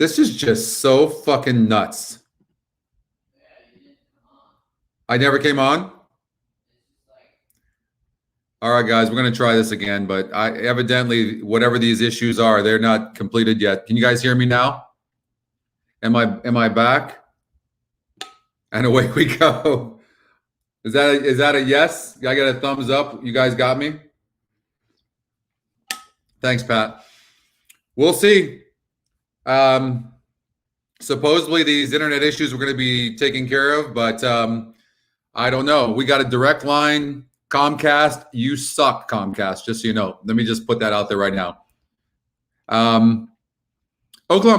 This is just so fucking nuts. I never came on? All right, guys, we're going to try this again, but evidently, whatever these issues are, they're not completed yet. Can you guys hear me now? Am I back? And away we go. Is that a yes? I got a thumbs up. You guys got me? Thanks, Pat. We'll see. Supposedly these internet issues were going to be taken care of, but I don't know. We got a direct line. Comcast, you suck, Comcast, just so you know. Let me just put that out there right now. Oaklawn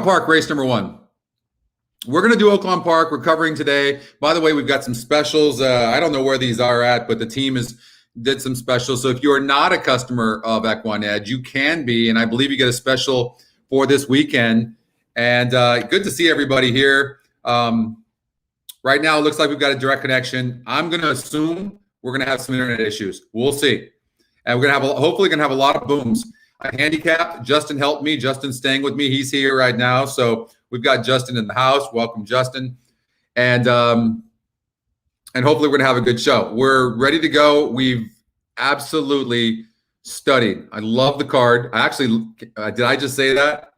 Park, race number 1. We're going to do Oaklawn Park. We're covering today. By the way, we've got some specials. I don't know where these are at, but the team did some specials. So if you are not a customer of EquinEdge, you can be, and I believe you get a special for this weekend. And good to see everybody here. Right now, it looks like we've got a direct connection. I'm going to assume we're going to have some internet issues. We'll see. And we're going to have, hopefully going to have a lot of booms. I handicapped. Justin helped me. Justin's staying with me. He's here right now. So we've got Justin in the house. Welcome, Justin. And hopefully we're going to have a good show. We're ready to go. We've absolutely studied. I love the card. I actually, did I just say that?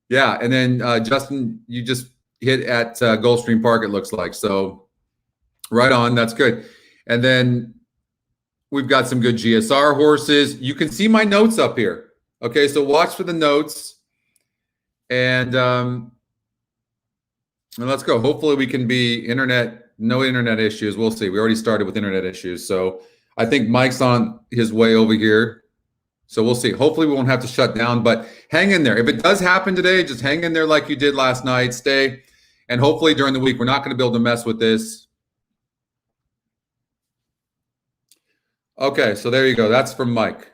Yeah. And then Justin, you just hit at Gulfstream Park, it looks like. So right on. That's good. And then we've got some good GSR horses. You can see my notes up here. Okay, so watch for the notes. And let's go. Hopefully we can be no internet issues. We'll see. We already started with internet issues. So I think Mike's on his way over here. So we'll see. Hopefully we won't have to shut down, but hang in there. If it does happen today, just hang in there like you did last night. Stay. And hopefully during the week, we're not going to be able to mess with this. Okay, so there you go. That's from Mike.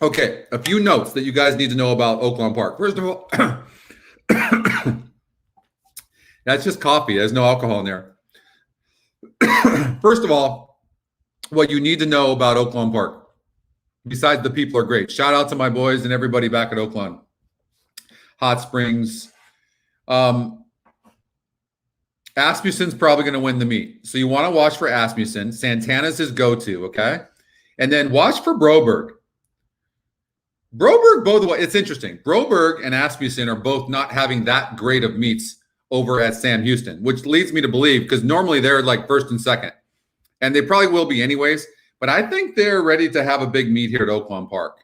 Okay, a few notes that you guys need to know about Oaklawn Park. First of all, that's just coffee. There's no alcohol in there. First of all, what you need to know about Oaklawn Park, besides the people are great. Shout out to my boys and everybody back at Oaklawn. Hot Springs. Asmussen's probably going to win the meet. So you want to watch for Asmussen. Santana's his go-to, okay? And then watch for Broberg. Broberg, both the way, it's interesting. Broberg and Asmussen are both not having that great of meets over at Sam Houston, which leads me to believe, because normally they're like first and second. And they probably will be anyways. But I think they're ready to have a big meet here at Oaklawn Park.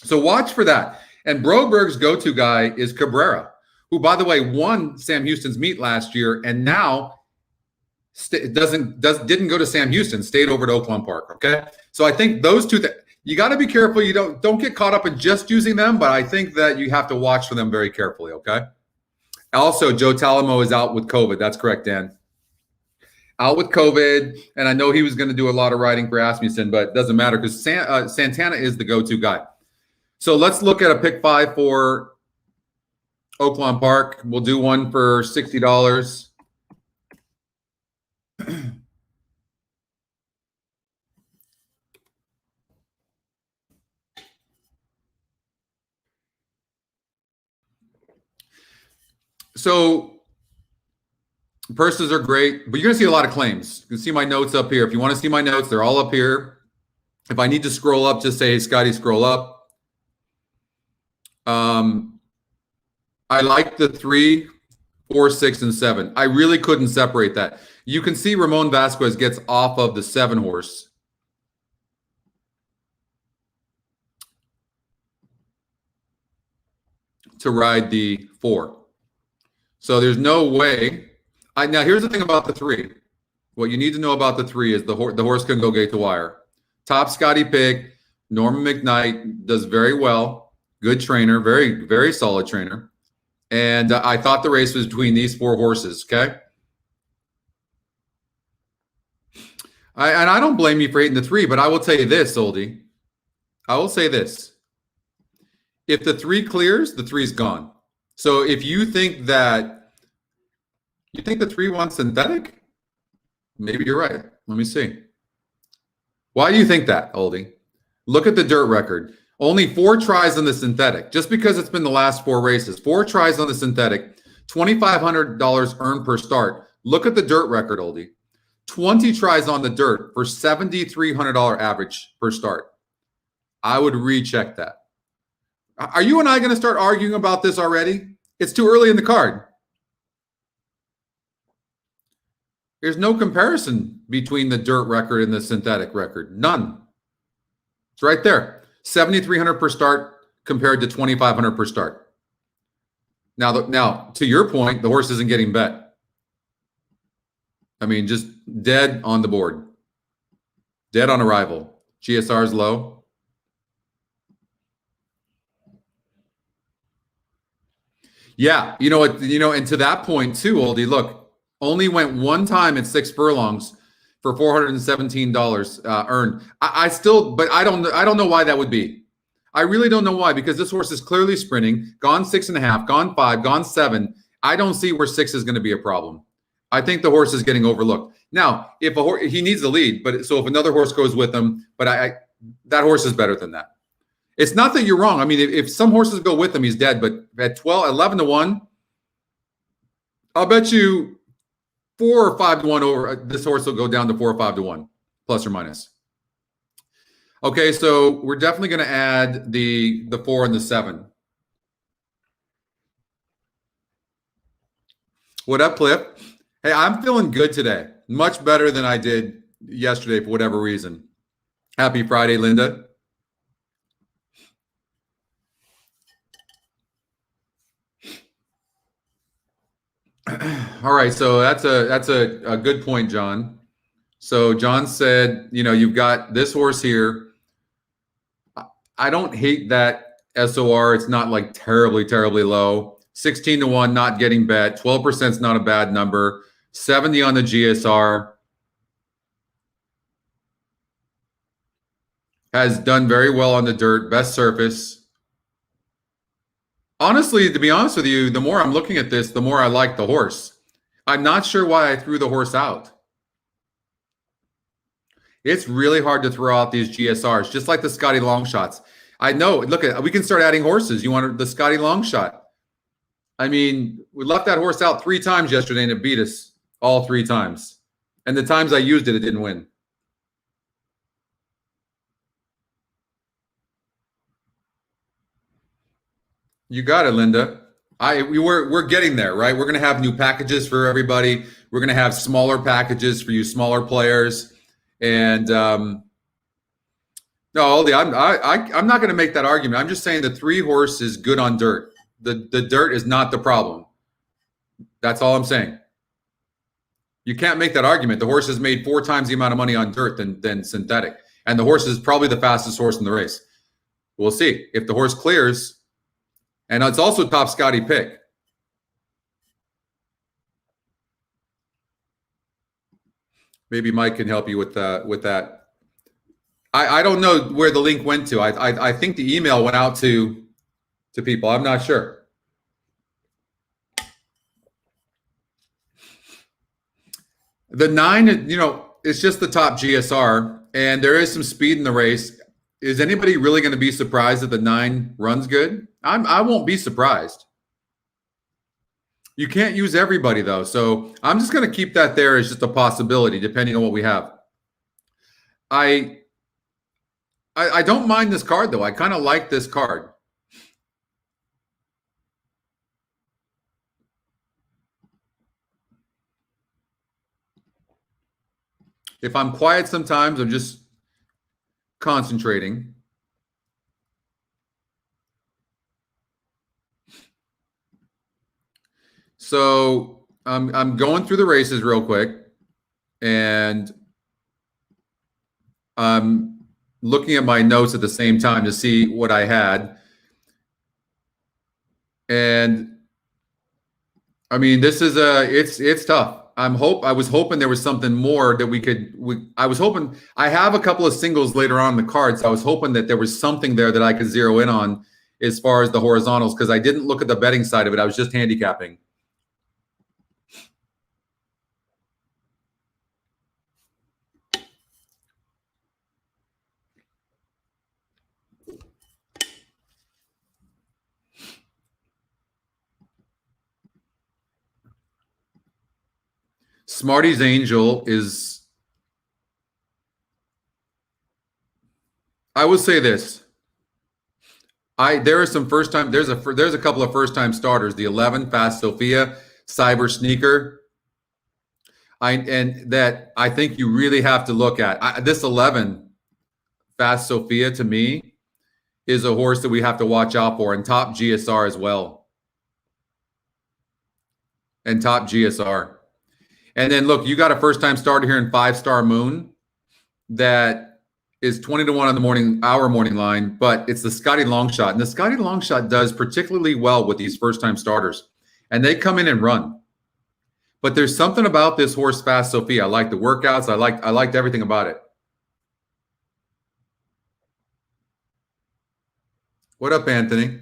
So watch for that. And Broberg's go-to guy is Cabrera, who, by the way, won Sam Houston's meet last year, and now didn't go to Sam Houston, stayed over to Oaklawn Park. Okay, so I think those two things, you got to be careful. You don't get caught up in just using them, but I think that you have to watch for them very carefully. Okay. Also, Joe Talamo is out with COVID. That's correct, Dan. Out with COVID, and I know he was going to do a lot of riding for Asmussen, but it doesn't matter because Santana is the go-to guy. So let's look at a pick 5 for Oaklawn Park. We'll do one for $60. So purses are great, but you're going to see a lot of claims. You can see my notes up here. If you want to see my notes, they're all up here. If I need to scroll up, just say, hey, Scotty, scroll up. I like the 3, 4, 6, and 7. I really couldn't separate that. You can see Ramon Vasquez gets off of the 7 horse. To ride the 4. So there's no way. Now, here's the thing about the 3. What you need to know about the 3 is the horse can go gate to wire. Top Scotty pick. Norman McKnight does very well. Good trainer, very, very solid trainer. And I thought the race was between these 4 horses, okay? And I don't blame you for hating the 3, but I will tell you this, Oldie. I will say this. If the 3 clears, the 3's gone. So if you think that, you think the 3 wants synthetic, maybe you're right. Let me see. Why do you think that, Oldie? Look at the dirt record. Only 4 tries on the synthetic, just because it's been the last 4 races. 4 tries on the synthetic, $2,500 earned per start. Look at the dirt record, Oldie. 20 tries on the dirt for $7,300 average per start. I would recheck that. Are you and I going to start arguing about this already? It's too early in the card. There's no comparison between the dirt record and the synthetic record. None. It's right there. 7,300 per start compared to 2,500 per start. Now, to your point, the horse isn't getting bet. I mean, just dead on the board. Dead on arrival. GSR is low. Yeah, and to that point too, Oldie, look, only went one time at 6 furlongs for $417 earned. But I don't know why that would be. I really don't know why, because this horse is clearly sprinting, gone 6.5, gone 5, gone 7. I don't see where 6 is going to be a problem. I think the horse is getting overlooked. Now, if a horse, he needs the lead, so if another horse goes with him, but that horse is better than that. It's not that you're wrong. I mean, if some horses go with him, he's dead. But at 11 to 1, I'll bet you 4 or 5 to 1 over. This horse will go down to 4 or 5 to 1, plus or minus. Okay, so we're definitely going to add the 4 and the 7. What up, Cliff? Hey, I'm feeling good today. Much better than I did yesterday for whatever reason. Happy Friday, Linda. All right, so that's a good point, John. So John said, you've got this horse here. I don't hate that SOR. It's not like terribly, terribly low. 16 to 1, not getting bet. 12% is not a bad number. 70 on the GSR. Has done very well on the dirt. Best surface. Honestly, to be honest with you, the more I'm looking at this, the more I like the horse. I'm not sure why I threw the horse out. It's really hard to throw out these GSRs, just like the Scotty long shots. I know. Look, we can start adding horses. You want the Scotty long shot? I mean, we left that horse out 3 times yesterday, and it beat us all 3 times. And the times I used it, it didn't win. You got it, Linda. We're getting there, right? We're going to have new packages for everybody. We're going to have smaller packages for you smaller players. And no, Aldi, I'm not going to make that argument. I'm just saying the 3 horse is good on dirt. The dirt is not the problem. That's all I'm saying. You can't make that argument. The horse has made 4 times the amount of money on dirt than synthetic. And the horse is probably the fastest horse in the race. We'll see. If the horse clears, and it's also top Scotty pick. Maybe Mike can help you with that. I don't know where the link went to. I think the email went out to people. I'm not sure. The 9, it's just the top GSR, and there is some speed in the race. Is anybody really going to be surprised that the 9 runs good? I won't be surprised. You can't use everybody, though. So I'm just going to keep that there as just a possibility, depending on what we have. I don't mind this card, though. I kind of like this card. If I'm quiet sometimes, I'm just concentrating. So I'm going through the races real quick, and I'm looking at my notes at the same time to see what I had. And I mean, this is it's tough. I was hoping there was something more that I was hoping. I have a couple of singles later on in the card, so I was hoping that there was something there that I could zero in on as far as the horizontals, because I didn't look at the betting side of it. I was just handicapping. Smarty's Angel is, I will say this. There are some first time, there's a couple of first time starters. The 11 Fast Sophia, Cyber Sneaker. That I think you really have to look at. This 11 Fast Sophia to me is a horse that we have to watch out for, and top GSR as well. And top GSR. And then look, you got a first time starter here in 5-Star Moon that is 20-1 on the morning line, but it's the Scotty Longshot. And the Scotty Longshot does particularly well with these first time starters. And they come in and run. But there's something about this horse, Fast Sophia. I like the workouts. I liked everything about it. What up, Anthony?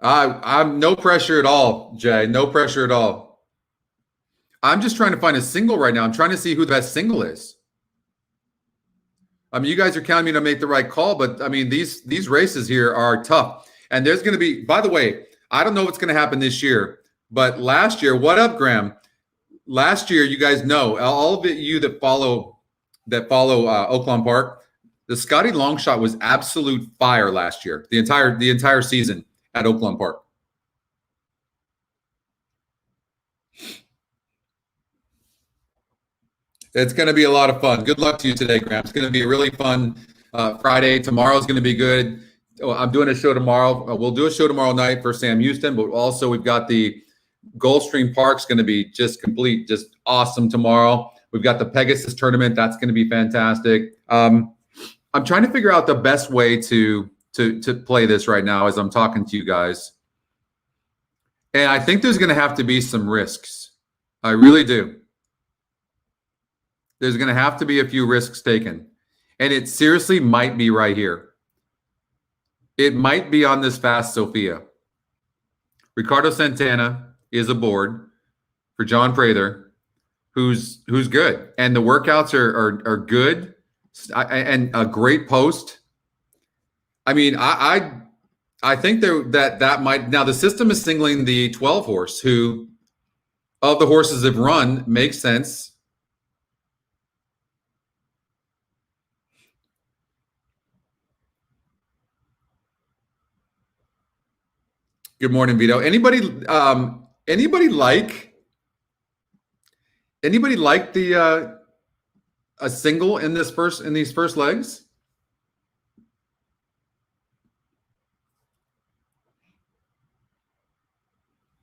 I'm no pressure at all, Jay. No pressure at all. I'm just trying to find a single right now. I'm trying to see who the best single is. I mean, you guys are counting me to make the right call, but I mean, these races here are tough. And there's going to be, by the way, I don't know what's going to happen this year, but last year, what up, Graham? Last year, you guys know, all of you that follow Oaklawn Park, the Scotty Longshot was absolute fire last year, the entire season at Oaklawn Park. It's going to be a lot of fun. Good luck to you today, Graham. It's going to be a really fun Friday. Tomorrow's going to be good. I'm doing a show tomorrow. We'll do a show tomorrow night for Sam Houston, but also we've got the Gulfstream Park's going to be just awesome tomorrow. We've got the Pegasus tournament. That's going to be fantastic. I'm trying to figure out the best way to play this right now as I'm talking to you guys. And I think there's going to have to be some risks. I really do. There's going to have to be a few risks taken. And it seriously might be right here. It might be on this Fast Sophia. Ricardo Santana is aboard for John Prather, who's good. And the workouts are good. And a great post. I mean, I think that might, now the system is singling the 12 horse, who of the horses that run makes sense. Good morning, Vito. Anybody like the a single in these first legs?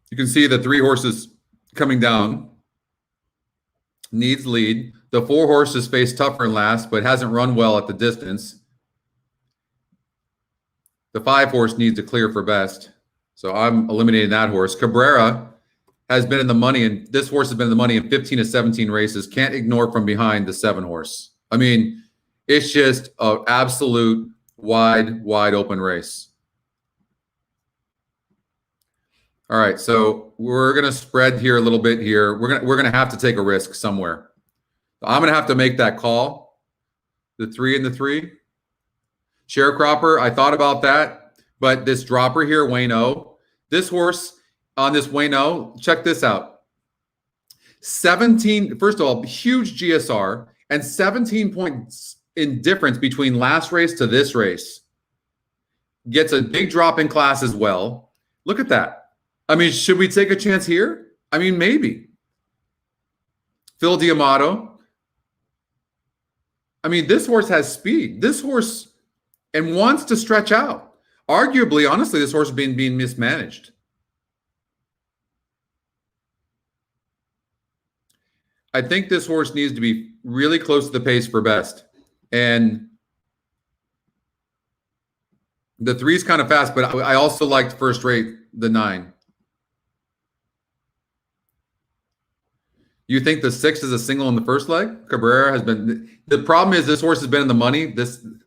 You can see the 3 horses coming down. Needs lead. The 4 horses face tougher in last, but hasn't run well at the distance. The 5 horse needs to clear for best. So I'm eliminating that horse. Cabrera has been in the money, and this horse has been in the money in 15 to 17 races. Can't ignore from behind the 7 horse. I mean, it's just an absolute wide open race. All right, so we're gonna spread here a little bit here. We're gonna have to take a risk somewhere. I'm gonna have to make that call. The 3 and the 3. Sharecropper, I thought about that, but this dropper here, Wayne O. This horse on this Wayne O, check this out. 17, first of all, huge GSR and 17 points in difference between last race to this race. Gets a big drop in class as well. Look at that. I mean, should we take a chance here? I mean, maybe. Phil Diamato. I mean, this horse has speed. This horse and wants to stretch out. Arguably, honestly, this horse is being mismanaged. I think this horse needs to be really close to the pace for best. And the 3 is kind of fast, but I also liked first rate, the 9. You think the 6 is a single in the first leg? Cabrera has been. The problem is this horse has been in the money.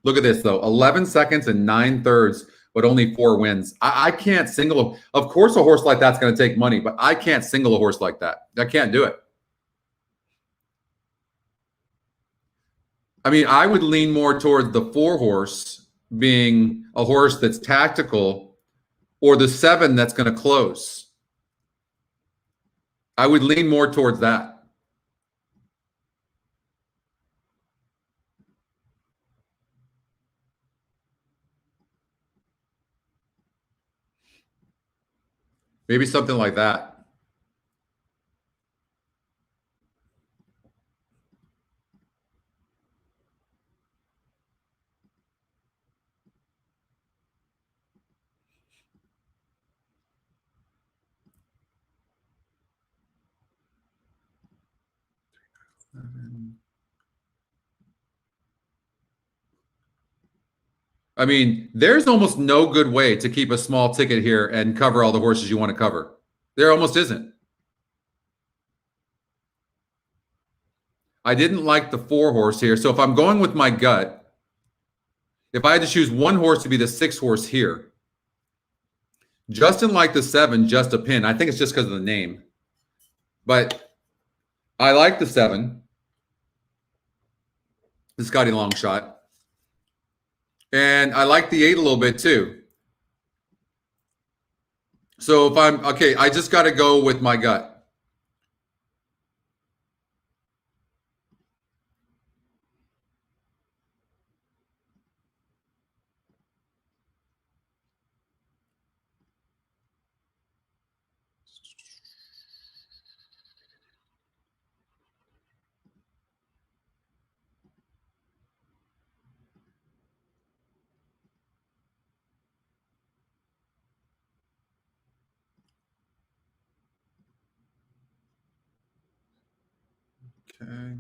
Look at this, though. 11 seconds and 9/3, but only 4 wins. I can't single. Of course, a horse like that's going to take money, but I can't single a horse like that. I can't do it. I mean, I would lean more towards the 4 horse being a horse that's tactical, or the 7 that's going to close. I would lean more towards that. Maybe something like that. I mean, there's almost no good way to keep a small ticket here and cover all the horses you want to cover. There almost isn't. I didn't like the 4 horse here. So if I'm going with my gut, if I had to choose one horse to be the 6 horse here, Justin liked the 7, just a pin. I think it's just because of the name. But I like the 7, the Scotty long shot. And I like the 8 a little bit too. So if I'm, okay, I just got to go with my gut. Okay.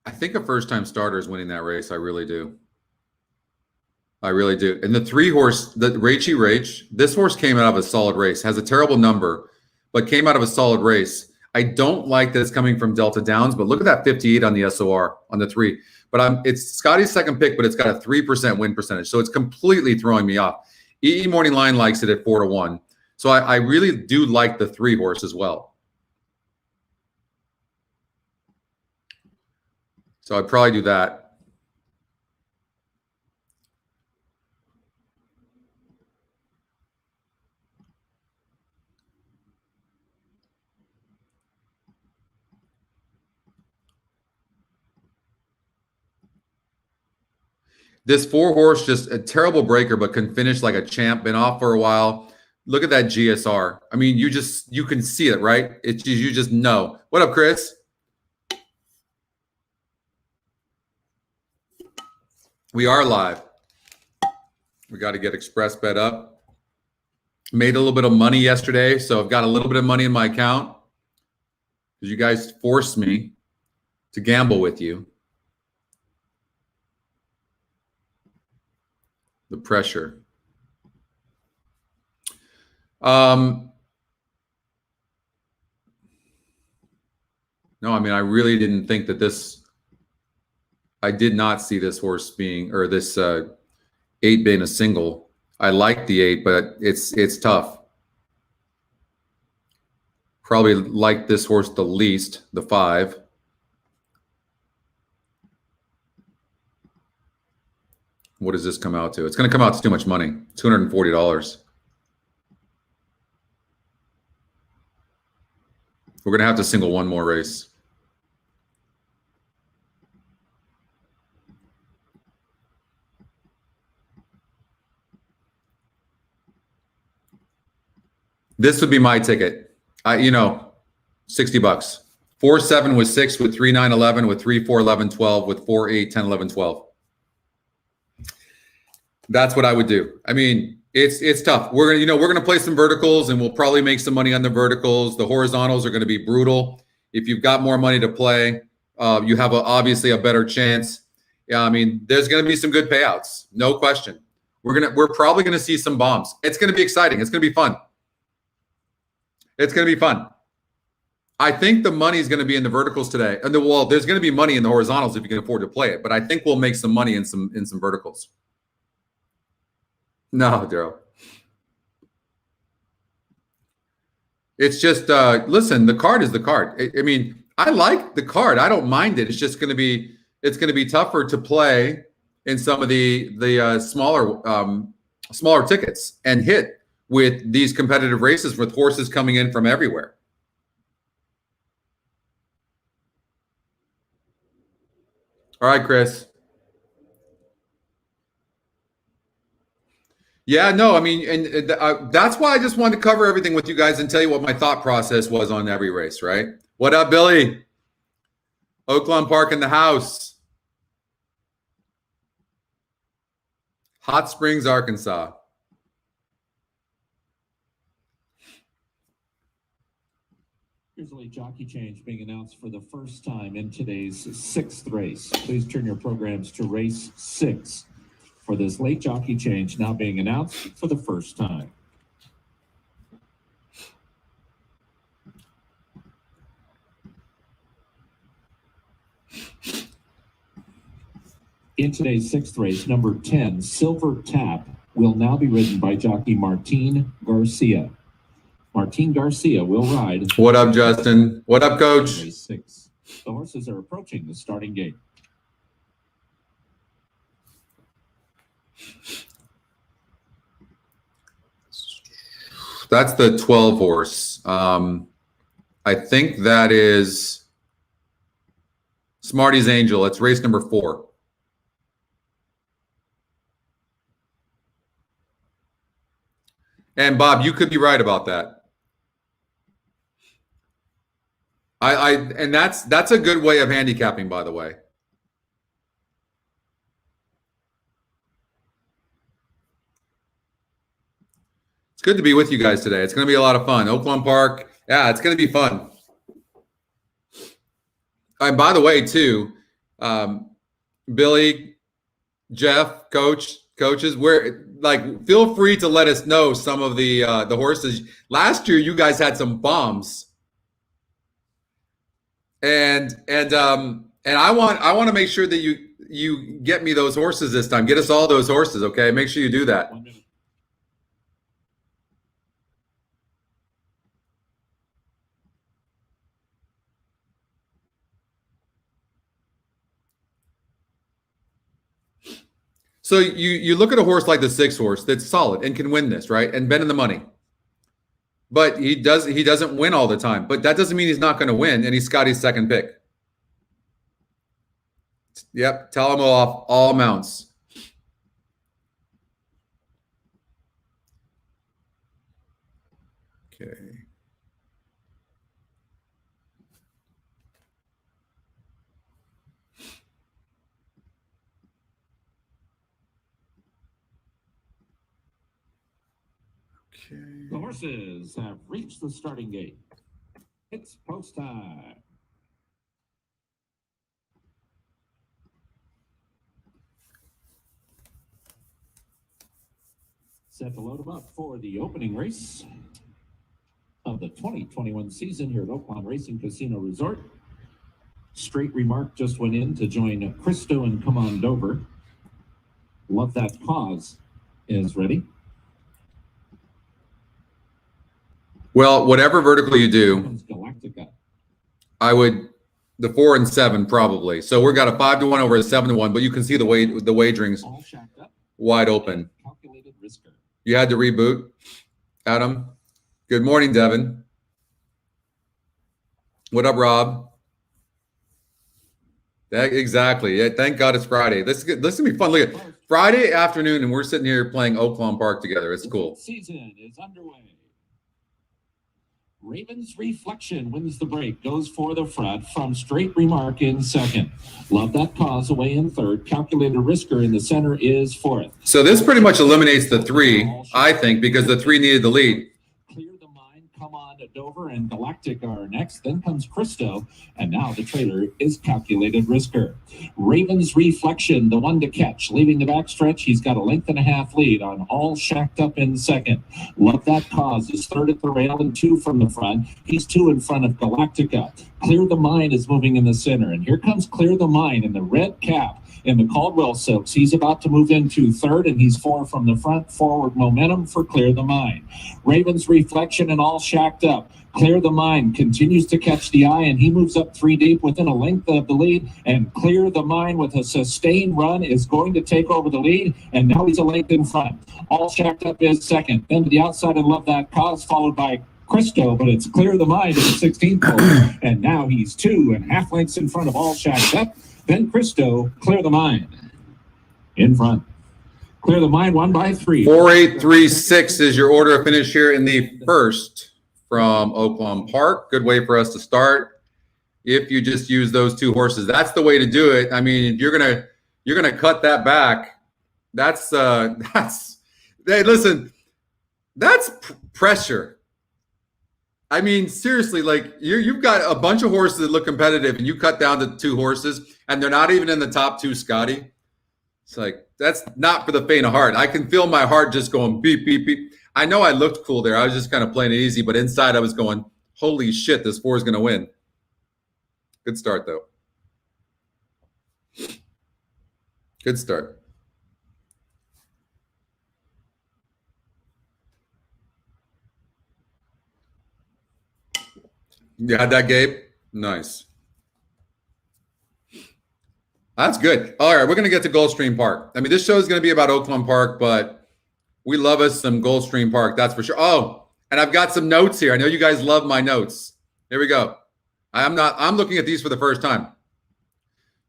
I think a first-time starter is winning that race. I really do. I really do. And the 3 horse, the Rachy Rach, this horse came out of a solid race, has a terrible number, but came out of a solid race. I don't like that it's coming from Delta Downs, but look at that 58 on the SOR on the 3. But it's Scotty's second pick, but it's got a 3% win percentage. So it's completely throwing me off. EE Morning Line likes it at 4-1. So I really do like the 3 horse as well. So I'd probably do that. This 4 horse, just a terrible breaker, but can finish like a champ. Been off for a while. Look at that GSR. I mean, you can see it, right? You just know. What up, Chris? We are live. We got to get Xpressbet up. Made a little bit of money yesterday, so I've got a little bit of money in my account because you guys forced me to gamble with you. The pressure. No, I mean, I really didn't think that this. I did not see this horse being, or this 8 being a single. I like the 8, but it's tough. Probably like this horse the least, the 5. What does this come out to? It's going to come out to too much money, $240. We're going to have to single one more race. This would be my ticket. $60. 4-7 with 6 with 3-9 11 with 3-4 11 12 with 4-8 10 11 12. That's what I would do. I mean, it's tough. We're gonna play some verticals and we'll probably make some money on the verticals. The horizontals are going to be brutal. If you've got more money to play, you have obviously a better chance. Yeah, I mean, there's going to be some good payouts, no question. We're probably going to see some bombs. It's going to be exciting. It's going to be fun. It's going to be fun. I think the money is going to be in the verticals today. And there's going to be money in the horizontals if you can afford to play it. But I think we'll make some money in some verticals. No, Daryl. It's just listen. The card is the card. I mean, I like the card. I don't mind it. It's just going to be tougher to play in some of the smaller tickets and hit with these competitive races with horses coming in from everywhere. All right, Chris. Yeah, no, I mean, and that's why I just wanted to cover everything with you guys and tell you what my thought process was on every race, right? What up, Billy? Oaklawn Park in the house. Hot Springs, Arkansas. Here's a late jockey change being announced for the first time in today's 6th race. Please turn your programs to race 6 for this late jockey change now being announced for the first time. In today's 6th race, number 10, Silver Tap, will now be ridden by jockey Martin Garcia. Martin Garcia will ride. What up, Justin? What up, Coach? Race 6. The horses are approaching the starting gate. That's the 12 horse. I think that is Smarty's Angel. It's race number 4. And Bob, you could be right about that. And that's a good way of handicapping, by the way. It's good to be with you guys today. It's going to be a lot of fun. Oaklawn Park, yeah, it's going to be fun. And by the way, too, Billy, Jeff, coaches, feel free to let us know some of the horses. Last year, you guys had some bombs. And I want to make sure that you get me those horses this time. Get us all those horses, okay? Make sure you do that. So you look at a horse like the 6 horse that's solid and can win this, right? And been in the money. But he doesn't win all the time. But that doesn't mean he's not going to win, and he's Scotty's second pick. Yep, tell him off all mounts. Okay. The horses have reached the starting gate. It's post time. Set to load them up for the opening race of the 2021 season here at Oaklawn Racing Casino Resort. Straight Remark just went in to join Cristo and Come On Dover. Love That Cause is ready. Well, whatever vertical you do, I would the 4 and 7 probably. So we've got a 5-1 over a 7-1, but you can see the wagerings wide open. You had to reboot, Adam. Good morning, Devin. What up, Rob? Exactly. Yeah, thank God it's Friday. This is gonna be fun. Look at Friday afternoon, and we're sitting here playing Oaklawn Park together. It's cool. Season is underway. Raven's Reflection wins the break, goes for the front from Straight Remark in second. Love That Cause away in third. Calculated Risker in the center is fourth. So this pretty much eliminates the 3, I think, because the 3 needed the lead. Clear the Mind, Come On Dover, and Galactic are next. Then comes Cristo, and now the trailer is Calculated Risker. Raven's Reflection, the one to catch, leaving the backstretch. He's got a 1.5 length lead on All Shacked Up in second. Love That Cause is third at the rail and 2 from the front. He's 2 in front of Galactica. Clear the Mind is moving in the center, and here comes Clear the Mind in the red cap in the Caldwell Silks. He's about to move into third, and he's 4 from the front. Forward momentum for Clear the Mind. Raven's Reflection and All Shacked Up. Clear the Mind continues to catch the eye, and he moves up 3 deep within a length of the lead. And Clear the Mind, with a sustained run, is going to take over the lead, and now he's a length in front. All Shacked Up is second. Then to the outside, and Love That Cause, followed by Christo, but it's Clear the Mind in the 16th hole. And now he's 2.5 lengths in front of All Shacked Up. Then Christo, Clear the Mind in front. Clear the Mind won by 3. 4836 is your order of finish here in the first from Oaklawn Park. Good way for us to start. If you just use those 2 horses, that's the way to do it. I mean, if you're gonna cut that back. Hey, listen, that's pressure. I mean, seriously, like you've got a bunch of horses that look competitive, and you cut down to 2 horses, and they're not even in the top 2, Scotty. It's like, that's not for the faint of heart. I can feel my heart just going beep, beep, beep. I know I looked cool there. I was just kind of playing it easy, but inside I was going, holy shit, this 4 is going to win. Good start, though. Good start. You had that, Gabe? Nice. That's good. All right, we're going to get to Gulfstream Park. I mean, this show is going to be about Oaklawn Park, but we love us some Gulfstream Park, that's for sure. Oh, and I've got some notes here. I know you guys love my notes. Here we go. I'm looking at these for the first time.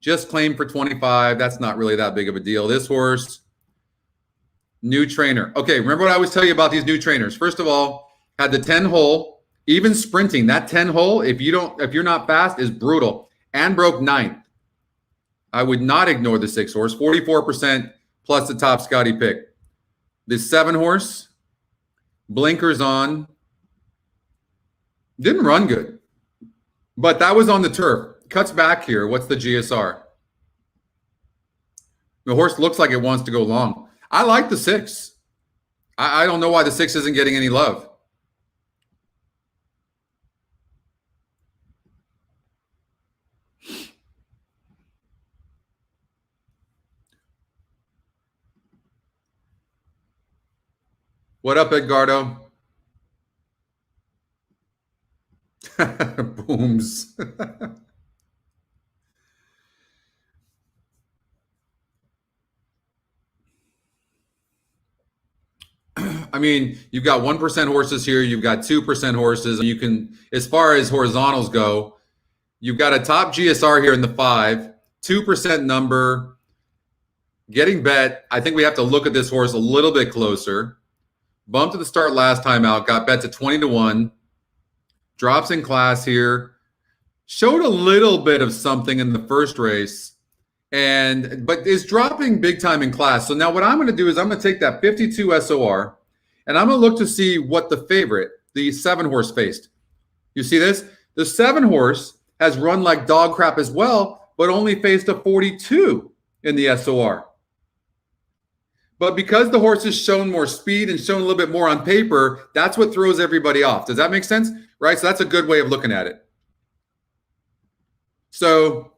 Just claimed for 25. That's not really that big of a deal. This horse, new trainer. Okay, remember what I always tell you about these new trainers. First of all, had the 10 hole, even sprinting. That 10 hole, if you're not fast, is brutal. And broke 9th. I would not ignore the 6 horse, 44% plus the top Scotty pick. The 7 horse, blinkers on, didn't run good, but that was on the turf. Cuts back here. What's the GSR? The horse looks like it wants to go long. I like the 6. I don't know why the 6 isn't getting any love. What up, Edgardo? Booms. I mean, you've got 1% horses here. You've got 2% horses. You can, as far as horizontals go, you've got a top GSR here in the 5, 2% number. Getting bet. I think we have to look at this horse a little bit closer. Bumped to the start last time out, got bet to 20-1. Drops in class here. Showed a little bit of something in the first race, but is dropping big time in class. So now what I'm going to do is I'm going to take that 52 SOR, and I'm going to look to see what the favorite, the 7 horse, faced. You see this? The 7 horse has run like dog crap as well, but only faced a 42 in the SOR. But because the horse has shown more speed and shown a little bit more on paper, that's what throws everybody off. Does that make sense? Right? So that's a good way of looking at it. So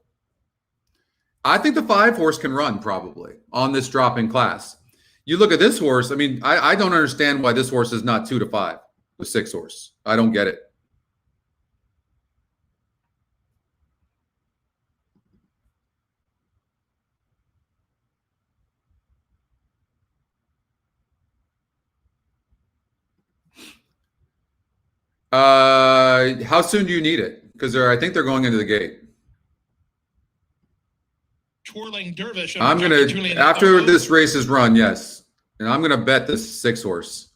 I think the 5 horse can run probably on this drop in class. You look at this horse. I mean, I don't understand why this horse is not 2-5, the 6 horse. I don't get it. How soon do you need it? Because I think they're going into the gate. Twirling Dervish. I'm going to, after this race is run, yes. And I'm going to bet this 6 horse.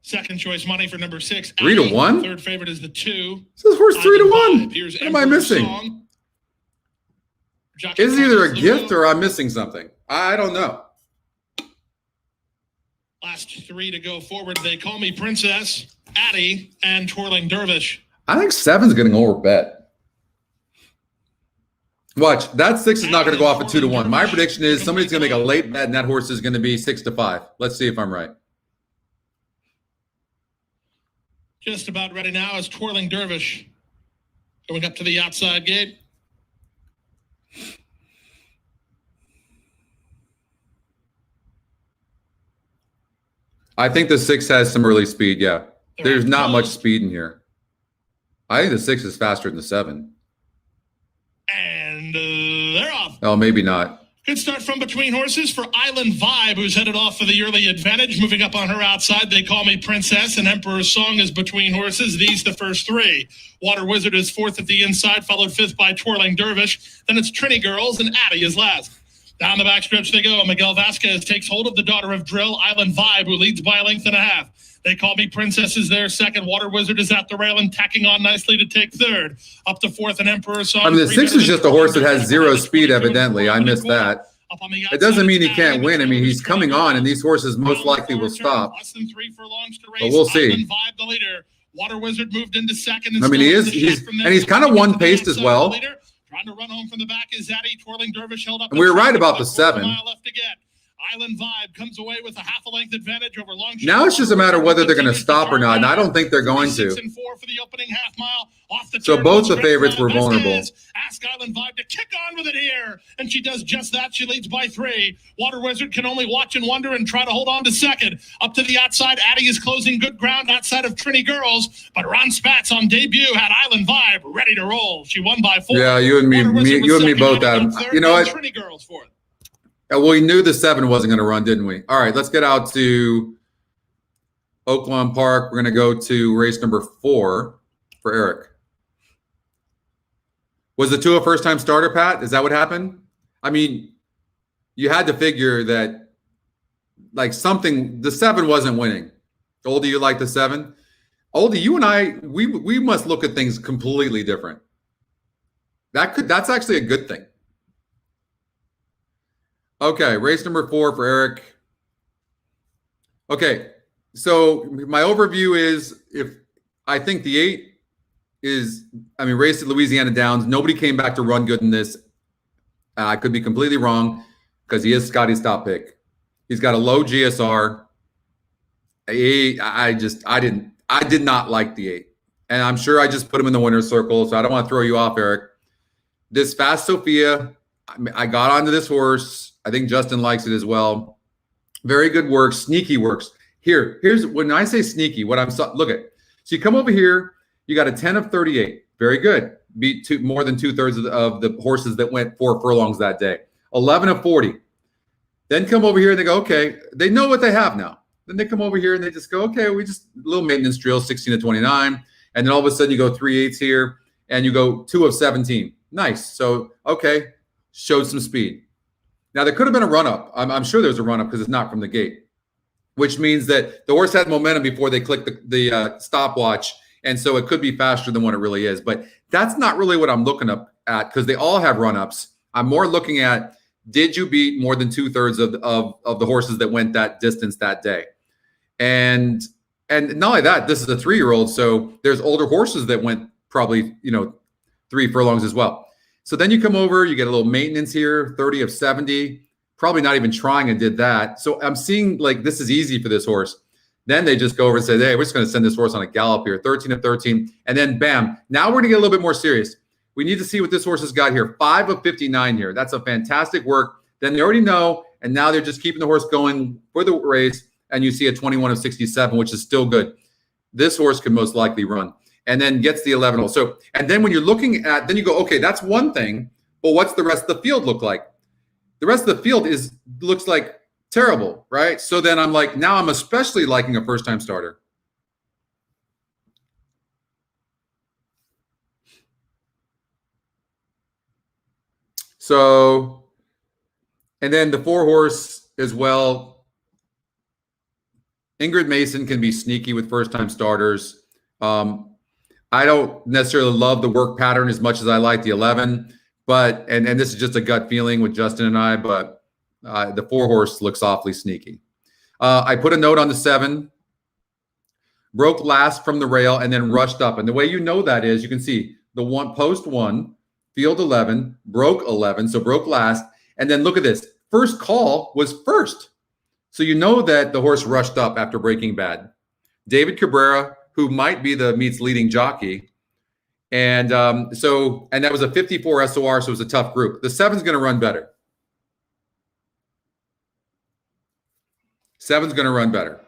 Second choice money for number 6. 3-1? Third favorite is the 2. This horse 3-1. What am I missing? Is either a gift or I'm missing something. I don't know. Last 3 to go forward. They Call Me Princess, Addie, and Twirling Dervish. I think 7's getting overbet. Watch, that 6 is not going to go off at 2-1. My prediction is somebody's going to make a late bet, and that horse is going to be 6-5. Let's see if I'm right. Just about ready now is Twirling Dervish. Going up to the outside gate. I think the 6 has some early speed. Yeah. There's not much speed in here. I think the 6 is faster than the 7. And they're off. Oh, maybe not. Good start from between horses for Island Vibe, who's headed off for the early advantage. Moving up on her outside, They Call Me Princess, and Emperor's Song is between horses. These the first 3. Water Wizard is 4th at the inside, followed 5th by Twirling Dervish. Then it's Trini Girls, and Addie is last. Down the backstretch they go. Miguel Vasquez takes hold of the daughter of Drill, Island Vibe, who leads by a length and a half. They Call Me Princess is there second. Water Wizard is at the rail and tacking on nicely to take third. Up to 4th and Emperor's Song. I mean, the 6 is just a horse that has 0 speed, evidently. I missed that. It doesn't mean he can't win. I mean, he's coming on, and these horses most likely will stop. Less than 3 furlongs to race. But we'll see. Island Vibe, the leader. Water Wizard moved into second. I mean, he's kind of one-paced as well. Trying to run home from the back is Zaddy. Twirling Dervish held up. And we were right about the 7. Left to get. Island Vibe comes away with a half a length advantage over Longshot. Now it's just a matter of whether they're going to stop or not, and I don't think they're going to. 6 and 4 for the opening half mile. Off the So turn, both the favorites were vulnerable. Ask Island Vibe to kick on with it here, and she does just that. She leads by 3. Water Wizard can only watch and wonder and try to hold on to second. Up to the outside, Addie is closing good ground outside of Trini Girls, but Ron Spatz on debut had Island Vibe ready to roll. She won by 4. Yeah, you and me both have. You know what? Trini Girls fourth. Well, we knew the 7 wasn't going to run, didn't we? All right, let's get out to Oaklawn Park. We're going to go to race number 4 for Eric. Was the 2 a first-time starter, Pat? Is that what happened? I mean, you had to figure that, like, the 7 wasn't winning. Oldie, you like the 7? Oldie, you and I, we must look at things completely different. That's actually a good thing. Okay, race number 4 for Eric. Okay, so my overview is I think the 8 is, race at Louisiana Downs. Nobody came back to run good in this. I could be completely wrong because he is Scotty's top pick. He's got a low GSR. I did not like the 8. And I'm sure I just put him in the winner's circle, so I don't want to throw you off, Eric. This Fast Sophia, I got onto this horse. I think Justin likes it as well. Very good work, sneaky works. Here's when I say sneaky, look at. So you come over here, you got a 10 of 38. Very good. Beat more than 2/3 of the horses that went 4 furlongs that day. 11 of 40. Then come over here and they go, okay, they know what they have now. Then they come over here and they just go, okay, we just little maintenance drill, 16 to 29. And then all of a sudden you go 3/8 here and you go 2 of 17. Nice. So, okay, showed some speed. Now, there could have been a run-up. I'm sure there's a run-up because it's not from the gate, which means that the horse had momentum before they clicked the stopwatch, and so it could be faster than what it really is. But that's not really what I'm looking up at because they all have run-ups. I'm more looking at, did you beat more than 2/3 of the horses that went that distance that day? And not only that, this is a 3-year-old, so there's older horses that went probably 3 furlongs as well. So then you come over, you get a little maintenance here, 30 of 70, probably not even trying and did that. So I'm seeing like this is easy for this horse. Then they just go over and say, hey, we're just going to send this horse on a gallop here, 13 of 13. And then bam, now we're going to get a little bit more serious. We need to see what this horse has got here. 5 of 59 here. That's a fantastic work. Then they already know, and now they're just keeping the horse going for the race. And you see a 21 of 67, which is still good. This horse could most likely run. And then gets the 11 hole. So, and then when you're looking at, then you go, okay, that's one thing, but what's the rest of the field look like? The rest of the field looks like terrible, right? So then I'm like, now I'm especially liking a first-time starter. So, and then the 4-horse as well. Ingrid Mason can be sneaky with first-time starters. I don't necessarily love the work pattern as much as I like the 11, but and this is just a gut feeling with Justin and I, but the 4-horse looks awfully sneaky. I put a note on the 7, broke last from the rail and then rushed up. And the way you know that is you can see the post 1, field 11, broke 11, so broke last. And then look at this. First call was first. So you know that the horse rushed up after breaking bad. David Cabrera, who might be the meet's leading jockey. And and that was a 54 SOR, so it was a tough group. The 7's going to run better. 7's going to run better.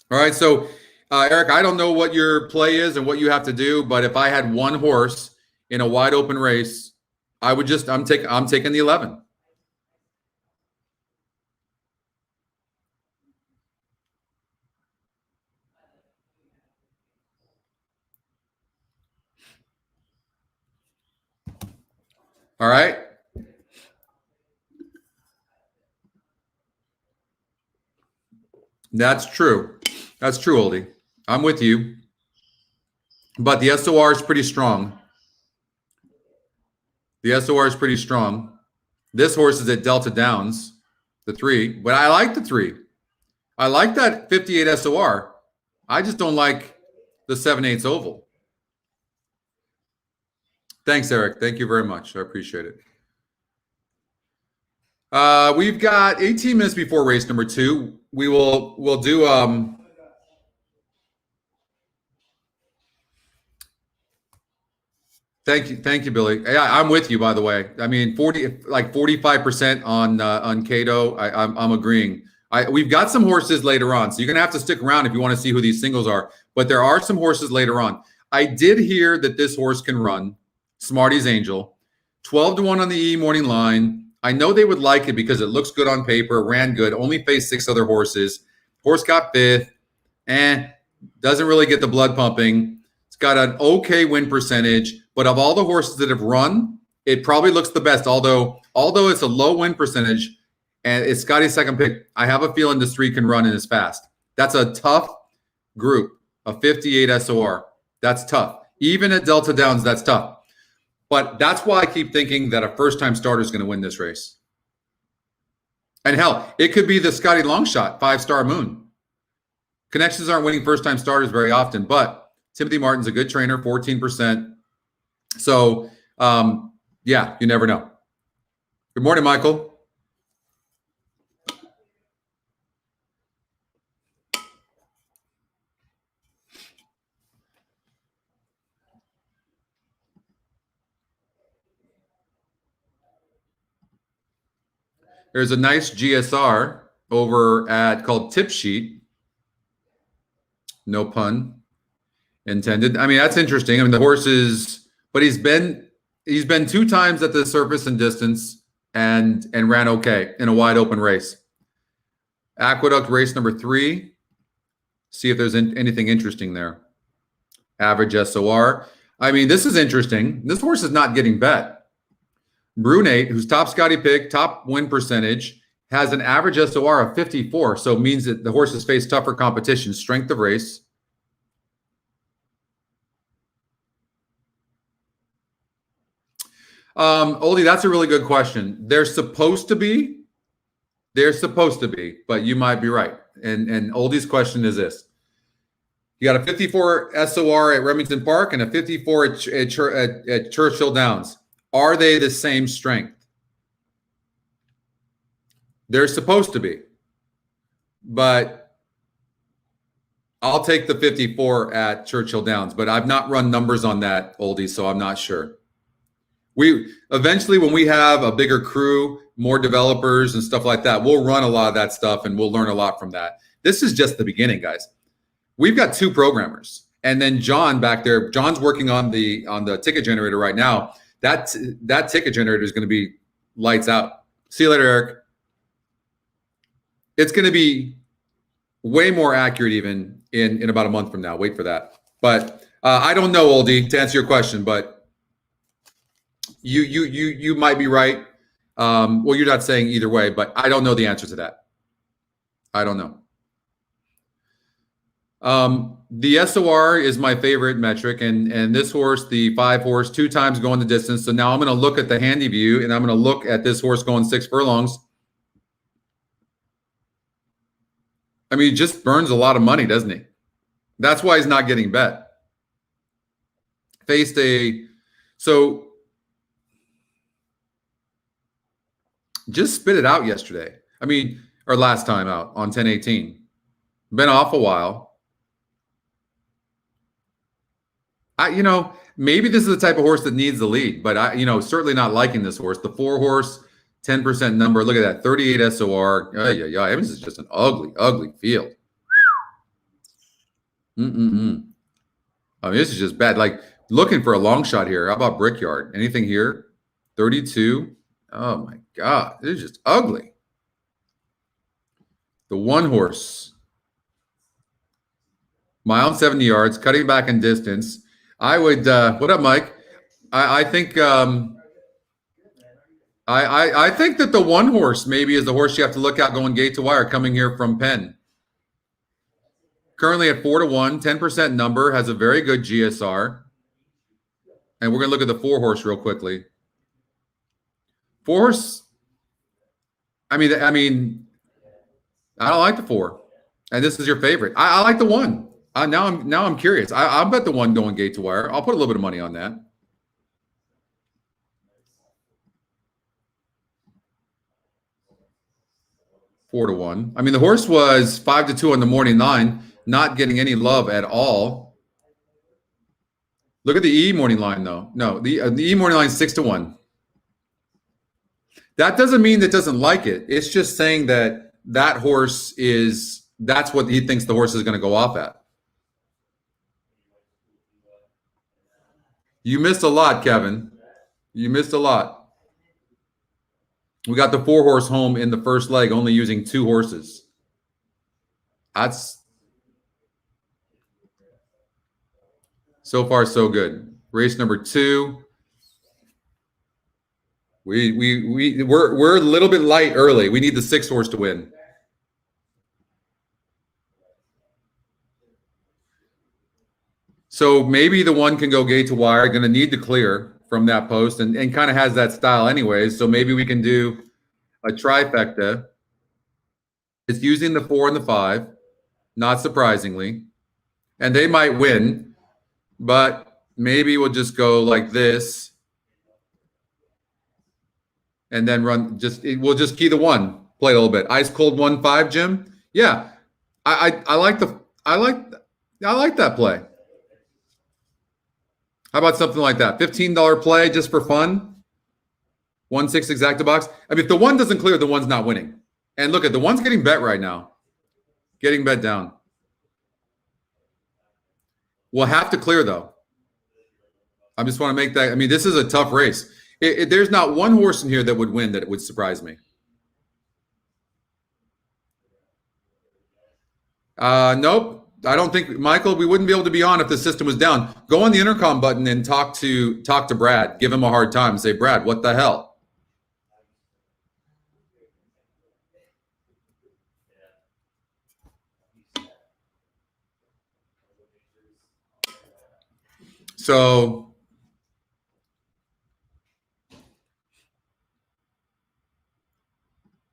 All right. So, Eric, I don't know what your play is and what you have to do, but if I had one horse in a wide open race, I would just, I'm taking the 11. All right. That's true. That's true, Oldie. I'm with you. But the SOR is pretty strong. The SOR is pretty strong. This horse is at Delta Downs, the 3. But I like the 3. I like that 58 SOR. I just don't like the 7/8 oval. Thanks, Eric. Thank you very much. I appreciate it. We've got 18 minutes before race number 2. We'll do Thank you, Billy. Yeah, I'm with you, by the way. I mean, 45% on Cato. I'm agreeing. We've got some horses later on, so you're gonna have to stick around if you want to see who these singles are. But there are some horses later on. I did hear that this horse can run, Smarty's Angel, 12-1 on the E morning line. I know they would like it because it looks good on paper, ran good, only faced 6 other horses. Horse got 5th, doesn't really get the blood pumping. It's got an okay win percentage, but of all the horses that have run, it probably looks the best. Although it's a low win percentage and it's Scotty's second pick, I have a feeling this 3 can run and is fast. That's a tough group, a 58 SOR. That's tough. Even at Delta Downs, that's tough. But that's why I keep thinking that a first-time starter is going to win this race. And hell, it could be the Scotty Longshot, 5-star Moon. Connections aren't winning first-time starters very often, but Timothy Martin's a good trainer, 14%. So, yeah, you never know. Good morning, Michael. There's a nice GSR over at called Tip Sheet. No pun intended. I mean, that's interesting. I mean, the horse is, but he's been 2 times at the surface and distance and ran okay in a wide open race. Aqueduct race number 3. See if there's anything interesting there. Average SOR. I mean, this is interesting. This horse is not getting bet. Brunate, who's top Scotty pick, top win percentage, has an average SOR of 54. So it means that the horses face tougher competition, strength of race. Oldie, that's a really good question. They're supposed to be, but you might be right. And Oldie's question is this. You got a 54 SOR at Remington Park and a 54 at Churchill Downs. Are they the same strength? They're supposed to be. But I'll take the 54 at Churchill Downs, but I've not run numbers on that, Oldie, so I'm not sure. We eventually, when we have a bigger crew, more developers and stuff like that, we'll run a lot of that stuff and we'll learn a lot from that. This is just the beginning, guys. We've got 2 programmers. And then John back there, John's working on the ticket generator right now. That ticket generator is going to be lights out. See you later, Eric. It's going to be way more accurate even in about a month from now. Wait for that. But I don't know, Oldie, to answer your question, but you might be right. Well, you're not saying either way, but I don't know the answer to that. I don't know. The SOR is my favorite metric, and this horse, the 5 horse, 2 times going the distance. So now I'm going to look at the handy view, and I'm going to look at this horse going 6 furlongs. I mean, he just burns a lot of money, doesn't he? That's why he's not getting bet. So just spit it out yesterday. I mean, or last time out on 10/18. Been off a while. Maybe this is the type of horse that needs the lead, but certainly not liking this horse. The 4 horse, 10% number. Look at that, 38 SOR. Yeah. This is just an ugly, ugly field. Mm-mm-mm. I mean, this is just bad. Like looking for a long shot here. How about Brickyard? Anything here? 32. Oh my God. This is just ugly. The one horse. Mile and 70 yards, cutting back in distance. I would, what up, Mike? I think, I think that the one horse maybe is the horse you have to look out going gate to wire coming here from Penn. Currently at 4-1, 10% number, has a very good GSR. And we're going to look at the 4 horse real quickly. 4 horse, I mean, I don't like the 4. And this is your favorite. I like the 1. Now I'm curious. I'll bet the 1 going gate to wire. I'll put a little bit of money on that. Four to 1. I mean, the horse was 5-2 on the morning line, not getting any love at all. Look at the E morning line, though. No, the E morning line 6-1. That doesn't mean that doesn't like it. It's just saying that that horse is, that's what he thinks the horse is going to go off at. You missed a lot, Kevin. You missed a lot. We got the 4 horse home in the first leg, only using 2 horses. That's so far so good. Race number 2. We're a little bit light early. We need the 6 horse to win. So maybe the 1 can go gate to wire. Going to need to clear from that post and kind of has that style anyways. So maybe we can do a trifecta. It's using the 4 and the 5, not surprisingly. And they might win, but maybe we'll just go like this. And then run we'll just key the 1, play a little bit. Ice cold 1-5, Jim. Yeah. I like that play. How about something like that? $15 play just for fun. 1-6 exacta box. I mean, if the 1 doesn't clear, the 1's not winning. And look at the 1's getting bet right now. Getting bet down. We'll have to clear though. I just want to make that. I mean, this is a tough race. There's not one horse in here that would win that it would surprise me. Nope. I don't think, Michael, we wouldn't be able to be on if the system was down. Go on the intercom button and talk to Brad. Give him a hard time. Say, Brad, what the hell? So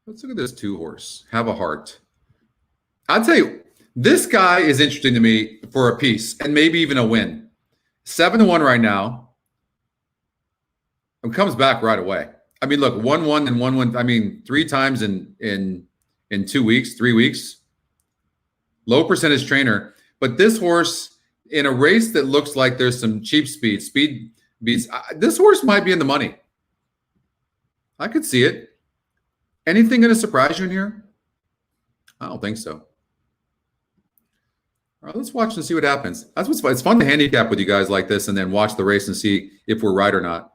let's look at this 2 horse. Have a heart. I'll tell you, this guy is interesting to me for a piece and maybe even a win. 7-1 right now. And comes back right away. I mean, look, 1-1 and 1-1. I mean, 3 times in 2 weeks, 3 weeks. Low percentage trainer. But this horse, in a race that looks like there's some cheap speed beats, this horse might be in the money. I could see it. Anything going to surprise you in here? I don't think so. All right, let's watch and see what happens. That's what's fun. It's fun to handicap with you guys like this and then watch the race and see if we're right or not.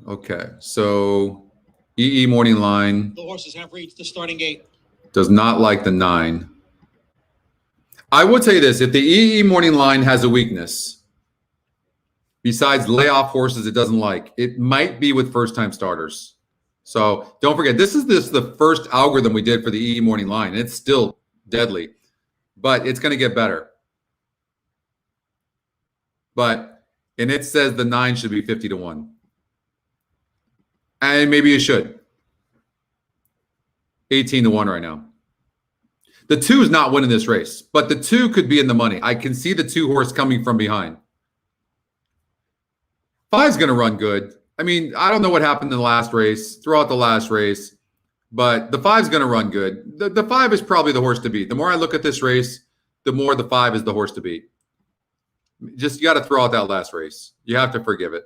Okay, so EE morning line. The horses have reached the starting gate. Does not like the 9. I will tell you this. If the EE morning line has a weakness, besides layoff horses it doesn't like, it might be with first-time starters. So don't forget, this is the first algorithm we did for the EE morning line. It's still deadly, but it's going to get better. And it says the 9 should be 50-1. And maybe you should. 18-1 right now. The 2 is not winning this race, but the 2 could be in the money. I can see the 2 horse coming from behind. 5's going to run good. I mean, I don't know what happened in the last race, throughout the last race, but the 5's going to run good. The 5 is probably the horse to beat. The more I look at this race, the more the 5 is the horse to beat. Just, you got to throw out that last race. You have to forgive it.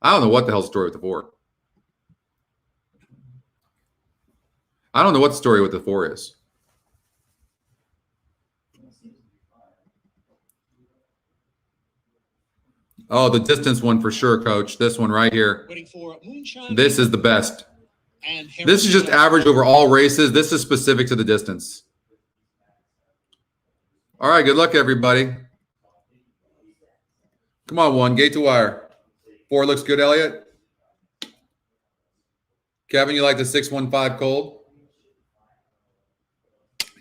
I don't know what the hell's the story with the 4. I don't know what the story with the 4 is. Oh, the distance one for sure, Coach. This one right here. This is the best. This is just average over all races. This is specific to the distance. All right, good luck, everybody. Come on, 1, gate to wire. 4 looks good, Elliot. Kevin, you like the 615 cold?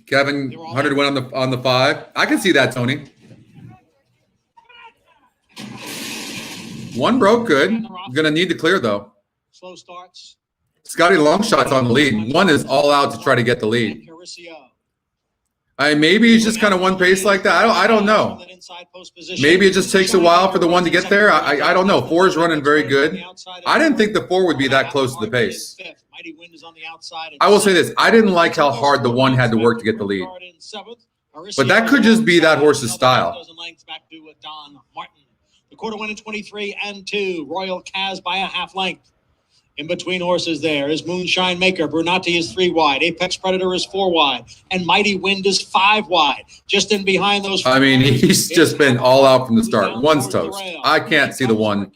Kevin, 100 went on the 5. I can see that, Tony. 1 broke, good. Gonna need to clear though. Slow starts. Scotty Longshot's on the lead. 1 is all out to try to get the lead. Maybe he's just kind of one pace like that. I don't know. Maybe it just takes a while for the 1 to get there. I don't know. 4 is running very good. I didn't think the 4 would be that close to the pace. I will say this. I didn't like how hard the 1 had to work to get the lead. But that could just be that horse's style. The quarter went in 23 and 2. Royal Kaz by a half length. In between horses there is Moonshine Maker. Brunati is 3 wide. Apex Predator is 4 wide. And Mighty Wind is 5 wide. Just in behind those. I mean, he's just been all out from the start. 1's toast. I can't see the 1.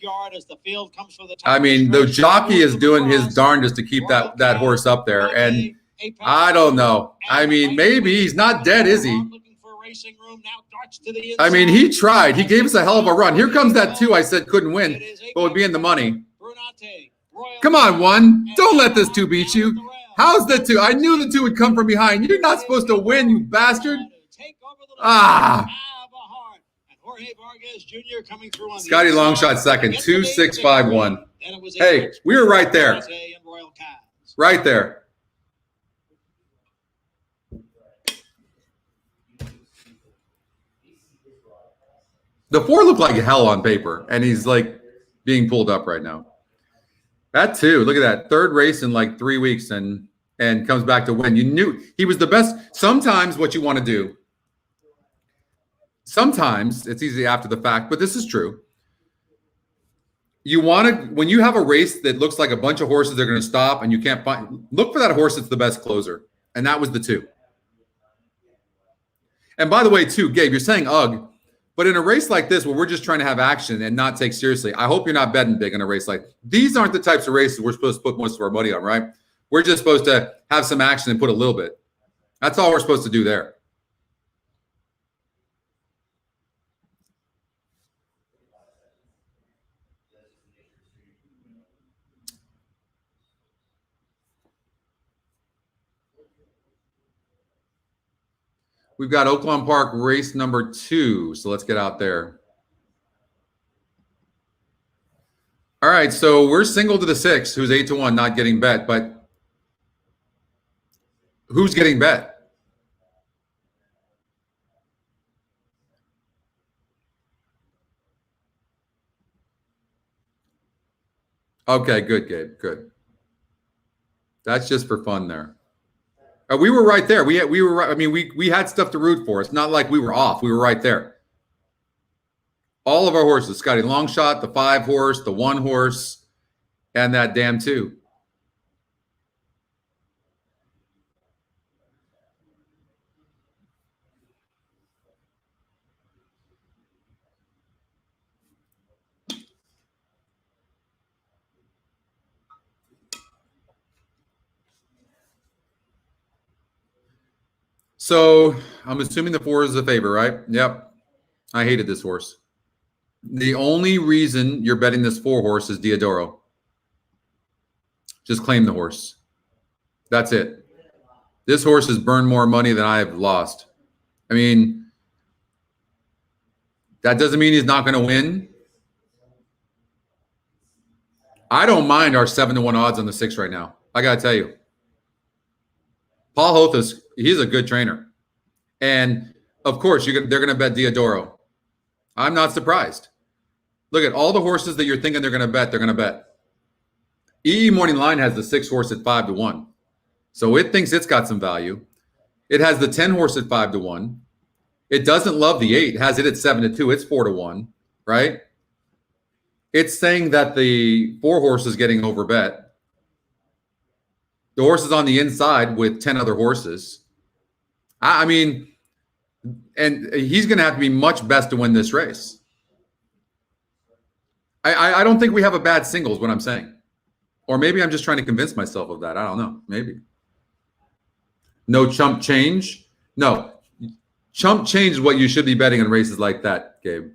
I mean, the jockey is doing his darndest to keep that horse up there. And I don't know. I mean, maybe he's not dead, is he? I mean, he tried. He gave us a hell of a run. Here comes that 2 I said couldn't win, but would be in the money. Come on, 1. Don't let this 2 beat you. How's the 2? I knew the 2 would come from behind. You're not supposed to win, you bastard. Ah. Scotty Longshot second. 2, 6, 5, 1. Hey, we were right there. Right there. The 4 looked like hell on paper, and he's like being pulled up right now. That 2, look at that. 3rd race in like 3 weeks and comes back to win. You knew he was the best. Sometimes what you want to do, sometimes it's easy after the fact, but this is true. You want to, when you have a race that looks like a bunch of horses, they're going to stop and you can't find, look for that horse that's the best closer. And that was the 2. And by the way, too, Gabe, you're saying ugh. But in a race like this, where we're just trying to have action and not take seriously, I hope you're not betting big in a race like these. Aren't the types of races we're supposed to put most of our money on, right? We're just supposed to have some action and put a little bit. That's all we're supposed to do there. We've got Oaklawn Park race number 2. So let's get out there. All right. So we're single to the 6, who's 8-1, not getting bet. But who's getting bet? Okay, good, Gabe. Good. That's just for fun there. We were right there. We were right. I mean, we had stuff to root for. It's not like we were off. We were right there. All of our horses, Scotty Longshot, the 5 horse, the 1 horse, and that damn 2. So I'm assuming the 4 is the favor, right? Yep. I hated this horse. The only reason you're betting this 4 horse is Diodoro. Just claim the horse. That's it. This horse has burned more money than I have lost. I mean, that doesn't mean he's not going to win. I don't mind our 7-1 odds on the 6 right now. I got to tell you. Paul Hothus, he's a good trainer. And, of course, they're going to bet Diodoro. I'm not surprised. Look at all the horses that you're thinking they're going to bet, they're going to bet. EE Morning Line has the 6 horse at 5-1. So it thinks it's got some value. It has the 10 horse at 5-1. It doesn't love the 8. It has it at 7-2. It's 4-1, right? It's saying that the 4 horse is getting overbet. The horse is on the inside with 10 other horses. I mean, and he's going to have to be much best to win this race. I don't think we have a bad singles, what I'm saying. Or maybe I'm just trying to convince myself of that. I don't know. Maybe. No chump change? No. Chump change is what you should be betting in races like that, Gabe.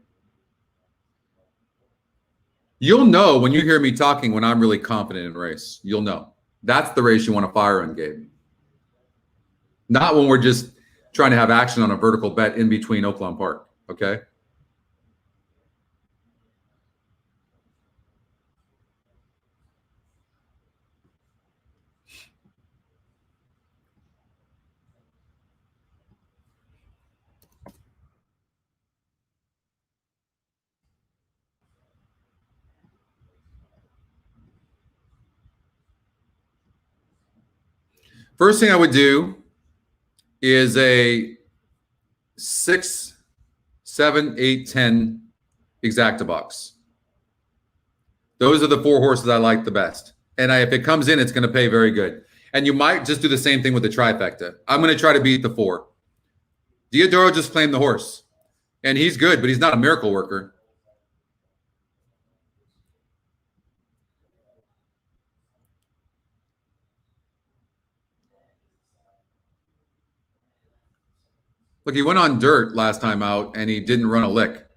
You'll know when you hear me talking when I'm really confident in a race. You'll know. That's the race you want to fire in, Gabe. Not when we're just trying to have action on a vertical bet in between Oaklawn Park, okay? First thing I would do is a 6, 7, 8, 10 exacta box. Those are the 4 horses I like the best. And if it comes in, it's going to pay very good. And you might just do the same thing with the trifecta. I'm going to try to beat the 4. Diodoro just claimed the horse. And he's good, but he's not a miracle worker. Look, he went on dirt last time out, and he didn't run a lick.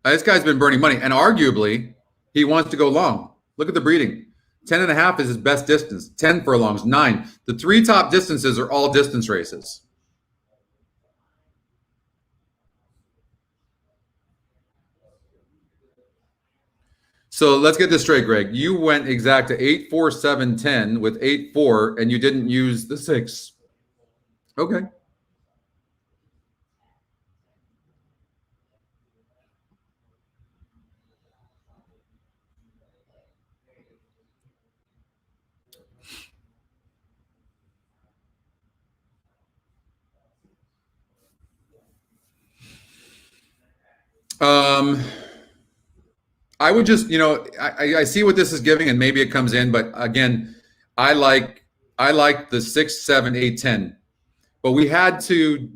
This guy's been burning money, and arguably, he wants to go long. Look at the breeding. 10.5 is his best distance. 10 furlongs, 9. The 3 top distances are all distance races. So let's get this straight, Greg. You went exacta 8, 4, 7, 10 with 8, 4, and you didn't use the 6. Okay. I would just, I see what this is giving, and maybe it comes in, but again, I like the 6, 7, 8, 10. But we had to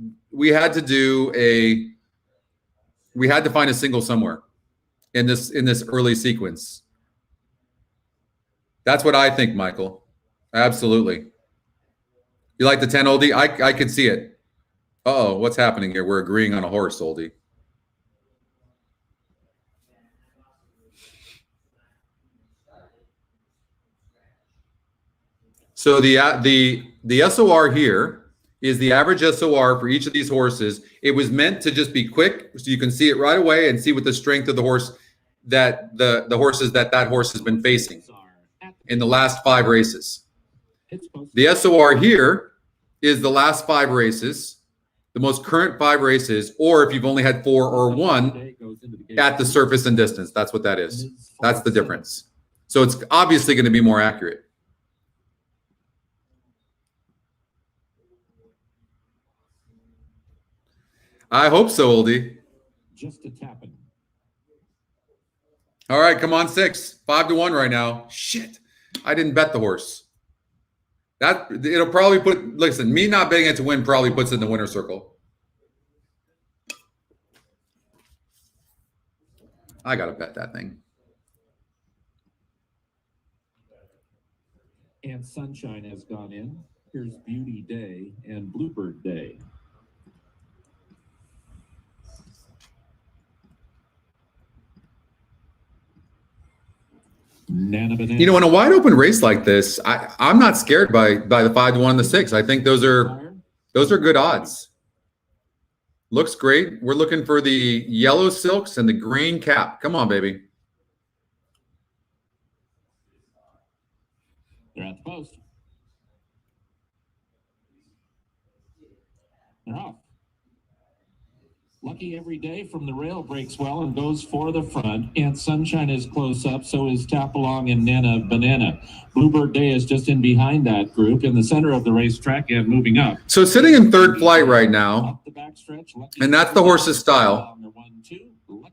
find a single somewhere in this early sequence. That's what I think, Michael. Absolutely. You like the 10, Oldie? I could see it. Uh-oh, what's happening here? We're agreeing on a horse, Oldie. So the SOR here is the average SOR for each of these horses. It was meant to just be quick, so you can see it right away and see what the strength of the horse that the horses that horse has been facing in the last 5 races. The SOR here is the last 5 races, the most current 5 races, or if you've only had 4 or 1 at the surface and distance. That's what that is. That's the difference. So it's obviously going to be more accurate. I hope so, Oldie. Just a tapping. All right, come on, 6. 5-1 right now. Shit, I didn't bet the horse. It'll probably put. Listen, me not betting it to win probably puts it in the winner's circle. I gotta bet that thing. And Sunshine has gone in. Here's Beauty Day and Bluebird Day. Nana Banana. You know, in a wide open race like this, I'm not scared by the 5-1 and the 6. I think those are good odds. Looks great. We're looking for the yellow silks and the green cap. Come on, baby. They're at the post. They're off. Lucky Every Day from the rail breaks well and goes for the front. And Sunshine is close up, so is Tap Along and Nana Banana. Bluebird Day is just in behind that group in the center of the racetrack and moving up. So sitting in third flight right now, and that's the horse's style.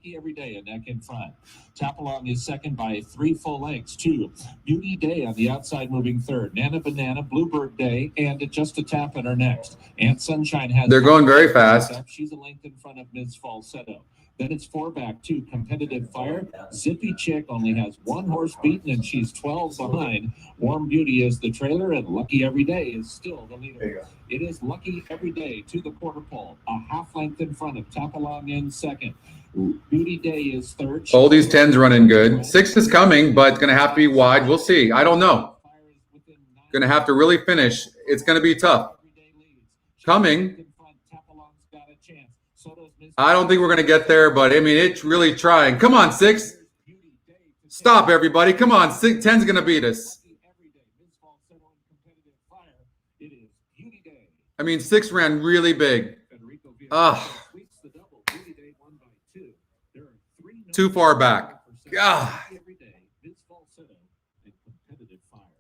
Lucky Every Day a neck in front. Tap Along is second by 3 full lengths. 2, Beauty Day on the outside moving third. Nana Banana, Bluebird Day, and Just a Tap in her next. Aunt Sunshine has... They're going very fast. She's a length in front of Ms. Falsetto. Then it's 4 back, 2, Competitive Fire. Zippy Chick only has 1 horse beaten, and she's 12 behind. Warm Beauty is the trailer, and Lucky Every Day is still the leader. It is Lucky Every Day to the quarter pole, a half length in front of Tap Along in second. Beauty Day is third. All these 10s running good. 6 is coming, but it's going to have to be wide. We'll see. I don't know. Going to have to really finish. It's going to be tough. Coming. I don't think we're going to get there, but I mean, it's really trying. Come on, 6. Stop, everybody. Come on. 10's going to beat us. I mean, 6 ran really big. Too far back. God.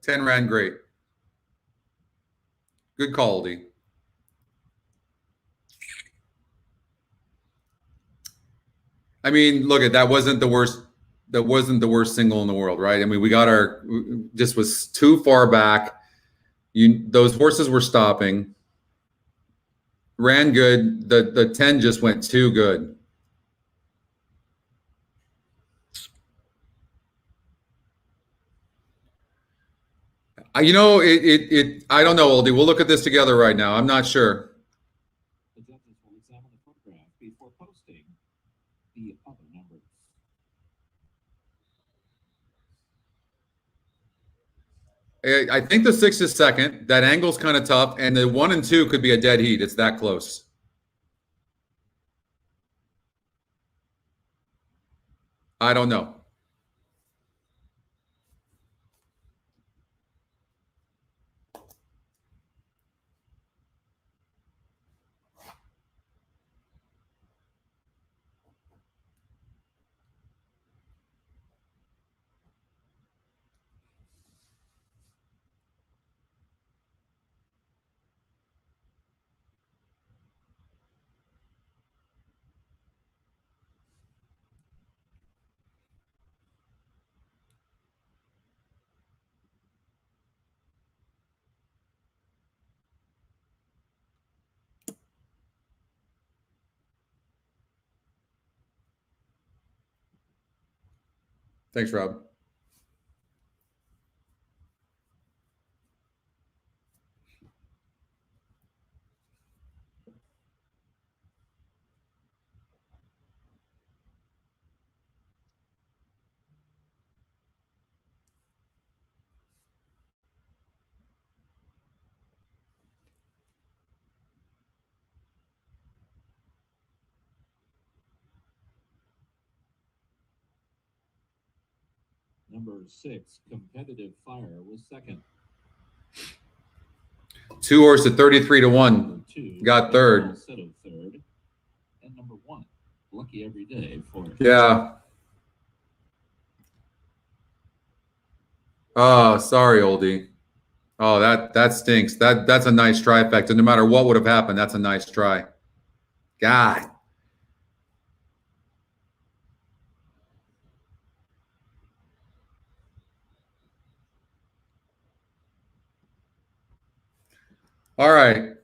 10 ran great. Good call, Aldi. I mean, look at that. Wasn't the worst. That wasn't the worst single in the world, right? I mean, we got our. Just was too far back. Those horses were stopping. Ran good. The 10 just went too good. You know, I don't know, Oldie. We'll look at this together right now. I'm not sure. The judges will examine the photograph before posting the other numbers. I think the 6 is second. That angle's kind of tough, and the 1 and 2 could be a dead heat. It's that close. I don't know. Thanks, Rob. Number 6, Competitive Fire, was second. 2 horse at 33 to 1. 2, Got third. Third. And number 1, Lucky Every Day for. Yeah. Oh, sorry, Oldie. Oh, that stinks. That's a nice trifecta. No matter what would have happened, that's a nice try. God. All right,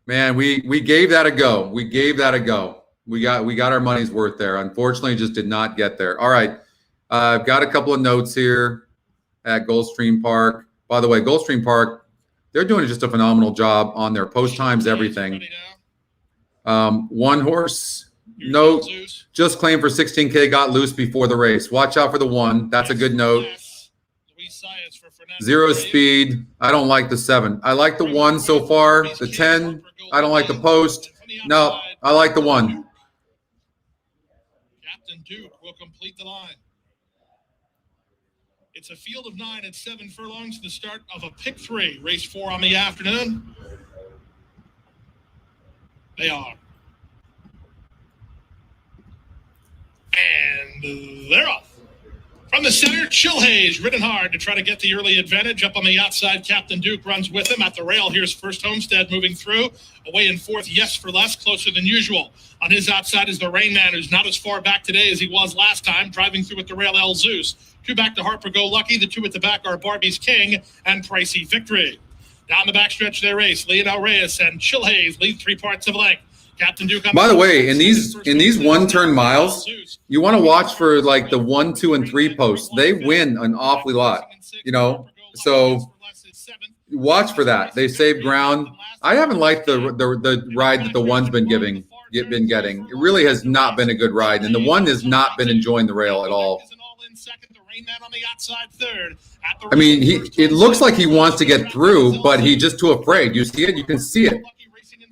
man. We gave that a go. We gave that a go. We got our money's worth there. Unfortunately, just did not get there. All right, I've got a couple of notes here at Gulfstream Park. By the way, Gulfstream Park, they're doing just a phenomenal job on their post times, everything. 1 horse, no, just claimed for 16K, got loose before the race. Watch out for the 1. That's a good note. 0 speed. I don't like the 7. I like the 1 so far. The 10, I don't like the post. No, I like the 1. Captain Duke will complete the line. It's a field of 9 at 7 furlongs, the start of a pick 3, race 4 on the afternoon. They are. And they're off. From the center, Chill Hayes, ridden hard to try to get the early advantage. Up on the outside, Captain Duke runs with him. At the rail, here's First Homestead moving through. Away in fourth, Yes for Less, closer than usual. On his outside is the Rain Man, who's not as far back today as he was last time. Driving through at the rail, El Zeus. Two back to Harper Go Lucky. The two at the back are Barbie's King and Pricey Victory. Down the backstretch, they race. Lionel Reyes and Chill Hayes lead 3 parts of length. Captain Duke. By the way, in these one-turn miles, you want to watch for like the 1, 2, and 3 posts. They win an awfully lot, you know. So watch for that. They save ground. I haven't liked the ride that the one's been getting. It really has not been a good ride, and the one has not been enjoying the rail at all. I mean, it looks like he wants to get through, but he's just too afraid. You see it? You can see it.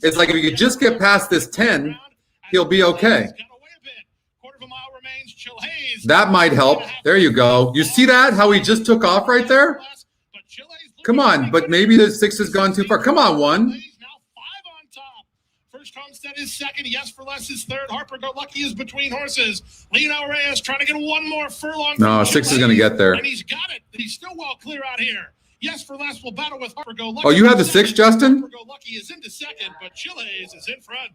It's like if you could just get past this 10, he'll be okay. That might help. There you go. You see that? How he just took off right there? Come on, but maybe the 6 has gone too far. Come on, 1. First Homestead is second. Yes for Less is third. Harper Go Lucky is between horses. Lionel Reyes trying to get one more furlong. No, 6 is going to get there. And he's got it. He's still well clear out here. Yes for Less will battle with Harper Go Lucky. Oh, you have the 6, Justin? Harper Go Lucky is into second, but Chiles is in front.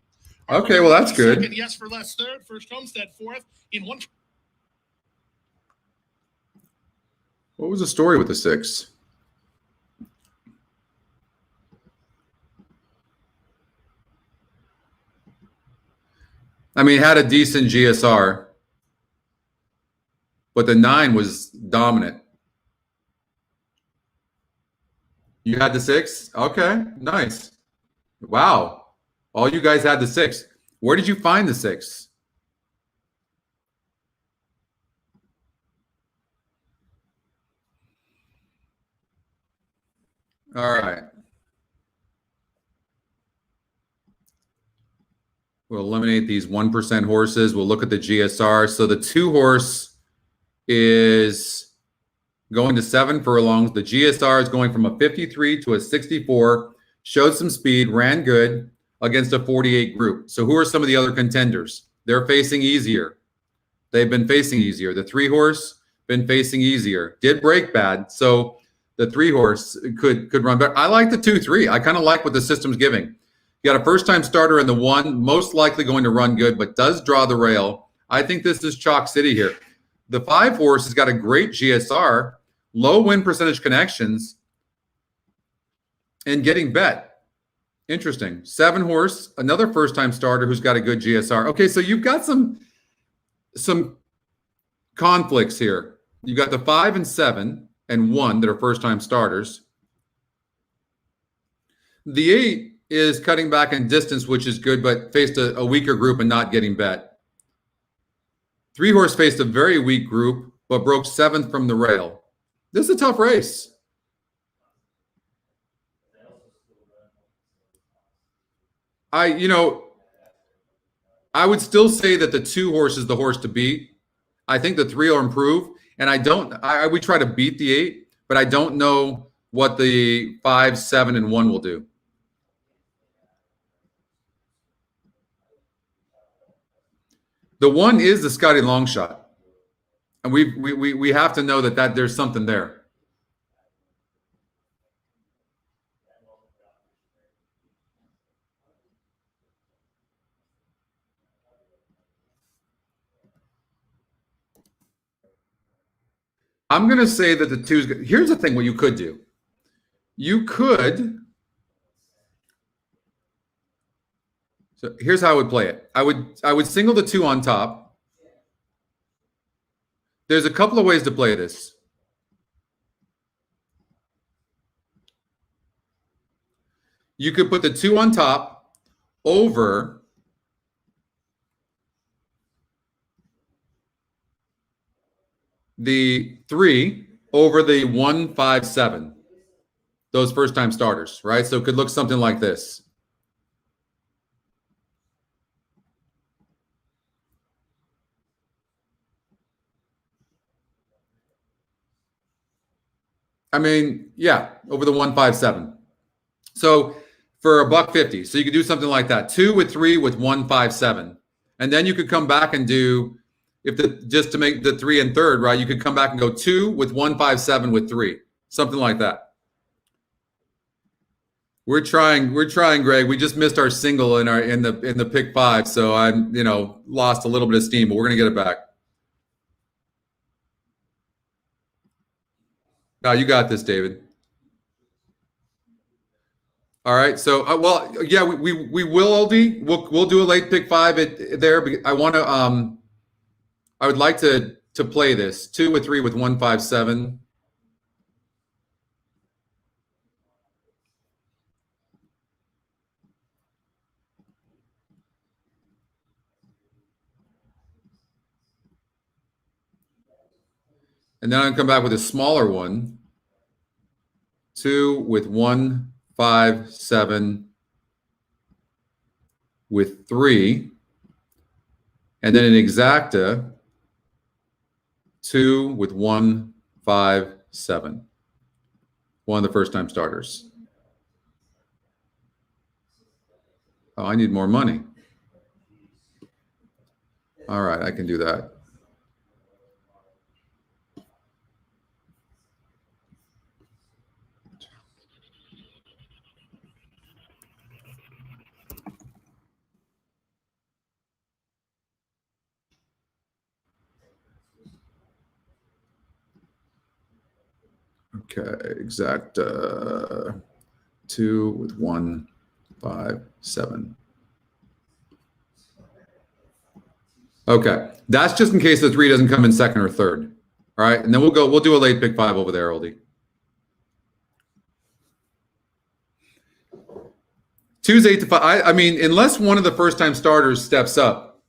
Okay, well, that's good. Second, Yes for Less third. First Homestead fourth. In one. What was the story with the 6? I mean, it had a decent GSR, but the 9 was dominant. You had the 6? Okay, nice. Wow. All you guys had the 6. Where did you find the 6? All right. We'll eliminate these 1% horses. We'll look at the GSR. So the 2 horse is going to 7 furlongs. The GSR is going from a 53 to a 64. Showed some speed, ran good against a 48 group. So who are some of the other contenders? They're facing easier. They've been facing easier. The 3 horse been facing easier. Did break bad. So the 3 horse could run better. I like the 2-3. I kind of like what the system's giving. You got a first-time starter in the 1, most likely going to run good, but does draw the rail. I think this is chalk city here. The 5 horse has got a great GSR, low win percentage connections, and getting bet. Interesting. 7 horse, another first-time starter who's got a good GSR. Okay, so you've got some conflicts here. You've got the 5 and 7 and 1 that are first-time starters. The 8 is cutting back in distance, which is good, but faced a weaker group and not getting bet. 3 horse faced a very weak group, but broke 7th from the rail. This is a tough race. I would still say that the 2 horse is the horse to beat. I think the 3 will improve, and I would try to beat the 8, but I don't know what the 5, 7, and 1 will do. The 1 is the Scotty long shot, and we have to know that there's something there. I'm going to say that the 2 is good. Here's the thing: what you could do, you could. So here's how I would play it. I would single the 2 on top. There's a couple of ways to play this. You could put the 2 on top over the 3 over the 1, 5, 7. Those first-time starters, right? So it could look something like this. I mean, yeah, over the 157. So for $1.50, so you could do something like that: 2 with 3 with 157, and then you could come back and do just to make the 3 and third, right? You could come back and go 2 with 1, 5, 7 with 3, something like that. We're trying, Greg. We just missed our single in the pick 5, so I'm lost a little bit of steam, but we're gonna get it back. No, you got this, David. All right. So, well, yeah, we will, Oldie. We'll do a late pick 5 there. I want to. I would like to play this 2 with 3 with 1, 5, 7. And then I'll come back with a smaller one. 2 with 1, 5, 7 with 3. And then an exacta, 2 with 1, 5, 7. One of the first time starters. Oh, I need more money. All right, I can do that. Okay, exact 2 with 1, 5, 7. Okay, that's just in case the 3 doesn't come in second or third. All right, and then we'll do a late pick 5 over there, Oldie. 2's 8 to 5. I mean, unless one of the first time starters steps up,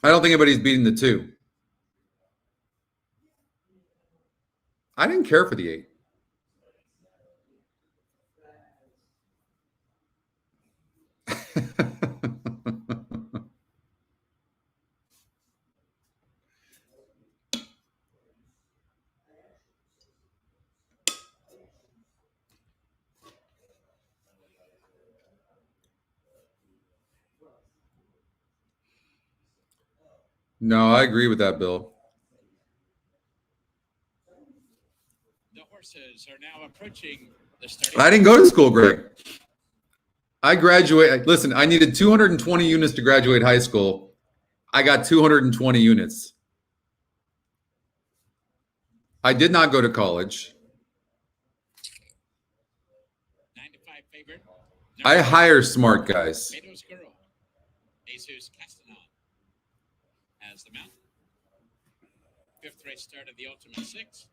I don't think anybody's beating the 2. I didn't care for the 8. No, I agree with that, Bill. The horses are now approaching the starting. I didn't go to school, Greg. I graduated. Listen, I needed 220 units to graduate high school. I got 220 units. I did not go to college. 9-5 favorite. I hire smart guys. Mato's girl. Jesus Castanon as the mount. 5th race start of the Ultimate 6.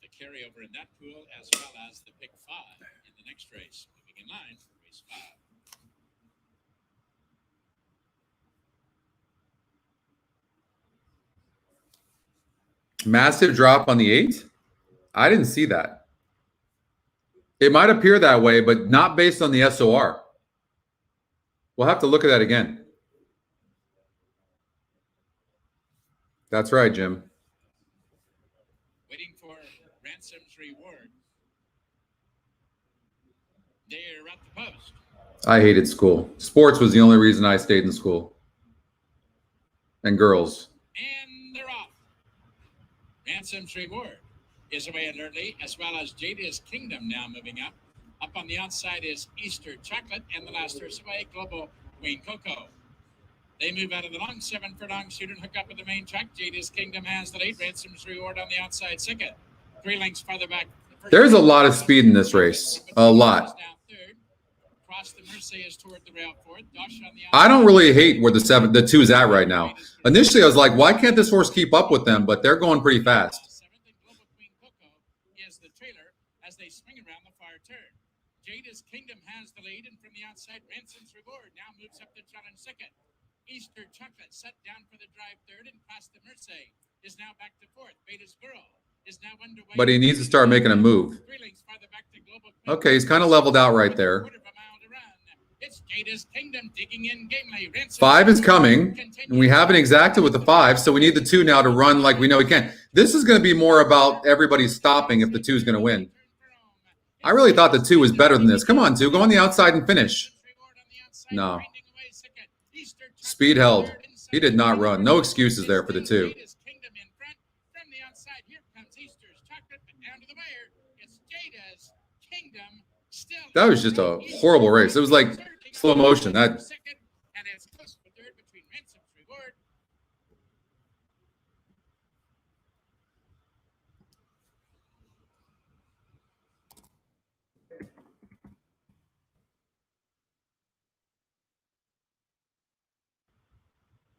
The carryover in that pool as well as the pick 5 in the next race. Moving in line for race 5. Massive drop on the 8? I didn't see that. It might appear that way, but not based on the SOR. We'll have to look at that again. That's right, Jim. Waiting for Ransom's reward. They're at the post. I hated school. Sports was the only reason I stayed in school. And girls. And they're off. Ransom's reward is away and early, as well as Jada's Kingdom now moving up. Up on the outside is Easter Chocolate, and the last horse away, Global Queen Coco. They move out of the long 7 furlong shoot and hook up with the main track. Jada's Kingdom has the lead. Ransom's reward on the outside second. 3 lengths farther back. There's a lot of speed in this race. A lot. I don't really hate where the 2 is at right now. Initially, I was like, why can't this horse keep up with them? But they're going pretty fast. Is the trailer as they swing around the far turn. Jada's Kingdom has the lead, and from the outside, Ransom's Reward now moves up to challenge second. Easter Chocolate set down for the drive third, and past the Mercy is now back to fourth. Beta's Girl is now underway. But he needs to start making a move. Okay, he's kind of leveled out right there. It's Jada's Kingdom digging in gamely. 5 is coming, and we haven't exacted with the 5, so we need the 2 now to run like we know he can. This is going to be more about everybody stopping if the 2 is going to win. I really thought the 2 was better than this. Come on, 2, go on the outside and finish. No. Speed held. He did not run. No excuses there for the 2. That was just a horrible race. It was like slow motion.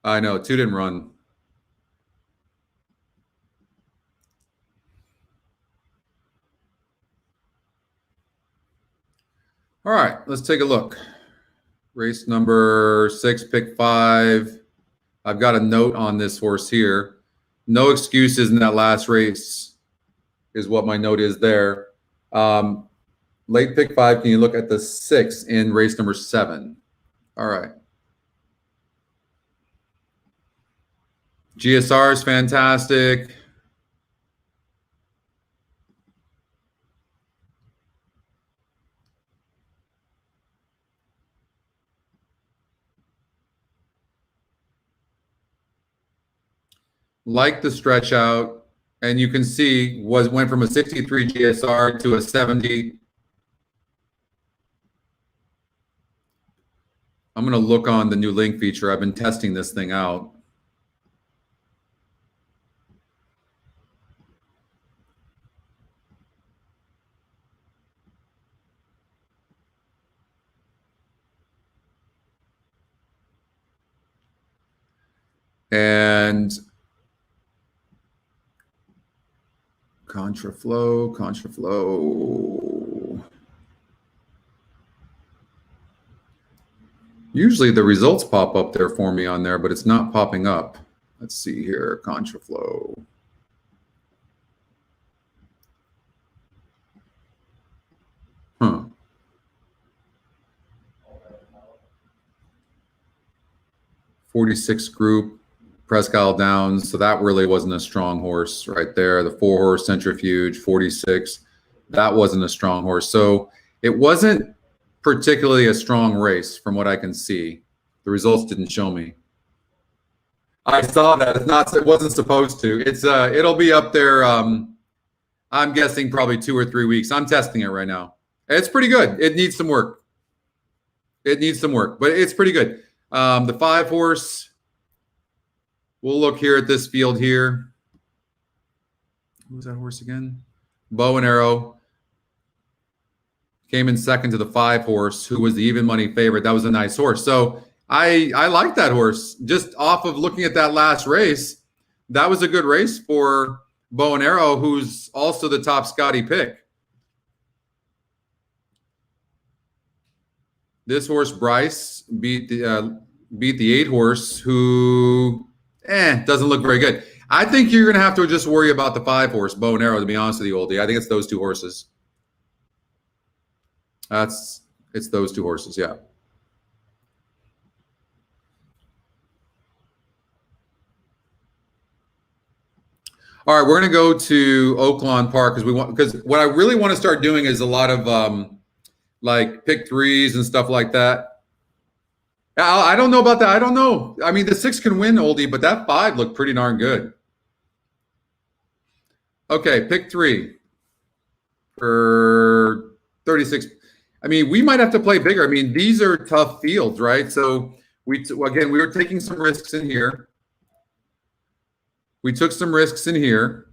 I know, 2 didn't run. All right, let's take a look. Race number 6, pick 5. I've got a note on this horse here. No excuses in that last race is what my note is there. Late pick 5, can you look at the 6 in race number 7? All right. GSR is fantastic. Like the stretch out, and you can see went from a 63 GSR to a 70. I'm going to look on the new link feature. I've been testing this thing out. And contraflow. Usually the results pop up there for me on there, but it's not popping up. Let's see here, contraflow. Huh. '46 group, Presque Isle Downs. So that really wasn't a strong horse right there. The 4-horse Centrifuge, 46. That wasn't a strong horse. So it wasn't particularly a strong race from what I can see. The results didn't show me. I saw that. It wasn't supposed to. It'll be up there. I'm guessing probably 2 or 3 weeks. I'm testing it right now. It's pretty good. It needs some work. But it's pretty good. The 5-horse. We'll look here at this field here. Who was that horse again? Bow and Arrow. Came in second to the 5-horse, who was the even money favorite. That was a nice horse. So I like that horse. Just off of looking at that last race, that was a good race for Bow and Arrow, who's also the top Scotty pick. This horse, Bryce, beat the 8-horse, who doesn't look very good. I think you're going to have to just worry about the 5-horse, Bow and Arrow, to be honest with you, Oldie. I think it's those 2 horses. It's those 2 horses, yeah. All right, we're going to go to Oaklawn Park because what I really want to start doing is a lot of like pick 3s and stuff like that. I don't know about that. I don't know. I mean, the 6 can win, Oldie, but that 5 looked pretty darn good. Okay, pick 3 for 36. I mean, we might have to play bigger. I mean, these are tough fields, right? So we were taking some risks in here. We took some risks in here.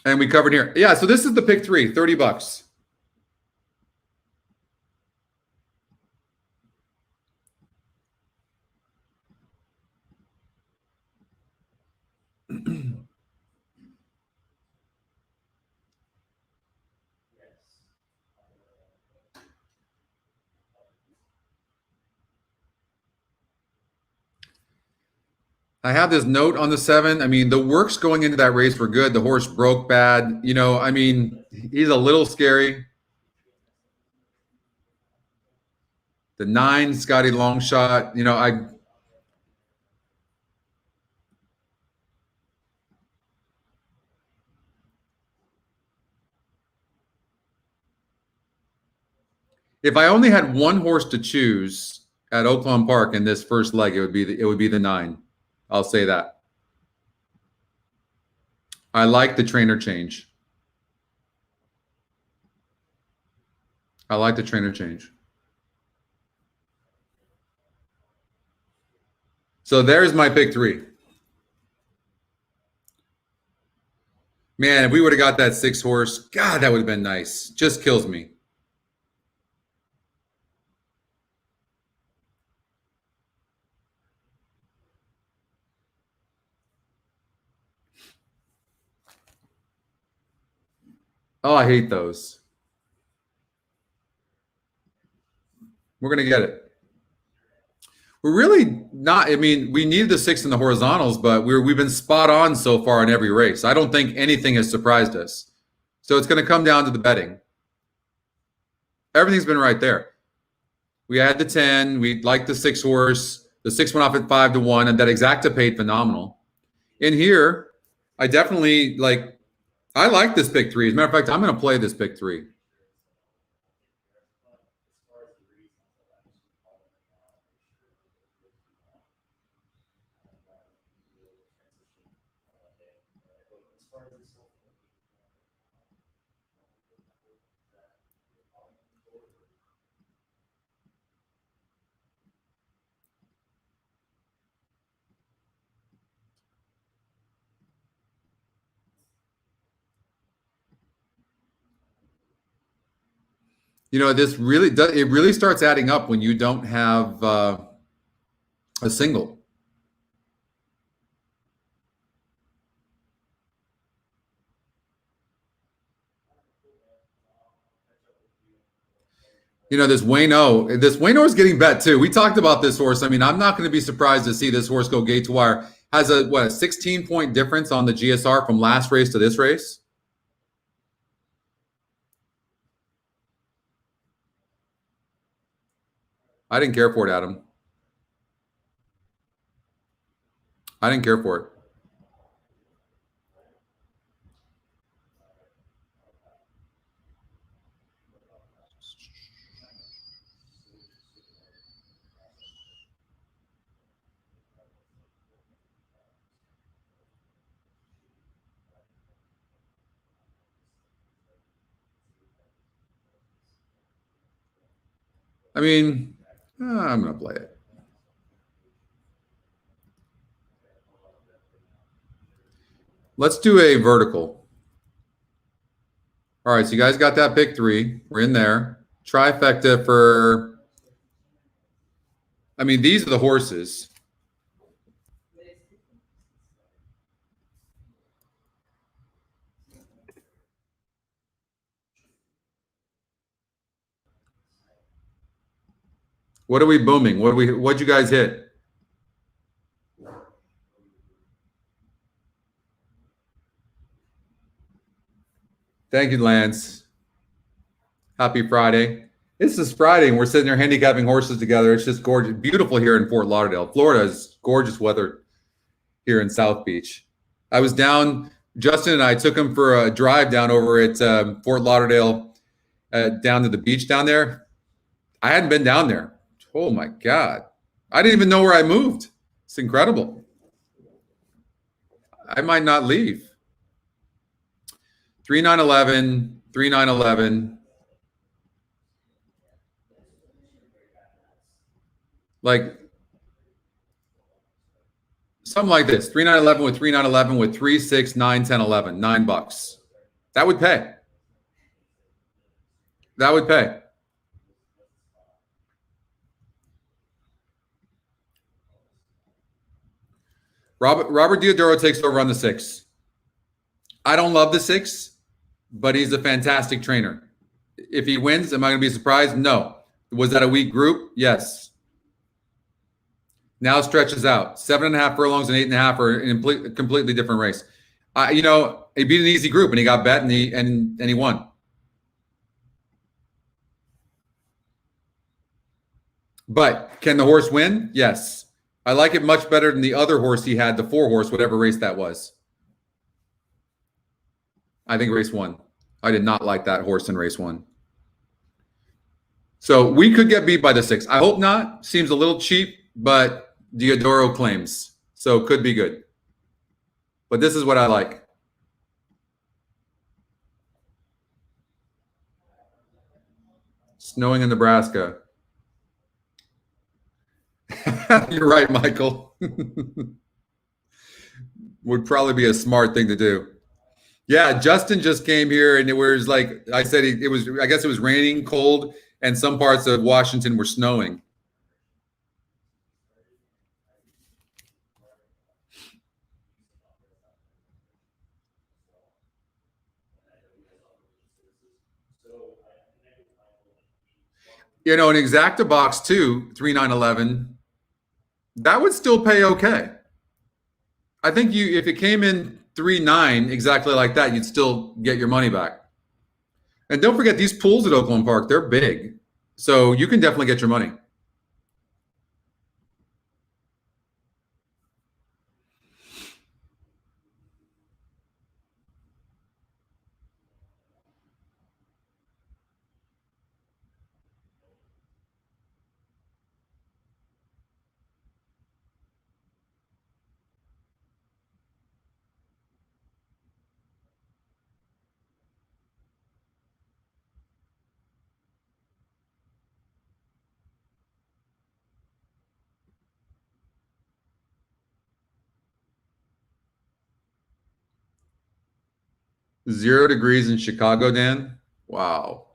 And we covered here. Yeah, so this is the pick 3, $30. I have this note on the 7. I mean, the works going into that race were good. The horse broke bad. You know, I mean, he's a little scary. The 9, Scotty Longshot. You know, if I only had one horse to choose, at Oaklawn Park in this first leg, it would be the 9. I'll say that. I like the trainer change. I like the trainer change. So there's my pick 3. Man, if we would have got that 6 horse, God, that would have been nice. Just kills me. Oh, I hate those. We're going to get it. We're really not. I mean, we needed the 6 in the horizontals, but we've been spot on so far in every race. I don't think anything has surprised us. So it's going to come down to the betting. Everything's been right there. We had the 10. We liked the 6 horse. The 6 went off at 5-1, and that exacta paid phenomenal. In here, I definitely like. I like this pick 3. As a matter of fact, I'm going to play this pick 3. You know, this really does. It really starts adding up when you don't have a single. You know, this Wayno is getting bet too. We talked about this horse. I mean, I'm not going to be surprised to see this horse go gate to wire. Has a 16-point difference on the GSR from last race to this race. I didn't care for it, Adam. I didn't care for it. I mean, I'm going to play it. Let's do a vertical. All right, so you guys got that pick 3. We're in there. Trifecta for, I mean, these are the horses. What are we booming? What'd you guys hit? Thank you, Lance. Happy Friday. This is Friday, and we're sitting there handicapping horses together. It's just gorgeous. Beautiful here in Fort Lauderdale. Florida is gorgeous weather here in South Beach. I was down, Justin and I took him for a drive down over at Fort Lauderdale, down to the beach down there. I hadn't been down there. Oh, my God. I didn't even know where I moved. It's incredible. I might not leave. 3-9-11, 3-9-11. Like something like this. 3-9-11 with 3-9-11 with 3-6-9-10-11. $9. That would pay. That would pay. Robert Diodoro takes over on the 6. I don't love the 6, but he's a fantastic trainer. If he wins, am I going to be surprised? No. Was that a weak group? Yes. Now stretches out. 7.5 furlongs and 8.5 are in a completely different race. You know, he beat an easy group and he got bet and he won. But can the horse win? Yes. I like it much better than the other horse he had, the 4 horse, whatever race that was. I think race 1. I did not like that horse in race 1. So we could get beat by the 6. I hope not. Seems a little cheap, but Diodoro claims. So could be good. But this is what I like. Snowing in Nebraska. You're right, Michael. Would probably be a smart thing to do. Yeah, Justin just came here, and it was like I said, it was. I guess it was raining, cold, and some parts of Washington were snowing. You know, an Exacta box too, 3911. That would still pay okay. I think if it came in 3.9 exactly like that, you'd still get your money back. And don't forget, these pools at Oaklawn Park, they're big. So you can definitely get your money. Zero degrees in Chicago, Dan. Wow.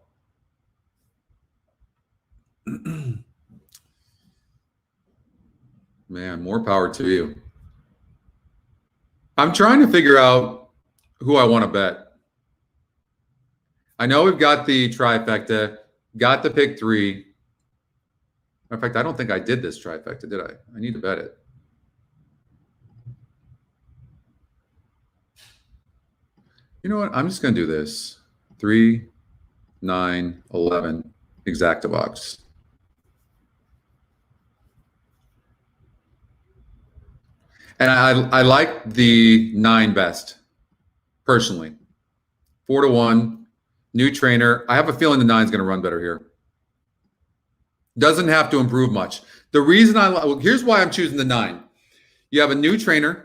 Man, more power to you. I'm trying to figure out who I want to bet. I know we've got the trifecta, got the pick 3. In fact, I don't think I did this trifecta, did I? I need to bet it. You know what? I'm just going to do this. 3, 9, 11, Exacta box. And I like the 9 best, personally. 4-1, new trainer. I have a feeling the 9 is going to run better here. Doesn't have to improve much. The reason here's why I'm choosing the 9. You have a new trainer,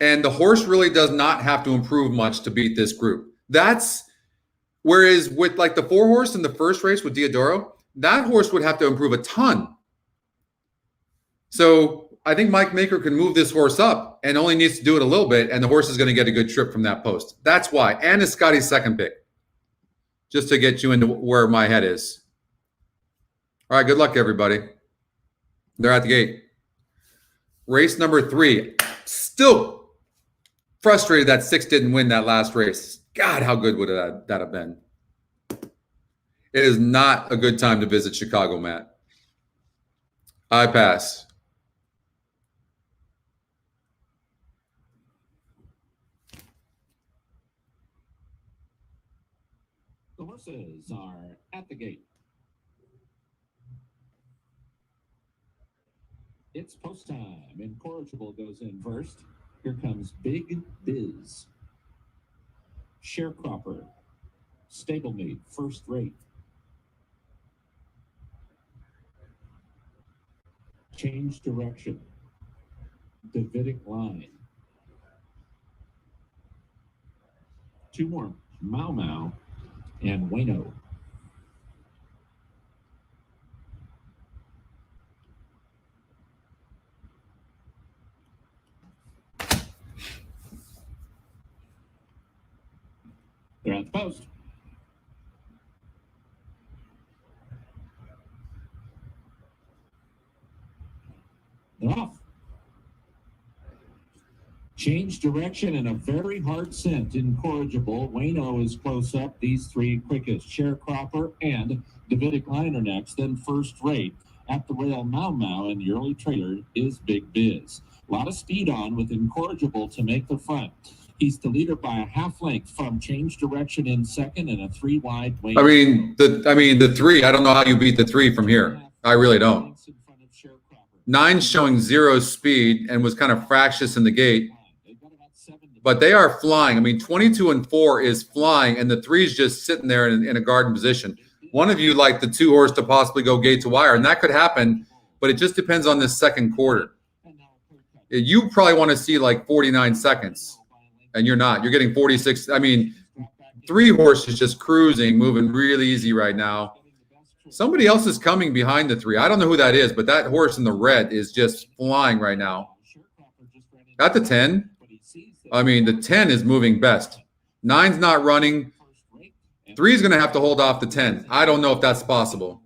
and the horse really does not have to improve much to beat this group. Whereas with like the 4 horse in the first race with Diodoro, that horse would have to improve a ton. So I think Mike Maker can move this horse up and only needs to do it a little bit, and the horse is going to get a good trip from that post. That's why. And it's Scotty's second pick, just to get you into where my head is. All right, good luck, everybody. They're at the gate. Race number 3. Still frustrated that 6 didn't win that last race. God, how good would that have been? It is not a good time to visit Chicago, Matt. I pass. The horses are at the gate. It's post time. Incorrigible goes in first. Here comes Big Biz. Sharecropper. Stablemate, first rate. Change direction. Davidic line. 2 more. Mau Mau and Wayno. They're at the post. They're off. Change direction and a very hard scent. Incorrigible. Wayno is close up. These 3 quickest. Sharecropper and Davidic line are next. Then first rate. At the rail, Mau Mau, and the early trailer is Big Biz. A lot of speed on with Incorrigible to make the front. He's the leader by a half length from change direction in second and a 3 wide. I mean the 3. I don't know how you beat the 3 from here. I really don't. 9's showing 0 speed and was kind of fractious in the gate. But they are flying. I mean, 22 and 4 is flying, and the 3 is just sitting there in a garden position. One of you like the 2 horse to possibly go gate to wire, and that could happen, but it just depends on this second quarter. You probably want to see like 49 seconds, and you're not. You're getting 46. I mean, 3 horses just cruising, moving really easy right now. Somebody else is coming behind the 3. I don't know who that is, but that horse in the red is just flying right now. At the 10, I mean, the 10 is moving best. 9's not running. 3 is going to have to hold off the 10. I don't know if that's possible.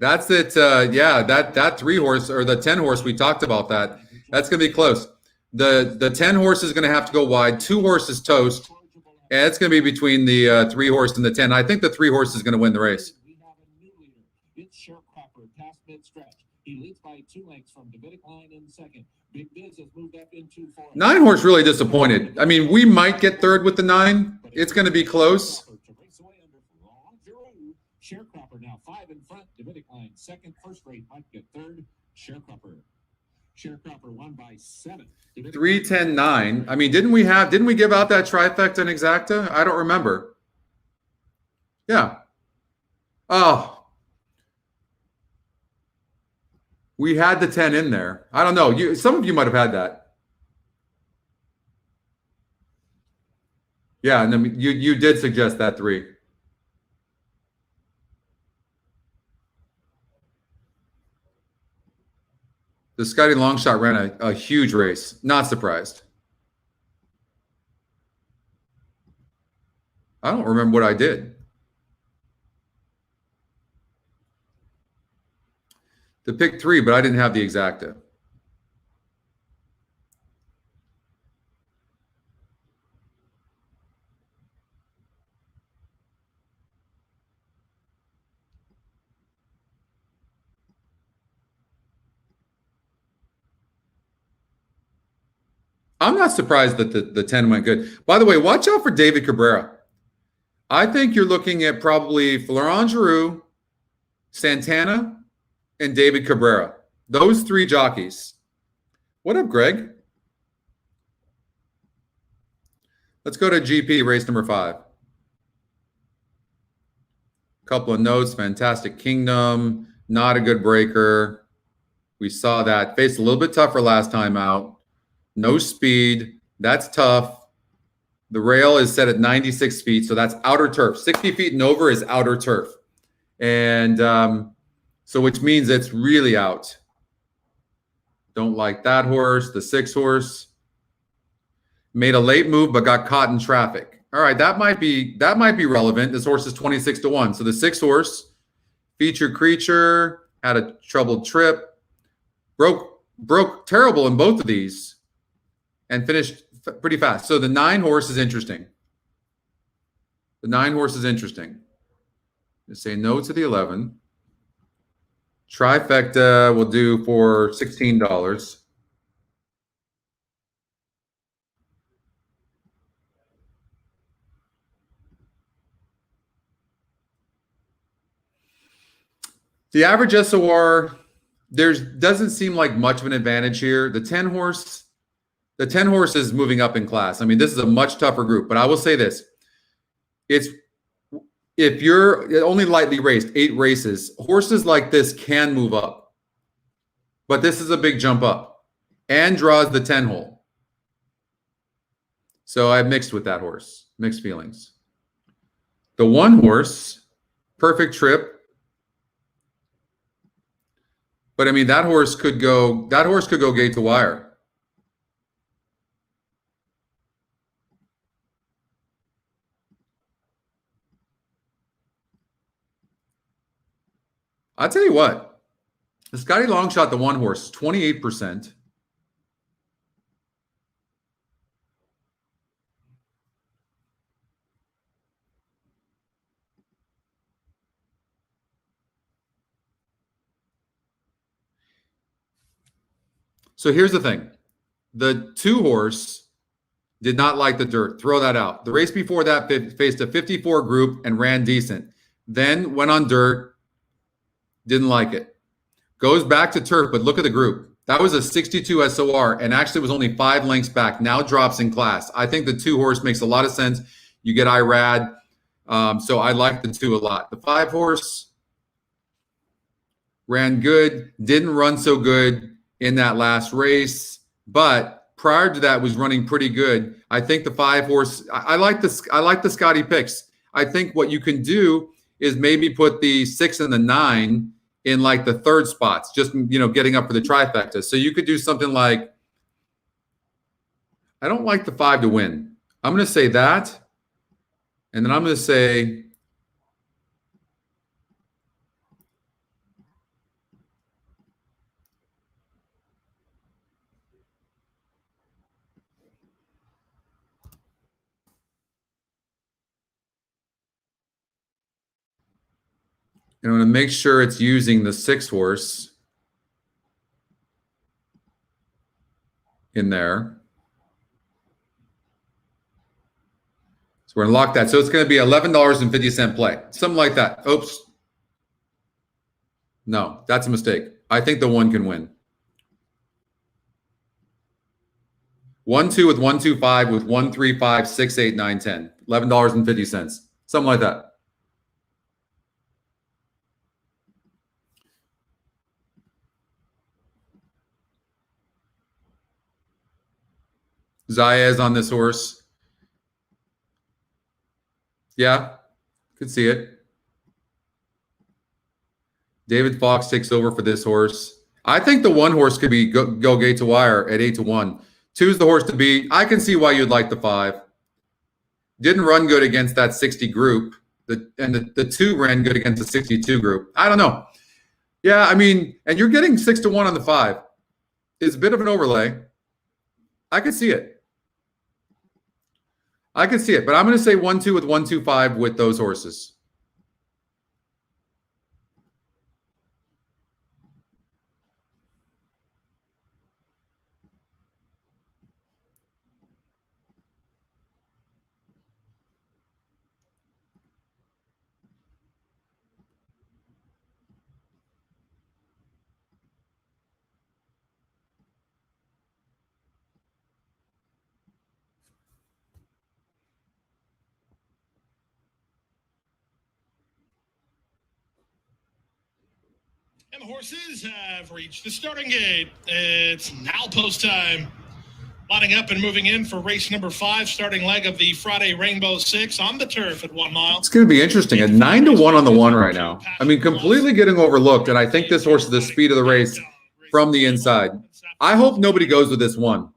That's it. Yeah, that 3 horse or the 10 horse, we talked about that. That's going to be close. The 10 horse is going to have to go wide. 2 horses toast. And it's going to be between the 3 horse and the 10. I think the 3 horse is going to win the race. He leads by 2 lengths from Davidic Line in second. Big Biz has moved up into 4. 9 horse really disappointed. I mean, we might get 3rd with the 9. It's going to be close. Sharecropper now 5 in front. Davidic Line second. First rate might get 3rd. Sharecropper won by 7. 3, 10, 9. I mean, didn't we give out that trifecta and exacta? I don't remember. Yeah. Oh. We had the 10 in there. I don't know. Some of you might have had that. Yeah, and then you did suggest that 3. The Scotty Longshot ran a huge race. Not surprised. I don't remember what I did. The pick 3, but I didn't have the exacta. I'm not surprised that the 10 went good. By the way, watch out for David Cabrera. I think you're looking at probably Florent Giroux, Santana, and David Cabrera. Those 3 jockeys. What up, Greg? Let's go to GP, race number 5. Couple of notes. Fantastic Kingdom. Not a good breaker. We saw that. Faced a little bit tougher last time out. No speed. That's tough. The rail is set at 96 feet, so that's outer turf. 60 feet and over is outer turf. And so which means it's really out. Don't like that horse. The 6 horse made a late move but got caught in traffic. All right, that might be relevant. This horse is 26-1. So the 6 horse, featured creature, had a troubled trip, broke terrible in both of these, and finished pretty fast. So the 9 horse is interesting. The 9 horse is interesting. Just say no to the 11. Trifecta will do for $16. The average SOR, doesn't seem like much of an advantage here. The 10 horse is moving up in class. I mean, this is a much tougher group, but I will say this. If you're only lightly raced, 8 races, horses like this can move up. But this is a big jump up and draws the 10 hole. So I mixed with that horse, mixed feelings. The 1 horse, perfect trip. But I mean, that horse could go gate to wire. I'll tell you what, the Scotty Longshot, the 1 horse, 28%. So here's the thing. The 2 horse did not like the dirt. Throw that out. The race before that faced a 54 group and ran decent. Then went on dirt. Didn't like it. Goes back to turf, but look at the group. That was a 62 SOR and actually was only 5 lengths back. Now drops in class. I think the 2 horse makes a lot of sense. You get IRAD. So I like the 2 a lot. The 5 horse ran good, didn't run so good in that last race, but prior to that was running pretty good. I think the 5 horse, I like the Scotty picks. I think what you can do is maybe put the 6 and the 9 in like the 3rd spots, just, getting up for the trifecta. So you could do something like, I don't like the 5 to win. I'm going to say that. And then I'm going to say, I'm going to make sure it's using the 6 horse in there. So we're going to lock that. So it's going to be $11.50 play. Something like that. Oops. No, that's a mistake. I think the 1 can win. 1-2 with 1-2-5 with 1-3-5 6-8 9-10. $11.50. Something like that. Zayas on this horse. Yeah, could see it. David Fox takes over for this horse. I think the 1 horse could be go gate to wire at 8-1. 2 is the horse to beat. I can see why you'd like the 5. Didn't run good against that 60 group. The 2 ran good against the 62 group. I don't know. Yeah, I mean, and you're getting 6-1 on the 5. It's a bit of an overlay. I could see it. I can see it, but I'm going to say 1-2 with 1-2-5 with those horses. And the horses have reached the starting gate. It's now post time. Lining up and moving in for race number 5, starting leg of the Friday Rainbow 6 on the turf at 1 mile. It's going to be interesting. At 9-1 on the 1 right now. I mean, completely getting overlooked, and I think this horse is the speed of the race from the inside. I hope nobody goes with this 1. 5-1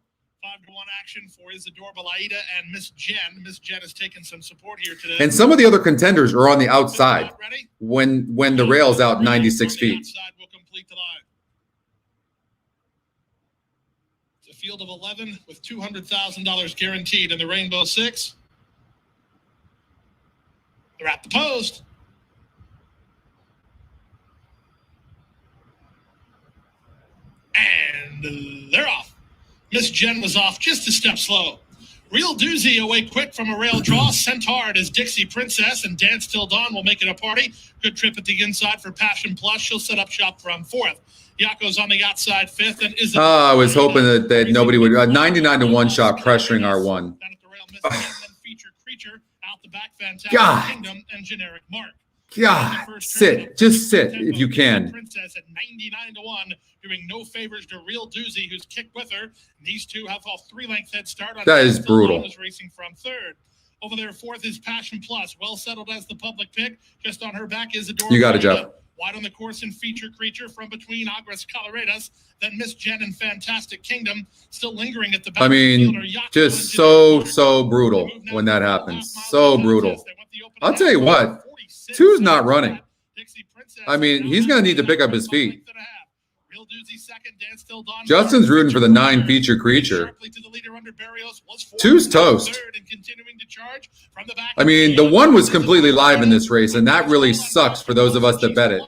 action for Isadora Balaida and Miss Jen. Miss Jen has taken some support here today. And some of the other contenders are on the outside when the rail's out 96 feet. Outside will complete the line. It's a field of 11 with $200,000 guaranteed in the Rainbow 6. They're at the post. And they're off. Miss Jen was off just a step slow. Real Doozy away quick from a rail draw. Sent hard as Dixie Princess and Dance Till Dawn will make it a party. Good trip at the inside for Passion Plus. She'll set up shop from 4th. Yako's on the outside 5th. And is I was hoping that nobody would. 99-1 shot pressuring our 1. Down at the rail, Miss Jen, then Feature Creature out the back. Fantastic Kingdom and Generic Mark. God, sit. Just sit if you can. Princess at 99-1, doing no favors to Real Doozy, who's kicked with her. These two have a 3-length head start. On that is brutal. Is racing from 3rd. Over there, 4th is Passion Plus, well settled as the public pick. Just on her back is Adora. You got it, Jeff. Wide on the course and Feature Creature from between Agras Coloradas. Then Miss Jen and Fantastic Kingdom still lingering at the back. I mean, just so brutal when that happens. So brutal. I'll tell you what. 2's not running. I mean, he's going to need to pick up his feet. Justin's rooting for the 9 Feature Creature. 2's toast. I mean, the 1 was completely live in this race, and that really sucks for those of us that bet it.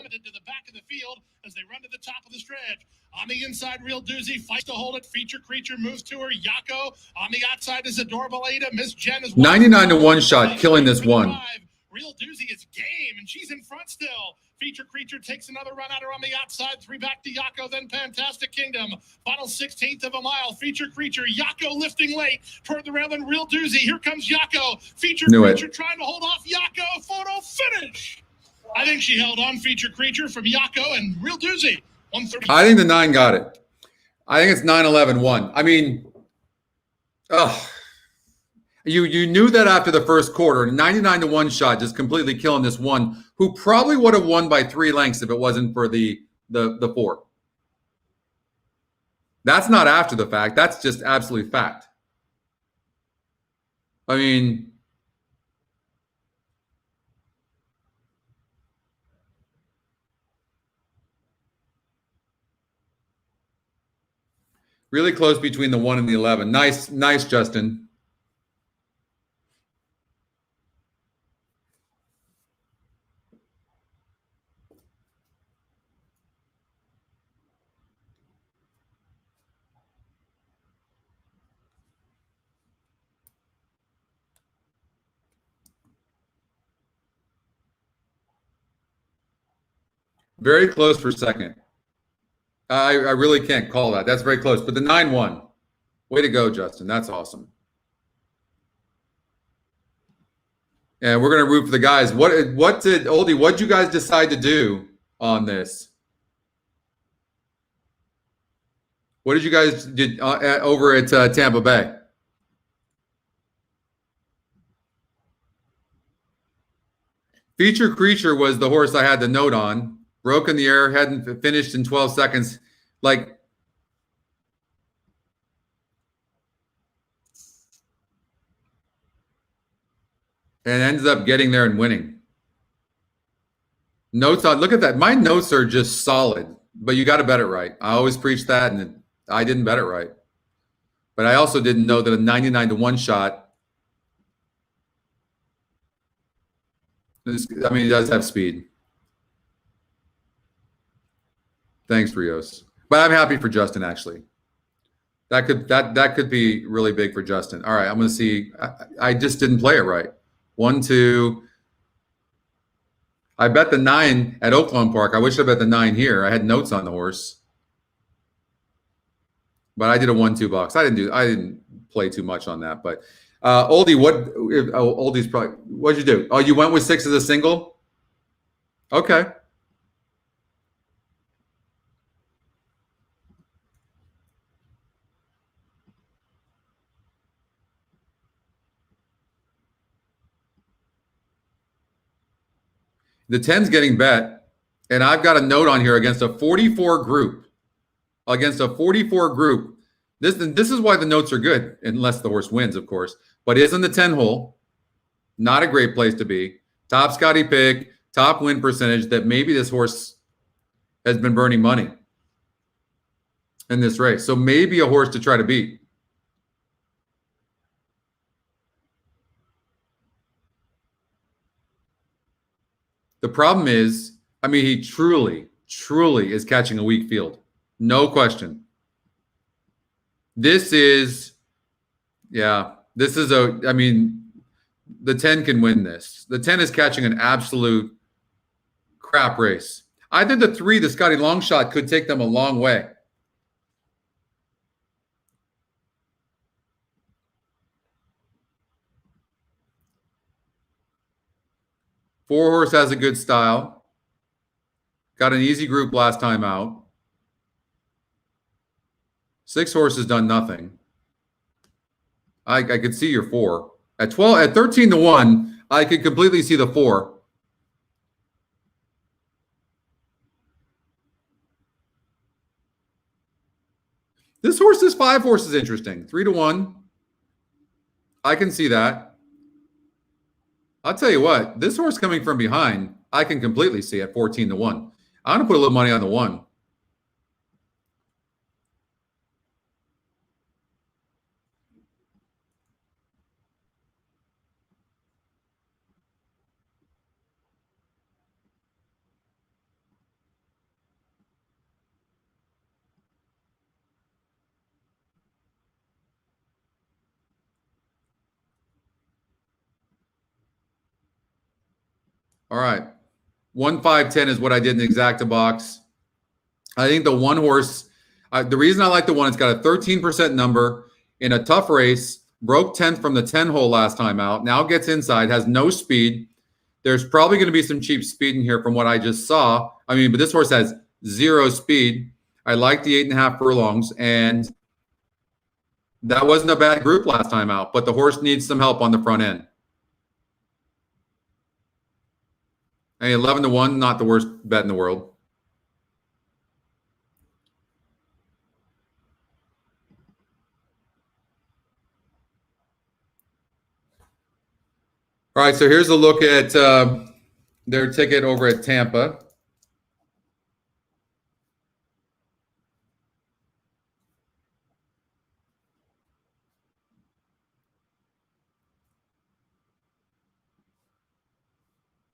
On the inside, Real Doozy fights to hold it. Feature Creature moves to her. Yako on the outside is Adorable Ada. Miss Jen is 99-1 shot, killing this 1. Real Doozy is game, and she's in front still. Feature Creature takes another run at her on the outside. 3 back to Yako, then Fantastic Kingdom. Final 16th of a mile. Feature Creature. Yako lifting late toward the rail and Real Doozy. Here comes Yako. Feature Creature trying to hold off Yako. Photo finish. I think she held on. Feature Creature from Yako and Real Doozy. 130. I think the 9 got it. I think it's 9-11-1. I mean, you knew that after the first quarter. 99-1 shot, just completely killing this one, who probably would have won by 3 lengths if it wasn't for the 4. That's not after the fact. That's just absolute fact. I mean, really close between the 1 and the 11. Nice, Justin. Very close for second. I really can't call that. That's very close. But the 9-1. Way to go, Justin. That's awesome. And we're going to root for the guys. What did Oldie, what did you guys decide to do on this? What did you guys did over at Tampa Bay? Feature Creature was the horse I had the note on. Broke in the air, hadn't finished in 12 seconds. Like, and ended up getting there and winning. Notes on, look at that. My notes are just solid, but you got to bet it right. I always preach that, and I didn't bet it right. But I also didn't know that a 99-1 shot, I mean, it does have speed. Thanks, Rios. But I'm happy for Justin, actually. That could be really big for Justin. All right, I'm going to see. I just didn't play it right. 1, 2. I bet the 9 at Oaklawn Park. I wish I bet the 9 here. I had notes on the horse. But I did a 1-2 box. I didn't play too much on that. But Oldie, Oldie's probably, what'd you do? Oh, you went with 6 as a single? Okay. The 10's getting bet, and I've got a note on here against a 44 group. Against a 44 group. This is why the notes are good, unless the horse wins, of course. But isn't the 10 hole not a great place to be? Top Scotty pick, top win percentage, that maybe this horse has been burning money in this race. So maybe a horse to try to beat. The problem is, I mean, he truly is catching a weak field. No question. This is the 10 can win this. The 10 is catching an absolute crap race. I think the 3, the Scotty long shot, could take them a long way. Four horse has a good style. Got an easy group last time out. 6 horse has done nothing. I could see your 4. At 13-1, I could completely see the 4. This horse, this 5 horse is interesting. 3-1. I can see that. I'll tell you what, this horse coming from behind, I can completely see at 14-1. I'm going to put a little money on the 1. All right. 1, 5, 10 is what I did in the exacta box. I think the one horse, the reason I like the one, it's got a 13% number in a tough race, broke 10th from the 10 hole last time out, now gets inside, has no speed. There's probably going to be some cheap speed in here from what I just saw. I mean, but this horse has 0 speed. I like the 8.5 furlongs, and that wasn't a bad group last time out, but the horse needs some help on the front end. And 11-1, not the worst bet in the world. All right, so here's a look at their ticket over at Tampa.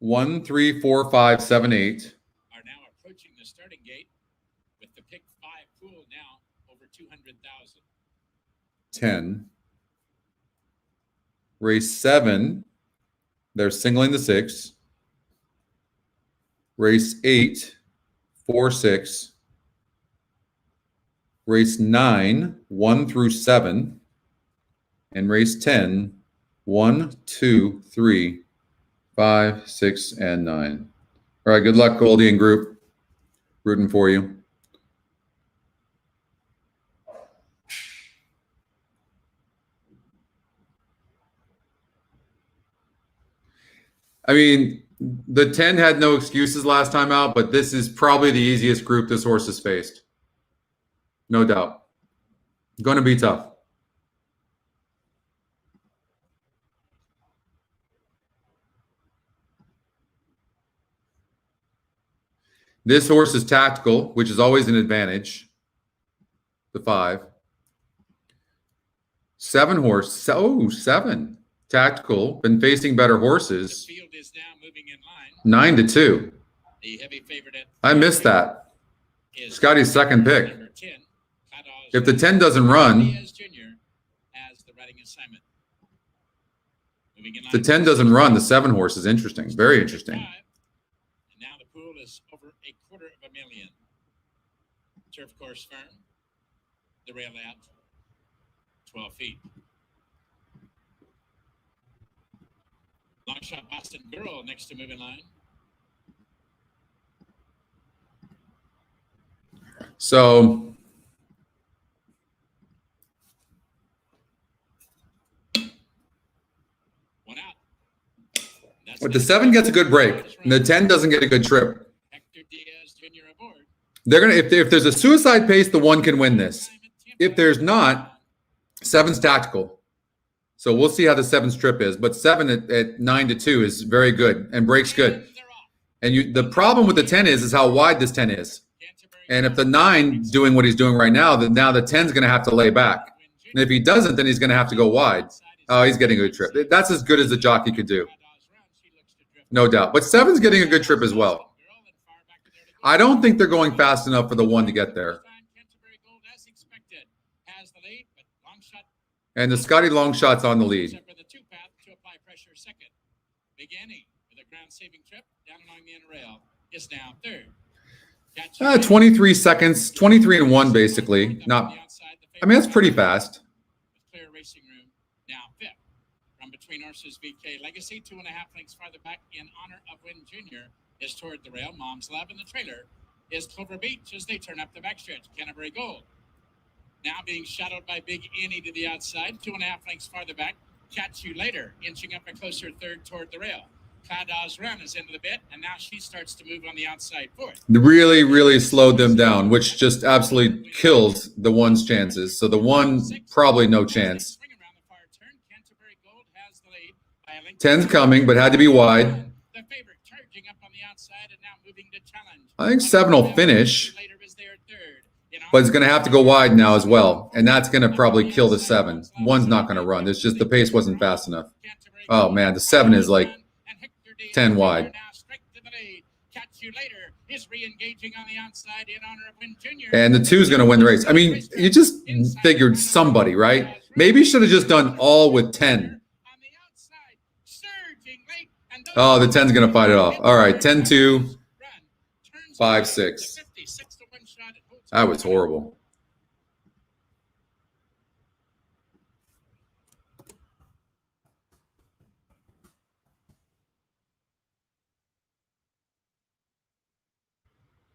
One, 3, 4, 5, 7, 8. Are now approaching the starting gate with the pick 5 pool now over 200,000. 10. Race 7. They're singling the 6. Race 8, 4, 6. Race 9, 1 through 7. And race 10, 1, 2, 3, 5, 6, and 9. All right, good luck, Goldie and group. Rooting for you. I mean, the 10 had no excuses last time out, but this is probably the easiest group this horse has faced. No doubt. Going to be tough. This horse is tactical, which is always an advantage. The 5. 7 horse. Oh, 7. Tactical. Been facing better horses. The field is now moving in line. 9-2. The heavy favorite at I missed that. Scotty's second pick. number 10, If the 10 doesn't run, Diaz Jr. as the riding assignment. Moving in if the line. 10 doesn't run, the 7 horse is interesting. Very interesting. And now the pool is over $250,000. Turf course firm. The rail out 12 feet. Long shot Boston Girl next to moving line. So One out. That's but the 7 gets a good break, and the 10 doesn't get a good trip. Hector Diaz Jr. aboard. They're gonna if there's a suicide pace, the 1 can win this. If there's not, 7's tactical. So we'll see how the 7's trip is. But 7 at 9-2 is very good and breaks good. And the problem with the 10 is how wide this 10 is. And if the 9 doing what he's doing right now, then now the 10's going to have to lay back. And if he doesn't, then he's going to have to go wide. Oh, he's getting a good trip. That's as good as the jockey could do. No doubt. But 7's getting a good trip as well. I don't think they're going fast enough for the 1 to get there. And the Scotty long shot's on the lead. For the 2 path to apply pressure second. Big Annie with a ground saving trip down along the inner rail is now 3rd. 23 seconds, 23-1 basically. Not, I mean, that's pretty fast. Clear racing room now 5th. From between horses VK Legacy 2.5 lengths farther back in honor of Win Jr. is toward the rail. Mom's Love in the trailer is Clover Beach as they turn up the backstretch. Canterbury Gold. Now being shadowed by Big Annie to the outside, 2.5 lengths farther back. Catch You Later, inching up a closer 3rd toward the rail. Cloudow's Run is into the bit, and now she starts to move on the outside 4th. Really, really slowed them down, which just absolutely kills the 1's chances. So the 1, probably no chance. 10's coming, but had to be wide. The favorite charging up on the outside and now moving to challenge. I think 7 will finish, but it's going to have to go wide now as well. And that's going to probably kill the 7. 1's not going to run. It's just the pace wasn't fast enough. Oh, man, the 7 is like 10 wide. And the 2's going to win the race. I mean, you just figured somebody, right? Maybe you should have just done all with 10. Oh, the 10's going to fight it off. All right, 10-2, 5-6. That was horrible.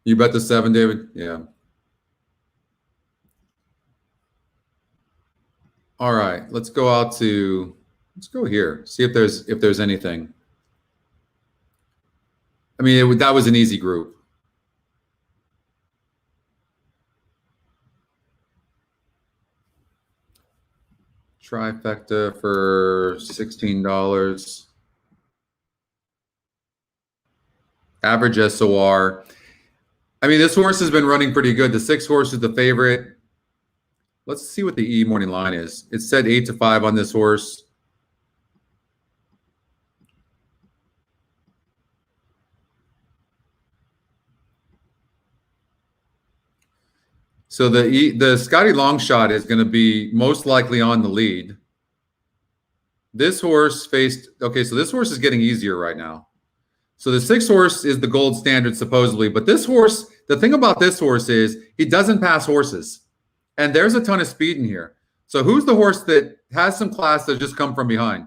You bet the 7, David? Yeah. All right, let's go here. See if there's anything. I mean, that was an easy group. Trifecta for $16. Average SOR. I mean, this horse has been running pretty good. The 6 horse is the favorite. Let's see what the E morning line is. It said 8-5 on this horse. So the Scotty long shot is going to be most likely on the lead. This horse faced, okay, so this horse is getting easier right now. So the 6 horse is the gold standard supposedly, but this horse, the thing about this horse is he doesn't pass horses. And there's a ton of speed in here. So who's the horse that has some class that just come from behind?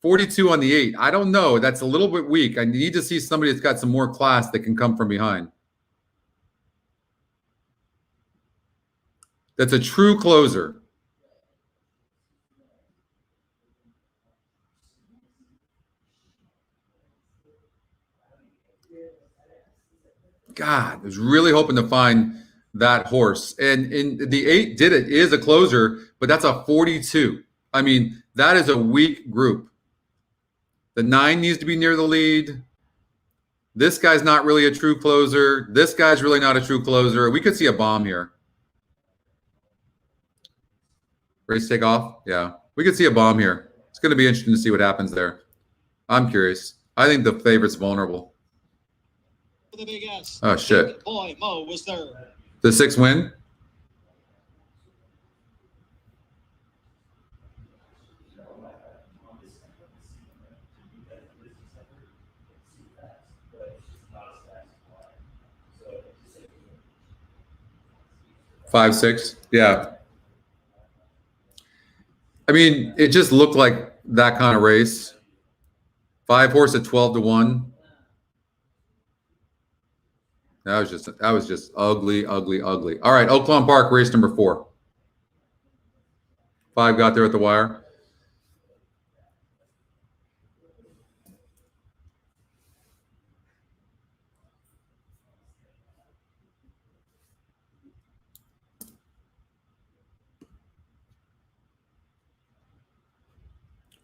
42 on the 8. I don't know. That's a little bit weak. I need to see somebody that's got some more class that can come from behind. That's a true closer. God, I was really hoping to find that horse. And in the 8 did it, is a closer, but that's a 42. I mean, that is a weak group. The 9 needs to be near the lead. This guy's not really a true closer. This guy's really not a true closer. We could see a bomb here. Race take off? Yeah. We could see a bomb here. It's going to be interesting to see what happens there. I'm curious. I think the favorite's vulnerable. The big S. Oh, shit. Boy, Mo was there. The 6 win? Five, 6. Yeah. I mean, it just looked like that kind of race. 5 horse at 12-1. That was just ugly, ugly, ugly. All right, Oaklawn Park, race number 4. 5 got there at the wire.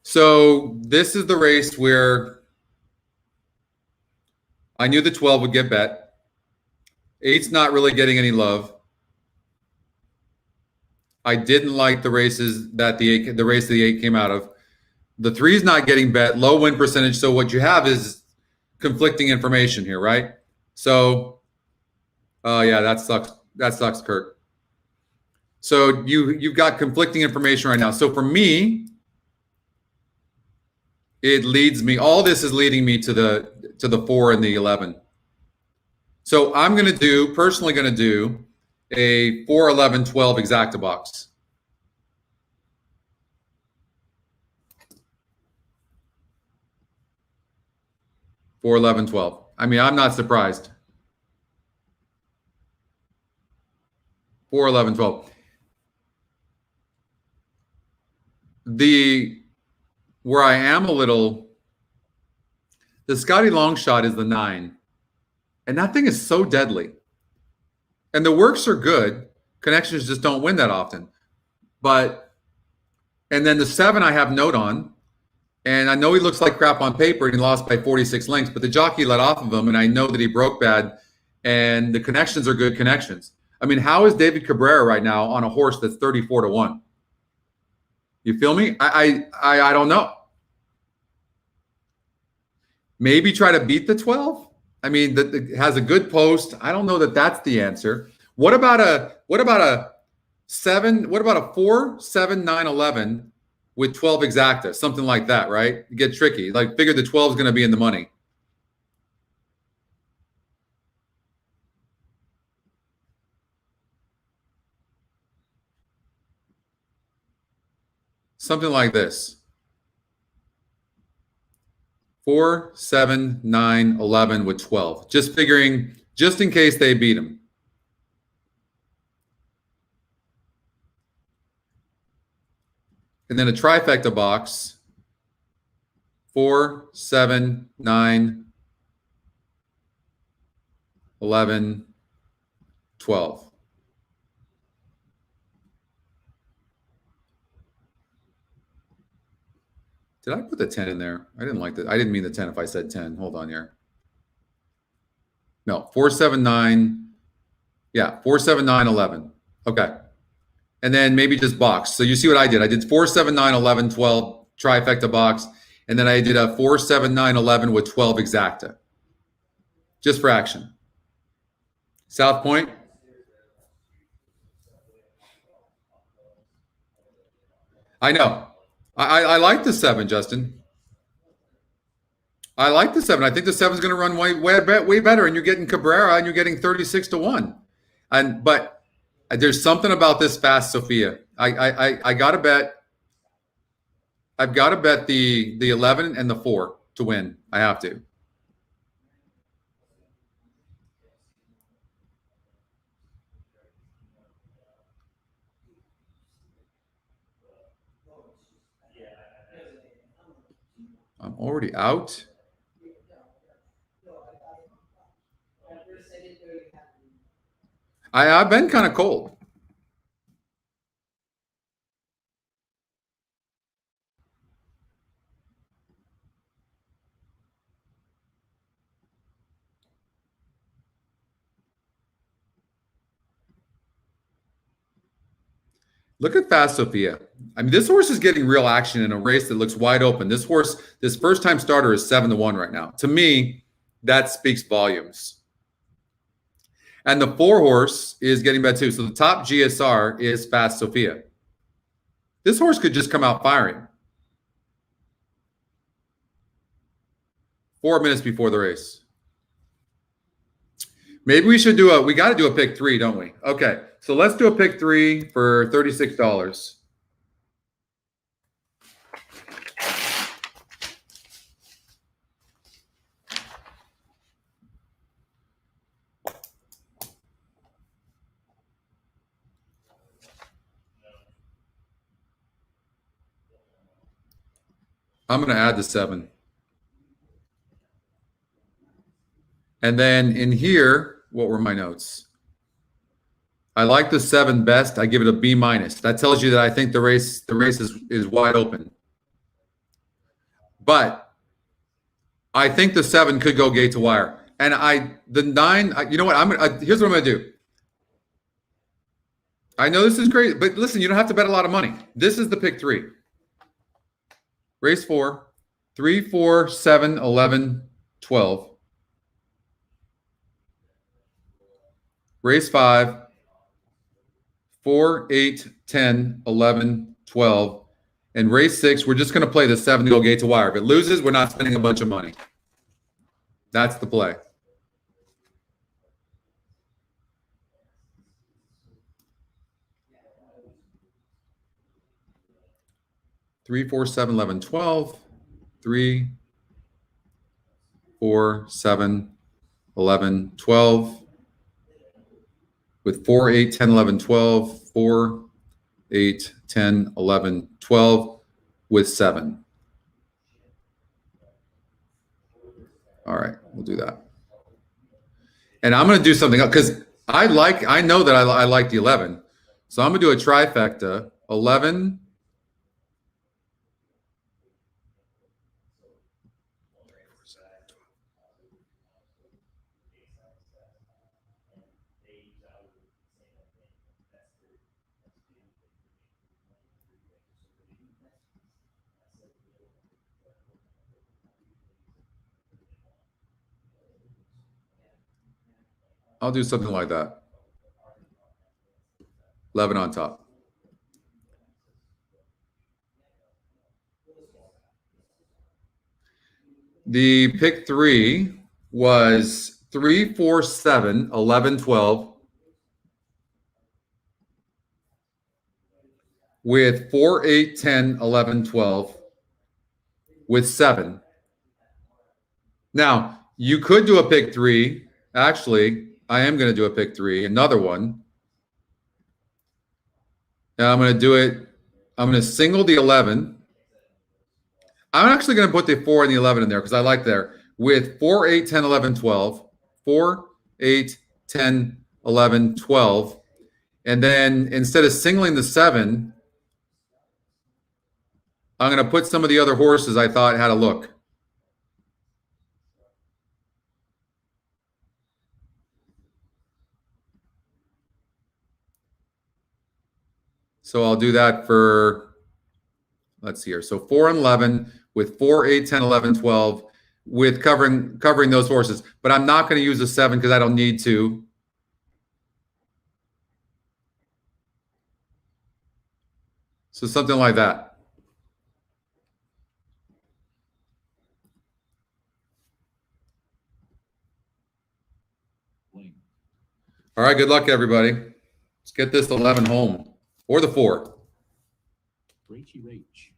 So this is the race where I knew the 12 would get bet. 8's not really getting any love. I didn't like the races that the race the 8 came out of. The 3's not getting bet, low win percentage. So what you have is conflicting information here, right? So, oh yeah, that sucks. That sucks, Kirk. So you've got conflicting information right now. So for me, it leads me. All this is leading me to the 4 and the 11. So I'm personally going to do a 4, 11, 12 exacta box. Four, 11, 12. I mean, I'm not surprised. 4, 11, 12. Where I am a little, the Scotty long shot is the 9. And that thing is so deadly. And the works are good. Connections just don't win that often. And then the 7 I have note on. And I know he looks like crap on paper and he lost by 46 lengths, but the jockey let off of him. And I know that he broke bad. And the connections are good connections. I mean, how is David Cabrera right now on a horse that's 34-1? You feel me? I don't know. Maybe try to beat the 12. I mean, that has a good post. I don't know that that's the answer. What about a 7? What about a 4, 7, 9, 11 with 12 exacta, something like that, right? You get tricky. Like figure the 12 is going to be in the money. Something like this. 4, 7, 9, 11 with 12. Just figuring, just in case they beat them. And then a trifecta box. 4, 7, 9, 11, 12. Did I put the 10 in there? I didn't like that. I didn't mean the 10 if I said 10. Hold on here. No, 4, 7, 9. Yeah, 4, 7, 9, 11. Okay. And then maybe just box. So you see what I did. I did 4, 7, 9, 11, 12 trifecta box. And then I did a 4, 7, 9, 11 with 12 exacta. Just for action. South Point. I know. I like the 7, Justin. I like the 7. I think the 7 is going to run way better. And you're getting Cabrera and you're getting 36 to 1. But there's something about this fast Sophia. I got to bet. I've got to bet the 11 and the 4 to win. I have to. I'm already out. I've been kind of cold. Look at Fast Sophia. I mean, this horse is getting real action in a race that looks wide open. This horse, this first-time starter is 7 to 1 right now. To me, that speaks volumes. And the 4 horse is getting bet too. So the top GSR is Fast Sophia. This horse could just come out firing. 4 minutes before the race. Maybe we should do we got to do a pick 3, don't we? Okay. So let's do a pick 3 for $36. I'm going to add the 7. And then in here, what were my notes? I like the 7 best. I give it a B-. That tells you that I think the race is wide open. But I think the 7 could go gate to wire. And the 9, you know what? Here's what I'm going to do. I know this is crazy, but listen, you don't have to bet a lot of money. This is the pick 3. Race 4, 3, 4, 7, 11, 12. Race 5, 4, 8, 10, 11, 12. And race 6, we're just going to play the 7 to go gate to wire. If it loses, we're not spending a bunch of money. That's the play. Three, 4, 7, 11, 12. 3, 4, 7, 11, 12. With 4, 8, 10, 11, 12. 4, 8, 10, 11, 12 with 7. All right, we'll do that. And I'm going to do something else because I know that I like the 11. So I'm going to do a trifecta. 11. I'll do something like that. 11 on top. The pick 3 was 3, 4, 7, 11, 12 with 4, 8, 10, 11, 12 with 7. Now, you could do a pick 3. Actually, I am going to do a pick 3, another one. Now I'm going to do it. I'm going to single the 11. I'm actually going to put the 4 and the 11 in there because I like there with 4, 8, 10, 11, 12, 4, 8, 10, 11, 12. And then instead of singling the 7, I'm going to put some of the other horses I thought had a look. So I'll do that for, let's see here. So 4 and 11 with 4, 8, 10, 11, 12 with covering those horses. But I'm not going to use a 7 because I don't need to. So something like that. All right, good luck, everybody. Let's get this 11 home. Or the 4. Rachy Rach.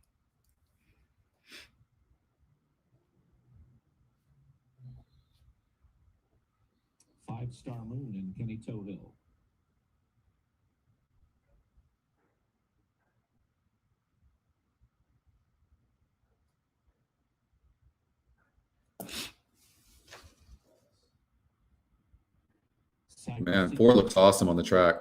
Five Star Moon and Kenny Tohill. Man, 4 looks awesome on the track.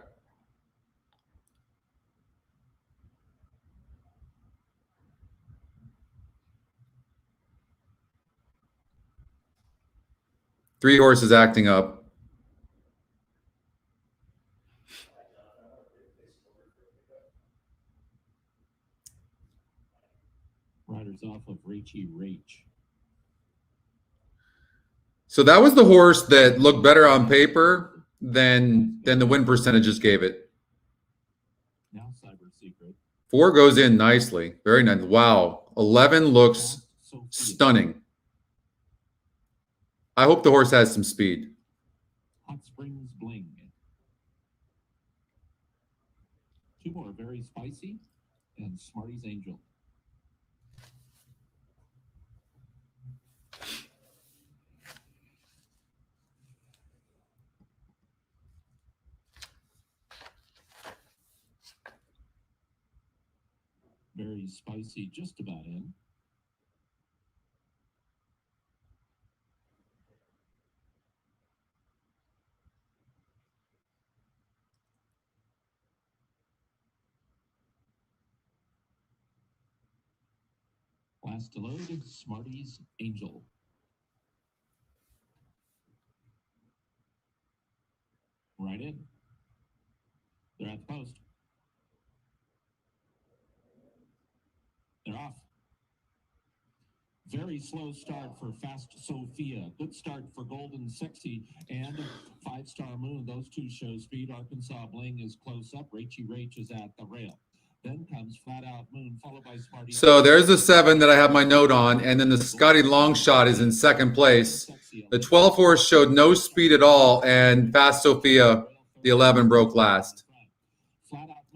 Three horses acting up. Riders off of Rachy Rach. So that was the horse that looked better on paper than the win percentages gave it. Now Cyber Secret. 4 goes in nicely. Very nice. Wow. 11 looks stunning. I hope the horse has some speed. Hot Springs Bling. 2 more Very Spicy and Smarty's Angel. Very Spicy just about in. Last to load, Smarty's Angel. Right in. They're at the post. They're off. Very slow start for Fast Sophia. Good start for Golden Sexy and 5 Star Moon. Those 2 show speed. Arkansas Bling is close up. Rachy Rach is at the rail. Then comes Flat Out Moon, followed by Smarty. So there's the 7 that I have my note on, and then the Scotty Longshot is in second place. The 12 horse showed no speed at all, and Fast Sophia, the 11, broke last.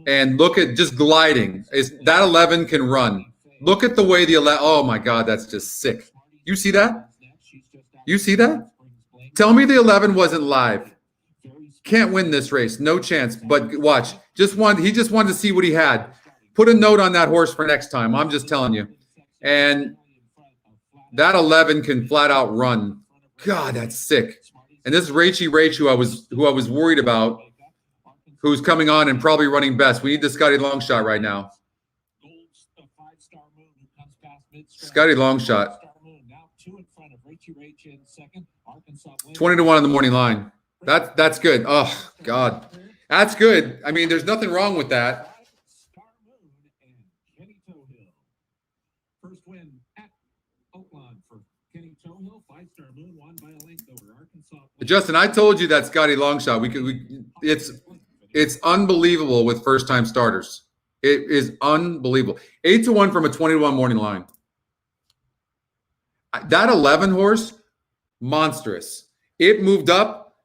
And look at just gliding. That 11 can run. Look at the way the 11. Oh my God, that's just sick. You see that? You see that? Tell me the 11 wasn't live. Can't win this race, no chance. But watch, he just wanted to see what he had. Put a note on that horse for next time. I'm just telling you. And that 11 can flat out run. God, that's sick. And this is Rachy Rach, who I was worried about, who's coming on and probably running best. We need the Scotty Longshot right now. Scotty Longshot. 20-1 on the morning line. That's good. Oh God, that's good. I mean, there's nothing wrong with that. First win at Oaklawn for Kenny Tohill. 5 Star Moon won by a length over Arkansas. Justin, I told you that Scotty Longshot. It's unbelievable with first time starters. It is unbelievable. 8-1 from a 20-1 morning line. That 11 horse, monstrous. It moved up.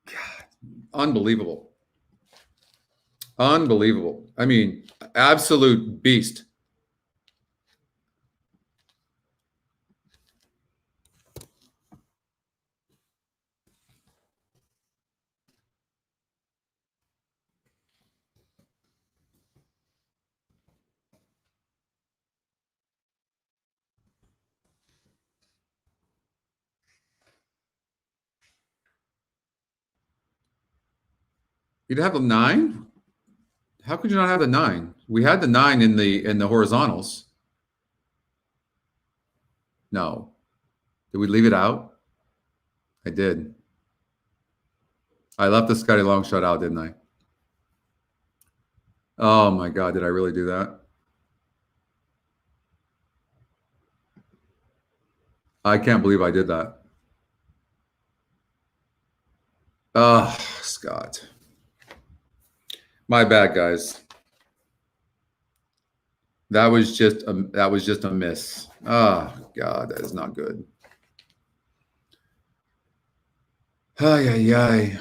God, unbelievable. Unbelievable. I mean, absolute beast. You'd have the 9? How could you not have the 9? We had the 9 in the horizontals. No. Did we leave it out? I did. I left the Scotty long shot out, didn't I? Oh my God, did I really do that? I can't believe I did that. Oh, Scott. My bad, guys. That was just a miss. Oh God, that is not good. Ay, ay, ay.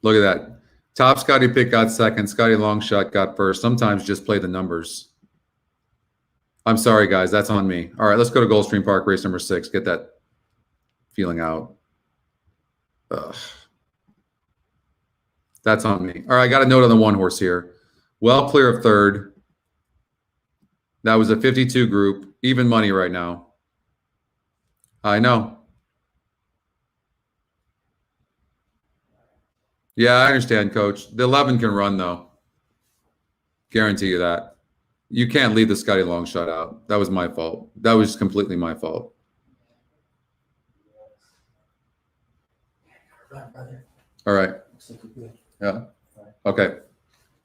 Look at that. Top Scotty pick got second. Scotty long shot got first. Sometimes just play the numbers. I'm sorry, guys. That's on me. All right, let's go to Gulfstream Park, race number 6. Get that feeling out. Ugh. That's on me. All right, I got a note on the 1 horse here. Well clear of third. That was a 52 group. Even money right now. I know. Yeah, I understand, Coach. The 11 can run, though. Guarantee you that. You can't leave the Scotty long shot out. That was my fault. That was completely my fault. All right. Yeah. Okay.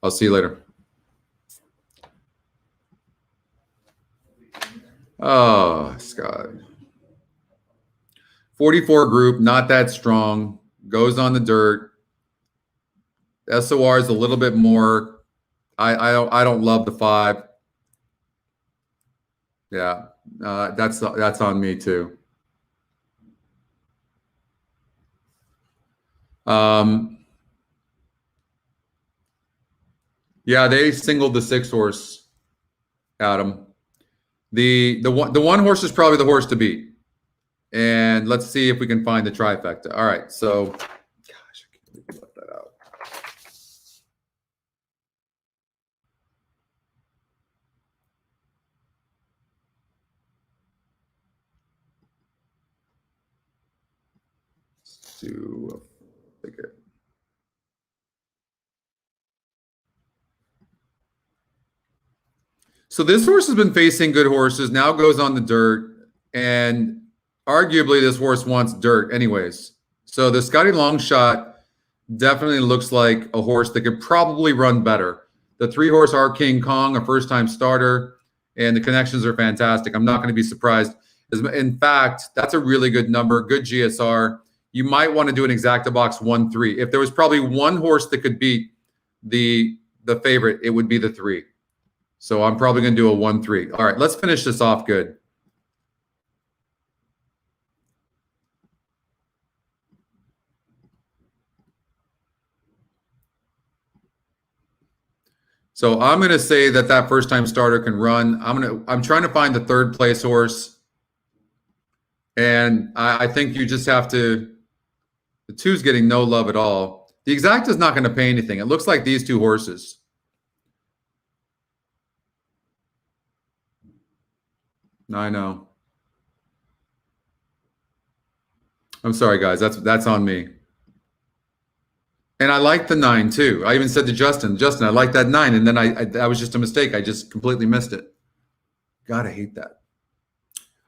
I'll see you later. Oh, Scott. 44 group, not that strong. Goes on the dirt. SOR is a little bit more. I don't love the 5. Yeah, that's on me too. Yeah, they singled the 6 horse, Adam. The 1 horse is probably the horse to beat, and let's see if we can find the trifecta. All right, so, gosh, I can't believe we left that out. Let's do a ticket. So this horse has been facing good horses, now goes on the dirt, and arguably this horse wants dirt anyways. So the Scotty long shot definitely looks like a horse that could probably run better. The 3 horse R King Kong, a first-time starter, and the connections are fantastic. I'm not going to be surprised. In fact, that's a really good number, good GSR. You might want to do an exacta box 1-3. If there was probably 1 horse that could beat the favorite, it would be the 3. So I'm probably going to do a 1-3. All right, let's finish this off good. So I'm going to say that first-time starter can run. I'm trying to find the 3rd place horse, and I think you just have to. The 2's getting no love at all. The exacta is not going to pay anything. It looks like these 2 horses. I know. I'm sorry, guys. That's on me. And I like the 9 too. I even said to Justin, I like that 9, and then that was just a mistake. I just completely missed it. God, I hate that.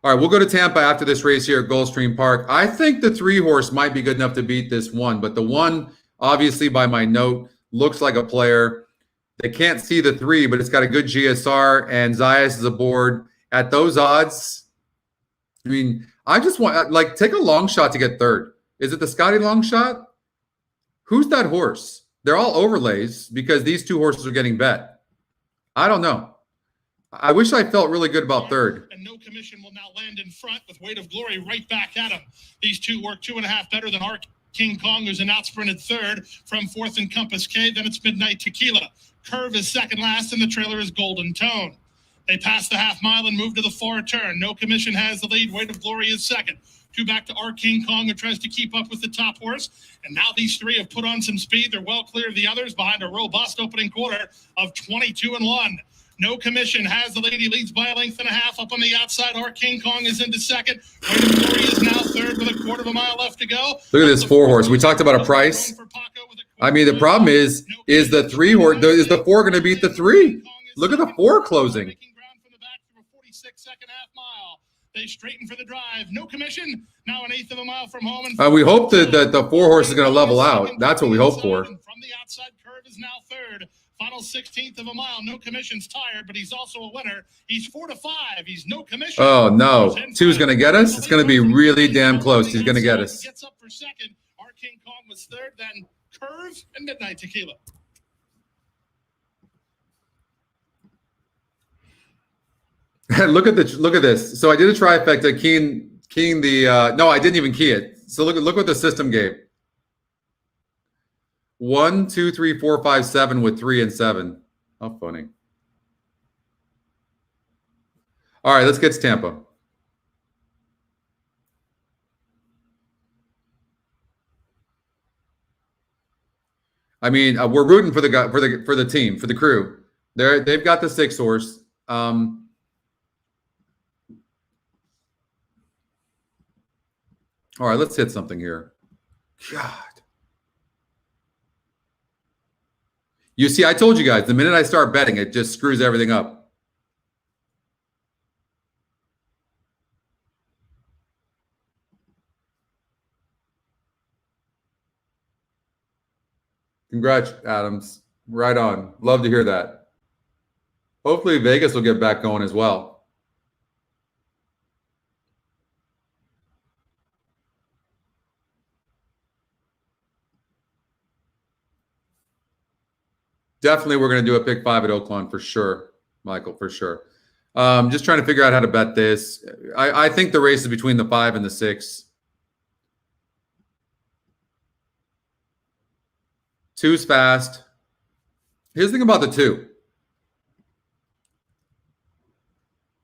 All right, we'll go to Tampa after this race here at Gulfstream Park. I think the 3 horse might be good enough to beat this 1, but the 1, obviously by my note, looks like a player. They can't see the 3, but it's got a good GSR, and Zayas is aboard. At those odds, I mean, I just want, like, take a long shot to get 3rd. Is it the Scotty long shot? Who's that horse? They're all overlays because these 2 horses are getting bet. I don't know. I wish I felt really good about third. And No Commission will now land in front with Weight of Glory right back at him. These two work 2.5 better than our King Kong, who's an out-sprinted third from fourth and Compass K. Then it's Midnight Tequila. Curve is second last, and the trailer is Golden Tone. They pass the half mile and move to the far turn. No Commission has the lead. Weight of Glory is second. Two back to our King Kong, who tries to keep up with the top horse. And now these three have put on some speed. They're well clear of the others behind a robust opening quarter of 22-1. No Commission has the lead. He leads by a length and a half. Up on the outside, our King Kong is into second. Weight of Glory is now third with a 1/4 mile left to go. Look at this 4 horse. We talked about a price. I mean, the problem is the 3 horse, is the 4 going to beat the 3? Look at the 4 closing. They straighten for the drive. No Commission. Now 1/8 of a mile from home. We hope that the 4 horse is going to level out. That's what we hope for. From the outside, Curve is now third. Final 1/16 of a mile. No Commission's tired, but he's also a winner. He's 4 to 5. He's No Commission. Oh no, 2's going to get us. It's going to be really damn close. He's going to get us. Gets up for second. Our King Kong was third. Then Curve and Midnight Tequila. look at this. So I did a trifecta, keying the no, I didn't even key it. So look what the system gave. 1, 2, 3, 4, 5, 7 with 3 and 7. How funny. All right, let's get to Tampa. I mean, we're rooting for the guy, for the team, for the crew. They've got the 6 horse. All right, let's hit something here. God. You see, I told you guys, the minute I start betting, it just screws everything up. Congrats, Adams. Right on. Love to hear that. Hopefully Vegas will get back going as well. Definitely we're going to do a pick 5 at Oaklawn for sure, Michael, for sure. Just trying to figure out how to bet this. I think the race is between the 5 and the 6. 2's fast. Here's the thing about the 2.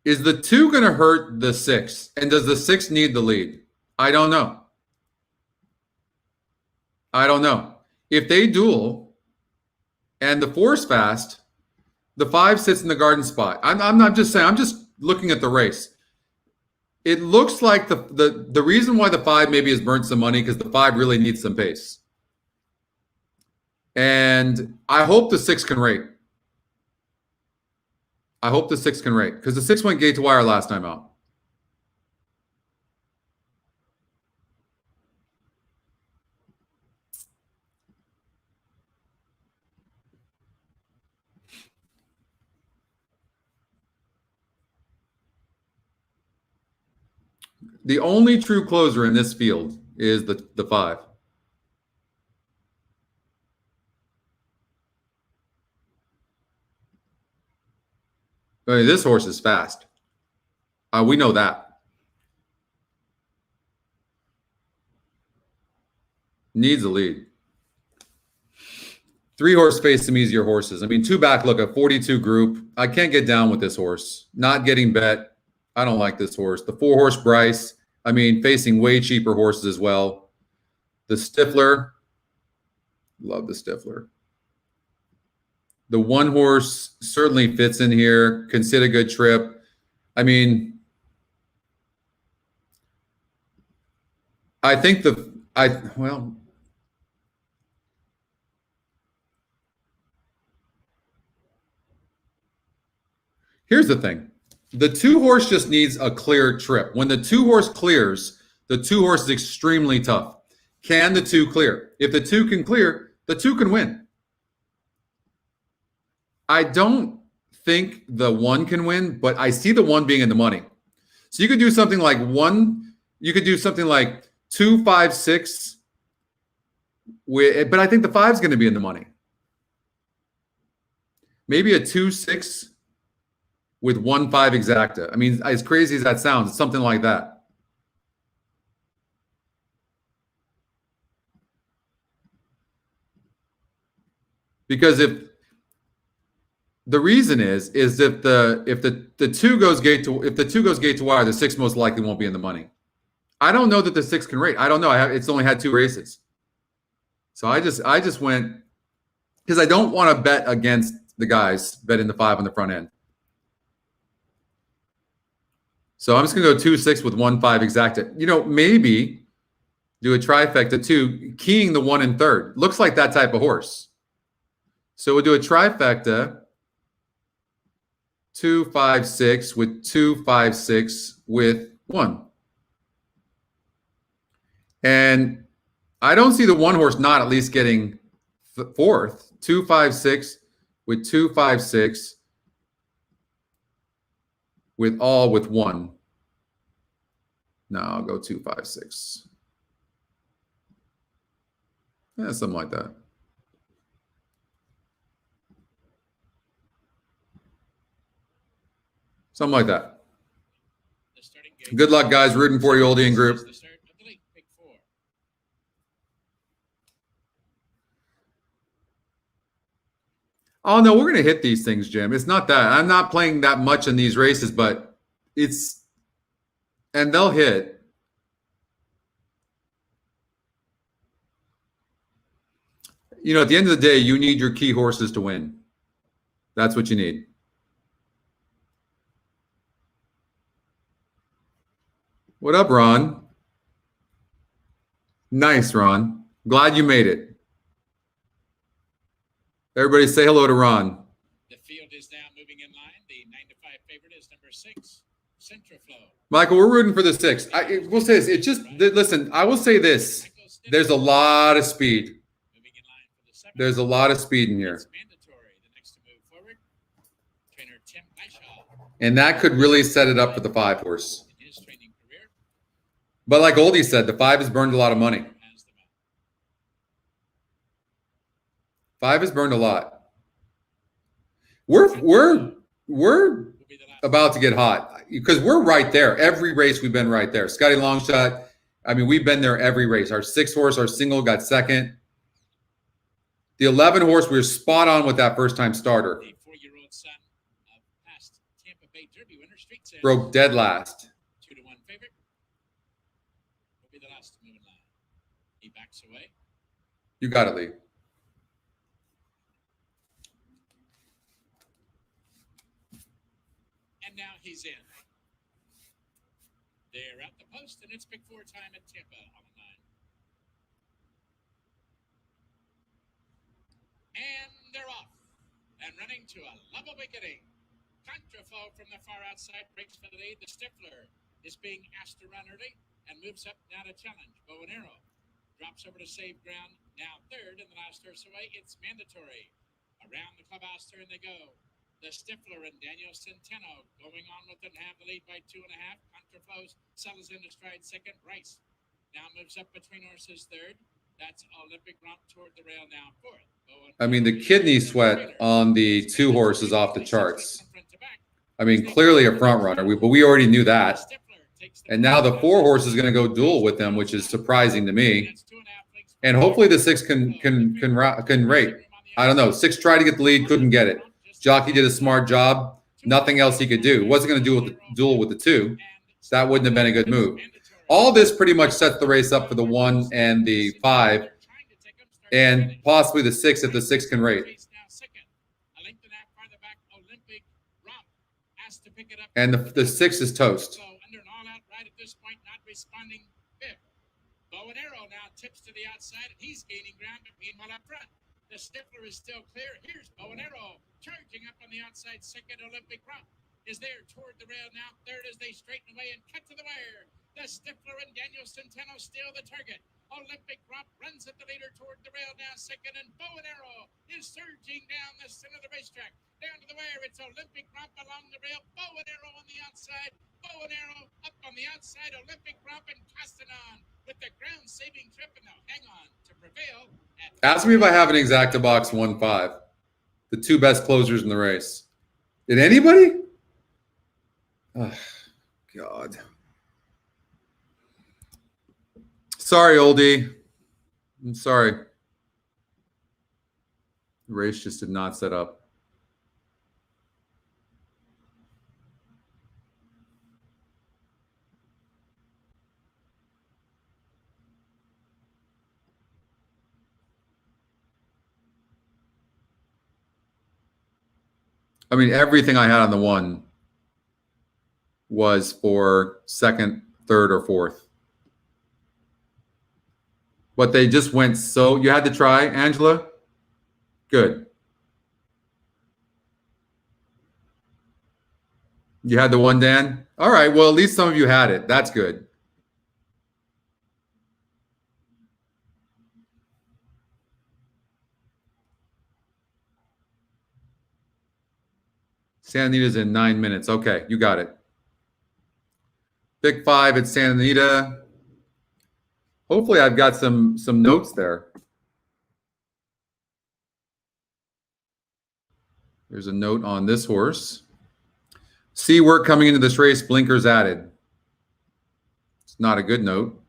Is the 2 going to hurt the 6? And does the 6 need the lead? I don't know. I don't know. If they duel and the 4's fast, the 5 sits in the garden spot. I'm not just saying, I'm just looking at the race. It looks like the reason why the 5 maybe has burnt some money because the 5 really needs some pace. And I hope the 6 can rate. I hope the 6 can rate because the 6 went gate to wire last time out. The only true closer in this field is the 5. I mean, this horse is fast. We know that. Needs a lead. 3 horse face some easier horses. I mean, 2 back, look, a 42 group. I can't get down with this horse. Not getting bet. I don't like this horse. The 4 horse Bryce. I mean, facing way cheaper horses as well. The Stifler. Love the Stifler. The 1 horse certainly fits in here. Consider a good trip. I mean, I think here's the thing. The 2 horse just needs a clear trip. When the 2 horse clears, the 2 horse is extremely tough. Can the 2 clear? If the 2 can clear, the 2 can win. I don't think the 1 can win, but I see the 1 being in the money. So you could do something like 1. You could do something like 2, 5, 6. But I think the 5's going to be in the money. Maybe a 2, 6. with 1-5 exacta. I mean, as crazy as that sounds, it's something like that. Because if the reason is if the 2 goes gate to wire, the 6 most likely won't be in the money. I don't know that the 6 can rate. I don't know. It's only had 2 races. So I just went because I don't want to bet against the guys betting the 5 on the front end. So I'm just going to go 2-6 with 1-5 exacta. You know, maybe do a trifecta 2, keying the 1 and 3rd. Looks like that type of horse. So we'll do a trifecta 2-5-6 with 2-5-6 with 1. And I don't see the 1 horse not at least getting 4th. 2-5-6 with 2-5-6 with 1. No, I'll go 2-5-6. Yeah, something like that. Something like that. Good luck, guys. Rooting for you, Oldie and group. Oh, no, we're going to hit these things, Jim. It's not that. I'm not playing that much in these races, but it's – and they'll hit. You know, at the end of the day, you need your key horses to win. That's what you need. What up, Ron? Nice, Ron. Glad you made it. Everybody say hello to Ron. The field is now moving in line. The 9-5 favorite is number 6, Centraflow. Michael, we're rooting for the 6. We'll say this. It just listen. I will say this. There's a lot of speed. There's a lot of speed in here, and that could really set it up for the 5 horse. But like Oldie said, the 5 has burned a lot of money. 5 has burned a lot. We're about to get hot because we're right there. Every race we've been right there. Scotty Longshot. I mean, we've been there every race. Our 6 horse, our single got 2nd. The 11 horse, we were spot on with that first time starter. The 4-year-old son of past Tampa Bay Derby winner, Street Sales. Broke dead last. 2-1 favorite. Will be the last to move in line. He backs away. You got it, Lee. And now he's in. They're at the post, and it's Big 4 time at Tampa on the 9. And they're off. And running to a level beginning. Contraflow from the far outside breaks for the lead. The Stifler is being asked to run early and moves up now to challenge. Bow and Arrow drops over to save ground. Now 3rd, and the last horse away. It's Mandatory. Around the clubhouse turn they go. The Stifler and Daniel Centeno going on with them, have the lead by 2.5. Contraflow settles into stride 2nd. Rice now moves up between horses 3rd. That's Olympic Romp toward the rail now 4th. I mean, the kidney sweat on the 2 horses off the charts. I mean, clearly a front runner, but we already knew that. And now the 4 horse is going to go duel with them, which is surprising to me. And hopefully the 6 can rate. I don't know. 6 tried to get the lead, couldn't get it. Jockey did a smart job. Nothing else he could do. Wasn't going to duel with the 2. That wouldn't have been a good move. All this pretty much sets the race up for the 1 and the 5, and possibly the 6 if the 6 can rate. And the 6 is toast. Under an all-out right at this point, not responding 5th. Bow and Arrow now tips to the outside, and he's gaining ground, but meanwhile up front. The Stifler is still clear. Here's Bow and Arrow charging up on the outside. 2nd, Olympic Romp is there toward the rail now. 3rd as they straighten away and cut to the wire. The Stifler and Daniel Centeno still the target. Olympic Romp runs at the leader toward the rail now 2nd, and Bow and Arrow is surging down the center of the racetrack. Down to the wire, it's Olympic Romp along the rail. Bow and Arrow on the outside. Bow and Arrow up on the outside. Olympic Romp and Castanon with the ground-saving trip, and they'll hang on to prevail. Ask me if I have an exacta box 1-5. The 2 best closers in the race. Did anybody? Oh, God. Sorry, oldie. I'm sorry. The race just did not set up. I mean, everything I had on the one was for second, third, or fourth. But they just went so... You had to try, Angela? Good. You had the one, Dan? All right, well, at least some of you had it. That's good. Santa Anita's in 9 minutes. Okay, you got it. Pick 5 at Santa Anita. Hopefully I've got some notes there. There's a note on this horse. C work coming into this race, blinkers added. It's not a good note.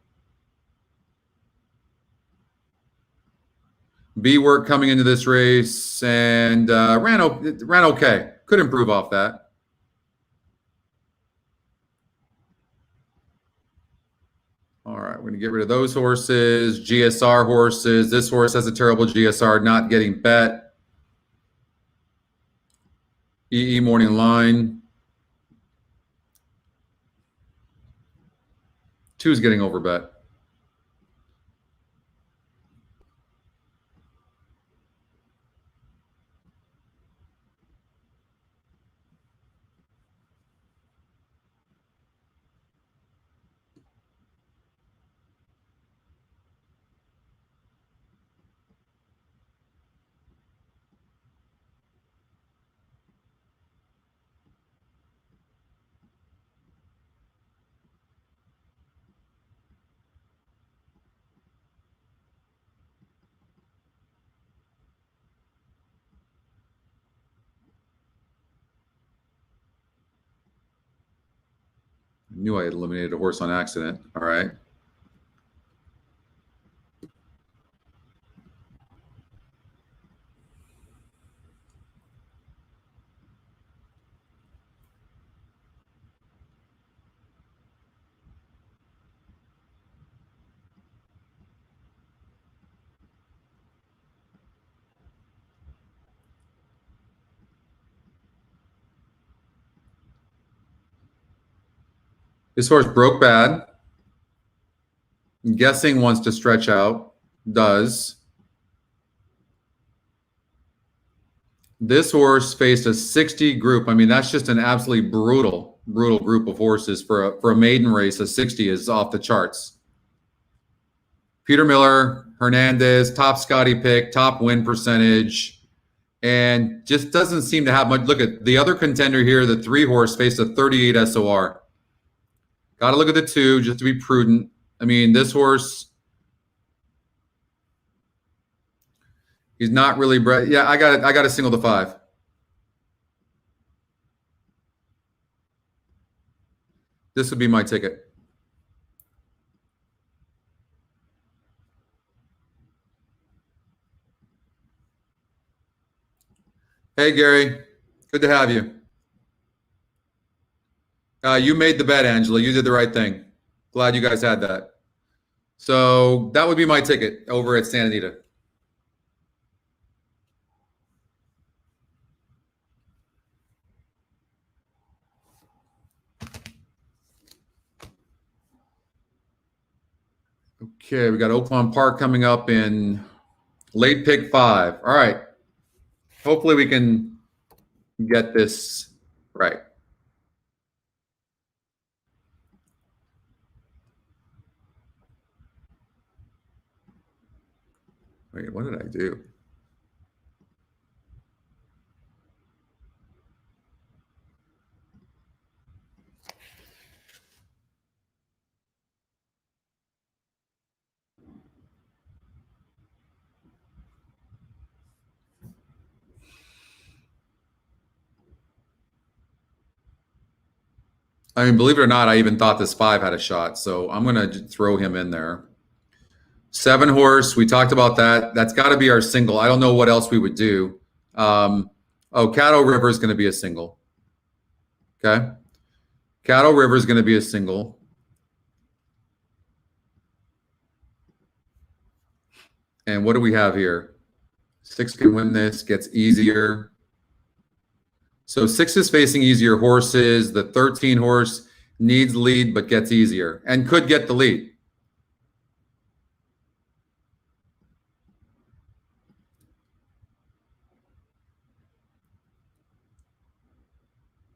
B work coming into this race and ran okay. Could improve off that. All right, we're going to get rid of those horses. GSR horses. This horse has a terrible GSR, not getting bet. EE morning line. 2's getting overbet. I knew I had eliminated a horse on accident. All right. This horse broke bad. I'm guessing wants to stretch out. Does. This horse faced a 60 group. I mean, that's just an absolutely brutal group of horses for a maiden race. A 60 is off the charts. Peter Miller, Hernandez, top Scotty pick, top win percentage, and just doesn't seem to have much. Look at the other contender here. The 3 horse faced a 38 SOR. Got to look at the 2 just to be prudent. I mean, this horse, he's not really bred. Yeah, I got to single the 5. This would be my ticket. Hey, Gary. Good to have you. You made the bet, Angela. You did the right thing. Glad you guys had that. So that would be my ticket over at Santa Anita. Okay, we got Oaklawn Park coming up in late pick 5. All right. Hopefully we can get this right. Wait, what did I do? I mean, believe it or not, I even thought this 5 had a shot, so I'm going to throw him in there. 7 horse, we talked about that. That's got to be our single. I don't know what else we would do. Oh, Caddo River is going to be a single. Okay. Caddo River is going to be a single. And what do we have here? 6 can win this, gets easier. So 6 is facing easier horses. The 13 horse needs lead but gets easier and could get the lead.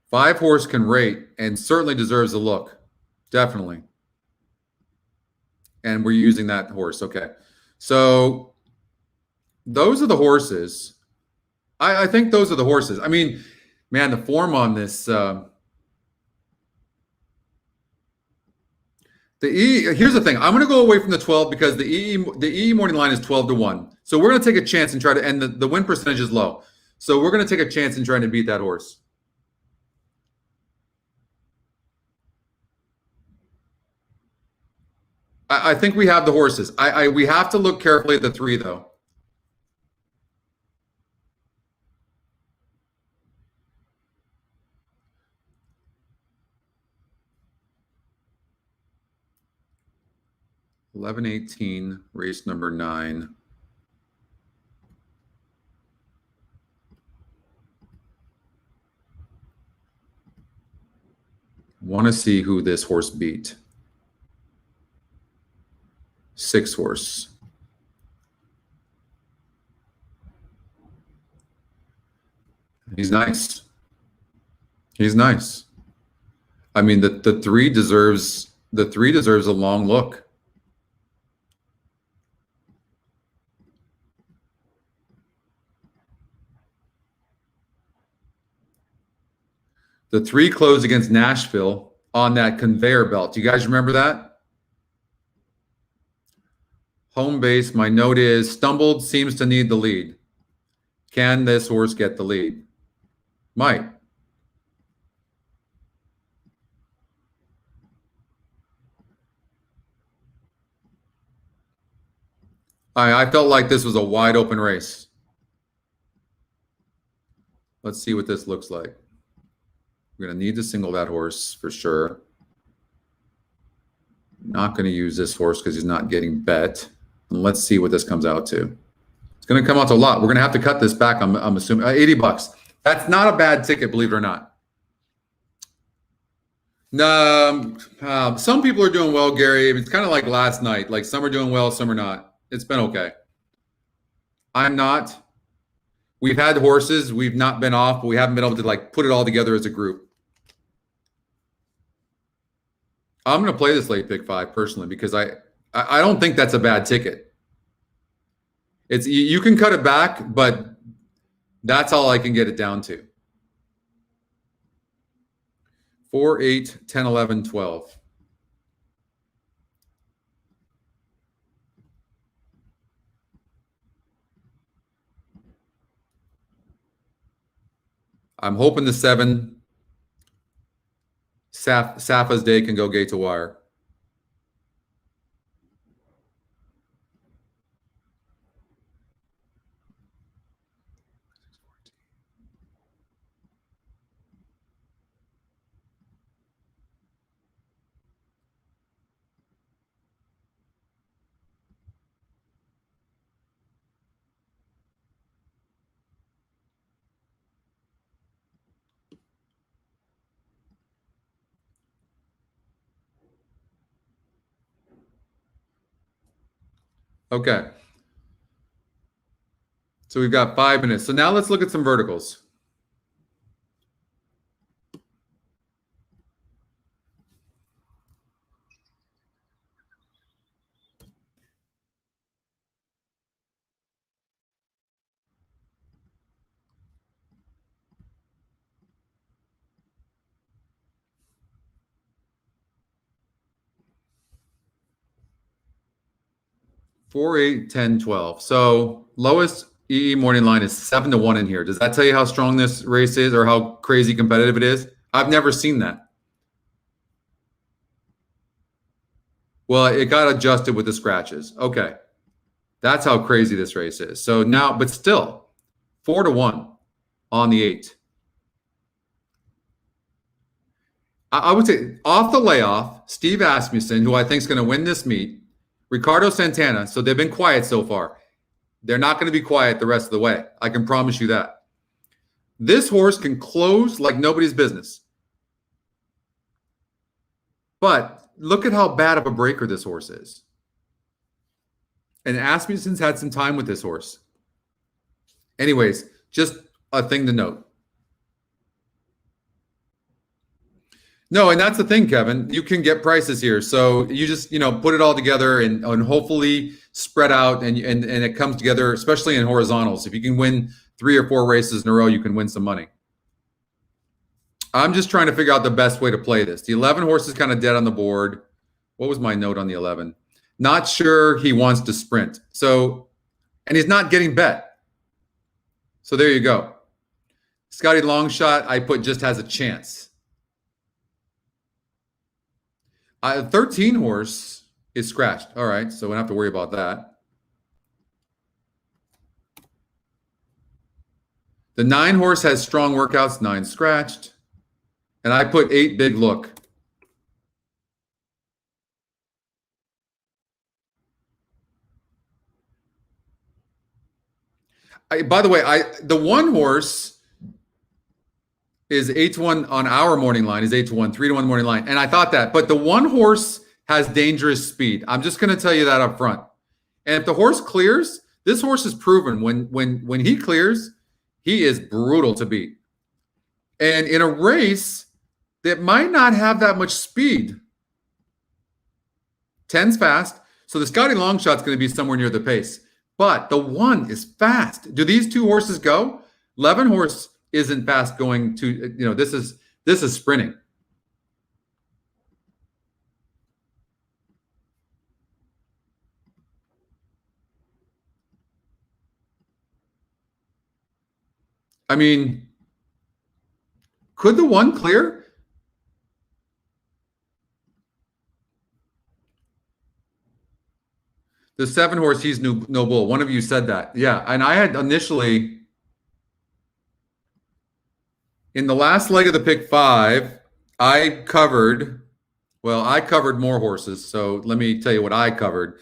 Five horse can rate and certainly deserves a look. Definitely. And we're using that horse. Okay. So those are the horses. I think those are the horses. I mean, man, the form on this, the E, here's the thing. I'm going to go away from the 12 because the EE morning line is 12-1. So we're going to take a chance and try to, and the win percentage is low. So we're going to take a chance in trying to beat that horse. I think we have the horses. We have to look carefully at the 3 though. $11.18, race number 9. Want to see who this horse beat. 6 horse. He's nice. He's nice. I mean, the 3 deserves a long look. The 3 closed against Nashville on that conveyor belt. Do you guys remember that? Home base, my note is stumbled, seems to need the lead. Can this horse get the lead? Might. I felt like this was a wide open race. Let's see what this looks like. We're going to need to single that horse for sure. Not going to use this horse because he's not getting bet. And let's see what this comes out to. It's going to come out to a lot. We're going to have to cut this back. I'm assuming $80. That's not a bad ticket, believe it or not. No, some people are doing well, Gary. It's kind of like last night. Like some are doing well, some are not. It's been okay. I'm not. We've had horses. We've not been off, but we haven't been able to like put it all together as a group. I'm going to play this late pick 5 personally because I don't think that's a bad ticket. It's you can cut it back, but that's all I can get it down to. 4, 8, 10, 11, 12. I'm hoping the 7 Safa's Day can go gate to wire. Okay. So we've got 5 minutes. So now let's look at some verticals. Four, 8, 10, 12. So lowest EE morning line is 7-1 in here. Does that tell you how strong this race is or how crazy competitive it is? I've never seen that. Well, it got adjusted with the scratches. Okay. That's how crazy this race is. So now, but still, 4-1 on the 8. I would say off the layoff, Steve Asmussen, who I think is going to win this meet, Ricardo Santana. So they've been quiet so far. They're not going to be quiet the rest of the way. I can promise you that. This horse can close like nobody's business. But look at how bad of a breaker this horse is. And Asmussen's had some time with this horse. Anyways, just a thing to note. No, and that's the thing, Kevin. You can get prices here. So you just, put it all together and hopefully spread out and it comes together, especially in horizontals. If you can win 3 or 4 races in a row, you can win some money. I'm just trying to figure out the best way to play this. The 11 horse is kind of dead on the board. What was my note on the 11? Not sure he wants to sprint. So, and he's not getting bet. So there you go. Scotty Longshot, I put just has a chance. 13 horse is scratched. All right, so we don't have to worry about that. The 9 horse has strong workouts, 9 scratched. And I put 8 big look. By the way, the 1 horse is 8-1 on our morning line, is 8-1, 3-1 morning line. And I thought that, but the 1 horse has dangerous speed. I'm just going to tell you that up front. And if the horse clears, this horse is proven when he clears, he is brutal to beat. And in a race that might not have that much speed, 10's fast. So the Scotty Longshot's going to be somewhere near the pace. But the 1 is fast. Do these 2 horses go? 11 horse isn't fast going to, this is sprinting. I mean, could the 1 clear? The 7 horse, he's no bull. One of you said that. Yeah, and I had initially, in the last leg of the pick 5, I covered more horses. So let me tell you what I covered.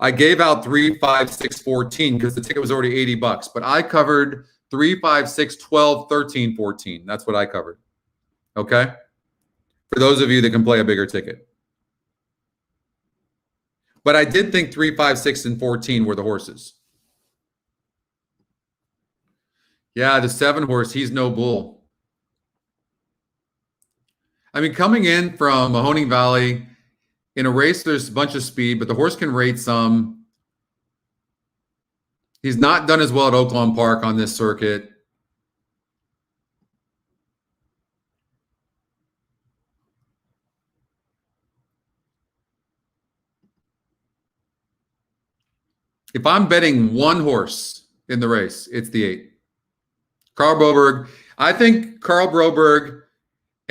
I gave out 3, 5, 6, 14 because the ticket was already $80, but I covered 3, 5, 6, 12, 13, 14. That's what I covered. Okay? For those of you that can play a bigger ticket. But I did think 3, 5, 6, and 14 were the horses. Yeah, the 7 horse, he's no bull. I mean, coming in from Mahoning Valley, in a race, there's a bunch of speed, but the horse can rate some. He's not done as well at Oaklawn Park on this circuit. If I'm betting 1 horse in the race, it's the 8. Carl Broberg. I think Carl Broberg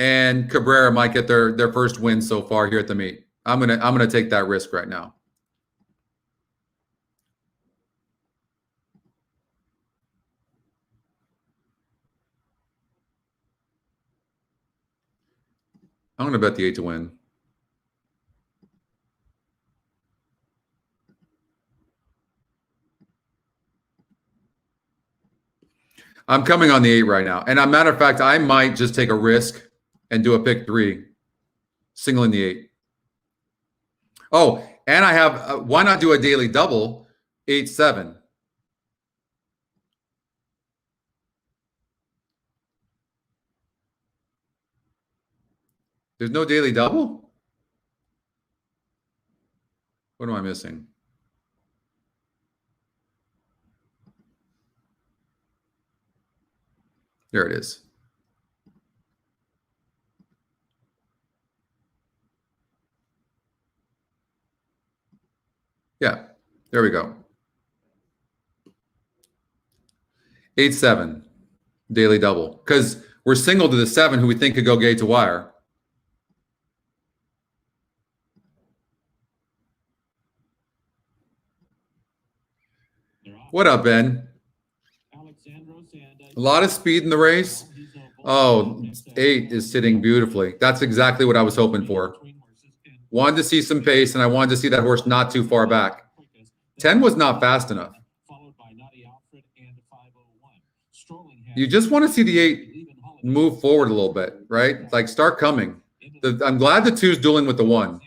and Cabrera might get their first win so far here at the meet. I'm gonna take that risk right now. I'm gonna bet the 8 to win. I'm coming on the 8 right now. And a matter of fact, I might just take a risk and do a pick 3, singling the 8. Oh, and I have, why not do a daily double, 8-7? There's no daily double? What am I missing? There it is. Yeah, there we go. 8-7, daily double. Because we're single to the 7 who we think could go gate to wire. What up, Ben? A lot of speed in the race. Oh, 8 is sitting beautifully. That's exactly what I was hoping for. Wanted to see some pace, and I wanted to see that horse not too far back. 10 was not fast enough. You just want to see the 8 move forward a little bit, right? Like start coming. I'm glad the 2's dueling with the 1.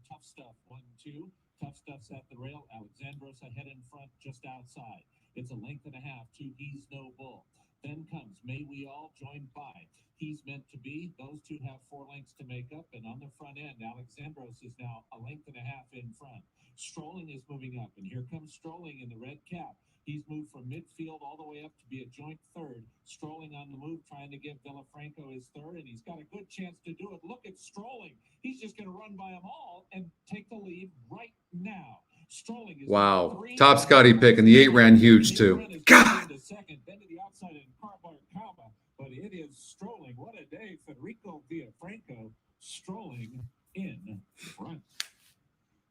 Tough stuff, 1-2. Tough stuff's at the rail. Alexandros ahead in front, just outside. It's a length and a half to He's No Bull. Then comes May We All, joined by He's Meant to Be. Those two have 4 lengths to make up, and on the front end, Alexandros is now a length and a half in front. Strolling is moving up, and here comes Strolling in the red cap. He's moved from midfield all the way up to be a joint third. Strolling on the move, trying to give Villafranco his third, and he's got a good chance to do it. Look at Strolling. He's just going to run by them all and take the lead right now. Strolling is wow. Top Scotty pick, and the 8 ran huge too. God. Second, then to the outside in Carbar Calma, but it is Strolling. What a day. Federico Villafranco Strolling in front.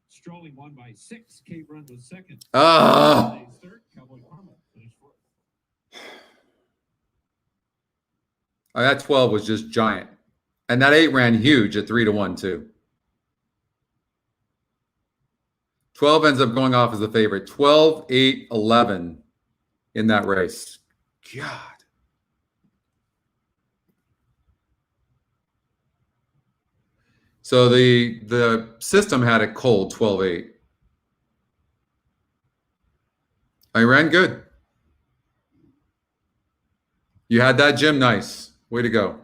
Strolling won by 6. Cave Run was second. Third, Cowboy Karma finished fourth. That 12 was just giant. And that 8 ran huge at 3-1 too. 12 ends up going off as the favorite. 12, 8, 11 in that race. God. So the system had it cold, 12-8. I ran good. You had that, Jim. Nice. Way to go.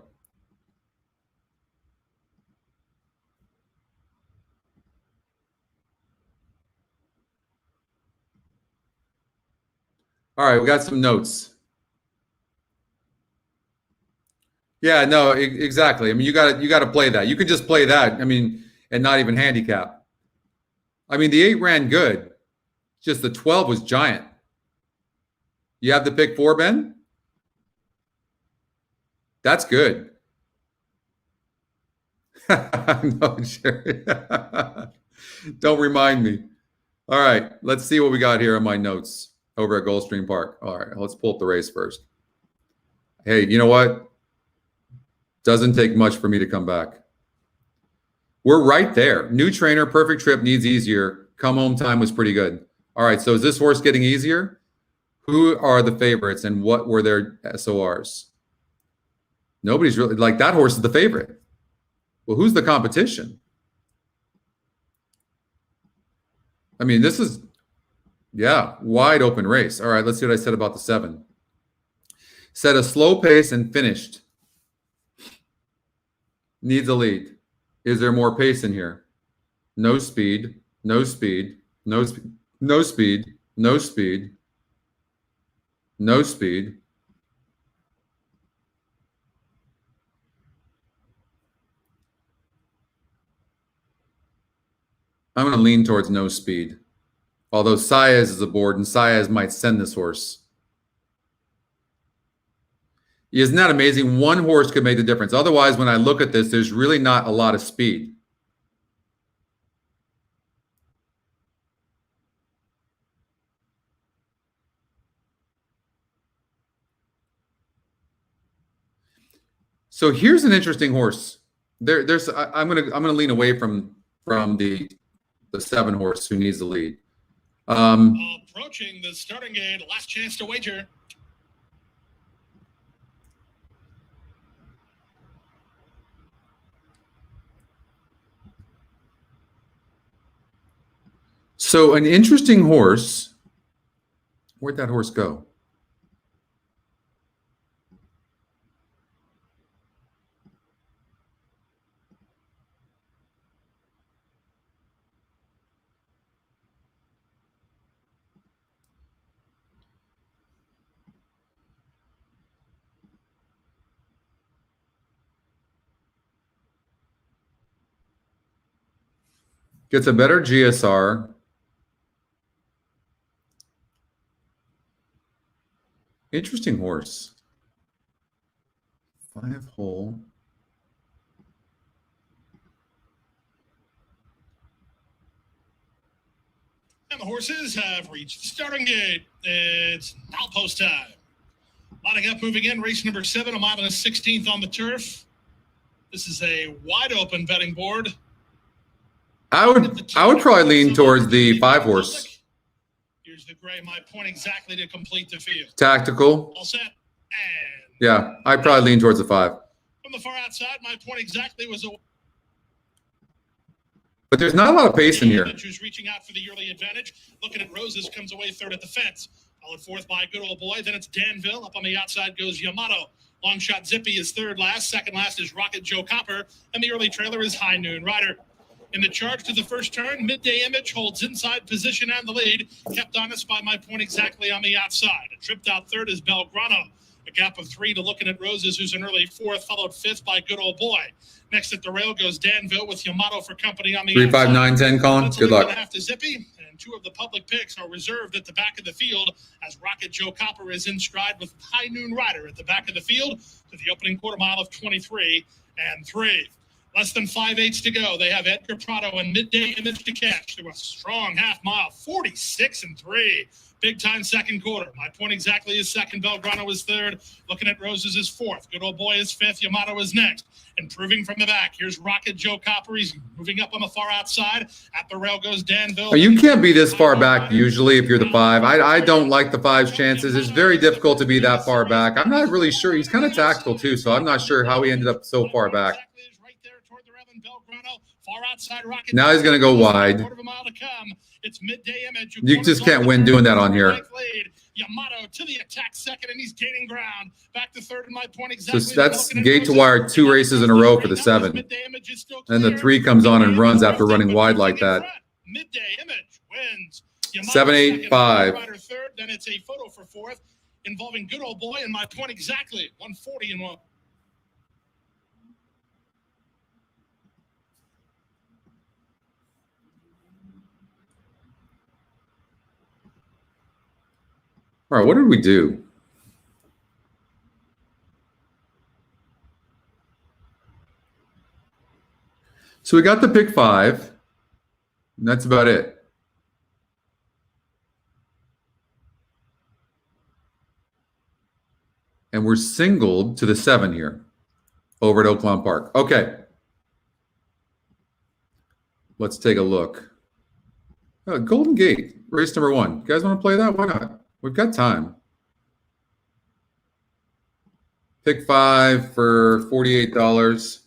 All right, we got some notes. Yeah, no, exactly. I mean, you got to play that. You could just play that. I mean, and not even handicap. I mean, the 8 ran good. Just the 12 was giant. You have the pick 4, Ben? That's good. No, Jerry. Don't remind me. All right, let's see what we got here on my notes over at Gulfstream Park. All right, let's pull up the race first. Hey, you know what? Doesn't take much for me to come back. We're right there. New trainer, perfect trip, needs easier. Come home time was pretty good. All right, so is this horse getting easier? Who are the favorites and what were their SORs? Nobody's really, like, that horse is the favorite. Well, who's the competition? I mean, this is, yeah, wide open race. All right, let's see what I said about the 7. Set a slow pace and finished. Needs a lead. Is there more pace in here? No speed, no speed, no speed, no speed, no speed, no speed. I'm going to lean towards no speed. Although Saez is aboard, and Saez might send this horse. Isn't that amazing? One horse could make the difference. Otherwise, when I look at this, there's really not a lot of speed. So here's an interesting horse. I'm gonna lean away from the 7 horse who needs the lead. Approaching the starting gate, last chance to wager. So an interesting horse. Where'd that horse go? Gets a better GSR. Interesting horse. 5 hole. And the horses have reached the starting gate. It's now post time. Lining up, moving in, race number 7, a mile and a 16th on the turf. This is a wide open betting board. I would probably lean towards the 5 horse. Here's the gray, my point exactly to complete the field. Tactical. All set. And yeah, I'd probably lean towards the 5. From the far outside, my point exactly was a. But there's not a lot of pace in here. Who's reaching out for the early advantage. Looking at Roses, comes away third at the fence. Followed fourth by Good Old Boy. Then it's Danville. Up on the outside goes Yamato. Long Shot Zippy is third last. Second last is Rocket Joe Copper. And the early trailer is High Noon Rider. In the charge to the first turn, Midday Image holds inside position and the lead. Kept honest by my point exactly on the outside. A tripped out third is Belgrano. A gap of 3 to Looking at Roses, who's an early fourth, followed fifth by Good Old Boy. Next at the rail goes Danville with Yamato for company on the 3, 5, 9, 10, Colin. Good luck. Half to Zippy, and 2 of the public picks are reserved at the back of the field as Rocket Joe Copper is in stride with High Noon Rider at the back of the field to the opening quarter mile of 23 and 3. Less than 5/8 to go. They have Edgar Prado and Midday Image to catch. Through a strong half mile, 46 and 3. Big time second quarter. My point exactly is second. Belgrano is third. Looking at Roses is fourth. Good Old Boy is fifth. Yamato is next. Improving from the back. Here's Rocket Joe Copper. He's moving up on the far outside. At the rail goes Danville. You can't be this far back usually if you're the 5. I don't like the 5's chances. It's very difficult to be that far back. I'm not really sure. He's kind of tactical too, so I'm not sure how he ended up so far back. Now he's going to go wide. It's Midday Image. You just can't win doing that on here. Yamato to the attack second, and he's gaining ground. Back to third, and my point exactly. So that's gate to wire 2 races in a row for the 7. And the 3 comes on and runs after running wide like that. Midday Image wins. 7, 8, 5. Third, then it's a photo for fourth involving Good Old Boy, and my point exactly 140 and 1. All right, what did we do? So we got the pick 5, and that's about it. And we're singled to the 7 here over at Oaklawn Park. Okay. Let's take a look. Golden Gate, race number 1. You guys want to play that? Why not? We've got time. Pick 5 for $48.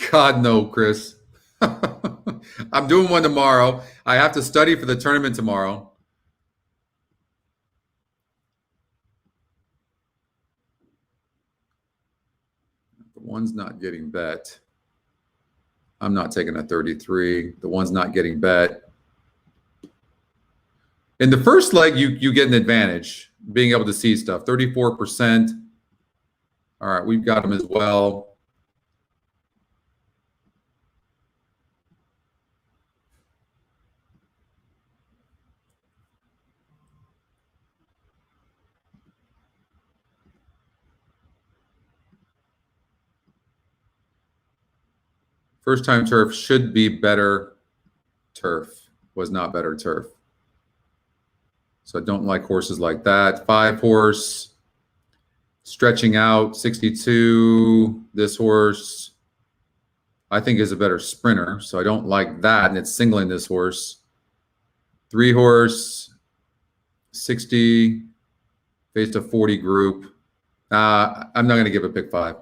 God, no, Chris. I'm doing one tomorrow. I have to study for the tournament tomorrow. The one's not getting bet. I'm not taking a 33. The one's not getting bet. In the first leg, you get an advantage, being able to see stuff. 34%. All right, we've got them as well. First time turf should be better turf. Was not better turf. So I don't like horses like that. 5 horse, stretching out, 62. This horse, I think, is a better sprinter. So I don't like that, and it's singling this horse. 3 horse, 60, faced a 40 group. I'm not going to give a pick 5.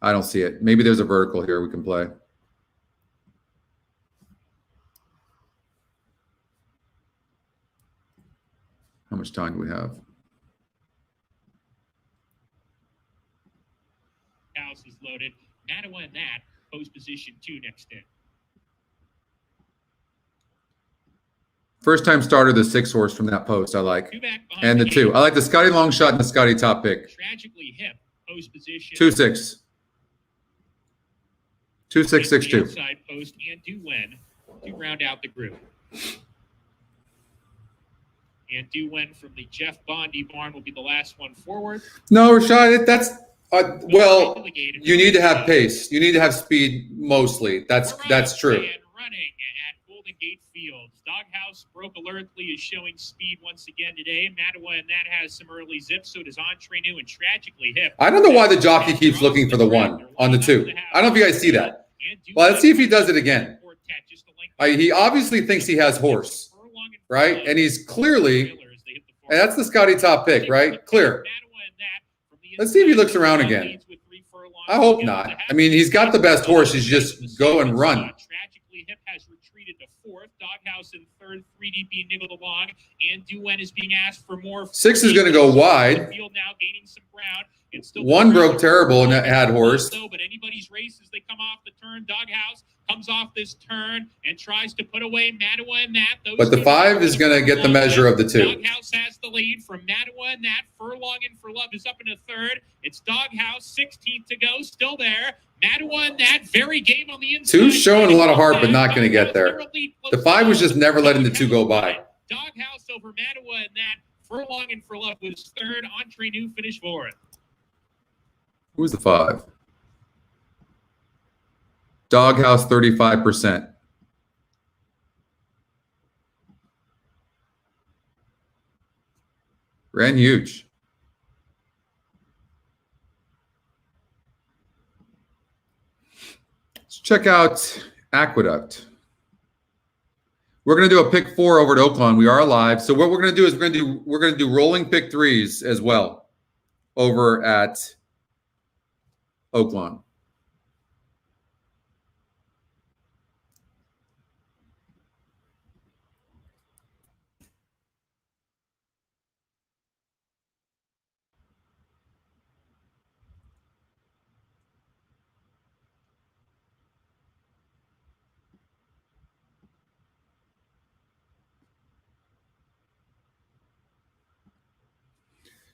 I don't see it. Maybe there's a vertical here we can play. How much time do we have? House is loaded. Mattawa and that post position 2 next in. First time starter, the 6 horse from that post I like. And the 2. I like the Scotty long shot and the Scotty top pick. Tragically hip post position. 2-6. 2-6-6-2. Outside post and do win to round out the group. And do win from the Jeff Bondi barn will be the last one forward. No, Rashad, that's Well, you need to have pace. You need to have speed mostly. That's true. And running at Golden Gate Fields. Doghouse broke alertly is showing speed once again today. Mattawa and that has some early zips. So does Entre New and Tragically Hip. I don't know why the jockey keeps looking for the 1 on the 2. I don't know if you guys see that. Well, let's see if he does it again. He obviously thinks he has horse, right? And he's clearly, and that's the Scotty top pick, right? Clear. Let's see if he looks around again. I hope not. I mean, he's got the best horse. He's just go and run. Tragically Hip has retreated to 4th. Doghouse in 3rd. 3D being niggled along. And Duen is being asked for more. 6 is going to go wide. Field now gaining some ground. 1 broke terrible and had horse. But anybody's race as they come off the turn. Doghouse comes off this turn and tries to put away Mattawa and that. But the 5 is going to get the measure of the 2. Doghouse has the lead from Mattawa and that. Furlong and For Love is up into 3rd. It's Doghouse, 16th to go, still there. Mattawa and that very game on the inside. 2's showing a lot of heart, but not going to get there. The 5 was just never letting the 2 go by. Doghouse over Mattawa and that. Furlong and For Love was 3rd. Entre New finished 4th. Who's the 5? Doghouse 35%. Ran huge. Let's check out Aqueduct. We're going to do a pick 4 over at Oaklawn. We are live. So what we're going to do is we're going to do rolling pick 3s as well over at Oaklawn.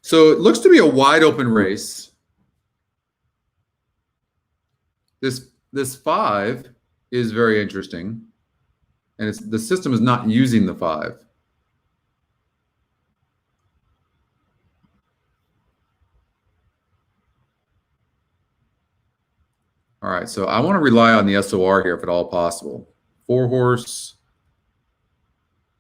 So it looks to be a wide open race. This 5 is very interesting, and the system is not using the 5. All right, so I want to rely on the SOR here if at all possible. 4 horse.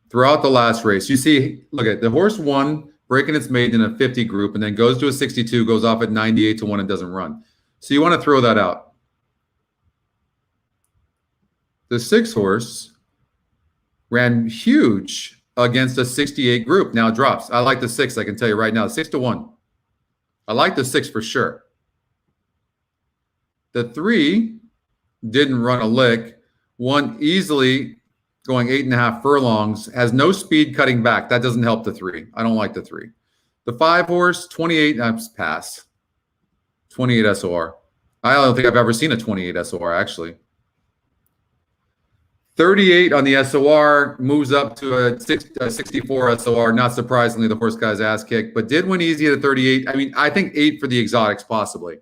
Throughout the last race, you see, look at the horse 1 breaking its maiden in a 50 group and then goes to a 62, goes off at 98 to 1 and doesn't run. So you want to throw that out. The 6 horse ran huge against a 68 group. Now drops. I like the 6. I can tell you right now, 6 to 1. I like the 6 for sure. The 3 didn't run a lick. 1 easily going 8.5 furlongs, has no speed cutting back. That doesn't help the 3. I don't like the 3. The 5 horse, 28, pass. 28 SOR. I don't think I've ever seen a 28 SOR, actually. 38 on the SOR, moves up to a 64 SOR. Not surprisingly, the horse got his ass kicked, but did win easy at a 38. I mean, I think 8 for the exotics, possibly.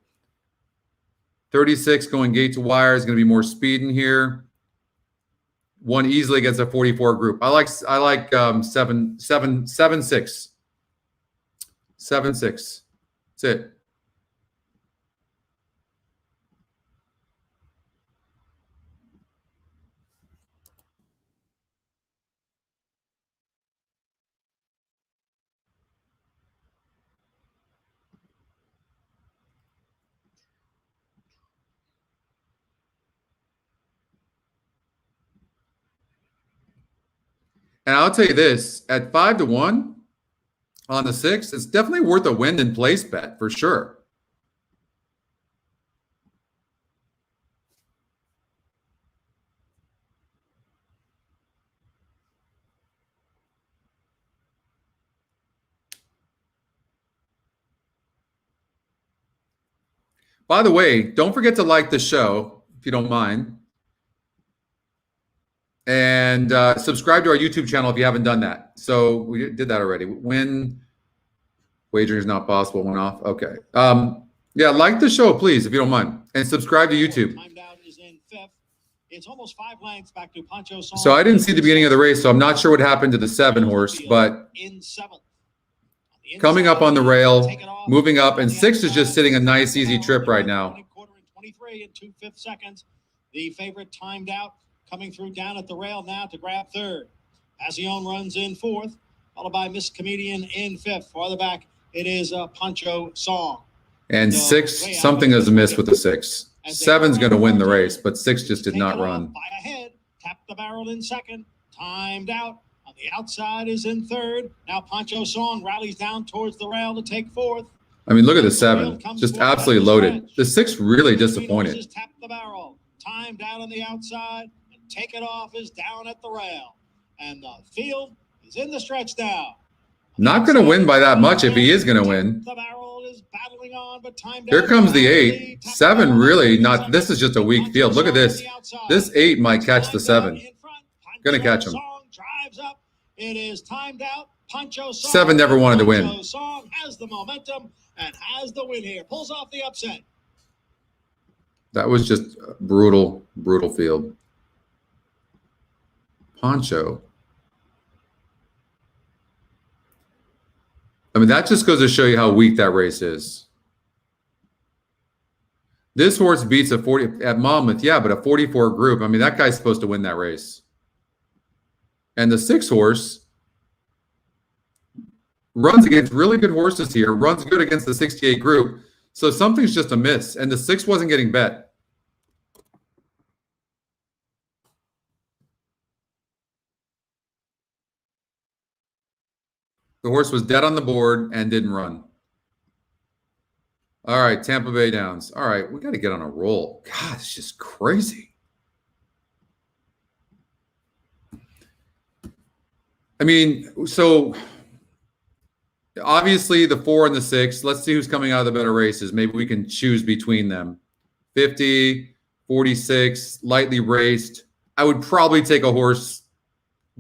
36 going gate to wire is going to be more speed in here. 1 easily against a 44 group. I like 7-6. 7-6. That's it. And I'll tell you this, at 5 to 1 on the 6, it's definitely worth a win and place bet for sure. By the way, don't forget to like the show if you don't mind. And subscribe to our YouTube channel if you haven't done that. So we did that already. When wagering is not possible, went off. Okay. Yeah, like the show, please, if you don't mind. And subscribe to YouTube. Timed out is in 5th. It's almost 5 lengths back to Pancho Song. So I didn't see the beginning of the race, so I'm not sure what happened to the 7 horse, but in 7th. On Coming up on the rail, moving up, and 6 is just sitting a nice, easy trip right now. 23 and 2/5 seconds. The favorite timed out, coming through down at the rail now to grab third. Pasione runs in fourth, followed by Miss Comedian in fifth. Farther back, it is Pancho Song. And 6, something is amiss with the 6. 7's going to win the race, but 6 just did not run. By ahead, tap the barrel in second, timed out. On the outside is in third. Now Pancho Song rallies down towards the rail to take fourth. I mean, look at the 7, just absolutely loaded. The 6 really disappointed. Tap the barrel, timed out on the outside, and take it off is down at the rail. And the field is in the stretch now. Not going to win by that much if he is going to win. The barrel is battling on, but timed Here comes the 8. 7 really not. This is just a weak field. Look at this. This 8 might catch the 7. Going to catch him. Drives up. It is timed out. Pancho Song. 7 never wanted to win. Pancho Song has the momentum and has the win here. Pulls off the upset. That was just a brutal, brutal field. Pancho. I mean, that just goes to show you how weak that race is. This horse beats a 40 at Monmouth, yeah, but a 44 group. I mean, that guy's supposed to win that race. And the 6 horse runs against really good horses here, runs good against the 68 group. So something's just amiss. And the 6 wasn't getting bet. The horse was dead on the board and didn't run. All right, Tampa Bay Downs. All right, we got to get on a roll. God, it's just crazy. I mean, so obviously the 4 and the 6. Let's see who's coming out of the better races. Maybe we can choose between them. 50, 46, lightly raced. I would probably take a horse.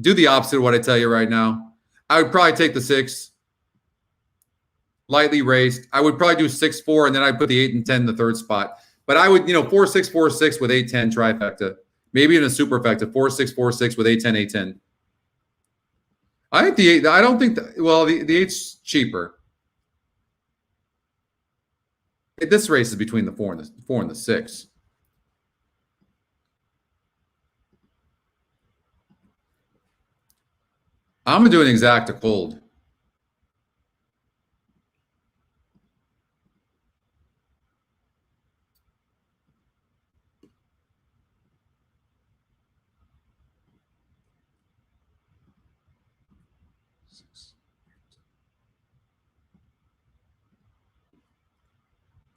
Do the opposite of what I tell you right now. I would probably take the 6. Lightly raced. I would probably do 6-4, and then I'd put the 8 and 10 in the third spot. But I would, 4-6, 4-6 with 8-10 trifecta. Maybe in a superfecta, 4-6, 4-6 with 8-10, 8-10. I think the 8, I don't think, the 8's cheaper. This race is between the 4 and the 6. I'm going to do an exacta cold.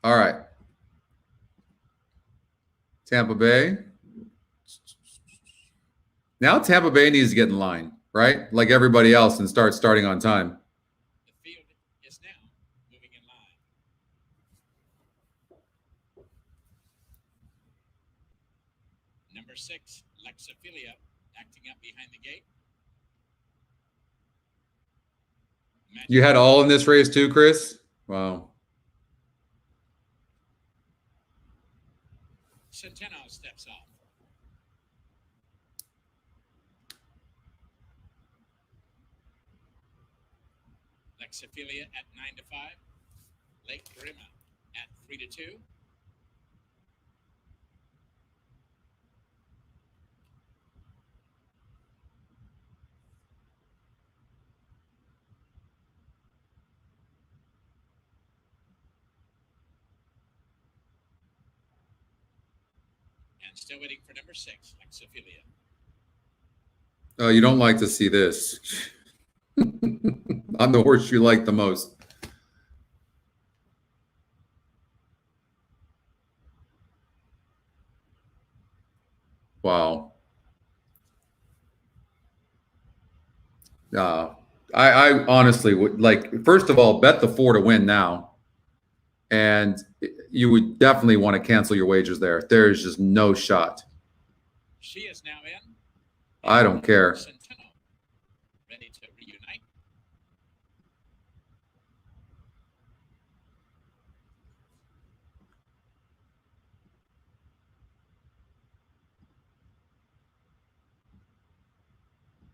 All right. Tampa Bay. Now Tampa Bay needs to get in line, right? Like everybody else, and start starting on time. The field is now moving in line. Number 6, Lexophilia, acting up behind the gate. You had all in this race too, Chris? Wow. Centeno steps off. Lexophilia at 9-5. Lake Grima at 3-2. And still waiting for number 6, Lexophilia. Oh, you don't like to see this. I'm the horse you like the most. Wow. I honestly would like, first of all, bet the 4 to win now. And you would definitely want to cancel your wagers there. There's just no shot. She is now in. I don't care. Centeno, ready to reunite.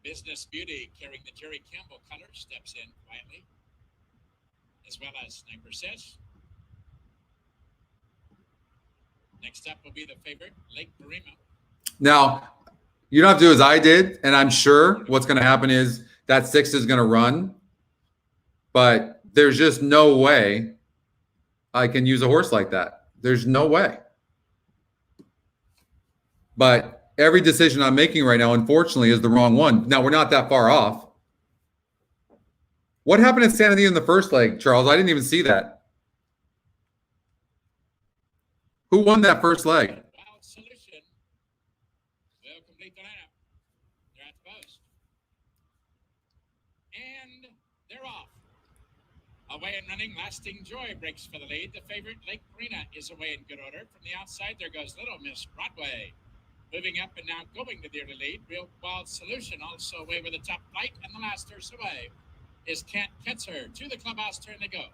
Business Beauty, carrying the Terry Campbell color, steps in quietly. as well as Sniper Says. Next up will be the favorite, Lake Marima. Now, you don't have to do as I did, and I'm sure what's going to happen is that 6 is going to run, but there's just no way I can use a horse like that. There's no way. But every decision I'm making right now, unfortunately, is the wrong one. Now, we're not that far off. What happened at Santa Anita in the first leg, Charles? I didn't even see that. Who won that first leg? Wild Solution will complete the lineup. They're at the post. And they're off. Away and running, Lasting Joy breaks for the lead. The favorite, Lake Marina, is away in good order. From the outside, there goes Little Miss Broadway. Moving up and now going to the early lead. Real Wild Solution also away with a top flight. And the last horse away is Can't Catch Her. To the clubhouse turn they go.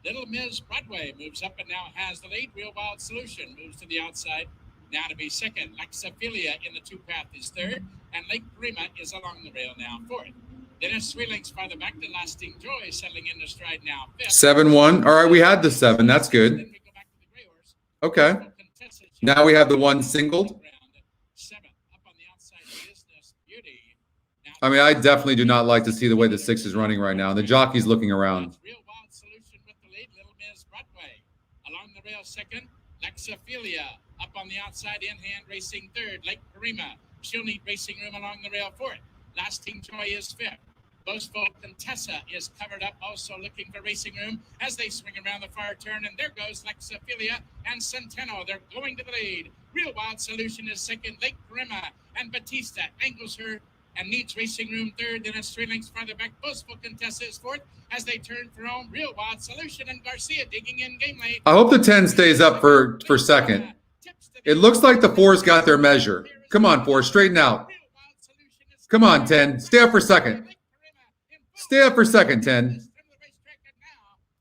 Little Miss Broadway moves up and now has the lead. Real Wild Solution moves to the outside. Now to be second. Lexaphilia in the 2-path is third. And Lake Marina is along the rail now fourth. Dennis Sweeling's farther back to Lasting Joy, settling in the stride now. 7-1. All right, we had the 7. That's good. Then we go back to the gray horse. Okay. Now we have the 1 singled. 7 up on the outside, Business Beauty. Now I mean, I definitely do not like to see the way the 6 is running right now. The jockey's looking around. Real Wild Solution with the lead. Little Miss Broadway along the rail second. Lexaphilia up on the outside, in hand racing third. Lake Marima. She'll need racing room along the rail fourth. Lasting Joy is fifth. Boastful Contessa is covered up, also looking for racing room as they swing around the far turn. And there goes Lexaphilia and Centeno. They're going to the lead. Real Wild Solution is second. Lake Marima and Batista angles her and needs racing room third. Then it's 3 lengths farther back. Boastful Contessa is fourth as they turn for home. Real Wild Solution and Garcia digging in game late. I hope the 10 stays up for second. It looks like the 4's got their measure. Come on, 4, straighten out. Come on, 10. Stay up for second. Stay up for second, 10.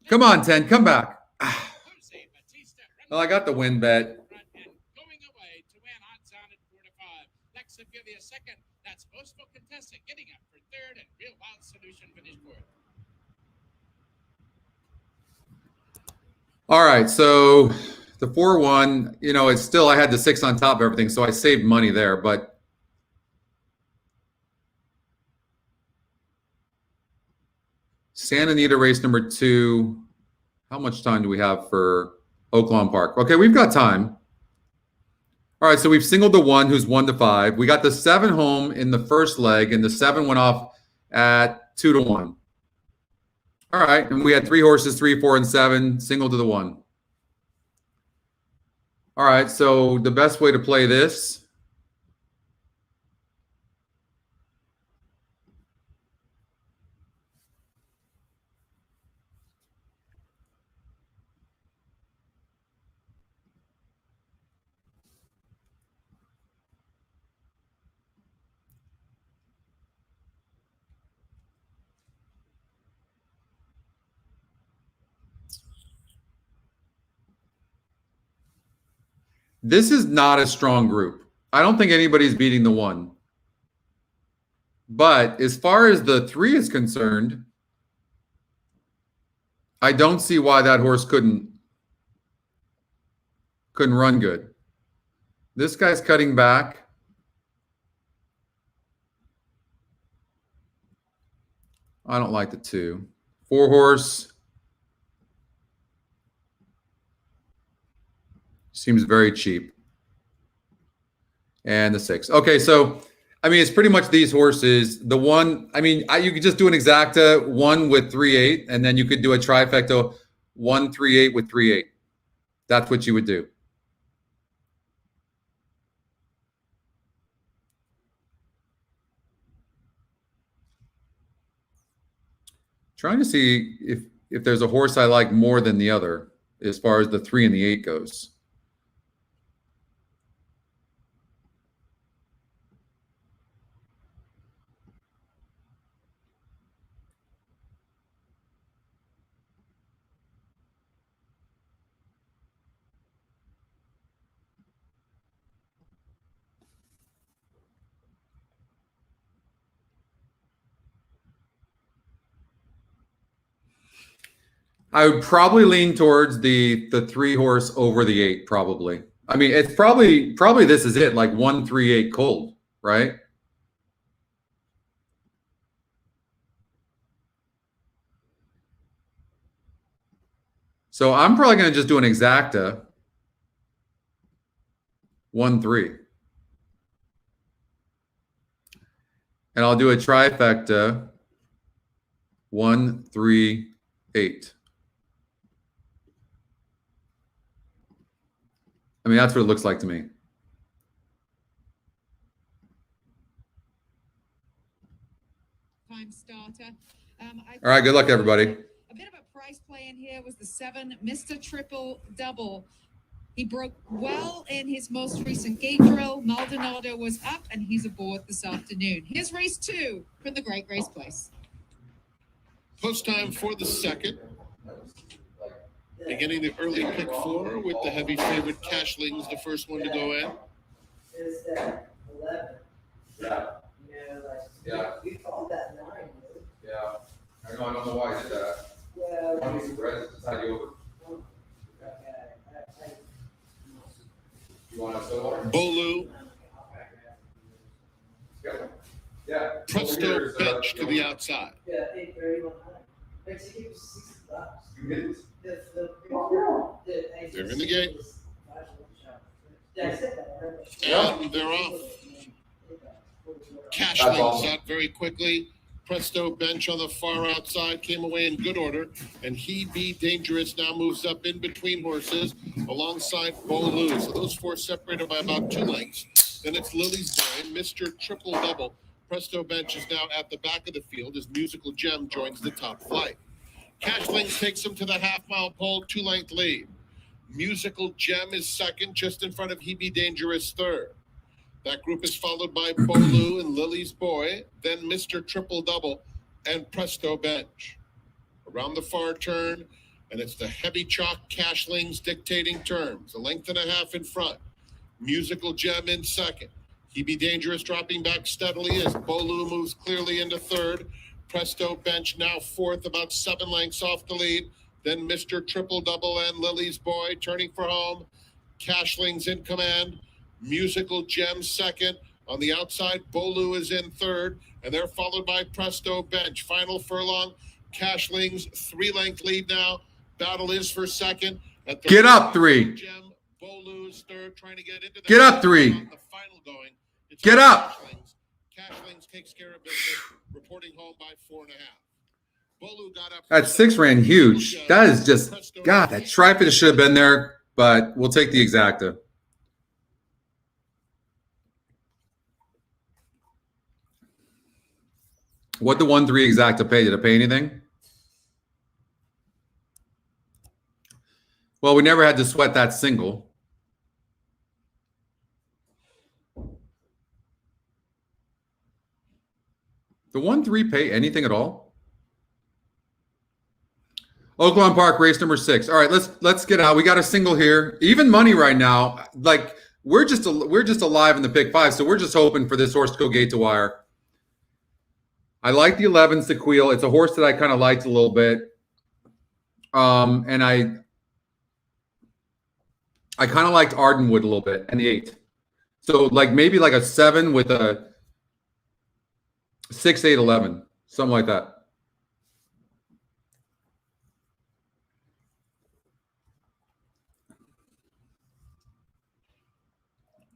Come on, 10. Come back. Well, I got the win bet. Going away to win odds on at 4 to 5. Lexaphilia second. That's Boastful Contessa getting up for third, and Real Wild Solution finished fourth. All right, so the 4-1, you know, it's still, I had the 6 on top of everything, so I saved money there, but Santa Anita race number 2. How much time do we have for Oaklawn Park? Okay, we've got time. All right, so we've singled the 1 who's 1 to 5. We got the 7 home in the first leg, and the 7 went off at 2 to 1. All right, and we had 3 horses, 3, 4, and 7, single to the 1. All right, so the best way to play this, this is not a strong group. I don't think anybody's beating the 1. But as far as the 3 is concerned, I don't see why that horse couldn't run good. This guy's cutting back. I don't like the 2. 4 horse. Seems very cheap. And the 6. Okay, so, I mean, it's pretty much these horses. The 1, I mean, you could just do an exacta 1 with 3-8, and then you could do a trifecta 1-3-8 with 3-8. That's what you would do. Trying to see if there's a horse I like more than the other as far as the 3 and the 8 goes. I would probably lean towards the 3-horse over the 8, probably. I mean, it's probably this is it, like 1-3-8 cold, right? So I'm probably going to just do an exacta 1-3. And I'll do a trifecta 1-3-8. I mean, that's what it looks like to me. Time starter. All right, good luck, everybody. A bit of a price play in here was the 7, Mr. Triple Double. He broke well in his most recent gate drill. Maldonado was up, and he's aboard this afternoon. Here's race 2 from the Great Race Place. Post time for the second. Beginning the early pick 4 with the heavy favorite Cashlings, the first one to go in. Is that 11? Yeah. You know, like, Yeah. we called that 9. Yeah. I don't know why I did that. Yeah. I need some bread to tide you over. You want a soda water? Bolu, Yeah. Presto Bench to the outside. Yeah, 8:31. Makes it keep $60. They're They're in the gate. Yeah, I said that. And they're off. Cashlings out very quickly. Presto Bench on the far outside came away in good order, and He Be Dangerous now moves up in between horses alongside Bolu. So those 4 separated by about 2 lengths. Then it's Lily's Boy, Mr. Triple Double. Presto Bench is now at the back of the field as Musical Gem joins the top flight. Cashlings takes him to the half-mile pole, 2-length lead. Musical Gem is second, just in front of He Be Dangerous third. That group is followed by Bolu and Lily's Boy, then Mr. Triple Double and Presto Bench. Around the far turn, and it's the heavy chalk Cashlings dictating terms. 1.5 lengths in front. Musical Gem in second. He Be Dangerous dropping back steadily as Bolu moves clearly into third. Presto Bench now fourth, about 7 lengths off the lead. Then Mr. Triple Double and Lily's Boy turning for home. Cashlings in command. Musical Gem second. On the outside, Bolu is in third, and they're followed by Presto Bench. Final furlong, Cashlings 3-length lead now. Battle is for second. At the Get up 3. Gem, Bolu is third, trying to get into the Get up 3. the final going. It's Get up. Cashlings takes care of business, reporting home by 4.5. Bolu got up. That 6 ran huge. That is just, God, that trifecta should have been there, but we'll take the exacta. What the 1-3 exacta pay? Did it pay anything? Well, we never had to sweat that single. The 1-3 pay anything at all? Oaklawn Park, race number 6. All right, let's get out. We got a single here. Even money right now. Like we're just alive in the pick 5, so we're just hoping for this horse to go gate to wire. I like the 11 Sequel. It's a horse that I kind of liked a little bit. And I kind of liked Ardenwood a little bit, and the 8. So like maybe like a 7 with a 6, 8, 11, something like that.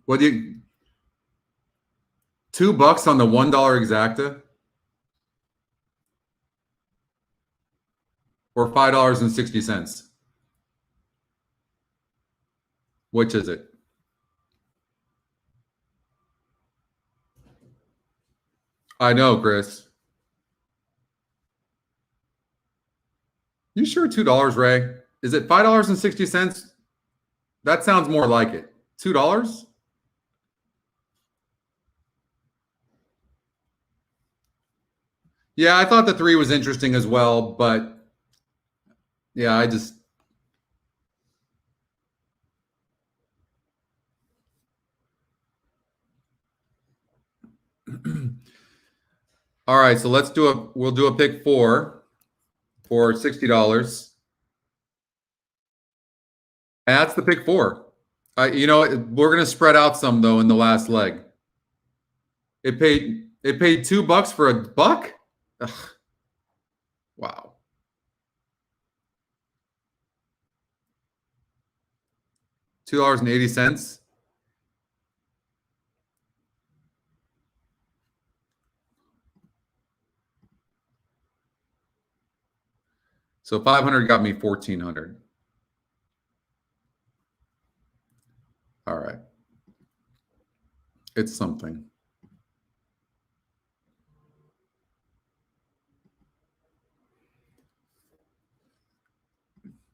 What do you? $2 on the $1 exacta? Or $5.60? Which is it? I know, Chris. You sure $2, Ray? Is it $5.60? That sounds more like it. $2? Yeah, I thought the 3 was interesting as well, but yeah, I just all right, so we'll do a pick 4 for $60. That's the pick 4. You know, we're going to spread out some though in the last leg. It paid $2 for a buck. Ugh. Wow. $2.80. So 500 got me 1,400. All right. It's something.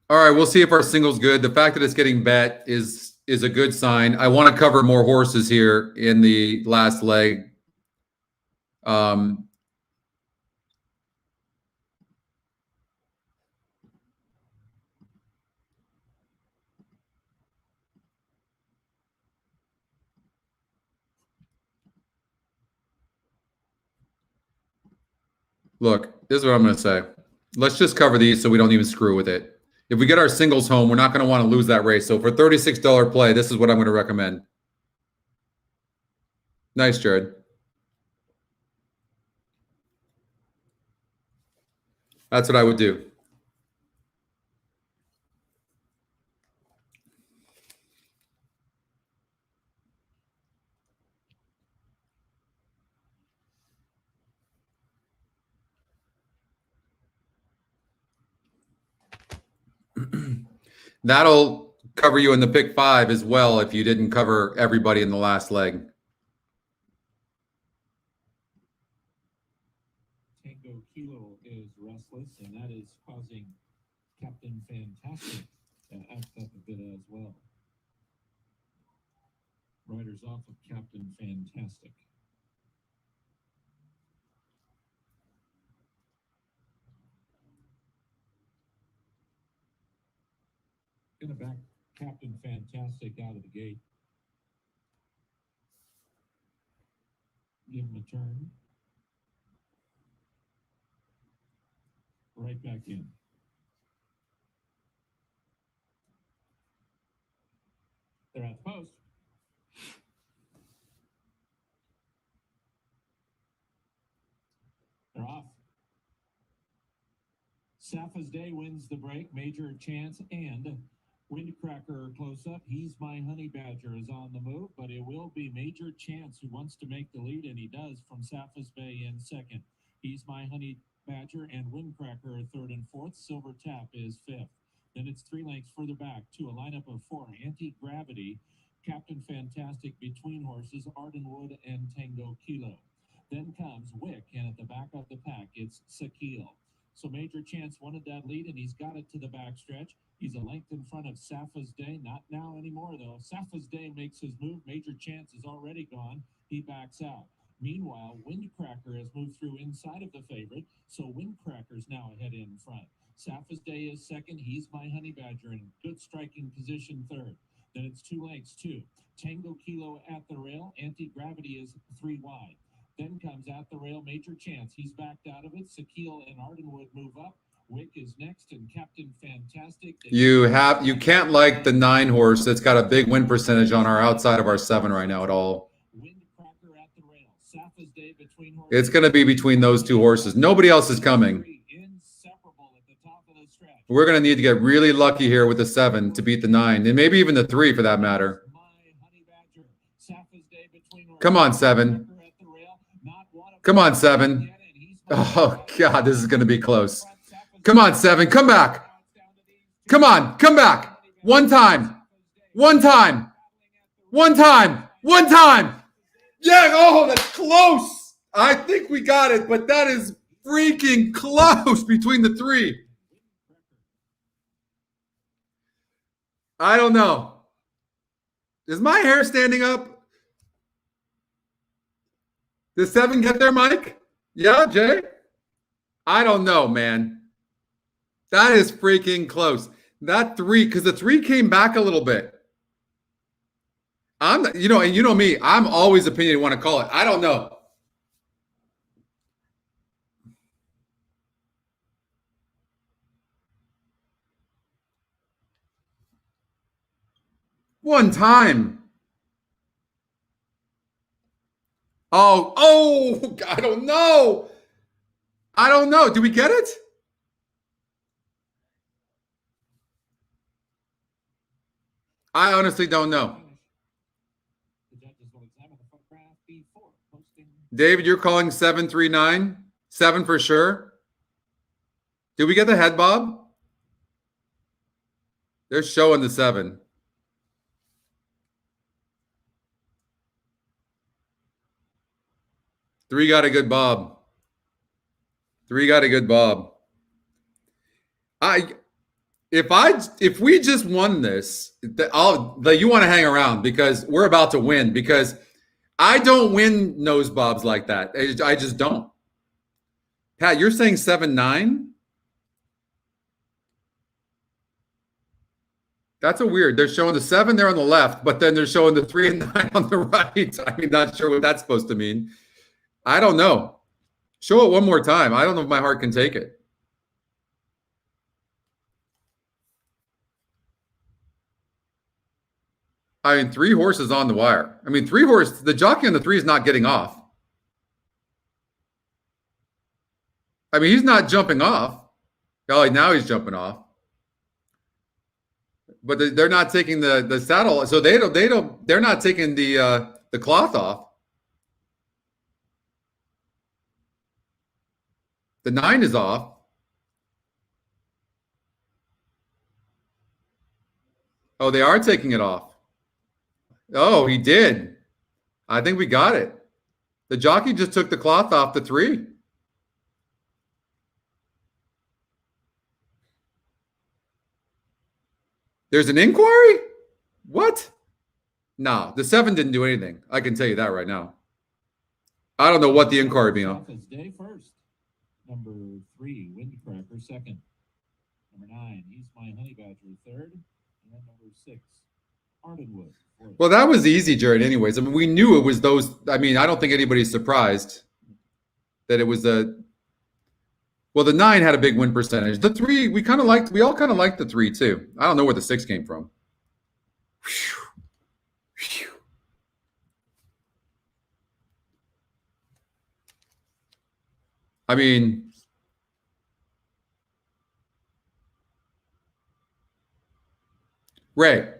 All right, we'll see if our single's good. The fact that it's getting bet is a good sign. I want to cover more horses here in the last leg. Look, this is what I'm going to say. Let's just cover these so we don't even screw with it. If we get our singles home, we're not going to want to lose that race. So for $36 play, this is what I'm going to recommend. Nice, Jared. That's what I would do. That'll cover you in the pick 5 as well if you didn't cover everybody in the last leg. Tango Kilo is restless, and that is causing Captain Fantastic to act up a bit as well. Riders off of Captain Fantastic. Gonna back Captain Fantastic out of the gate. Give him a turn. Right back in. They're at the post. They're off. Safa's Day wins the break. Major Chance and Windcracker close up. He's My Honey Badger is on the move, but it will be Major Chance who wants to make the lead, and he does from Safa's Bay in second. He's My Honey Badger and Windcracker are third and fourth. Silver Tap is fifth. Then it's 3 lengths further back to a lineup of 4. Anti-Gravity, Captain Fantastic, Between Horses, Ardenwood, and Tango Kilo. Then comes Wick, and at the back of the pack, it's Sakil. So Major Chance wanted that lead, and he's got it to the backstretch. He's a length in front of Safa's Day. Not now anymore, though. Safa's Day makes his move. Major Chance is already gone. He backs out. Meanwhile, Windcracker has moved through inside of the favorite, so Windcracker's now ahead in front. Safa's Day is second. He's My Honey Badger in good striking position third. Then it's 2 lengths, 2. Tango Kilo at the rail. Anti-Gravity is 3 wide. Then comes at the rail Major Chance. He's backed out of it. Sakil and Ardenwood move up. Wick is next, and Captain Fantastic. You can't like the 9 horse that's got a big win percentage on our outside of our 7 right now at all. Windcracker at the rail. Safa's Day Between Horses. It's going to be between those 2 horses. Nobody else is coming. Inseparable at the top of the stretch. We're going to need to get really lucky here with the 7 to beat the 9, and maybe even the 3 for that matter. Come on, 7. Come on, 7. Oh, God, this is going to be close. Come on, 7. Come back. Come on. Come back. One time. One time. One time. One time. Yeah. Oh, that's close. I think we got it, but that is freaking close between the 3. I don't know. Is my hair standing up? Does 7 get there, Mike? Yeah, Jay? I don't know, man. That is freaking close. That 3, because the 3 came back a little bit. And you know me, I'm always opinion you want to call it. I don't know. One time. Oh, I don't know. I don't know. Did we get it? I honestly don't know. The judges will examine the photograph before posting. David, you're calling 739? 7 for sure. Did we get the head bob? They're showing the 7. Three got a good bob. Three got a good bob. If we just won this, you want to hang around because we're about to win. Because I don't win nose bobs like that. I just don't. Pat, you're saying 7-9? That's a weird. They're showing the 7 there on the left, but then they're showing the 3 and 9 on the right. I mean, not sure what that's supposed to mean. I don't know. Show it one more time. I don't know if my heart can take it. I mean, 3 horses on the wire. I mean, 3 horse. The jockey on the 3 is not getting off. I mean, he's not jumping off. Oh, now he's jumping off. But they're not taking the saddle, so they're not taking the cloth off. The 9 is off. Oh, they are taking it off. Oh, he did. I think we got it. The jockey just took the cloth off the 3. There's an inquiry? What? No, the 7 didn't do anything. I can tell you that right now. I don't know what the inquiry be on. Day first. Number 3, Windcracker, second. Number 9, He's My Honey Badger, third. And then number 6, Ardenwood, fourth. Well, that was easy, Jared, anyways. I mean, we knew it was those. I mean, I don't think anybody's surprised that it was the 9 had a big win percentage. The 3, we all kind of liked the 3 too. I don't know where the 6 came from. I mean, Ray,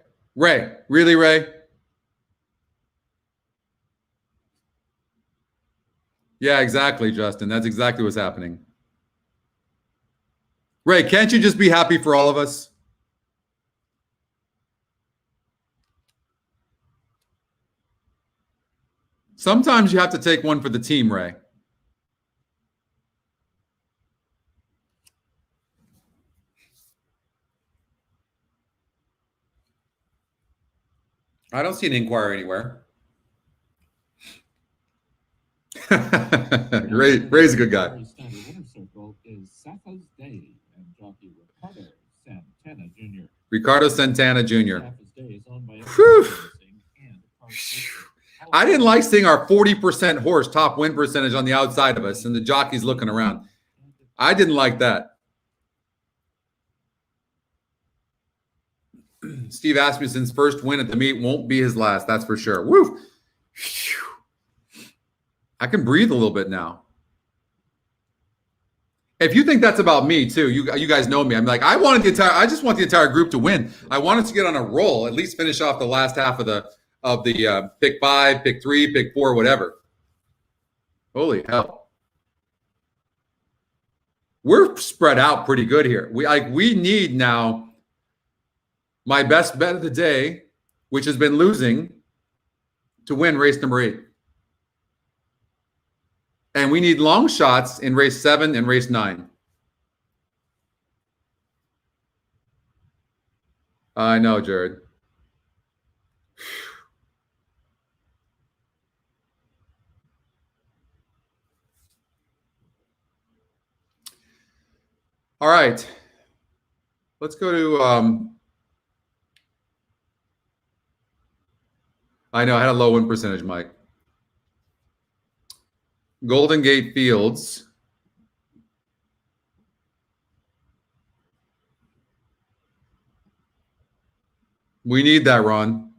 really, Ray? Yeah, exactly, Justin. That's exactly what's happening. Ray, can't you just be happy for all of us? Sometimes you have to take one for the team, Ray. I don't see an inquiry anywhere. Ray's a good guy. Winner circle is Safa's Day and jockey Ricardo Santana Jr. Ricardo Santana Jr. Safa's Day is owned by I didn't like seeing our 40% horse top win percentage on the outside of us and the jockeys looking around. I didn't like that. Steve Asmussen's first win at the meet won't be his last, that's for sure. Woo! I can breathe a little bit now. If you think that's about me too, you guys know me. I'm like, I just want the entire group to win. I want us to get on a roll, at least finish off the last half of the pick 5, pick 3, pick 4, whatever. Holy hell. We're spread out pretty good here. We need now my best bet of the day, which has been losing, to win race number 8. And we need long shots in race 7 and race 9. I know, Jared. All right. Let's go to I know I had a low win percentage, Mike. Golden Gate Fields. We need that, Ron.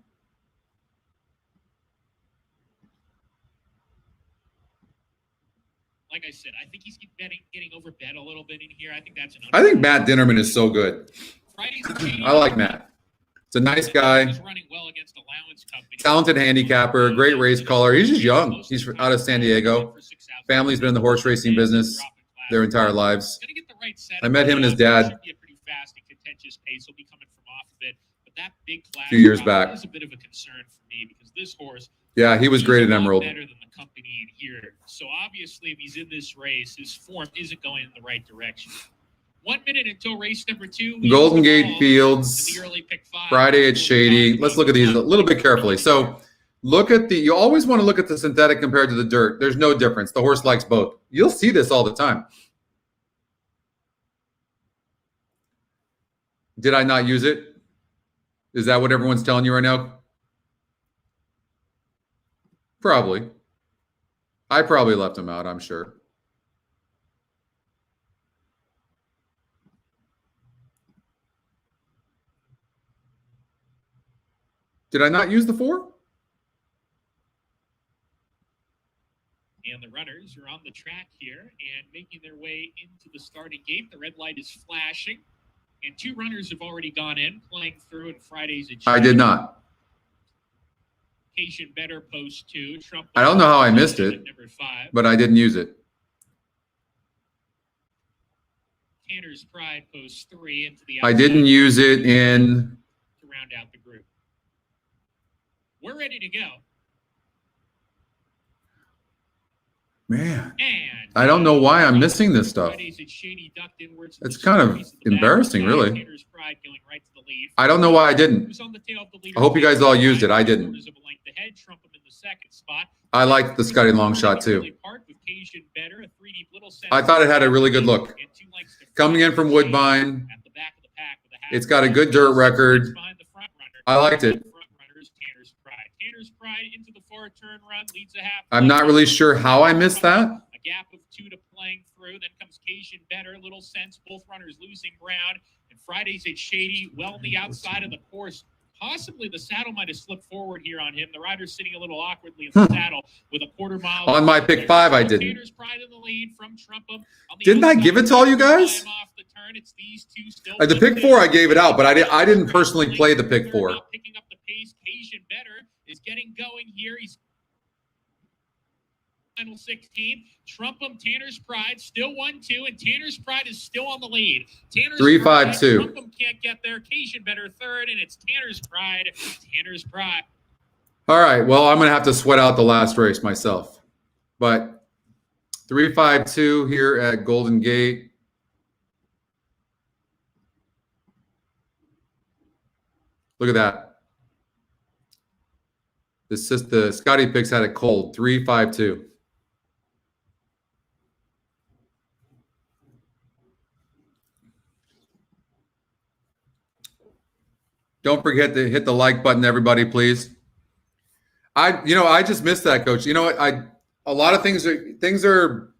like I said, I think he's getting overbet a little bit in here. I think that's an. I think Matt Dinnerman is so good. I like Matt. It's a nice guy. He's running well against Allowance Company. Talented handicapper, great race caller. He's just young. He's out of San Diego. Family's been in the horse racing business their entire lives. I met him and his dad Should be a pretty fast and contentious pace. He'll be coming from off of it, but that big class a few years back is a bit of a concern for me because this horse. Yeah, he was great at Emerald. Better than the company in here. So obviously, if he's in this race, his form isn't going in the right direction. 1 minute until race number 2. Golden Gate Fields, Friday at Shady. Let's look at these a little bit carefully. So look at you always want to look at the synthetic compared to the dirt. There's no difference. The horse likes both. You'll see this all the time. Did I not use it? Is that what everyone's telling you right now? Probably. I probably left him out, I'm sure. Did I not use the 4? And the runners are on the track here and making their way into the starting gate. The red light is flashing. And 2 runners have already gone in, playing through in Friday's agenda. I did not. Cation Better post 2. Trump. I don't know how I missed it, number 5. but I didn't use it. Tanner's Pride post 3 into the. I didn't use it in. To round out the group. We're ready to go. Man, and I don't know why I'm missing this stuff. It's kind of embarrassing, really. I don't know why I didn't. I hope you guys all used it. I didn't. I liked the Scotty long shot, too. I thought it had a really good look. Coming in from Woodbine, it's got a good dirt record. I liked it. I'm not really sure how I missed that. A gap of 2 to playing through. Then comes Cation Better. Little sense. Both runners losing ground. And Friday's at Shady. Well on the outside of the course. Possibly the saddle might have slipped forward here on him. The rider's sitting a little awkwardly in the saddle with a quarter mile. On my pick 5, I didn't. Pride in the lead from Didn't I give it to all you guys? The pick 4, I gave it out, but I didn't personally play the pick 4. Picking up the pace. Cation Better is getting going here. He's final 16. Trumpum, Tanner's Pride, still 1-2, and Tanner's Pride is still on the lead. Tanner's 3-5-2. Trumpum can't get there. Cation Better third, and it's Tanner's Pride. Tanner's Pride. All right. Well, I'm going to have to sweat out the last race myself. But 3-5-2 here at Golden Gate. Look at that. The Scotty picks had it cold. 3-5-2. Don't forget to hit the like button, everybody, please. I just missed that, Coach. You know what? A lot of things are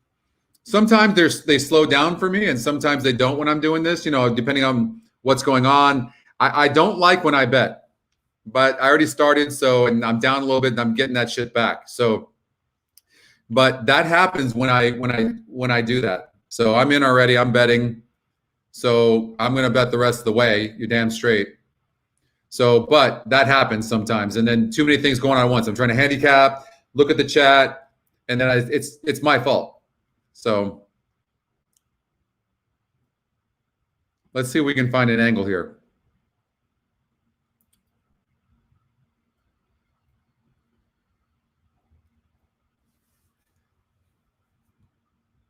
sometimes they slow down for me, and sometimes they don't when I'm doing this. Depending on what's going on. I don't like when I bet, but I already started, and I'm down a little bit, and I'm getting that shit back. So, but that happens when I do that. So I'm in already. I'm betting. So I'm going to bet the rest of the way. You're damn straight. So, but that happens sometimes, and then too many things going on at once. I'm trying to handicap, look at the chat, and then it's my fault. So let's see if we can find an angle here.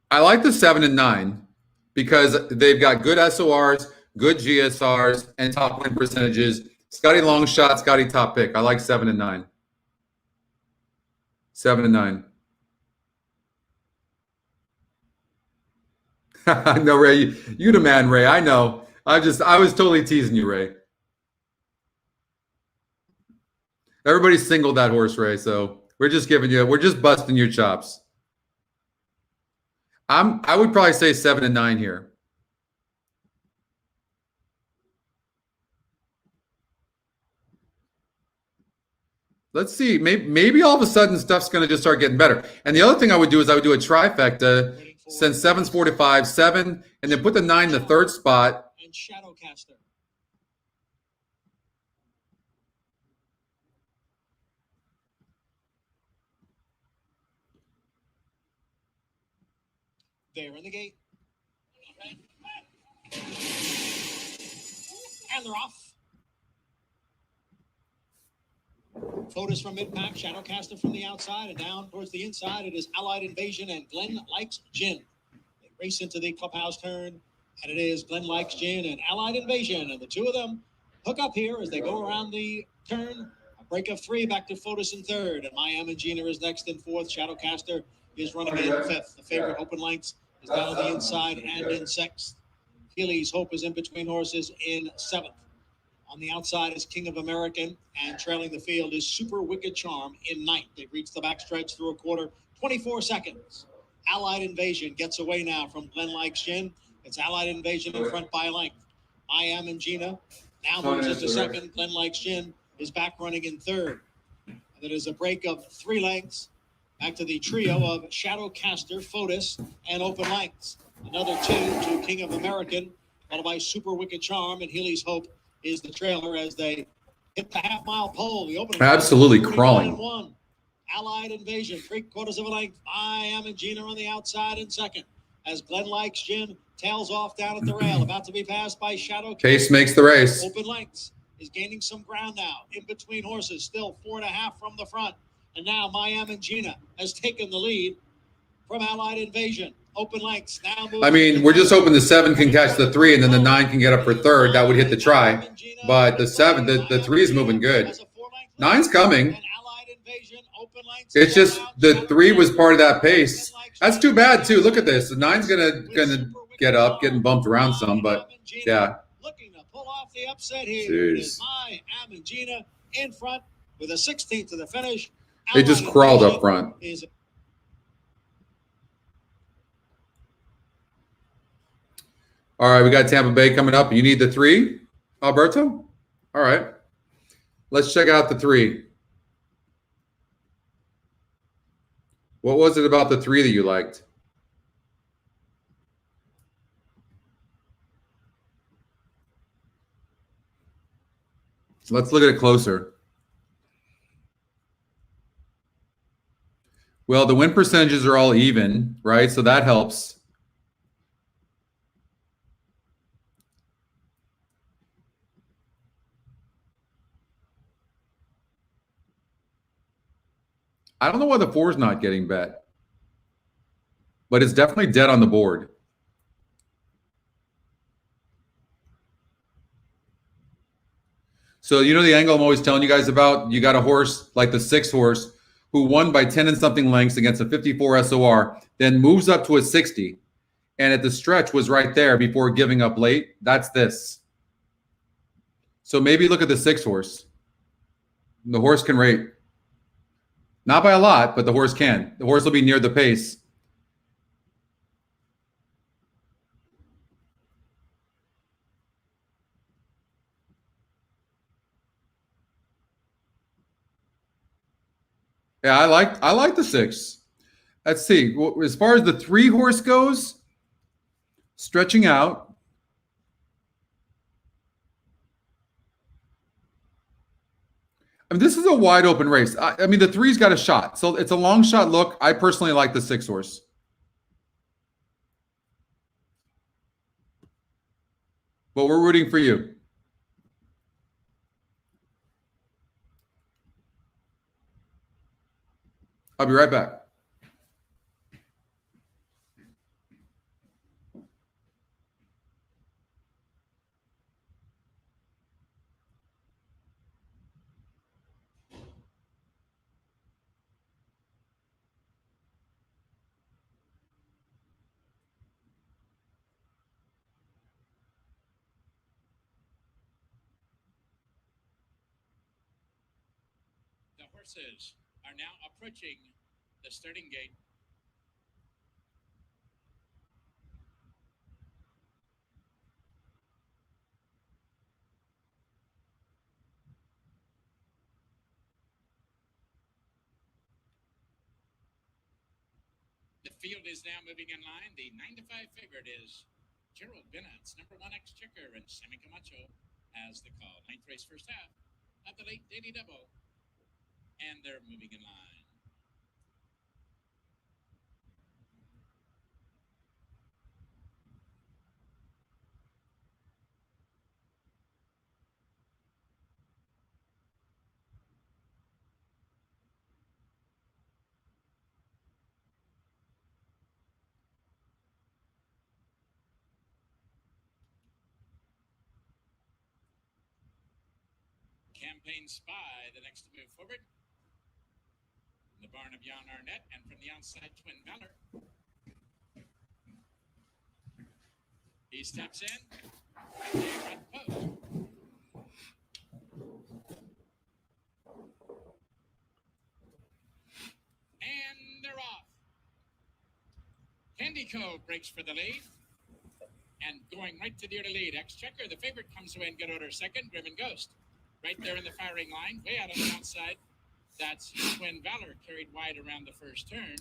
I like the 7 and 9 because they've got good SORs, good GSRs, and top win percentages. Scotty long shot, Scotty top pick. I like 7 and 9. 7 and 9. No, Ray, you the man, Ray. I know. I was totally teasing you, Ray. Everybody singled that horse, Ray. So we're just busting your chops. I would probably say 7 and 9 here. Let's see. Maybe all of a sudden stuff's going to just start getting better. And the other thing I would do is I would do a trifecta since 7's 45, 7, and then put the 9 in the third spot. And Shadowcaster. There in the gate. And they're off. Fotis from mid-pack, Shadowcaster from the outside, and down towards the inside, it is Allied Invasion and Glenn Likes Gin. They race into the clubhouse turn, and it is Glenn Likes Gin and Allied Invasion, and the two of them hook up here as they go around the turn. A break of 3 back to Fotis in third, and Miami Gina is next in fourth. Shadowcaster is running in fifth. The favorite Open Lengths is down on the inside and in sixth. Healy's Hope is in between horses in seventh. On the outside is King of American, and trailing the field is Super Wicked Charm in ninth. They've reached the backstretch through a quarter, 24 seconds. Allied Invasion gets away now from Glenn Likes Gin. It's Allied Invasion in front by length. I Am and Gina now moves into second. Glenn Likes Gin is back running in third. And it is a break of 3 lengths. Back to the trio of Shadowcaster, Fotis, and Open Lengths. Another 2 to King of American, followed by Super Wicked Charm, and Healy's Hope is the trailer as they hit the half-mile pole. The opening Absolutely crawling. 1. Allied Invasion, 3/4 of a length. I Am and Gina on the outside in second. As Glenn Likes Gin tails off down at the rail, about to be passed by Shadowcaster. Pace makes the race. Open Lengths is gaining some ground now. In between horses, still 4.5 from the front. And now Miami and Gina has taken the lead from Allied Invasion. Open Lengths now. I mean, we're just hoping the 7 can catch the 3, and then the 9 can get up for third. That would hit the try. But the 7, the 3 is moving good. 9's coming. It's just the 3 was part of that pace. That's too bad too. Look at this. The 9's gonna get up, getting bumped around some, but yeah. Looking to pull off the upset here. Jeez. It is Miami and Gina in front with a 16th to the finish. They just crawled up front. All right, we got Tampa Bay coming up. You need the 3, Alberto? All right. Let's check out the 3. What was it about the 3 that you liked? Let's look at it closer. Well, the win percentages are all even, right? So that helps. I don't know why the 4 is not getting bet, but it's definitely dead on the board. So you know the angle I'm always telling you guys about? You got a horse like the 6 horse who won by 10 and something lengths against a 54 SOR, then moves up to a 60, and at the stretch was right there before giving up late. That's this. So maybe look at the 6 horse. The horse can rate. Not by a lot, but the horse can. The horse will be near the pace. Yeah, I like the 6. Let's see. As far as the 3 horse goes, stretching out. I mean, this is a wide open race. I mean, the 3's got a shot. So it's a long shot look. I personally like the 6 horse. But we're rooting for you. I'll be right back. The horses are now approaching the starting gate. field is now moving in line. The 9-5 favorite is Gerald Bennett's number 1 Exchequer, and Sammy Camacho has the call. 9th race, first half of the late Daily Double, and they're moving in line. Campaign Spy, the next to move forward. In the barn of Jan Arnett, and from the outside, Twin Valor. He steps in. Right there, front post. And they're off. Candy Cove breaks for the lead. And going right to the early lead. Exchequer, the favorite, comes away in good order. Second, Grim and Ghost. Right there in the firing line, way out on the outside. That's Twin Valor, carried wide around the first turn.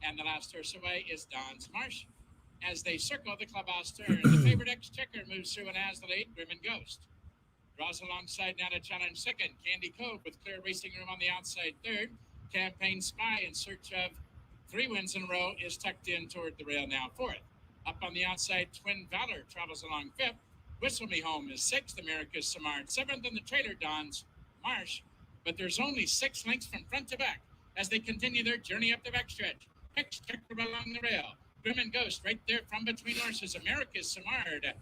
And the last horse away is Don's Marsh. As they circle the clubhouse turn, the favorite Exchequer moves through and has the lead, Grim and Ghost. Draws alongside now to challenge second. Candy Cove with clear racing room on the outside third. Campaign Spy in search of 3 wins in a row is tucked in toward the rail now fourth. Up on the outside, Twin Valor travels along fifth. Whistle Me Home is sixth. America's Samard seventh, and the trailer Don's Marsh. But there's only 6 lengths from front to back as they continue their journey up the backstretch. Exchequer along the rail. Grim and Ghost right there from between horses. America's Samard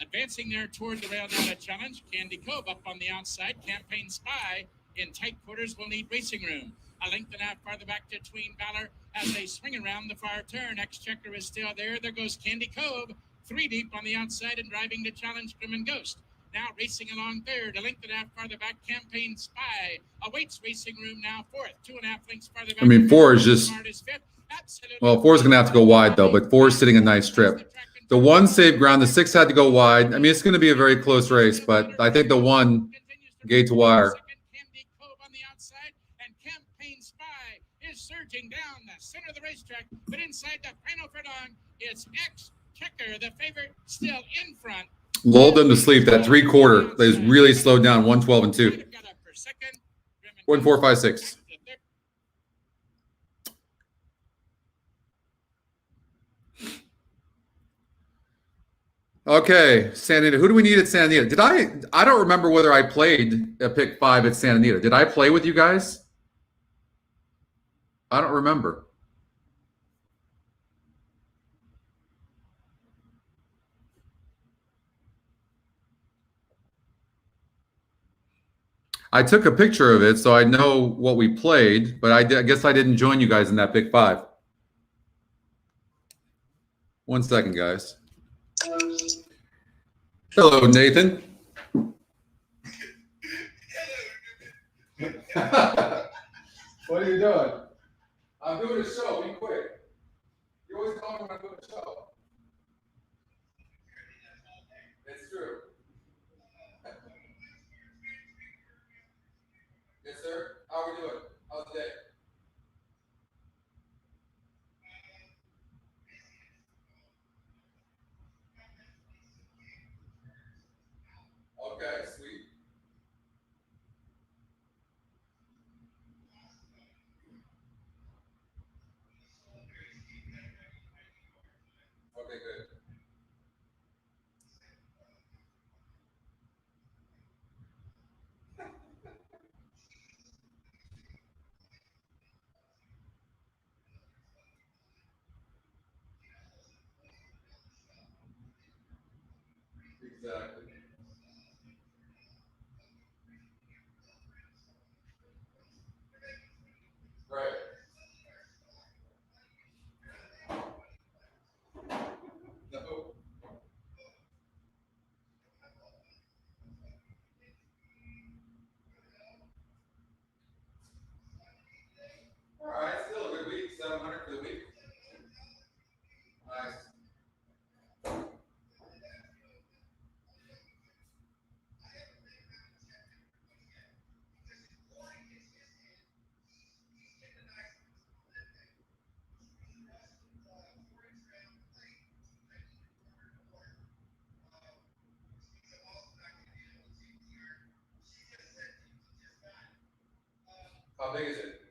advancing there toward the rail now to challenge. Candy Cove up on the outside. Campaign Spy in tight quarters will need racing room. A length and a half farther back to Twin Valor as they swing around the far turn. Exchequer is still there. There goes Candy Cove. 3 deep on the outside and driving to challenge Grim and Ghost. Now racing along third. A length and a half farther back. Campaign Spy awaits racing room now fourth. 2.5 lengths farther back. I mean, 4 is just... Well, 4 is going to have to go wide, though, but 4 is sitting a nice trip. The 1 saved ground. The 6 had to go wide. I mean, it's going to be a very close race, but I think the 1 gate to wire. Candy Cove on the outside, and Campaign Spy is surging down the center of the racetrack, but inside the final furlong, it's Exchequer, the favorite, still in front. Lulled them to sleep. That 3/4 is really slowed down. 112 and 2. 1, 4, 5, 6. Okay, Santa Anita. Who do we need at Santa Anita? I don't remember whether I played a pick 5 at Santa Anita. Did I play with you guys? I don't remember. I took a picture of it, so I know what we played, but I guess I didn't join you guys in that pick 5. 1 second, guys. Hello, Nathan. What are you doing? I'm doing a show. Be quick. You always call me when I'm doing a show. It's true. Yes, sir. How are we doing? How's the day? Okay, sweet. Okay, good. Exactly. Right. No. All right, still a good week. 700 for the week. Nice. How big is it?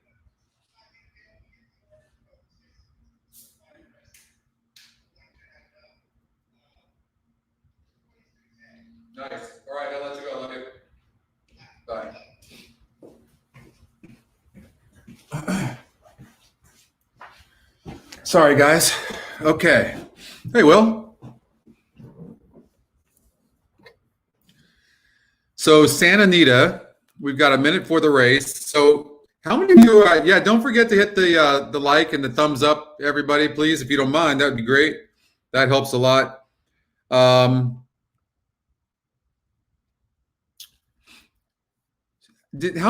Nice. All right, I'll let you go. Love you. Bye. Sorry, guys. Okay. Hey, Will. So Santa Anita, we've got a minute for the race. So how many of you? Yeah, don't forget to hit the like and the thumbs up, everybody, please, if you don't mind. That would be great. That helps a lot. How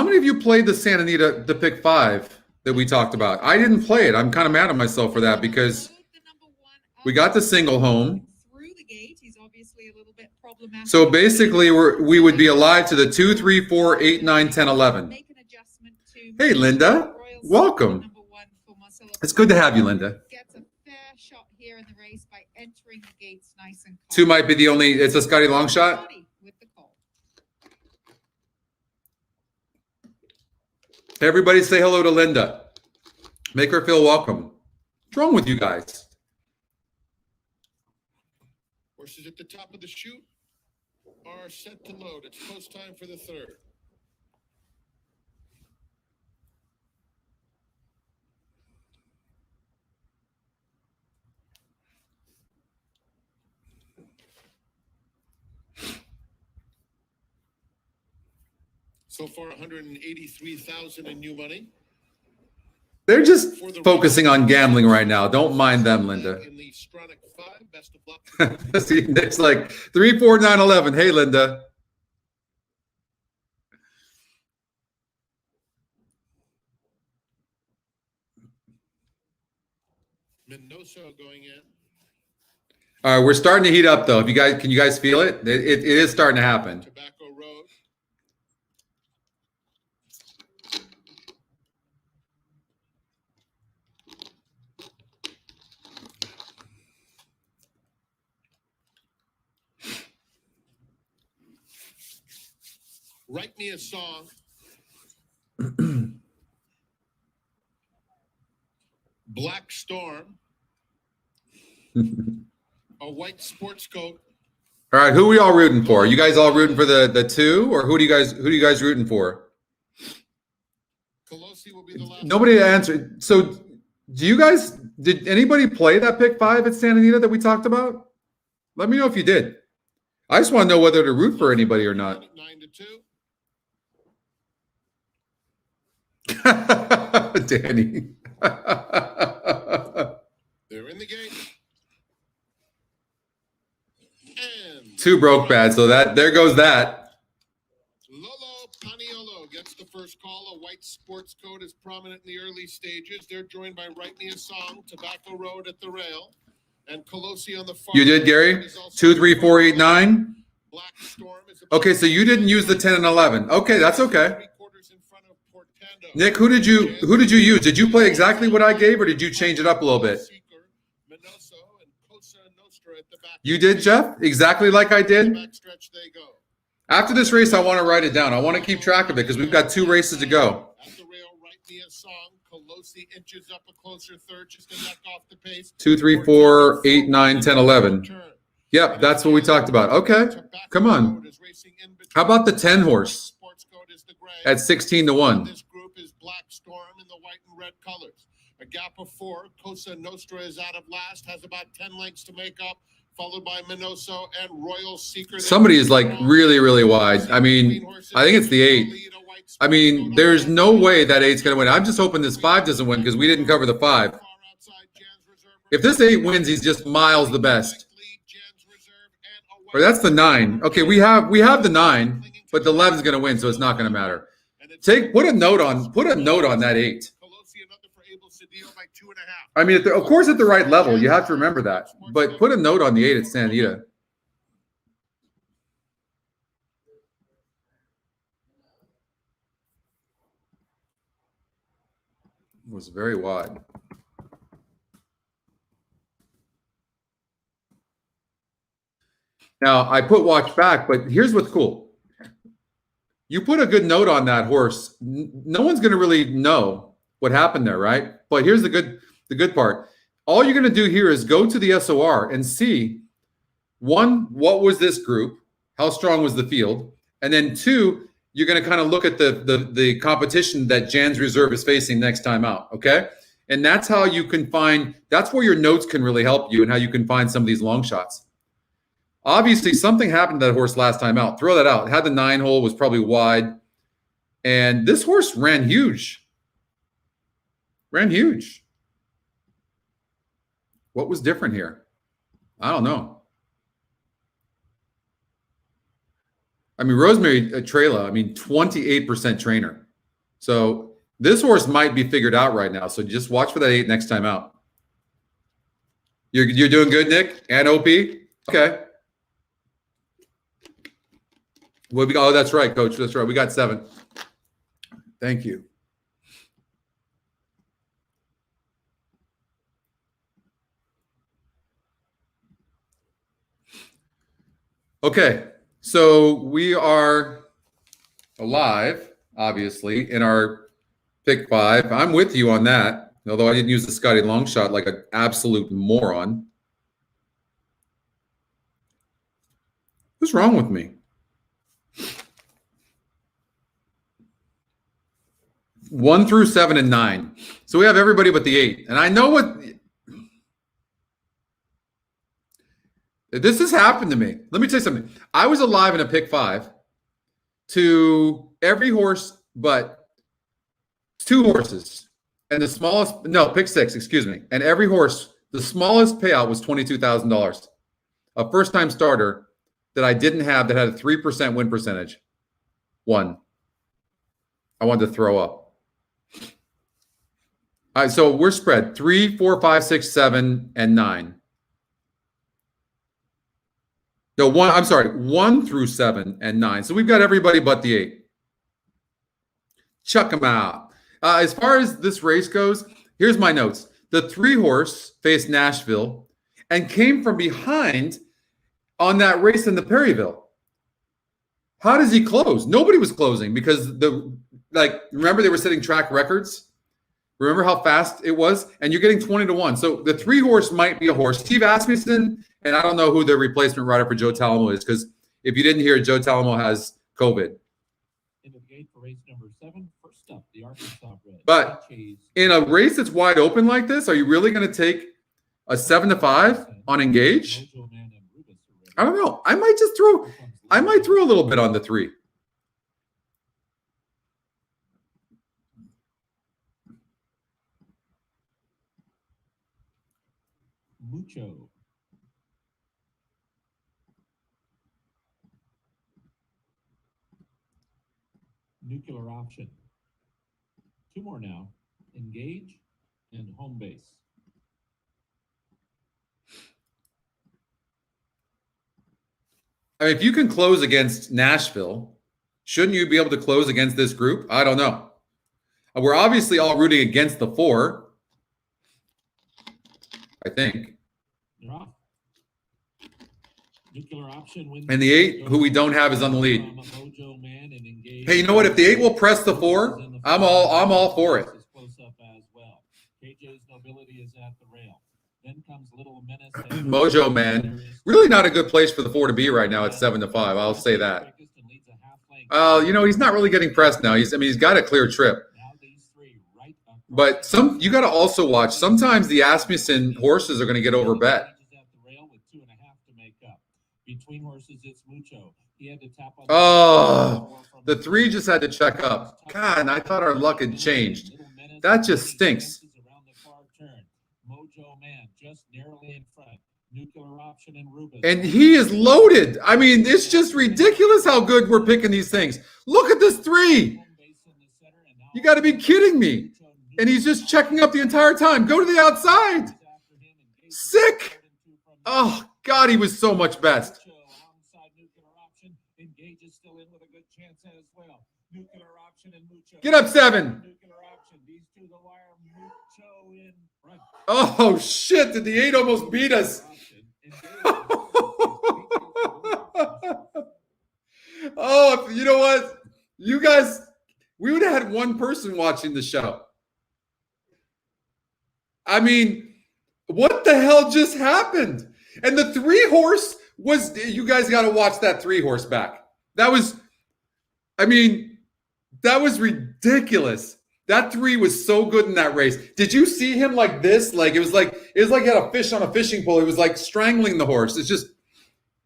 many of you played the Santa Anita, the pick 5 that we talked about? I didn't play it. I'm kind of mad at myself for that because we got the single home. Through the gate, he's obviously a little bit problematic. So basically, we would be alive to the 2, 3, 4, 8, 9, 10, 11. Make an adjustment to Hey, Linda. Welcome. It's good to have you, Linda. Gets a fair shot here in the race by entering the gates nice and calm. 2 might be the only. It's a Scotty long shot. With the call. Everybody say hello to Linda. Make her feel welcome. What's wrong with you guys? Horses at the top of the chute are set to load. It's post time for the third. So far, 183,000 in new money. They're just focusing on gambling right now. Don't mind them, Linda. In the Stronach 5, best of luck. See, Nick's like 3, 4, 9, 11. Hey, Linda. Minoso going in. All right, we're starting to heat up, though. If you guys, can you guys feel it? It is starting to happen. Tobacco Road. Write me a song. Black Storm. A white sports coat. All right, who are we all rooting for? You guys all rooting for the 2, or who do you guys rooting for? Colosi will be the last. Nobody answered. So, did anybody play that pick 5 at Santa Anita that we talked about? Let me know if you did. I just want to know whether to root for anybody or not. 9-2. Danny. They're in the game. And 2 broke bad, so there goes that. Lolo Paniolo gets the first call. A white sports coat is prominent in the early stages. They're joined by Write Me a Song, Tobacco Road at the rail, and Colosi on the far. You did, Gary? 2, 3, 4, 8, 9. Black Storm is Okay, so you didn't use the 10 and 11. Okay, that's okay. 3/4 in front of Portendo. Nick, who did you use? Did you play exactly what I gave, or did you change it up a little bit? Minoso and Cosa Nostra at the back. You did, Jeff? Exactly like I did? Backstretch they go. After this race, I want to write it down. I want to keep track of it because we've got 2 races to go. At the rail, Write Me a Song. Colosi inches up a closer third just to knock off the pace. 2, 3, 4, 8, 9, 10, 11. Yep, that's what we talked about. Okay, come on. How about the 10 horse at 16 to 1? This group is Black Storm in the white and red colors. A gap of 4. Cosa Nostra is out of last, has about 10 lengths to make up, followed by Minoso and Royal Secret. Somebody is like really, really wide. I mean, I think it's the 8. I mean, there's no way that 8's going to win. I'm just hoping this 5 doesn't win because we didn't cover the 5. If this 8 wins, he's just miles the best. Or that's the 9. Okay, we have the 9, but the 11's going to win, so it's not going to matter. Put a note on that 8. I mean, of course, at the right level, you have to remember that. But put a note on the 8 at Santa Anita. It was very wide. Now, I put watch back, but here's what's cool. You put a good note on that horse. No one's going to really know what happened there, right? But here's the good part. All you're going to do here is go to the SOR and see, one, what was this group? How strong was the field? And then two, you're going to kind of look at the competition that Jan's Reserve is facing next time out, okay? And that's how you can find, that's where your notes can really help you and how you can find some of these long shots. Obviously, something happened to that horse last time out. Throw that out. It had the 9-hole, was probably wide. And this horse ran huge. Ran huge. What was different here? I don't know. I mean, Rosemary Trela, I mean, 28% trainer. So this horse might be figured out right now. So just watch for that 8 next time out. You're doing good, Nick? And OP? Okay. What we got? Oh, that's right, Coach. That's right. We got 7. Thank you. Okay, so we are alive, obviously, in our pick 5. I'm with you on that, although I didn't use the Scotty long shot like an absolute moron. What's wrong with me? 1 through 7 and 9. So we have everybody but the 8. And I know what this has happened to me. Let me tell you something. I was alive in a pick 5 to every horse but 2 horses. And the smallest, no, pick 6, excuse me. And every horse, the smallest payout was $22,000. A first-time starter that I didn't have that had a 3% win percentage. Won. I wanted to throw up. All right, so we're spread 3, 4, 5, 6, 7, and 9. No, 1. I'm sorry, 1 through 7 and 9. So we've got everybody but the 8. Chuck them out. As far as this race goes, here's my notes. The 3 horse faced Nashville and came from behind on that race in the Perryville. How does he close? Nobody was closing because remember they were setting track records. Remember how fast it was? And you're getting 20-1. So the 3 horse might be a horse. Steve Asmussen, and I don't know who the replacement rider for Joe Talamo is, because if you didn't hear, Joe Talamo has COVID. Into the gate for race number 7. First up, the Arkansas Red. But in a race that's wide open like this, are you really going to take a 7-5 on Engage? I don't know. I might throw a little bit on the 3. Mucho. Nuclear option. 2 more now. Engage and home base. I mean, if you can close against Nashville, shouldn't you be able to close against this group? I don't know. We're obviously all rooting against the 4. I think. You're off. Nuclear option wins. And the 8, who we don't have, is on the lead. Hey, you know what? If the 8 will press the 4, I'm all for it. Close up as well. KJ's nobility is at the rail. Then comes Little Menace. Mojo Man, really not a good place for the 4 to be right now at 7-5. I'll say that. He's not really getting pressed now. He's got a clear trip. But you got to also watch. Sometimes the Asmussen horses are going to get over bet. Between horses, it's Mucho. He had to tap on the 3 just had to check up. God, and I thought our luck had changed. That just stinks. Mojo Man just narrowly in front. Nuclear option and Rubens. And he is loaded. I mean, it's just ridiculous how good we're picking these things. Look at this 3. You got to be kidding me. And he's just checking up the entire time. Go to the outside. Sick. Oh, God, he was so much best. Get up 7. Oh, shit. Did the 8 almost beat us? Oh, you know what? You guys, we would have had one person watching the show. I mean, what the hell just happened? And the 3-horse was, you guys got to watch that 3-horse back. That was, I mean, that was ridiculous. That 3 was so good in that race. Did you see him like this? Like it was like he had a fish on a fishing pole. It was like strangling the horse. It's just,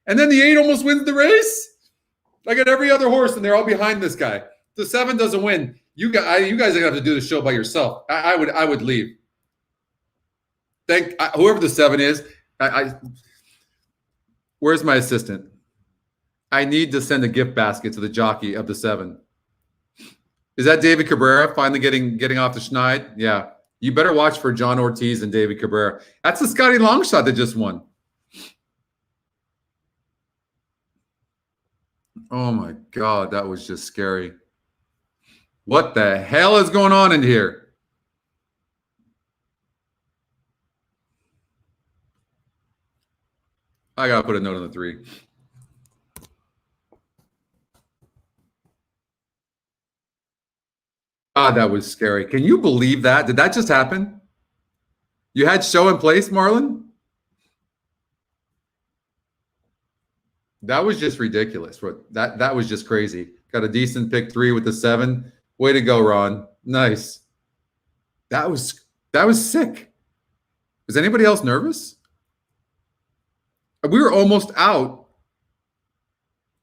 and then the 8 almost wins the race. Like at every other horse, and they're all behind this guy. The 7 doesn't win. You guys are gonna have to do the show by yourself. I would leave. Whoever the 7 is. Where's my assistant? I need to send a gift basket to the jockey of the 7. Is that David Cabrera finally getting off the schneid? Yeah. You better watch for John Ortiz and David Cabrera. That's the Scotty Longshot that just won. Oh my God, that was just scary. What the hell is going on in here? I gotta put a note on the 3. God, that was scary. Can you believe that? Did that just happen? You had show in place, Marlon? That was just ridiculous. That was just crazy. Got a decent pick 3 with the 7. Way to go, Ron. Nice. That was sick. Was anybody else nervous? We were almost out.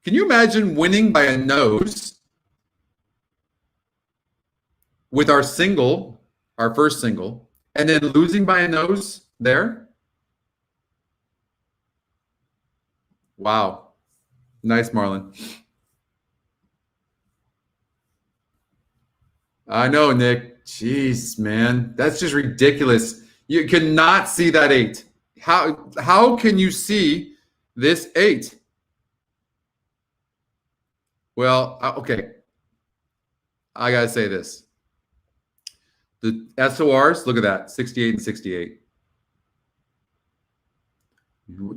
Can you imagine winning by a nose with our single, our first single, and then losing by a nose there? Wow. Nice, Marlon. I know, Nick. Jeez, man. That's just ridiculous. You cannot see that 8. How can you see this 8? Well, okay. I got to say this. The SORs, look at that, 68 and 68.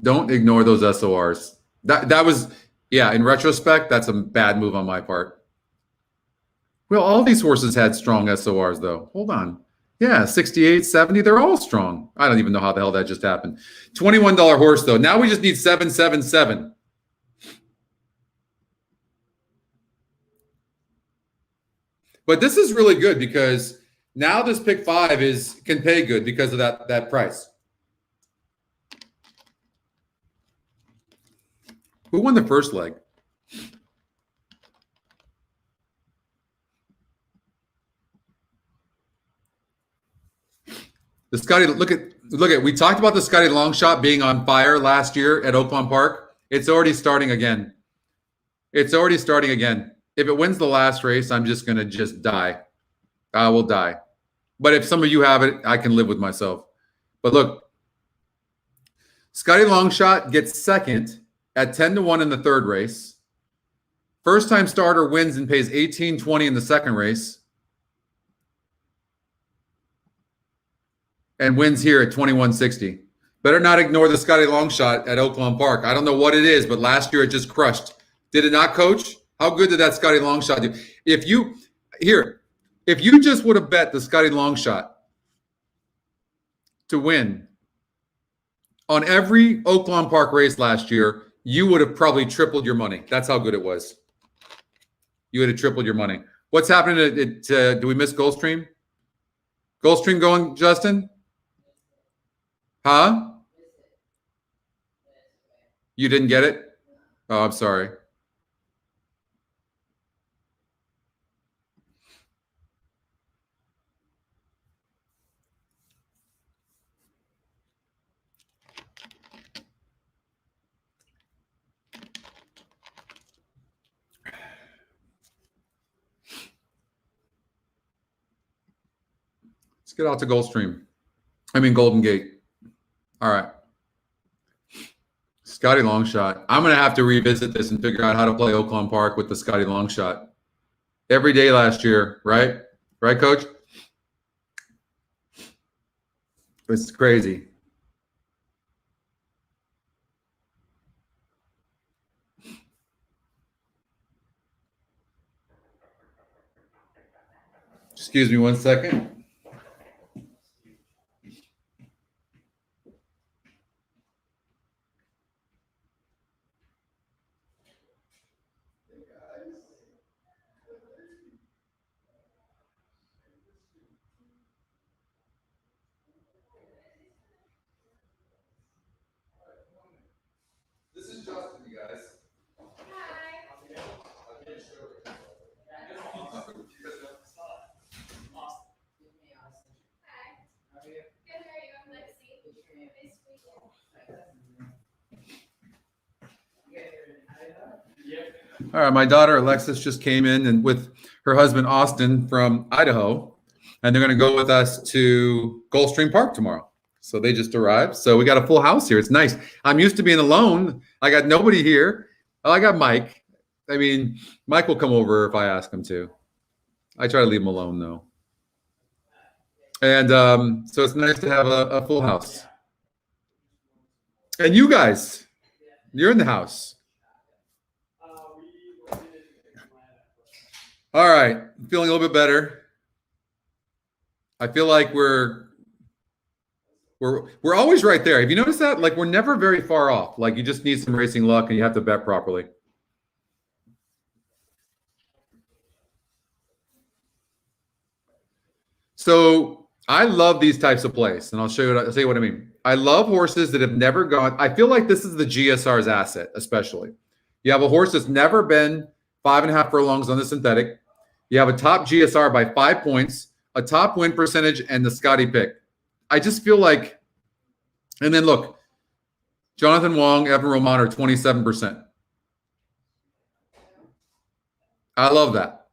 Don't ignore those SORs. That was, yeah, in retrospect, that's a bad move on my part. Well, all these horses had strong SORs, though. Hold on. Yeah, 68, 70, they're all strong. I don't even know how the hell that just happened. $21 horse, though. Now we just need 777. But this is really good because now this pick 5 can pay good because of that price. Who won the first leg? The Scotty, look at, we talked about the Scotty Longshot being on fire last year at Oaklawn Park. It's already starting again. It's already starting again. If it wins the last race, I'm just going to die. I will die. But if some of you have it, I can live with myself. But look, Scotty Longshot gets second at 10-1 in the third race. First-time starter wins and pays $18.20 in the second race. And wins here at $21.60. Better not ignore the Scotty Longshot at Oaklawn Park. I don't know what it is, but last year it just crushed. Did it not, Coach? How good did that Scotty Longshot do? If you just would have bet the Scotty Longshot to win on every Oaklawn Park race last year, you would have probably tripled your money. That's how good it was. You would have tripled your money. What's happening? Do we miss Gulfstream? Gulfstream going, Justin? Huh? You didn't get it? Oh, I'm sorry. Let's get out to Gulfstream. I mean, Golden Gate. All right. Scotty Longshot. I'm going to have to revisit this and figure out how to play Oaklawn Park with the Scotty Longshot. Every day last year, right? Right, Coach? It's crazy. Excuse me 1 second. This is Justin, you guys. All right, my daughter Alexis just came in and with her husband Austin from Idaho, and they're going to go with us to Gulfstream Park tomorrow. So they just arrived. So we got a full house here. It's nice. I'm used to being alone. I got nobody here. Oh, I got Mike. I mean, Mike will come over if I ask him to. I try to leave him alone though. And so it's nice to have a full house. And you guys, you're in the house. All right, feeling a little bit better. I feel like we're always right there. Have you noticed that? Like we're never very far off. Like you just need some racing luck and you have to bet properly. So I love these types of plays, and I'll show you what I mean. I love horses that have never gone. I feel like this is the GSR's asset, especially. You have a horse that's never been 5.5 furlongs on the synthetic. You have a top GSR by 5 points, a top win percentage, and the Scotty pick. I just feel like, and then look, Jonathan Wong, Evan Roman are 27%. I love that.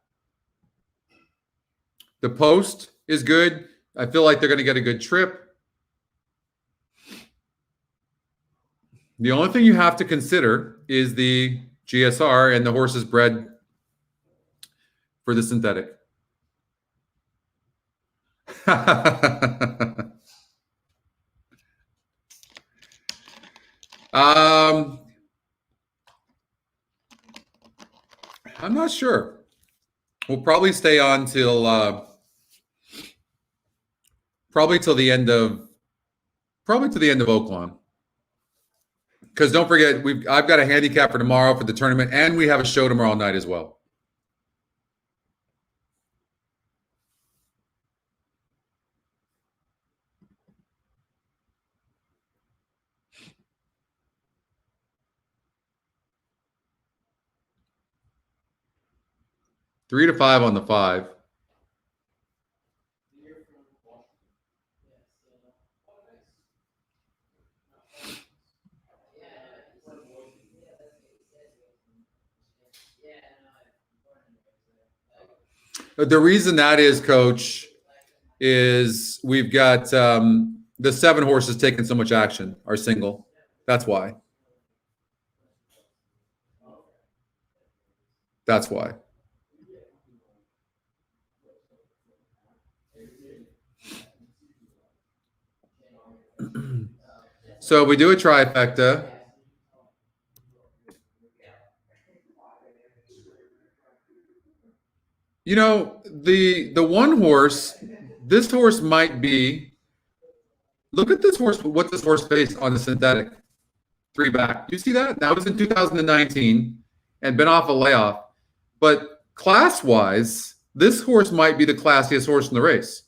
The post is good. I feel like they're going to get a good trip. The only thing you have to consider is the GSR and the horses bred for the synthetic. I'm not sure. We'll probably stay on till probably till the end of Oaklawn. Because don't forget, I've got a handicapper tomorrow for the tournament, and we have a show tomorrow night as well. Three to 5 on the 5. The reason that is, Coach, is we've got the 7 horses taking so much action are single. That's why. That's why. So we do a trifecta. You know, the one horse, this horse might be, look at this horse, what this horse faced on the synthetic 3 back. You see that? That was in 2019 and been off a layoff. But class-wise, this horse might be the classiest horse in the race.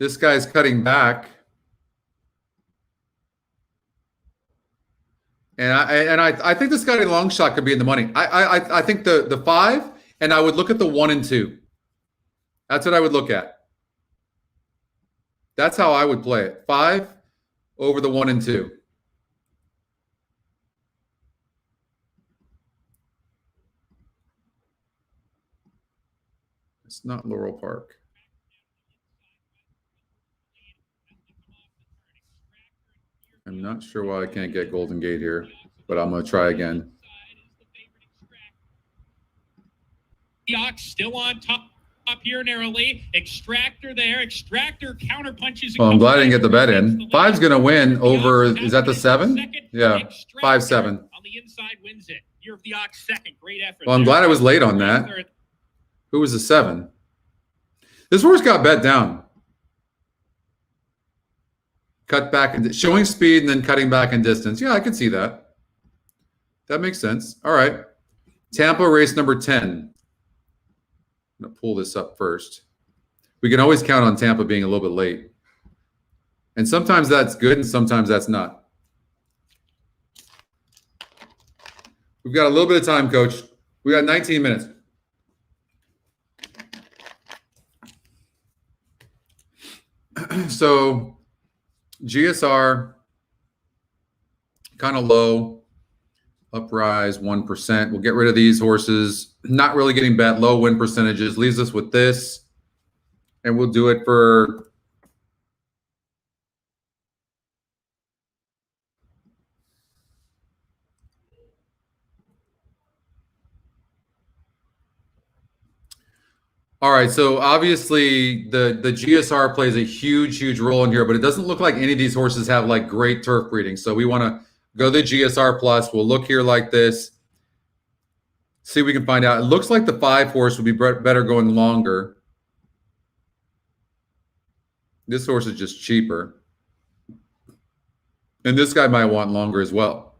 This guy's cutting back. And I think the Scotty long shot could be in the money. I think the 5, and I would look at the 1 and 2. That's what I would look at. That's how I would play it. 5 over the 1 and 2. It's not Laurel Park. I'm not sure why I can't get Golden Gate here, but I'm going to try again. Ox still on top here narrowly. Extractor there. Extractor counter punches. Well, I'm glad I didn't get the bet in. 5's going to win over, is that the 7? Yeah, 5-7. On the inside wins it. Year of the Ox second. Great effort. Well, I'm glad I was late on that. Who was the 7? This horse got bet down. Cut back and showing speed and then cutting back in distance. Yeah, I can see that. That makes sense. All right. Tampa race number 10. I'm going to pull this up first. We can always count on Tampa being a little bit late. And sometimes that's good and sometimes that's not. We've got a little bit of time, Coach. We got 19 minutes. So GSR kind of low, uprise 1%. We'll get rid of these horses. Not really getting bet, low win percentages. Leaves us with this, and we'll do it for all right. So obviously the GSR plays a huge role in here, but it doesn't look like any of these horses have like great turf breeding. So we want to go the GSR plus. We'll look here like this. See if we can find out. It looks like the 5 horse would be better going longer. This horse is just cheaper. And this guy might want longer as well.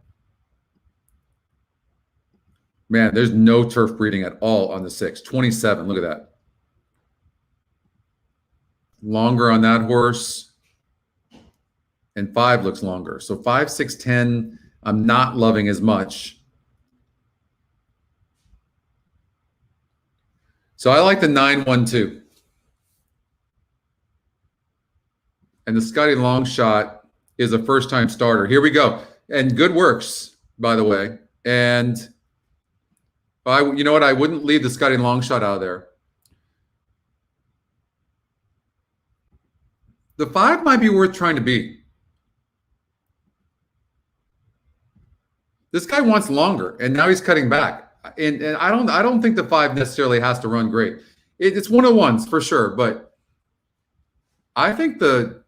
Man, there's no turf breeding at all on the 6. 27, look at that. Longer on that horse. And 5 looks longer. So 5, 6, 10, I'm not loving as much. So I like the 9, 1, 2. And the Scotty Longshot is a first-time starter. Here we go. And good works, by the way. And you know what? I wouldn't leave the Scotty Longshot out of there. The 5 might be worth trying to beat. This guy wants longer, and now he's cutting back. And I don't think the 5 necessarily has to run great. It's 101s for sure, but I think the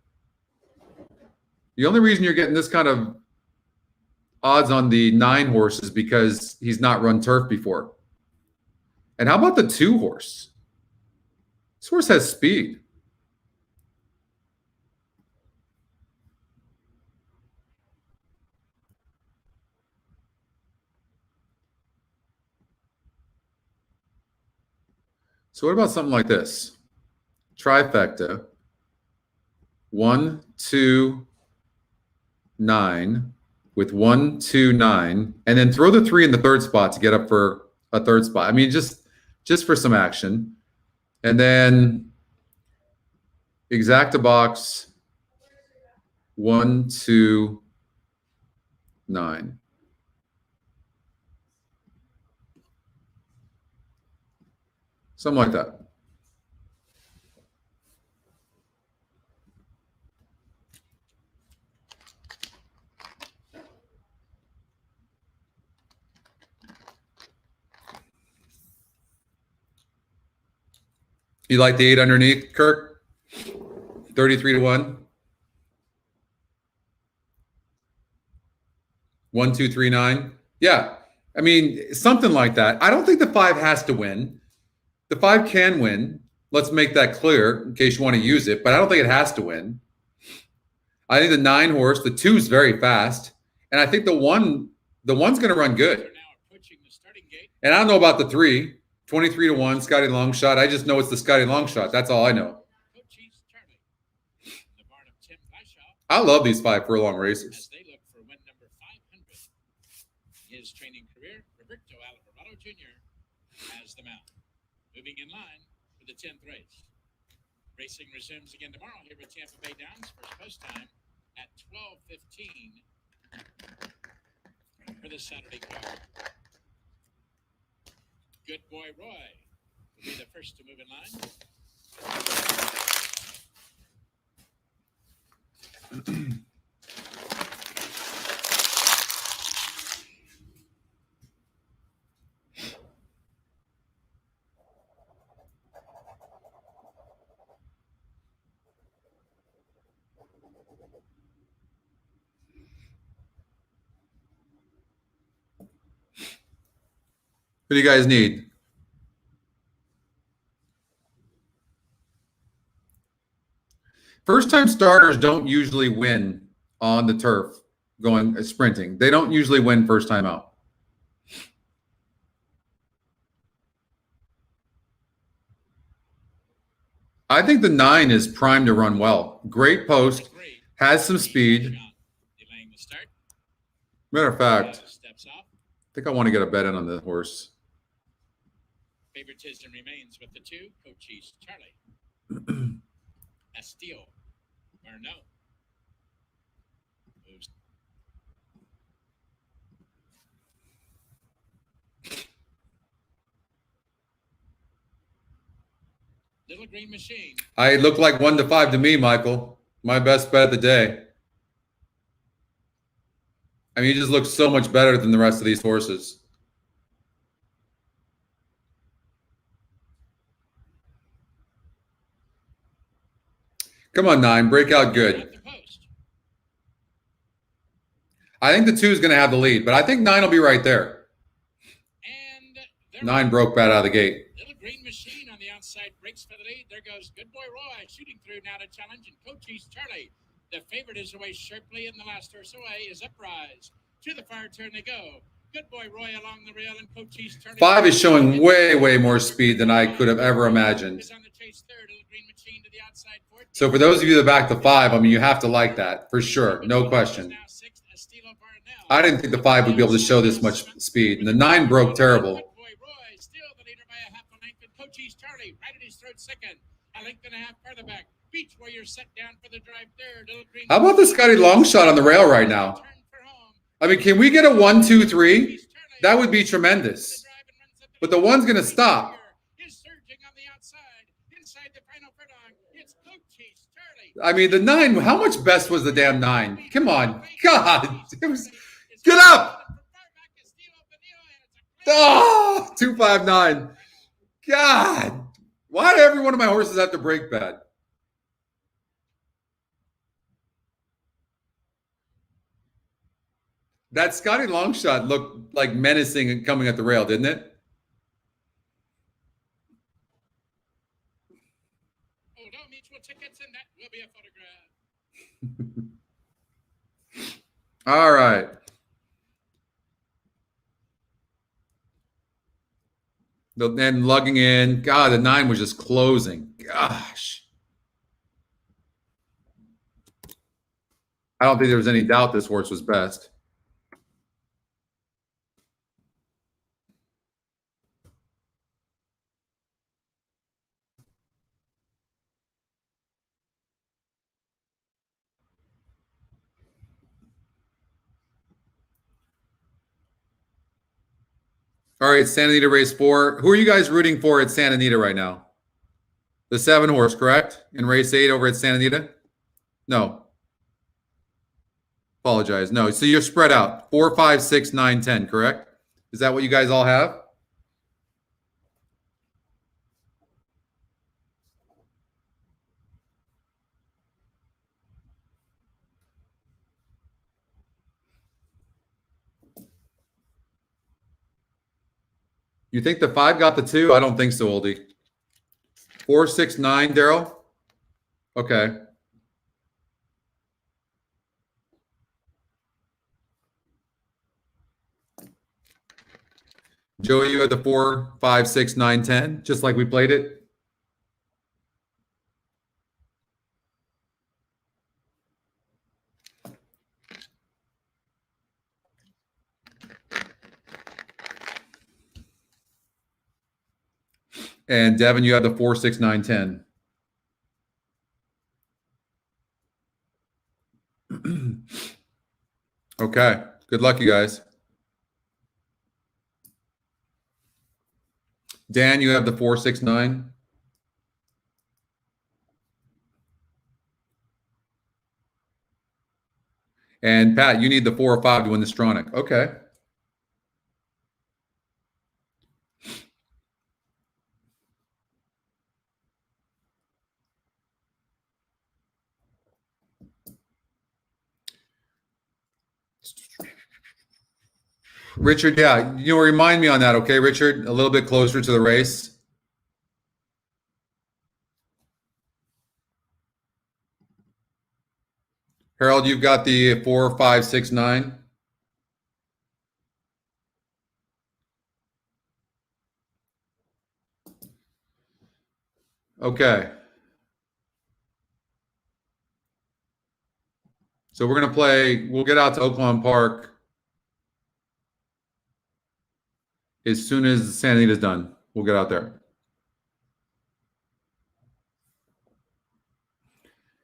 only reason you're getting this kind of odds on the 9 horse is because he's not run turf before. And how about the 2 horse? This horse has speed. So what about something like this? Trifecta. 1, 2, 9 with 1, 2, 9, and then throw the 3 in the 3rd spot to get up for a 3rd spot. I mean, just for some action. And then exacta box 1, 2, 9. Something like that. You like the 8 underneath, Kirk? 33-1. 1, 2, 3, 9. Yeah. I mean, something like that. I don't think the 5 has to win. The 5 can win. Let's make that clear in case you want to use it, but I don't think it has to win. I think the 9 horse, the 2 is very fast, and I think the one's going to run good. And I don't know about the 3, 23-1, Scotty Longshot. I just know it's the Scotty Longshot. That's all I know. I love these 5 furlong races. They look for win number 500. His training career, Roberto Alvarado Jr. has the mount. Moving in line for the 10th race. Racing resumes again tomorrow here at Tampa Bay Downs. First post time at 12:15 for the Saturday card. Good Boy Roy will be the first to move in line. Who do you guys need? First-time starters don't usually win on the turf going sprinting. They don't usually win first time out. I think the 9 is primed to run well. Great post, has some speed. Matter of fact, I think I want to get a bet in on the horse. Favoritism remains with the 2, Cochise Charlie. Estío, or no? Moves. Little Green Machine. I look like 1 to 5 to me, Michael. My best bet of the day. I mean, he just looks so much better than the rest of these horses. Come on, 9. Break out good. I think the 2 is going to have the lead, but I think 9 will be right there. And 9 broke bad out of the gate. Little Green Machine on the outside breaks for the lead. There goes Good Boy Roy shooting through now to challenge, and Cochise Charlie, the favorite, is away sharply, and the last horse away is Uprise. To the far turn they go. Good Boy Roy along the rail, and Cochise Charlie. 5 is showing way more speed than I could have ever imagined. So for those of you that back the 5, I mean, you have to like that for sure, no question. I didn't think the 5 would be able to show this much speed, and the 9 broke terrible. Good Boy Roy still the leader by a half a length, and Cochise Charlie right at his throat second. A length and a half further back. Beach Warrior set down for the drive third. How about the Scotty long shot on the rail right now? I mean, can we get a 1, 2, 3? That would be tremendous. But the 1's going to stop. I mean, the 9, how much best was the damn 9? Come on. God. Get up. Oh, 259. God. Why do every one of my horses have to break bad? That Scotty long shot looked like menacing and coming at the rail, didn't it? Oh, no mutual tickets, and that will be a photograph. All right. Then lugging in. God, the 9 was just closing. Gosh. I don't think there was any doubt this horse was best. All right, Santa Anita race 4. Who are you guys rooting for at Santa Anita right now? The 7 horse, correct? In race 8 over at Santa Anita? No. Apologize. No. So you're spread out. 4, 5, 6, 9, 10, correct? Is that what you guys all have? You think the 5 got the 2? I don't think so, Oldie. 4, 6, 9, Daryl? Okay. Joey, you had the 4, 5, 6, 9, 10, just like we played it? And Devin, you had the 4, 6, 9, 10. Okay. Good luck, you guys. Dan, you have the 4, 6, 9. And Pat, you need the 4 or 5 to win the Stronach. Okay. Richard, yeah, remind me on that, okay, Richard? A little bit closer to the race. Harold, you've got the 4, 5, 6, 9. Okay. So we're going to play, we'll get out to Oaklawn Park as soon as Santa Anita's done. We'll get out there.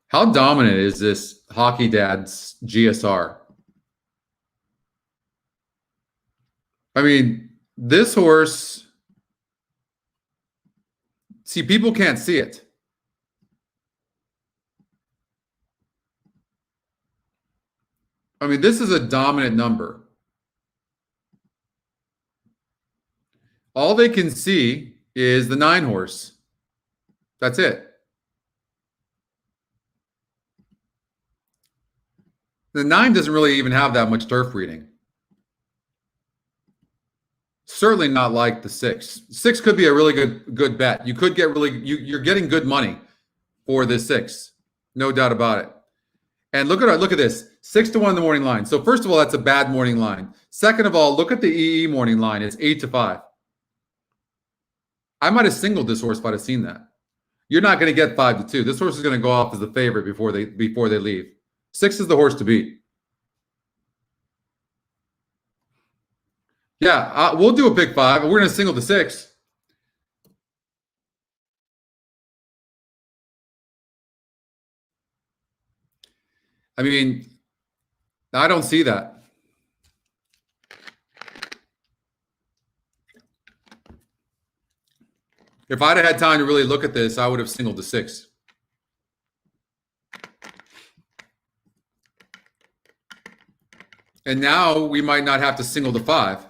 How dominant is this Hockey Dad's GSR? I mean, this horse, see, people can't see it. I mean, this is a dominant number. All they can see is the 9 horse. That's it. The 9 doesn't really even have that much turf reading. Certainly not like the 6. 6 could be a really good bet. You could get you're getting good money for this 6, no doubt about it. And look at this, 6-1 in the morning line. So first of all, that's a bad morning line. Second of all, look at the EE morning line. It's 8-5. I might have singled this horse if I'd have seen that. You're not going to get 5-2. This horse is going to go off as the favorite before they leave. 6 is the horse to beat. Yeah, we'll do a pick 5. We're going to single the 6. I mean, I don't see that. If I'd have had time to really look at this, I would have singled the 6. And now we might not have to single the 5.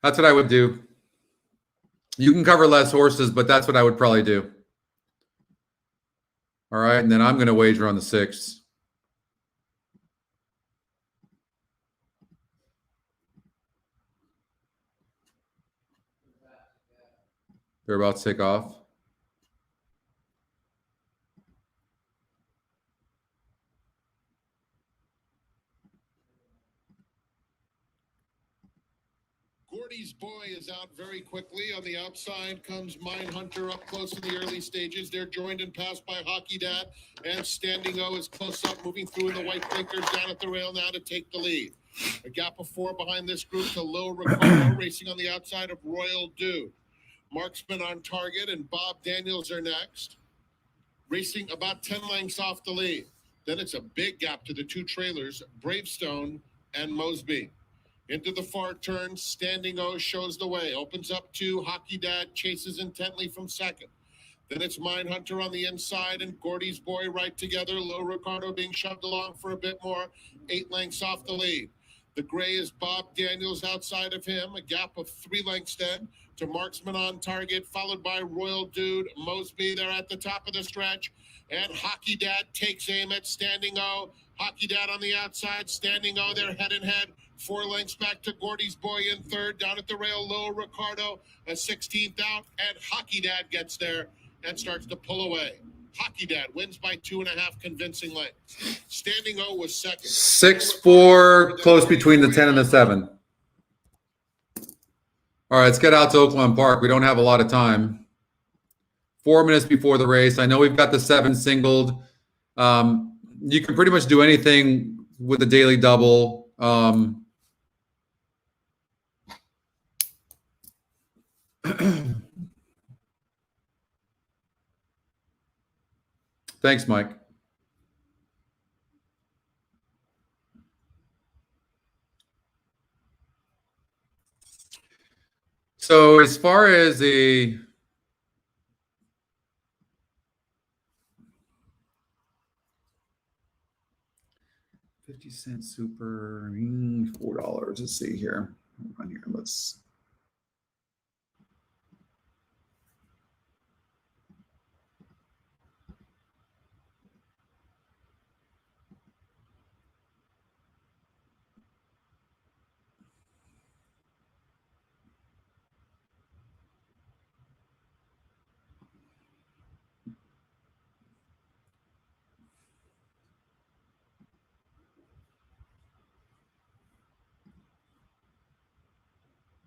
That's what I would do. You can cover less horses, but that's what I would probably do. All right, and then I'm going to wager on the 6. They're about to take off. Gordy's Boy is out very quickly. On the outside comes Mine Hunter up close in the early stages. They're joined and passed by Hockey Dad, and Standing O is close up, moving through in the white blinkers down at the rail now to take the lead. A gap of 4 behind this group to Lil Ricardo, racing on the outside of Royal Dude. Marksman on target and Bob Daniels are next, racing about 10 lengths off the lead. Then it's a big gap to the 2 trailers, Bravestone and Mosby. Into the far turn, Standing O shows the way. Opens up to Hockey Dad, chases intently from second. Then it's Mindhunter on the inside and Gordy's Boy right together. Low Ricardo being shoved along for a bit more. 8 lengths off the lead. The gray is Bob Daniels outside of him. A gap of 3 lengths then to Marksman on target, followed by Royal Dude. Mosby there at the top of the stretch. And Hockey Dad takes aim at Standing O. Hockey Dad on the outside. Standing O there head and head. 4 lengths back to Gordy's Boy in third. Down at the rail, Low Ricardo. A 16th out. And Hockey Dad gets there and starts to pull away. Hockey Dad wins by 2.5 convincing lengths. Standing O was second. 6-4, close between the 10 and the 7. All right, let's get out to Oaklawn Park. We don't have a lot of time. 4 minutes before the race. I know we've got the 7 singled. You can pretty much do anything with the daily double. Thanks, Mike. So as far as the $0.50 super, $4. Let's see here. Hold on here. Let's.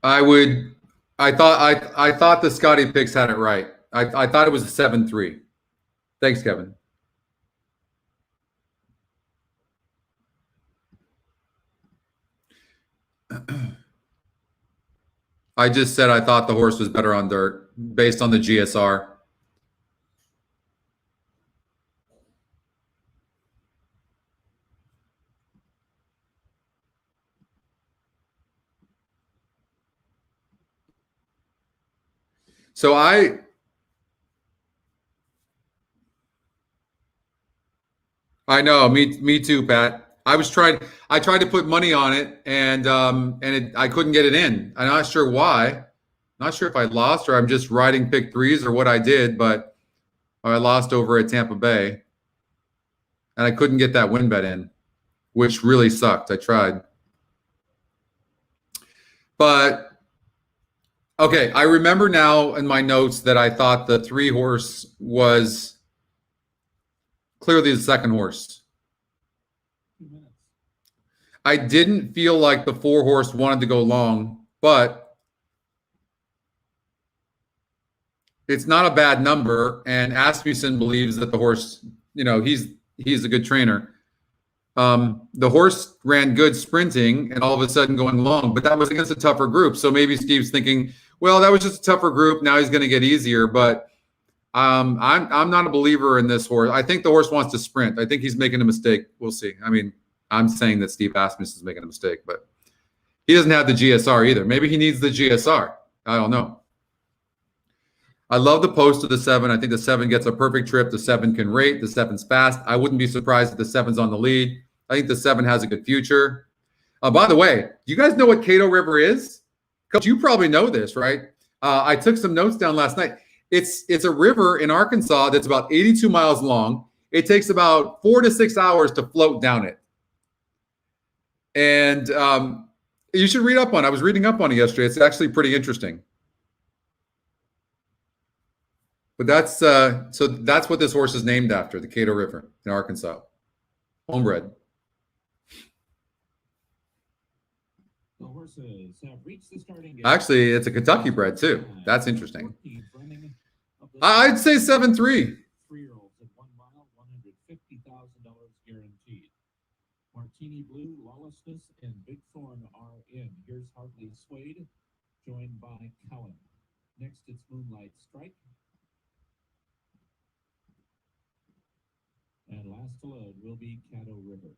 I thought the Scotty picks had it right. I thought it was a 7-3. Thanks, Kevin. I just said I thought the horse was better on dirt based on the GSR. So I know, me too, Pat. I tried to put money on it, and I couldn't get it in. I'm not sure why. Not sure if I lost or I'm just riding pick threes or what I did, but I lost over at Tampa Bay, and I couldn't get that win bet in, which really sucked. I tried, but okay. I remember now in my notes that I thought the 3 horse was clearly the second horse. I didn't feel like the 4 horse wanted to go long, but it's not a bad number. And Asmussen believes that the horse, he's a good trainer. The horse ran good sprinting and all of a sudden going long, but that was against a tougher group. So maybe Steve's thinking, well, that was just a tougher group. Now he's going to get easier. But I'm not a believer in this horse. I think the horse wants to sprint. I think he's making a mistake. We'll see. I mean, I'm saying that Steve Asmussen is making a mistake, but he doesn't have the GSR either. Maybe he needs the GSR. I don't know. I love the post of the 7. I think the 7 gets a perfect trip. The 7 can rate. The 7's fast. I wouldn't be surprised if the 7's on the lead. I think the 7 has a good future. By the way, do you guys know what Cato River is? Coach, you probably know this, right? I took some notes down last night. It's a river in Arkansas that's about 82 miles long. It takes about 4 to 6 hours to float down it. And you should read up on it. I was reading up on it yesterday. It's actually pretty interesting. But that's what this horse is named after, the Cato River in Arkansas. Homebred. The horses have reached the starting gate. Actually, it's a Kentucky bred too. That's interesting. I'd say 7-3. 3-year-olds at 1 mile, $150,000 guaranteed. Martini Blue, Lawlessness, and Big Thorn are in. Here's Hartley Suede, joined by Cowan. Next, it's Moonlight Strike. And last to load will be Caddo River.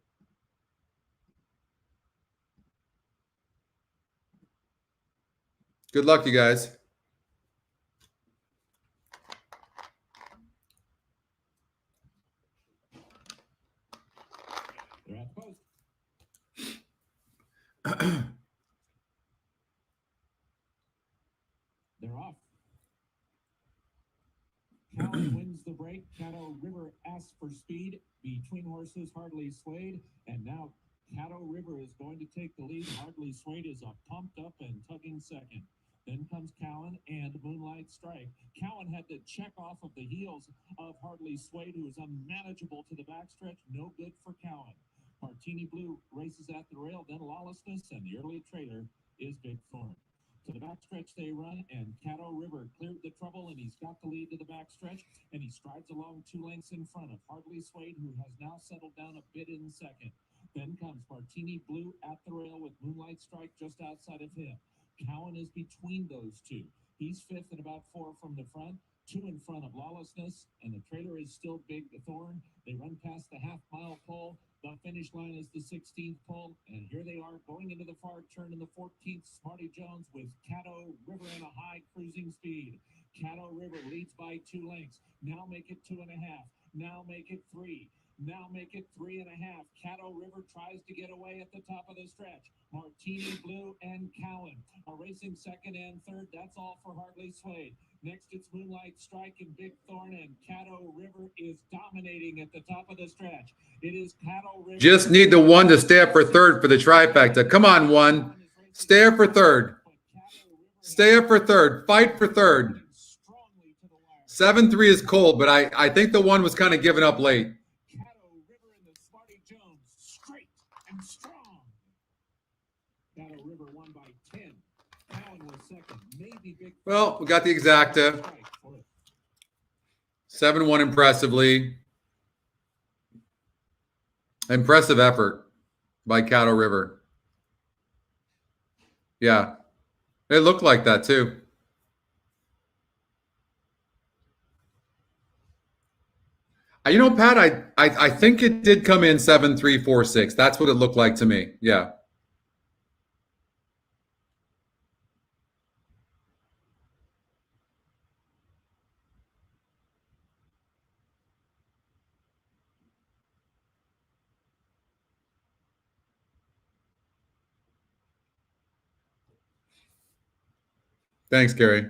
Good luck, you guys. They're at the post. They're off. Cowan wins the break. Caddo River asks for speed. Between horses, Hardly Swayed. And now Caddo River is going to take the lead. Hardly Swayed is a pumped up and tugging second. Then comes Cowan and Moonlight Strike. Cowan had to check off of the heels of Hardly Swayed, who is unmanageable to the backstretch. No good for Cowan. Martini Blue races at the rail, then Lawlessness, and the early trailer is Big Thorn. To the backstretch they run, and Caddo River cleared the trouble, and he's got the lead to the backstretch, and he strides along 2 lengths in front of Hardly Swayed, who has now settled down a bit in second. Then comes Martini Blue at the rail with Moonlight Strike just outside of him. Cowan is between those two. He's fifth and about 4 from the front, 2 in front of Lawlessness, and the trailer is still Big Thorn. They run past the half-mile pole. The finish line is the 16th pole, and here they are going into the far turn in the 14th. Smarty Jones with Caddo River in a high cruising speed. Caddo River leads by 2 lengths. Now make it 2.5. Now make it 3. Now make it 3.5. Caddo River tries to get away at the top of the stretch. Martini Blue and Cowan are racing second and third. That's all for Hardly Swayed. Next, it's Moonlight Strike and Big Thorn, and Caddo River is dominating at the top of the stretch. It is Caddo River. Just need the one to stay up for third for the trifecta. Come on, one. Stay up for third. Stay up for third. Fight for third. 7-3 is cold, but I think the one was kind of given up late. Caddo River and the Smarty Jones, straight and strong. Caddo River won by 10. Cowan was second. Maybe Big. Well, we got the exacta. 7-1 impressively. Impressive effort by Caddo River. Yeah. It looked like that too. You know, Pat, I think it did come in 7-3, 4-6. That's what it looked like to me. Yeah. Thanks, Gary.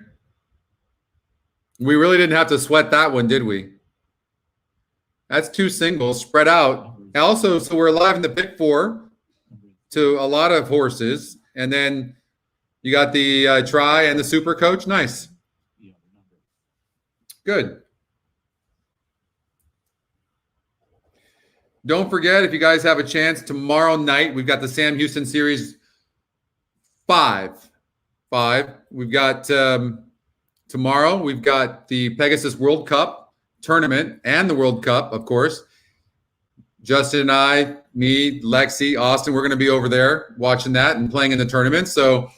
We really didn't have to sweat that one, did we? That's 2 singles spread out. Also, so we're live in the pick 4 to a lot of horses. And then you got the try and the super coach. Nice. Good. Don't forget, if you guys have a chance, tomorrow night, we've got the Sam Houston Series 5. We've got tomorrow, we've got the Pegasus World Cup tournament and the World Cup, of course. Justin and I, me, Lexi, Austin, we're going to be over there watching that and playing in the tournament. So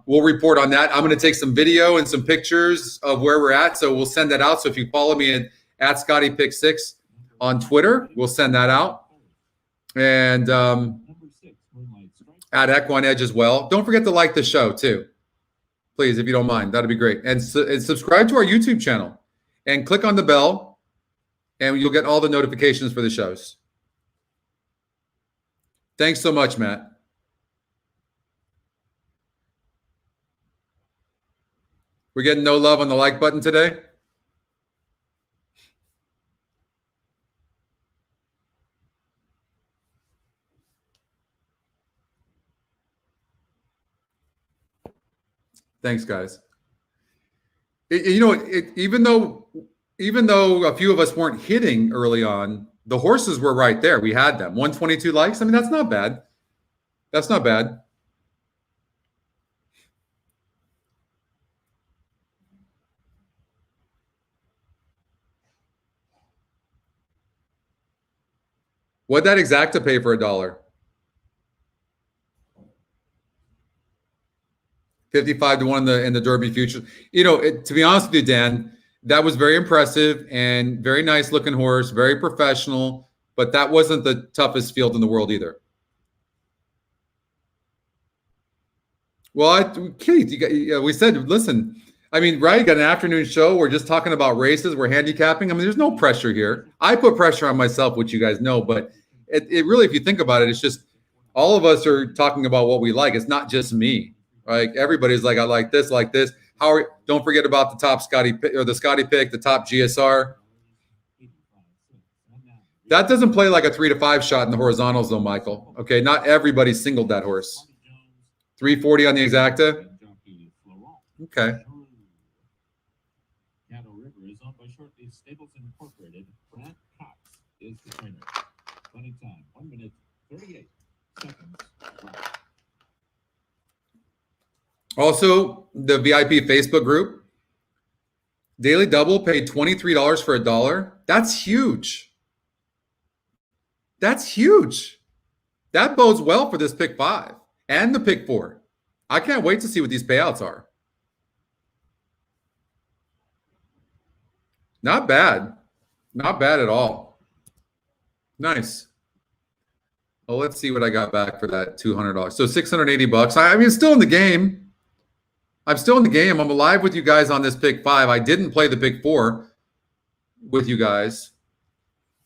we'll report on that. I'm going to take some video and some pictures of where we're at. So we'll send that out. So if you follow me at Scotty Pick 6 on Twitter, we'll send that out. And at EquinEdge as well. Don't forget to like the show too. Please, if you don't mind, that'd be great. And subscribe to our YouTube channel and click on the bell and you'll get all the notifications for the shows. Thanks so much, Matt. We're getting no love on the like button today. Thanks, guys. Even though a few of us weren't hitting early on, the horses were right there. We had them. 122 likes. I mean, that's not bad. That's not bad. What'd that exacta pay for $1? 55 to 1 in the Derby futures. To be honest with you, Dan, that was very impressive and very nice looking horse, very professional, but that wasn't the toughest field in the world either. Well, Keith, we said, listen, I mean, right? You got an afternoon show. We're just talking about races. We're handicapping. I mean, there's no pressure here. I put pressure on myself, which you guys know, but it really, if you think about it, it's just all of us are talking about what we like. It's not just me, right? Everybody's like, I like this, like this. Don't forget about the top Scotty or the Scotty pick, the top GSR. That doesn't play like a 3 to 5 shot in the horizontals, though, Michael. Okay, not everybody singled that horse. 340 on the exacta. Okay. Cattle River is owned by Shortleaf Stables Incorporated. Brad Cox is the trainer. Running time 1 minute 38 seconds. Also, the VIP Facebook group, Daily Double paid $23 for $1. That's huge. That's huge. That bodes well for this pick 5 and the pick 4. I can't wait to see what these payouts are. Not bad. Not bad at all. Nice. Well, let's see what I got back for that $200. So $680. I mean, it's still in the game. I'm still in the game. I'm alive with you guys on this pick 5. I didn't play the pick 4 with you guys.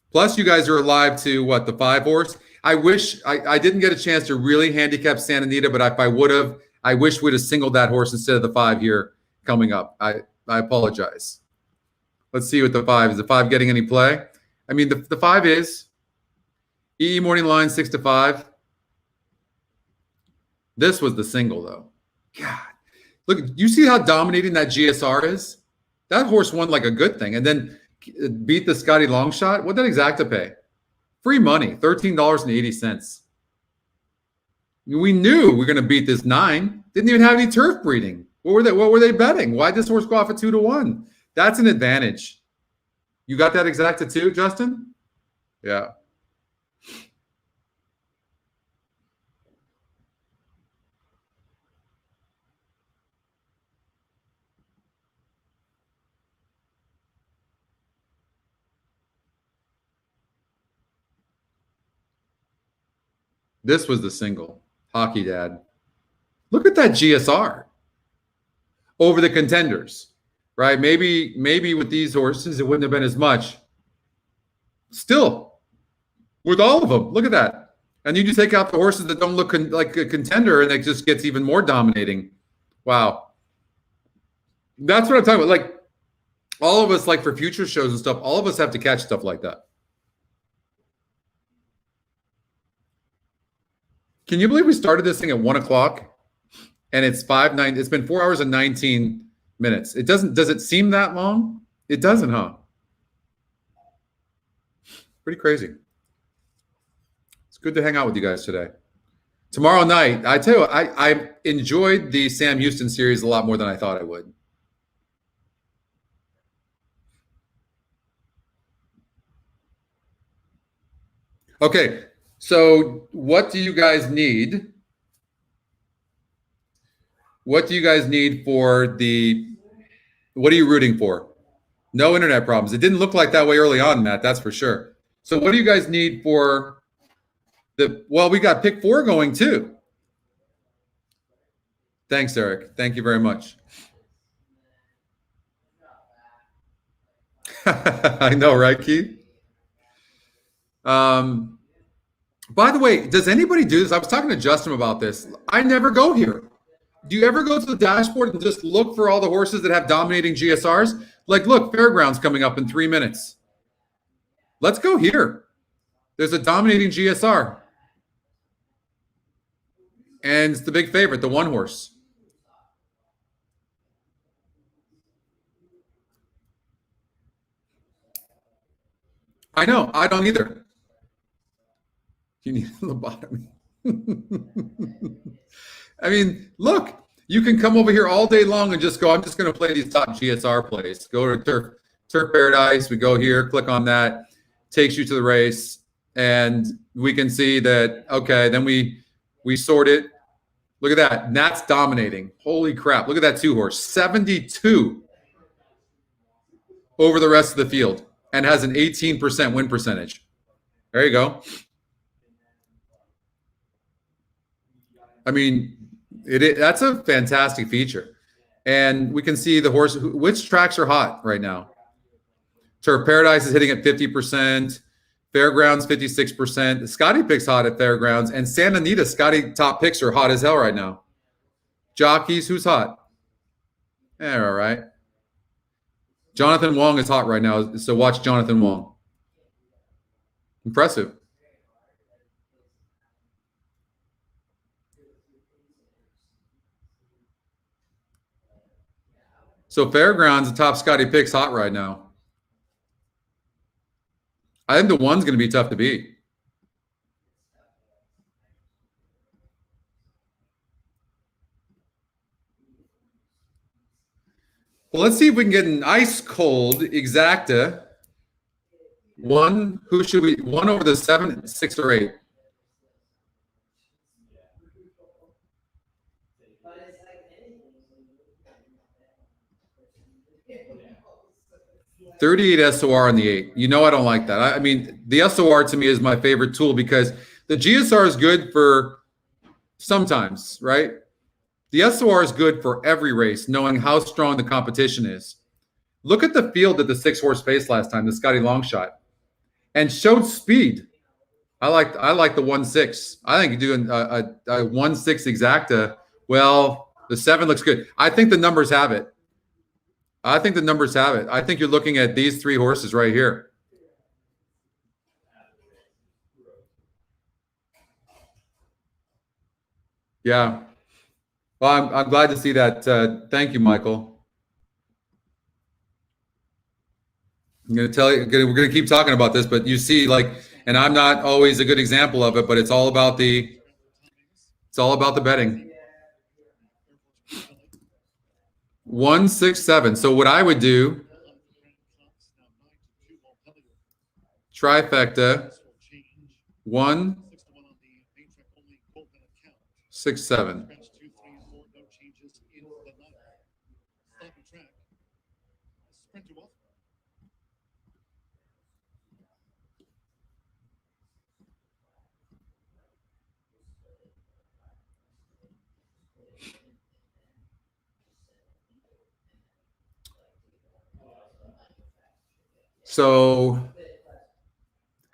Plus, you guys are alive to what, the 5 horse? I wish I didn't get a chance to really handicap Santa Anita, but if I would have, I wish we'd have singled that horse instead of the 5 here coming up. I apologize. Let's see what the 5 is. The 5 getting any play? I mean, the 5 is EE Morning Line 6 to 5. This was the single, though. God. Look, you see how dominating that GSR is? That horse won like a good thing and then beat the Scotty long shot. What did exacta pay? Free money, $13.80. We knew we were going to beat this 9. Didn't even have any turf breeding. What were they betting? Why did this horse go off at 2 to 1? That's an advantage. You got that exacta too, Justin? Yeah. This was the single. Hockey Dad. Look at that GSR over the contenders, right? Maybe with these horses, it wouldn't have been as much. Still, with all of them, look at that. And you just take out the horses that don't look like a contender, and it just gets even more dominating. Wow. That's what I'm talking about. Like, all of us, like for future shows and stuff, all of us have to catch stuff like that. Can you believe we started this thing at 1 o'clock and it's 5:09? It's been 4 hours and 19 minutes. It doesn't, does it seem that long? It doesn't, huh? Pretty crazy. It's good to hang out with you guys today. Tomorrow night, I tell you what, I enjoyed the Sam Houston series a lot more than I thought I would. Okay. So what do you guys need? What do you guys need for what are you rooting for? No internet problems. It didn't look like that way early on, Matt, that's for sure. So what do you guys need for well, we got pick 4 going too. Thanks, Eric. Thank you very much. I know, right, Keith? By the way, does anybody do this? I was talking to Justin about this. I never go here. Do you ever go to the dashboard and just look for all the horses that have dominating GSRs? Like, look, Fairground's coming up in 3 minutes. Let's go here. There's a dominating GSR. And it's the big favorite, the 1 horse. I know. I don't either. You need a lobotomy. I mean, look, you can come over here all day long and just go, I'm just going to play these top GSR plays. Go to Turf Paradise. We go here, click on that, takes you to the race. And we can see that, okay, then we sort it. Look at that. Nat's dominating. Holy crap. Look at that 2 horse. 72 over the rest of the field and has an 18% win percentage. There you go. I mean, That's a fantastic feature. And we can see the horse, which tracks are hot right now. Turf Paradise is hitting at 50%. Fairgrounds, 56%. Scotty Pick's hot at Fairgrounds. And Santa Anita, Scotty top picks are hot as hell right now. Jockeys, who's hot? Yeah, all right. Jonathan Wong is hot right now, so watch Jonathan Wong. Impressive. So Fairgrounds, the top Scotty Pick's hot right now. I think the one's going to be tough to beat. Well, let's see if we can get an ice cold exacta. One, who should we? One over the 7, 6, or 8. $38 SOR on the 8. You know I don't like that. I mean, the SOR to me is my favorite tool because the GSR is good for sometimes, right? The SOR is good for every race, knowing how strong the competition is. Look at the field that the 6-horse faced last time, the Scotty Longshot, and showed speed. I like the 1-6. I think doing a 1-6 exacta. Well, the 7 looks good. I think the numbers have it. I think you're looking at these 3 horses right here. Yeah. Well, I'm glad to see that. Thank you, Michael. I'm going to tell you, we're going to keep talking about this, but you see, like, and I'm not always a good example of it, but it's all about the betting. 1, 6, 7. So what I would do, trifecta, 1, 6, 7. So,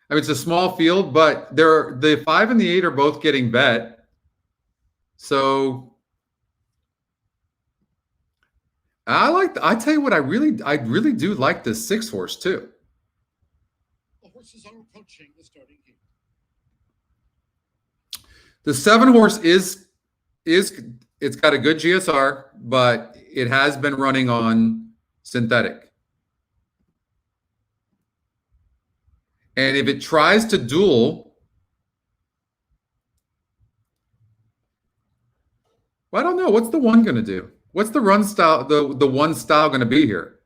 I mean, it's a small field, but the 5 and the 8 are both getting bet. So, I tell you what, I really do like the 6-horse too. The horses are approaching the starting gate. The 7-horse it's got a good GSR, but it has been running on synthetic. And if it tries to duel, well, I don't know. What's the 1 going to do? What's the run style, the 1 style going to be here?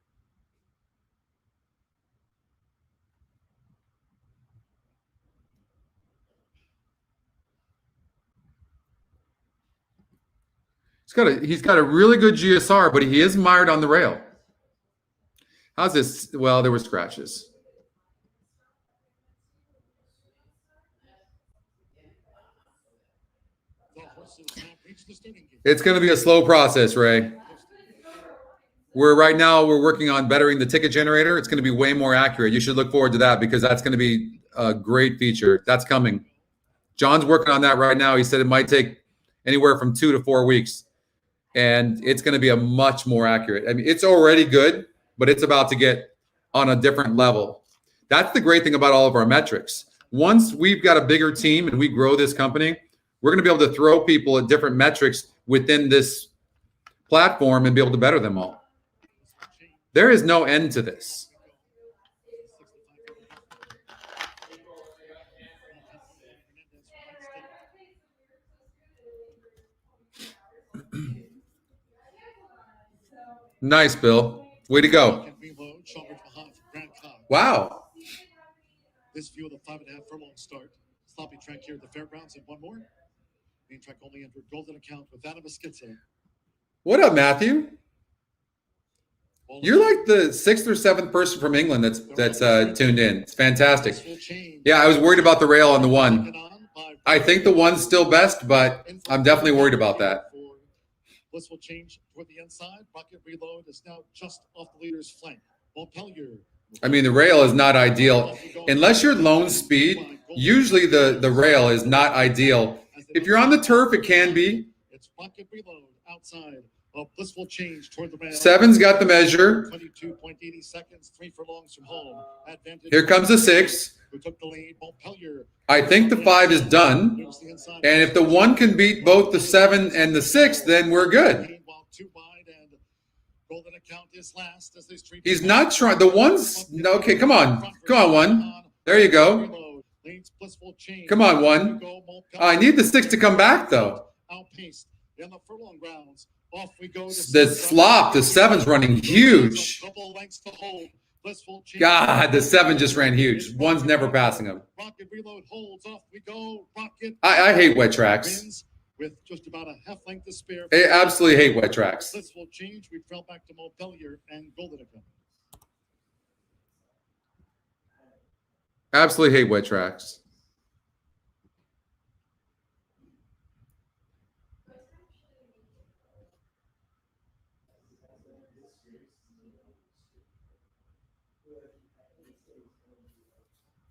He's got a really good GSR, but he is mired on the rail. How's this? Well, there were scratches. It's going to be a slow process, Ray. Right now we're working on bettering the ticket generator. It's going to be way more accurate. You should look forward to that because that's going to be a great feature. That's coming. John's working on that right now. He said it might take anywhere from 2 to 4 weeks, and it's going to be a much more accurate. I mean, it's already good, but it's about to get on a different level. That's the great thing about all of our metrics. Once we've got a bigger team and we grow this company, we're going to be able to throw people at different metrics within this platform and be able to better them all. There is no end to this. Nice, Bill. Way to go. Wow. This view of the 5.5 furlong start. Sloppy track here at the fairgrounds and one more. Main track only entered golden account with Adam Skitzer. What up, Matthew? You're like the 6th or 7th person from England that's tuned in. It's fantastic. Yeah, I was worried about the rail on the 1. I think the 1's still best, but I'm definitely worried about that. Blissful change toward the inside. Rocket Reload is now just off the leader's flank. Montpelier. I mean, the rail is not ideal. Unless you're lone speed, usually the rail is not ideal. If you're on the turf, it can be. It's Rocket Reload outside of Blissful change toward the rail. 7's got the measure. 22.80 seconds, 3 furlongs from home. Advantage. Here comes the 6. Who took the lead? Montpelier. I think the 5 is done. And if the 1 can beat both the 7 and the 6, then we're good. Golden Account is last as they stream. He's not trying. The 1's okay. Come on, 1. There you go. Come on, 1. I need the 6 to come back though. Outpaced in the furlong rounds. Off we go. The slop. The 7's running huge. God, the 7 just ran huge. 1's never passing him. Rocket Reload holds. Off we go. Rocket. I hate wet tracks. With just about a half length to spare. I absolutely hate wet tracks. Blissful change. We fell back to Montpelier and Golden Account. Absolutely hate wet tracks.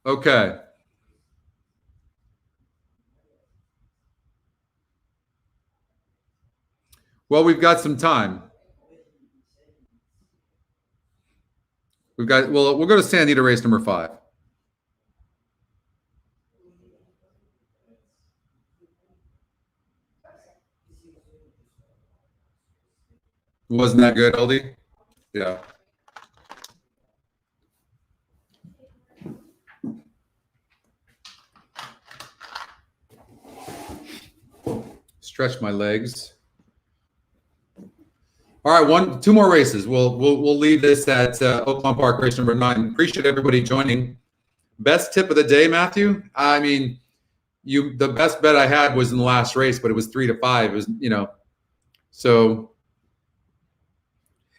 Okay. Well, we've got some time. We'll go to Sandy to race number 5. Wasn't that good, Aldi? Yeah. Stretch my legs. All right, 2 more races. We'll leave this at Oaklawn Park, race number 9. Appreciate everybody joining. Best tip of the day, Matthew. I mean, the best bet I had was in the last race, but it was 3 to 5. It was, so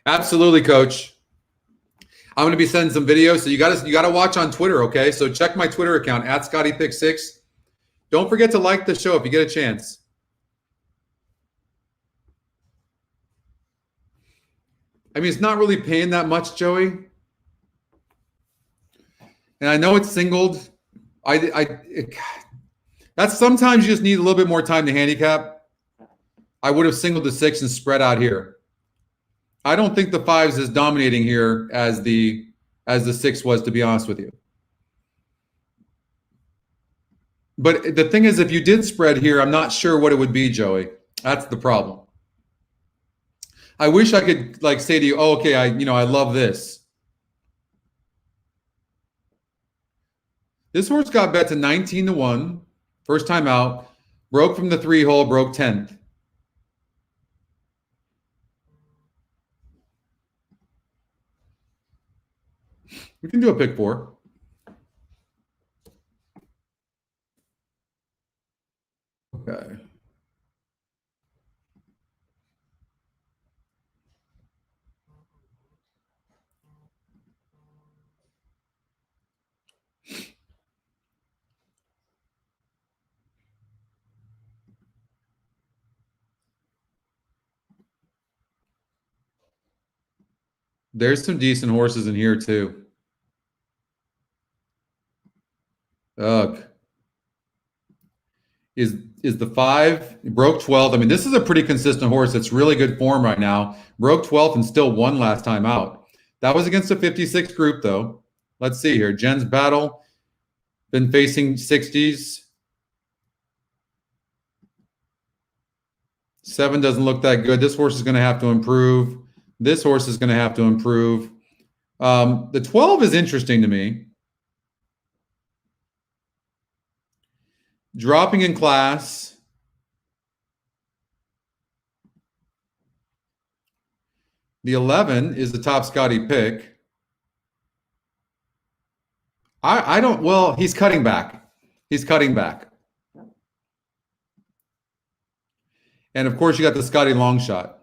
absolutely, Coach. I'm going to be sending some videos, so you got to watch on Twitter, okay? So check my Twitter account at ScottyPick6. Don't forget to like the show if you get a chance. I mean, it's not really paying that much, Joey. And I know it's singled. That's sometimes you just need a little bit more time to handicap. I would have singled the 6 and spread out here. I don't think the 5's as dominating here as the 6 was, to be honest with you. But the thing is, if you did spread here, I'm not sure what it would be, Joey. That's the problem. I wish I could say to you, oh, okay, I love this. This horse got bet to 19 to 1, first time out, broke from the 3 hole, broke 10th. We can do a pick 4. Okay. There's some decent horses in here too. Ugh. Is the 5, broke 12th. I mean, this is a pretty consistent horse. It's really good form right now. Broke 12th and still won last time out. That was against a 56 group though. Let's see here. Jen's Battle, been facing 60s. 7 doesn't look that good. This horse is going to have to improve. This horse is going to have to improve. The 12 is interesting to me. Dropping in class. The 11 is the top Scotty pick. I don't, well, he's cutting back. He's cutting back. And of course, you got the Scotty long shot.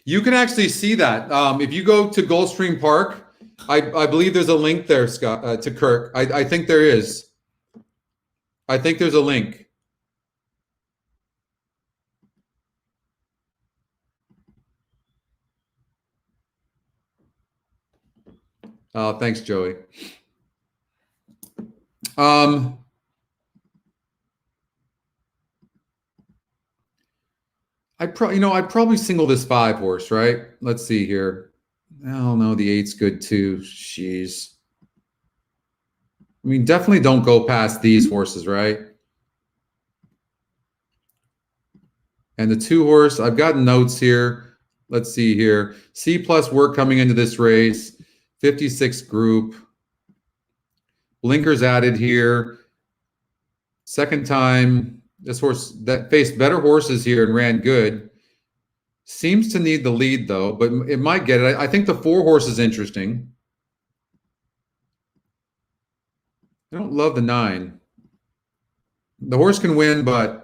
You can actually see that. If you go to Gulfstream Park, I believe there's a link there, Scott, to Kirk. I think there is. I think there's a link. Thanks, Joey. I'd probably single this 5 horse, right? Let's see here. Oh no, the 8's good too. Jeez. I mean, definitely don't go past these horses, right? And the 2 horse, I've got notes here. Let's see here. C+ work coming into this race. 56 group. Blinkers added here. Second time, this horse that faced better horses here and ran good. Seems to need the lead though, but it might get it. I think the 4 horse is interesting. I don't love the 9. The horse can win, but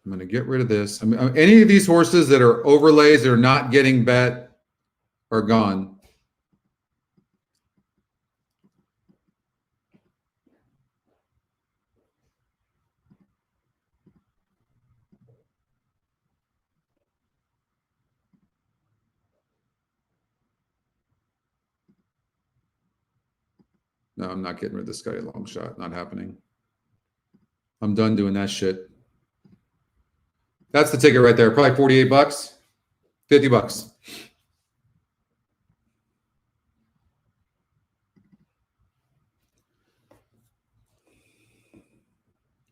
I'm going to get rid of this. I mean, any of these horses that are overlays that are not getting bet are gone. No, I'm not getting rid of the Scotty long shot. Not happening. I'm done doing that shit. That's the ticket right there. Probably 48 bucks, 50 bucks.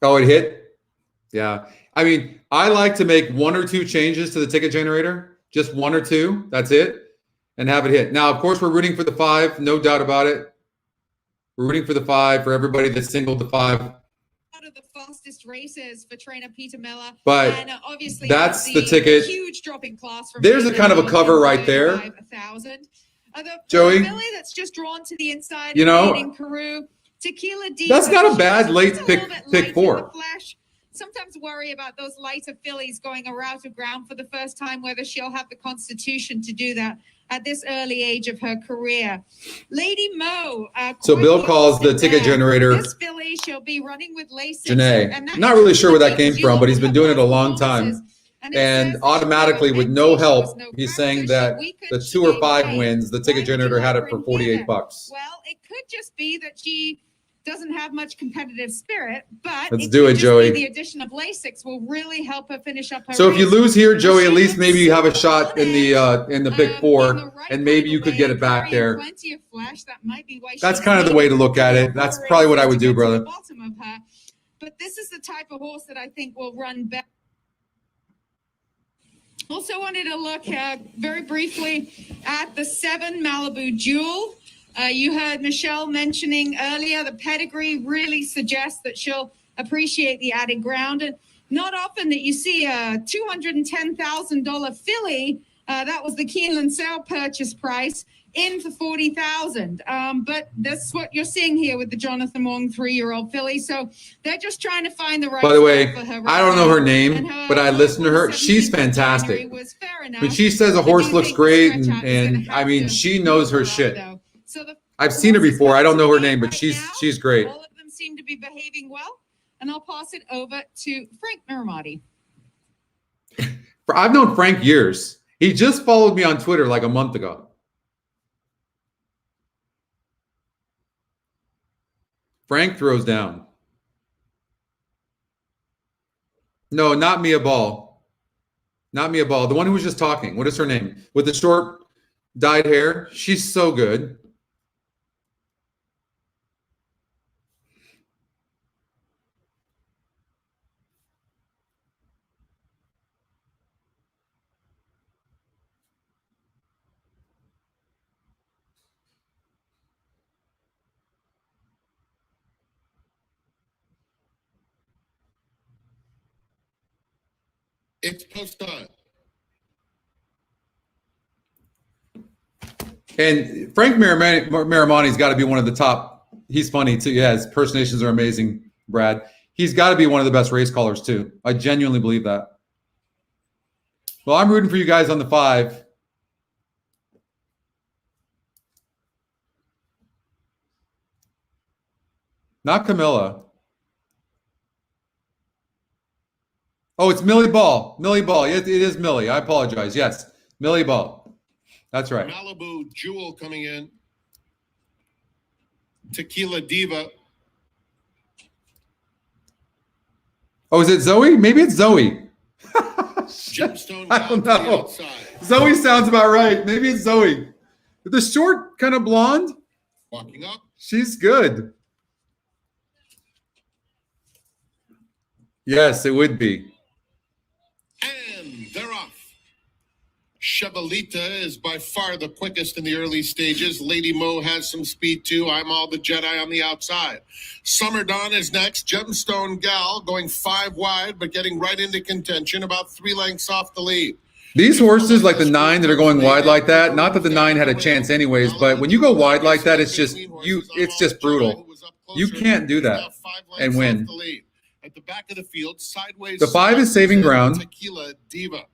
Oh, it hit? Yeah. I mean, I like to make 1 or 2 changes to the ticket generator. Just 1 or 2. That's it. And have it hit. Now, of course, we're rooting for the 5. No doubt about it. We're rooting for the 5 for everybody that singled the 5. One of the fastest races for trainer Peter Miller. But and obviously that's the ticket. Huge drop in class from there's a kind of a cover right there. 1,000. Joey, Billy that's just drawn to the inside. You know, in Peru. Tequila D. That's not a bad late pick 4. Sometimes worry about those lighter fillies going around to ground for the first time, whether she'll have the constitution to do that at this early age of her career. Lady Mo. So Bill calls the ticket generator. This filly, she'll be running with Lasix. Janae. Not really sure where that came from, but he's been doing it a long time. And automatically, with no help, he's saying that the 2 or 5 wins, the ticket generator had it for 48 bucks. Well, it could just be that she doesn't have much competitive spirit, but let's do it, Joey. The addition of Lasix will really help her finish up her So race. if you lose here, Joey, at least maybe you have a shot in the pick 4, and maybe you could get it back there. Plenty of flash. That might be why that's kind of the way to look at it. That's probably what I would do, brother. Bottom of her. But this is the type of horse that I think will run better. Also wanted to look very briefly at the 7 Malibu Jewel. You heard Michelle mentioning earlier the pedigree really suggests that she'll appreciate the added ground. And not often that you see a $210,000 filly. That was the Keeneland sale purchase price in for $40,000. But that's what you're seeing here with the Jonathan Wong 3-year-old filly. So they're just trying to find the right. By the way, for her I don't know her name, but I listen to her. She's fantastic. When she says a horse looks great, and I mean, she knows her shit. So I've seen her before. I don't know her name, but she's great. All of them seem to be behaving well, and I'll pass it over to Frank Miramati. I've known Frank years. He just followed me on Twitter like a month ago. Frank throws down. No, not Mia Ball. Not Mia Ball. The one who was just talking. What is her name? With the short dyed hair. She's so good. It's post time. And Frank Miramati's got to be one of the top. He's funny too. Yeah, his impersonations are amazing. Brad. He's got to be one of the best race callers too. I genuinely believe that. Well, I'm rooting for you guys on the 5. Not Camilla. Oh, it's Millie Ball. Millie Ball. It is Millie. I apologize. Yes, Millie Ball. That's right. Malibu Jewel coming in. Tequila Diva. Oh, is it Zoe? Maybe it's Zoe. Gemstone I don't Gal to the know. outside. Zoe sounds about right. Maybe it's Zoe. The short, kind of blonde. Walking up. She's good. Yes, it would be. And they're off. Chevalita is by far the quickest in the early stages. Lady Mo has some speed too. I'm All the Jedi on the outside. Summer Dawn is next. Gemstone Gal going 5 wide, but getting right into contention, about 3 lengths off the lead. These horses, like the 9 that are going wide like that, not that the 9 had a chance anyways, but when you go wide like that, it's just brutal. You can't do that and win. At the back of the field, sideways. The 5 is saving ground. Tequila Diva.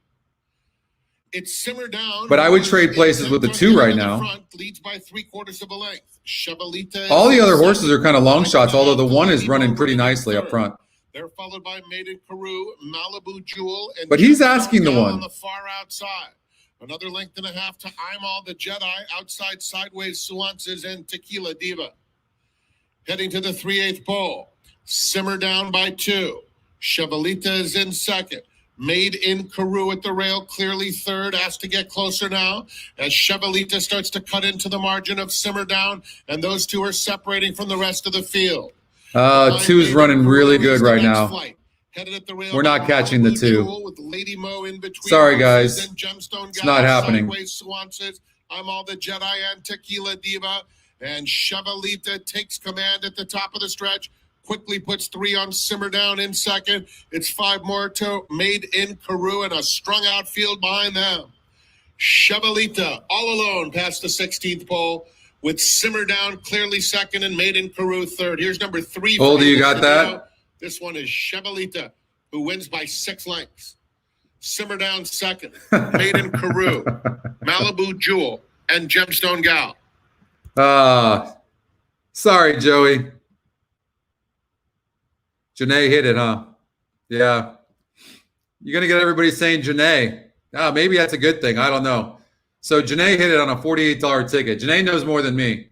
It's Simmer Down. But I would trade places with the 2 right now. Leads by 3/4 of a length. Chevalita. All the other horses are kind of long shots, although the 1 is running pretty nicely up front. They're followed by Maiden Carew, Malibu Jewel, and but he's asking the 1 on the far outside. Another length and a half to I'm All the Jedi. Outside, sideways, Suances and Tequila Diva. Heading to the 3/8 pole. Simmer Down by 2. Chevalita is in second. Made in Carew at the rail, clearly third. Asked to get closer now as Chevalita starts to cut into the margin of Simmer Down, and those 2 are separating from the rest of the field. 2 is running really good right now. We're not catching the 2. Sorry, guys. It's not happening. I'm All the Jedi and Tequila Diva, and Chevalita takes command at the top of the stretch. Quickly puts 3 on Simmer Down in second. It's 5 more to Made in Carew and a strung out field behind them. Chevalita all alone past the 16th pole with Simmer Down clearly second and Made in Carew third. Here's number 3. Oldie, you got that? This one is Chevalita, who wins by 6 lengths. Simmer Down second. Made in Carew, Malibu Jewel, and Gemstone Gal. Sorry, Joey. Janae hit it, huh? Yeah. You're going to get everybody saying Janae. Maybe that's a good thing. I don't know. So Janae hit it on a $48 ticket. Janae knows more than me.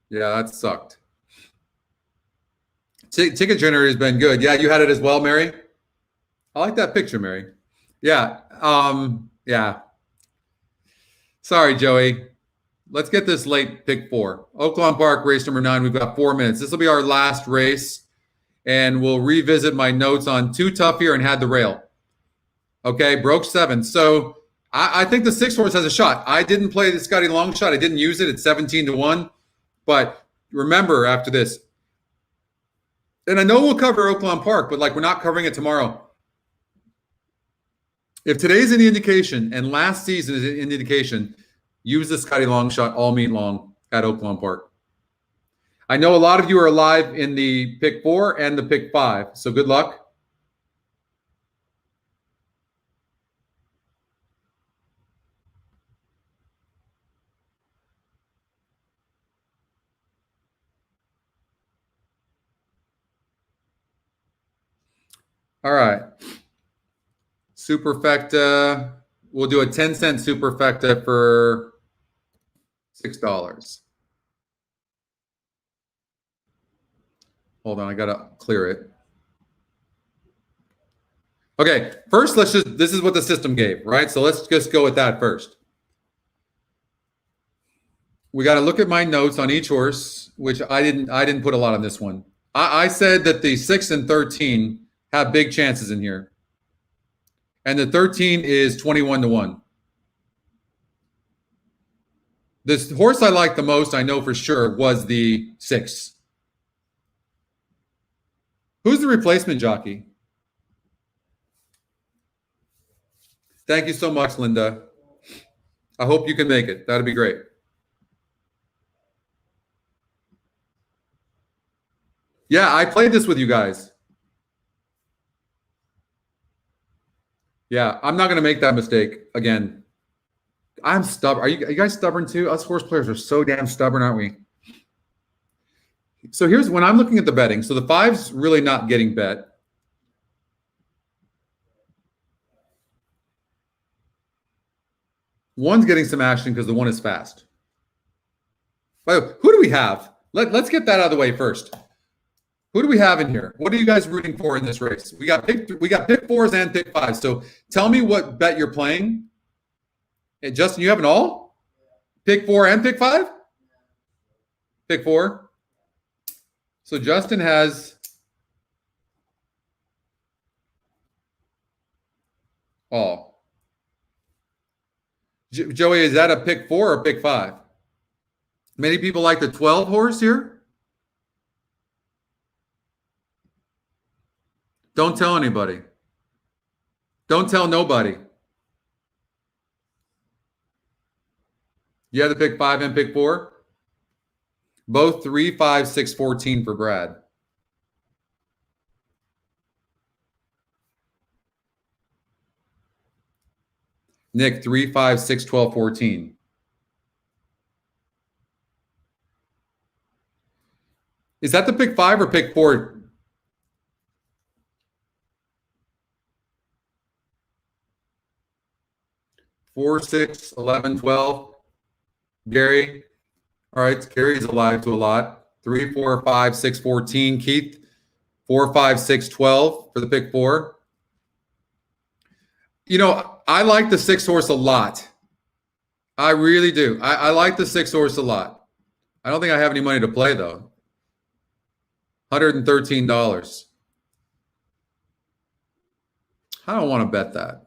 Yeah, that sucked. Ticket generator has been good. Yeah, you had it as well, Mary? I like that picture, Mary. Yeah. Yeah. Sorry, Joey. Let's get this late pick 4. Oaklawn Park, race number 9. We've got 4 minutes. This will be our last race, and we'll revisit my notes on 2 tough here and had the rail. Okay, broke 7. So I think the 6 horse has a shot. I didn't play the Scotty long shot. I didn't use it. It's 17-1. But remember after this, and I know we'll cover Oaklawn Park, but like we're not covering it tomorrow. If today's any indication and last season is an indication, use the Scotty long shot all meet long at Oaklawn Park. I know a lot of you are live in the pick 4 and the pick 5, so good luck. All right. Superfecta. We'll do a 10-cent superfecta for $6. Hold on, I gotta clear it. Okay, first this is what the system gave, right? So let's just go with that first. We got to look at my notes on each horse, which I didn't put a lot on this one. I said that the 6 and 13 have big chances in here. And the 13 is 21-1. This horse I like the most, I know for sure, was the 6. Who's the replacement jockey? Thank you so much, Linda. I hope you can make it. That'd be great. Yeah, I played this with you guys. Yeah, I'm not going to make that mistake again. I'm stubborn. Are you guys stubborn too? Us horse players are so damn stubborn, aren't we? So here's when I'm looking at the betting. So the 5's really not getting bet. One's getting some action because the 1 is fast. By the way, who do we have? Let's get that out of the way first. Who do we have in here? What are you guys rooting for in this race? We got pick 4s and pick 5s. So tell me what bet you're playing. Hey, Justin, you have an all? Pick 4 and pick 5? Pick 4. So Justin has all. Joey, is that a pick 4 or pick 5? Many people like the 12 horse here. Don't tell anybody. Don't tell nobody. You have to pick 5 and pick 4? Both 3, 5, 6, 14 for Brad. Nick, 3, 5, 6, 12, 14. Is that the pick 5 or pick 4? Four, 6, 11, 12. Gary. All right, Gary's alive to a lot. 3, 4, 5, 6, 14. Keith, 4, 5, 6, 12 for the pick 4. You know, I like the 6 horse a lot. I really do. I like the 6 horse a lot. I don't think I have any money to play, though. $113. I don't want to bet that.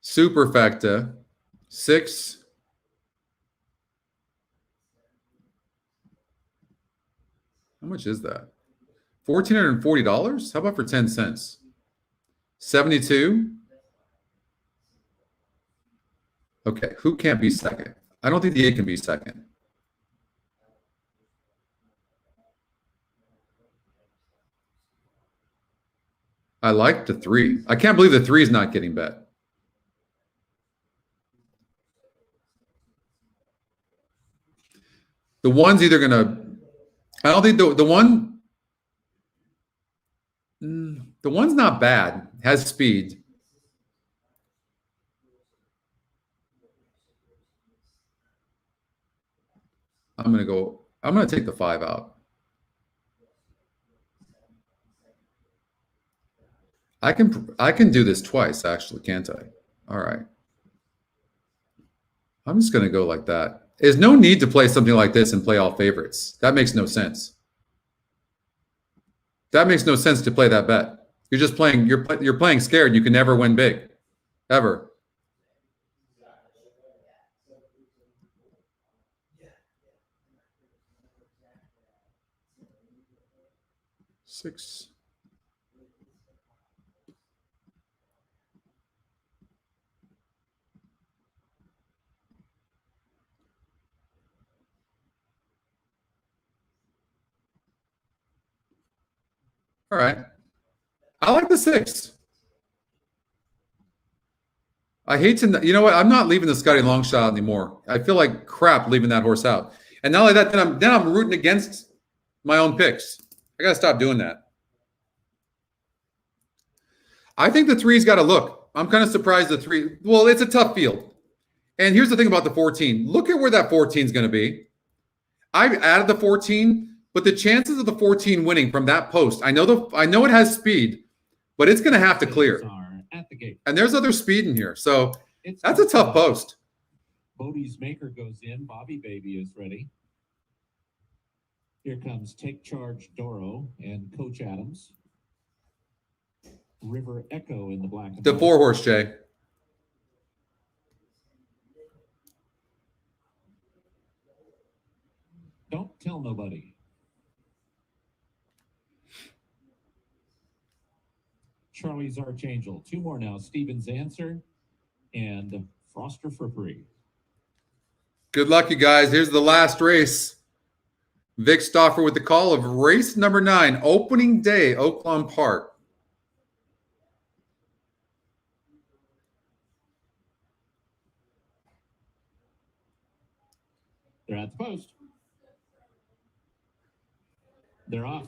Superfecta, 6. How much is that? $1,440? How about for 10 cents? 72? Okay, who can't be second? I don't think the 8 can be second. I like the 3. I can't believe the 3 is not getting bet. The 1's either going to, I don't think the 1, the 1's not bad, has speed. I'm going to take the 5 out. I can do this twice, actually, can't I? All right. I'm just going to go like that. There's no need to play something like this and play all favorites. That makes no sense. That makes no sense to play that bet. You're just playing. You're playing scared. You can never win big, ever. Six. All right. I like the 6. I hate to, you know what? I'm not leaving the Scotty long shot anymore. I feel like crap leaving that horse out. And not only that, then I'm rooting against my own picks. I got to stop doing that. I think the 3's got to look. I'm kind of surprised the 3. Well, it's a tough field. And here's the thing about the 14. Look at where that 14 is going to be. I've added the 14. But the chances of the 14 winning from that post, I know it has speed, but it's going to have to clear. And there's other speed in here. So that's a tough post. Bodie's maker goes in. Bobby Baby is ready. Here comes Take Charge Doro and Coach Adams. River Echo in the black. The 4 horse, Jay. Don't tell nobody. Charlie's Archangel. 2 more now. Stevens Answer and Froster Frippery. Good luck, you guys. Here's the last race. Vic Stauffer with the call of race number 9, opening day, Oaklawn Park. They're at the post. They're off.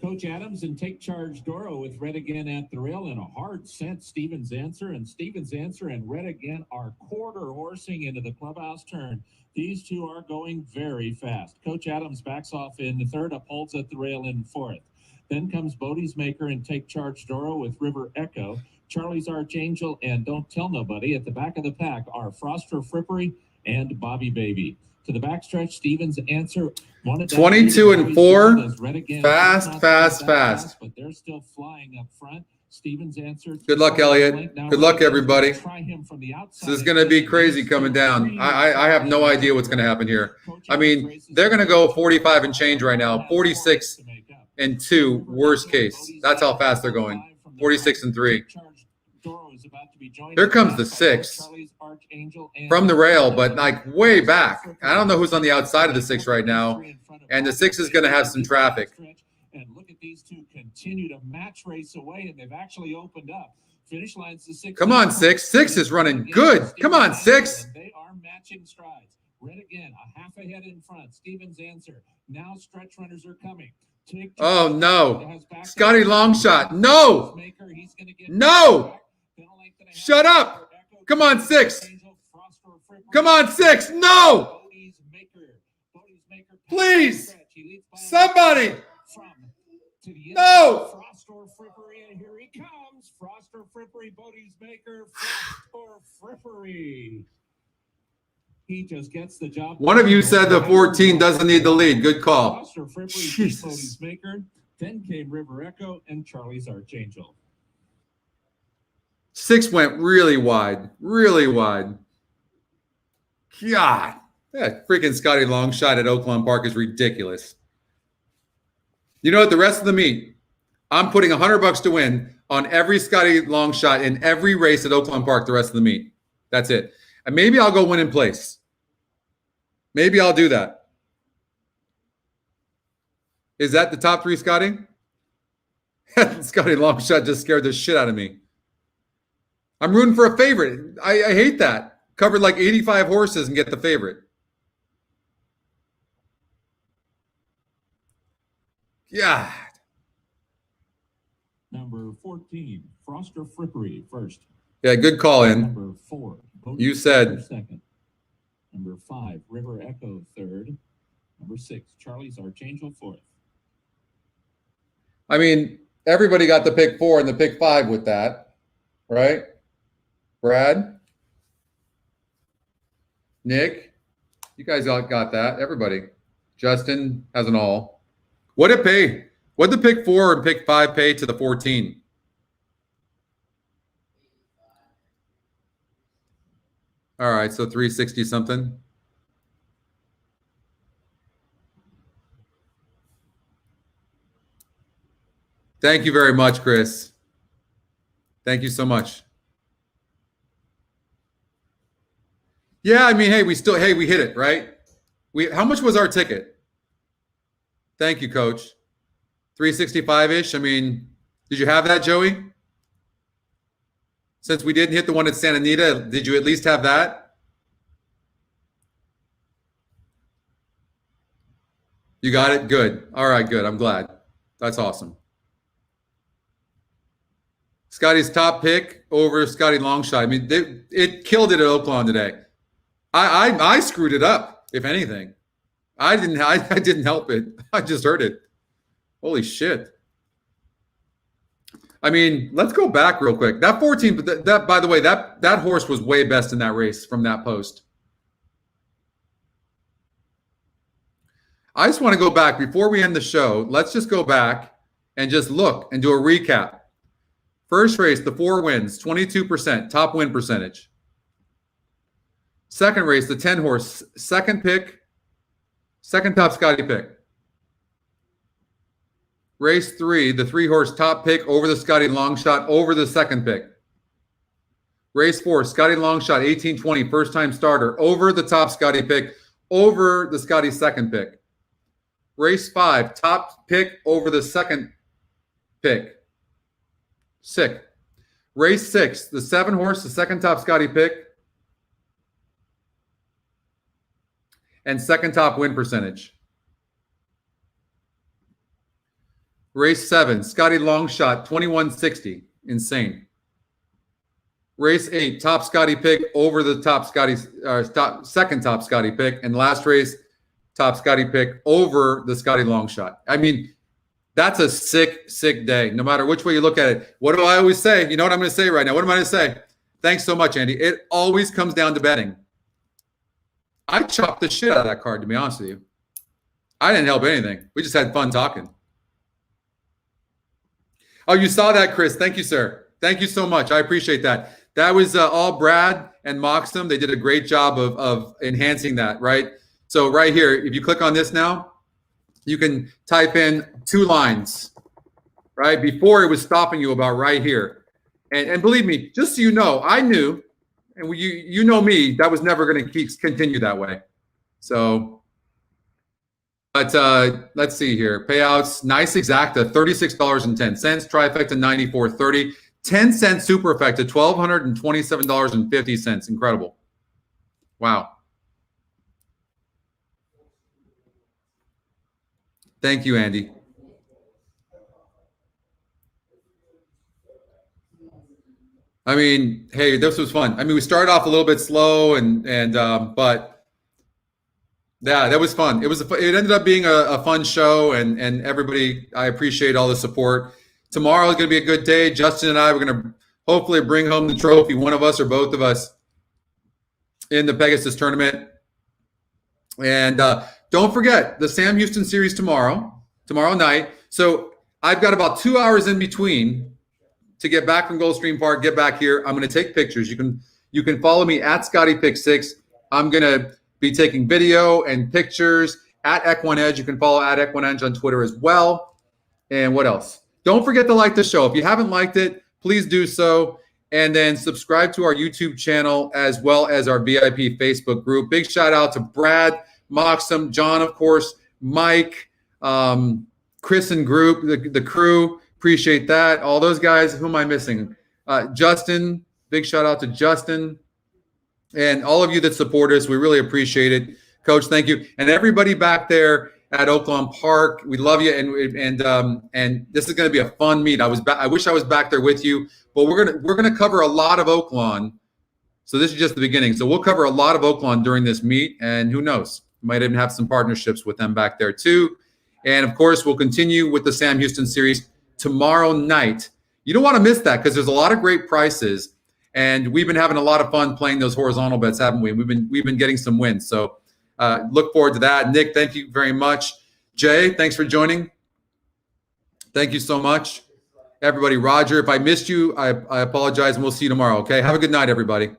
Coach Adams and Take Charge Doro with Red Again at the rail and a hard scent Stevens Answer. And Stevens Answer and Red Again are quarter horsing into the clubhouse turn. These two are going very fast. Coach Adams backs off in the third, upholds at the rail in fourth. Then comes Bodie's Maker and Take Charge Doro with River Echo. Charlie's Archangel and Don't Tell Nobody. At the back of the pack are Froster Frippery and Bobby Baby. To the backstretch, Stevens Answer. 22 and 4. Fast. But they're still flying up front. Stevens Answer. Good luck, Elliot. Good luck, everybody. This is going to be crazy coming down. I have no idea what's going to happen here. I mean, they're going to go 45 and change right now. 46 and 2, worst case. That's how fast they're going. 46 and 3. Here comes the 6 from the rail, but like way back. I don't know who's on the outside of the 6 right now, and the 6 is going to have some traffic. And look at these two continue to match race away, and they've actually opened up. Finish line's the 6. Come on, 6. 6 is running good. Come on, 6. They are matching strides. Red Again, a half ahead in front. Stevens Answer. Now stretch runners are coming. Oh, no. Scotty Longshot. No. No. Shut up. Come on, 6. Come on, 6. No. Please. Somebody. No. Froster Frippery, and here he comes. Froster Frippery, Bodie's Maker. Froster Frippery. He just gets the job. One of you said the 14 doesn't need the lead. Good call. Froster Frippery, Bodie's Maker. Then came River Echo and Charlie's Archangel. 6 went really wide. Really wide. God. That freaking Scotty Longshot at Oaklawn Park is ridiculous. You know what? The rest of the meet, I'm putting $100 to win on every Scotty Longshot in every race at Oaklawn Park the rest of the meet. That's it. And maybe I'll go win in place. Maybe I'll do that. Is that the top 3, Scotty? Scotty Longshot just scared the shit out of me. I'm rooting for a favorite. I hate that. Covered like 85 horses and get the favorite. God. Number 14, Froster Frippery first. Yeah, good call in. Number 4, You said. Second. Number 5, River Echo third. Number 6, Charlie's Archangel fourth. I mean, everybody got the pick 4 and the pick 5 with that, right? Brad? Nick? You guys all got that. Everybody. Justin has an all. What did it pay? What did the pick 4 and pick 5 pay to the 14? All right, so 360 something. Thank you very much, Chris. Thank you so much. Yeah, I mean, hey, we hit it, right? How much was our ticket? Thank you, Coach. 365-ish. I mean, did you have that, Joey? Since we didn't hit the one at Santa Anita, did you at least have that? You got it? Good. All right, good. I'm glad. That's awesome. Scotty's top pick over Scotty Longshot. I mean, it killed it at Oaklawn today. I screwed it up, if anything. I didn't help it. I just heard it. Holy shit. I mean, let's go back real quick. That 14, that by the way, that horse was way best in that race from that post. I just want to go back before we end the show. Let's just go back and just look and do a recap. First race, the 4 wins, 22%, top win percentage. Second race, the 10 horse, second pick, second top Scotty pick. Race 3, the 3-horse top pick over the Scotty Longshot over the second pick. Race 4, Scotty Longshot 1820, first time starter over the top Scotty pick over the Scotty second pick. Race 5, top pick over the second pick. Sick. Race 6, the 7-horse, the second top Scotty pick. And second top win percentage. Race 7, Scotty Longshot 2160. Insane. Race 8, top Scotty pick over the top Scotty, second top Scotty pick. And last race, top Scotty pick over the Scotty Longshot. I mean, that's a sick, sick day, no matter which way you look at it. What do I always say? You know what I'm going to say right now? What am I going to say? Thanks so much, Andy. It always comes down to betting. I chopped the shit out of that card, to be honest with you. I didn't help anything. We just had fun talking. Oh, you saw that, Chris. Thank you, sir. Thank you so much. I appreciate that. That was all Brad and Moxum. They did a great job of enhancing that, right? So right here, if you click on this now, you can type in 2 lines, right? Before it was stopping you about right here. And believe me, just so you know, I knew, and you know me, that was never going to continue that way. So, but let's see here. Payouts, nice exacta, $36.10. Trifecta, $94.30. 10-cent superfecta, $1,227.50. Incredible. Wow. Thank you, Andy. I mean, hey, this was fun. I mean, we started off a little bit slow, but yeah, that was fun. It ended up being a fun show, and everybody, I appreciate all the support. Tomorrow is going to be a good day. Justin and I, we're going to hopefully bring home the trophy, one of us or both of us, in the Pegasus tournament. And don't forget the Sam Houston series tomorrow night. So I've got about 2 hours in between to get back from Gulfstream Park, get back here. I'm going to take pictures. You can follow me at ScottyPick6. I'm going to be taking video and pictures at EquinEdge. You can follow at EquinEdge on Twitter as well. And what else? Don't forget to like the show. If you haven't liked it, please do so. And then subscribe to our YouTube channel as well as our VIP Facebook group. Big shout out to Brad, Moxum, John, of course, Mike, Chris and group, the crew. Appreciate that. All those guys. Who am I missing? Justin. Big shout out to Justin. And all of you that support us. We really appreciate it. Coach, thank you. And everybody back there at Oaklawn Park, we love you, and this is going to be a fun meet. I wish I was back there with you, but we're gonna cover a lot of Oaklawn. So this is just the beginning. So we'll cover a lot of Oaklawn during this meet, and who knows, we might even have some partnerships with them back there too. And of course, we'll continue with the Sam Houston series tomorrow night. You don't want to miss that because there's a lot of great prices, and we've been having a lot of fun playing those horizontal bets, haven't we? We've been getting some wins. So. Look forward to that. Nick, thank you very much. Jay, thanks for joining. Thank you so much. Everybody, Roger, if I missed you, I apologize, and we'll see you tomorrow, okay? Have a good night, everybody.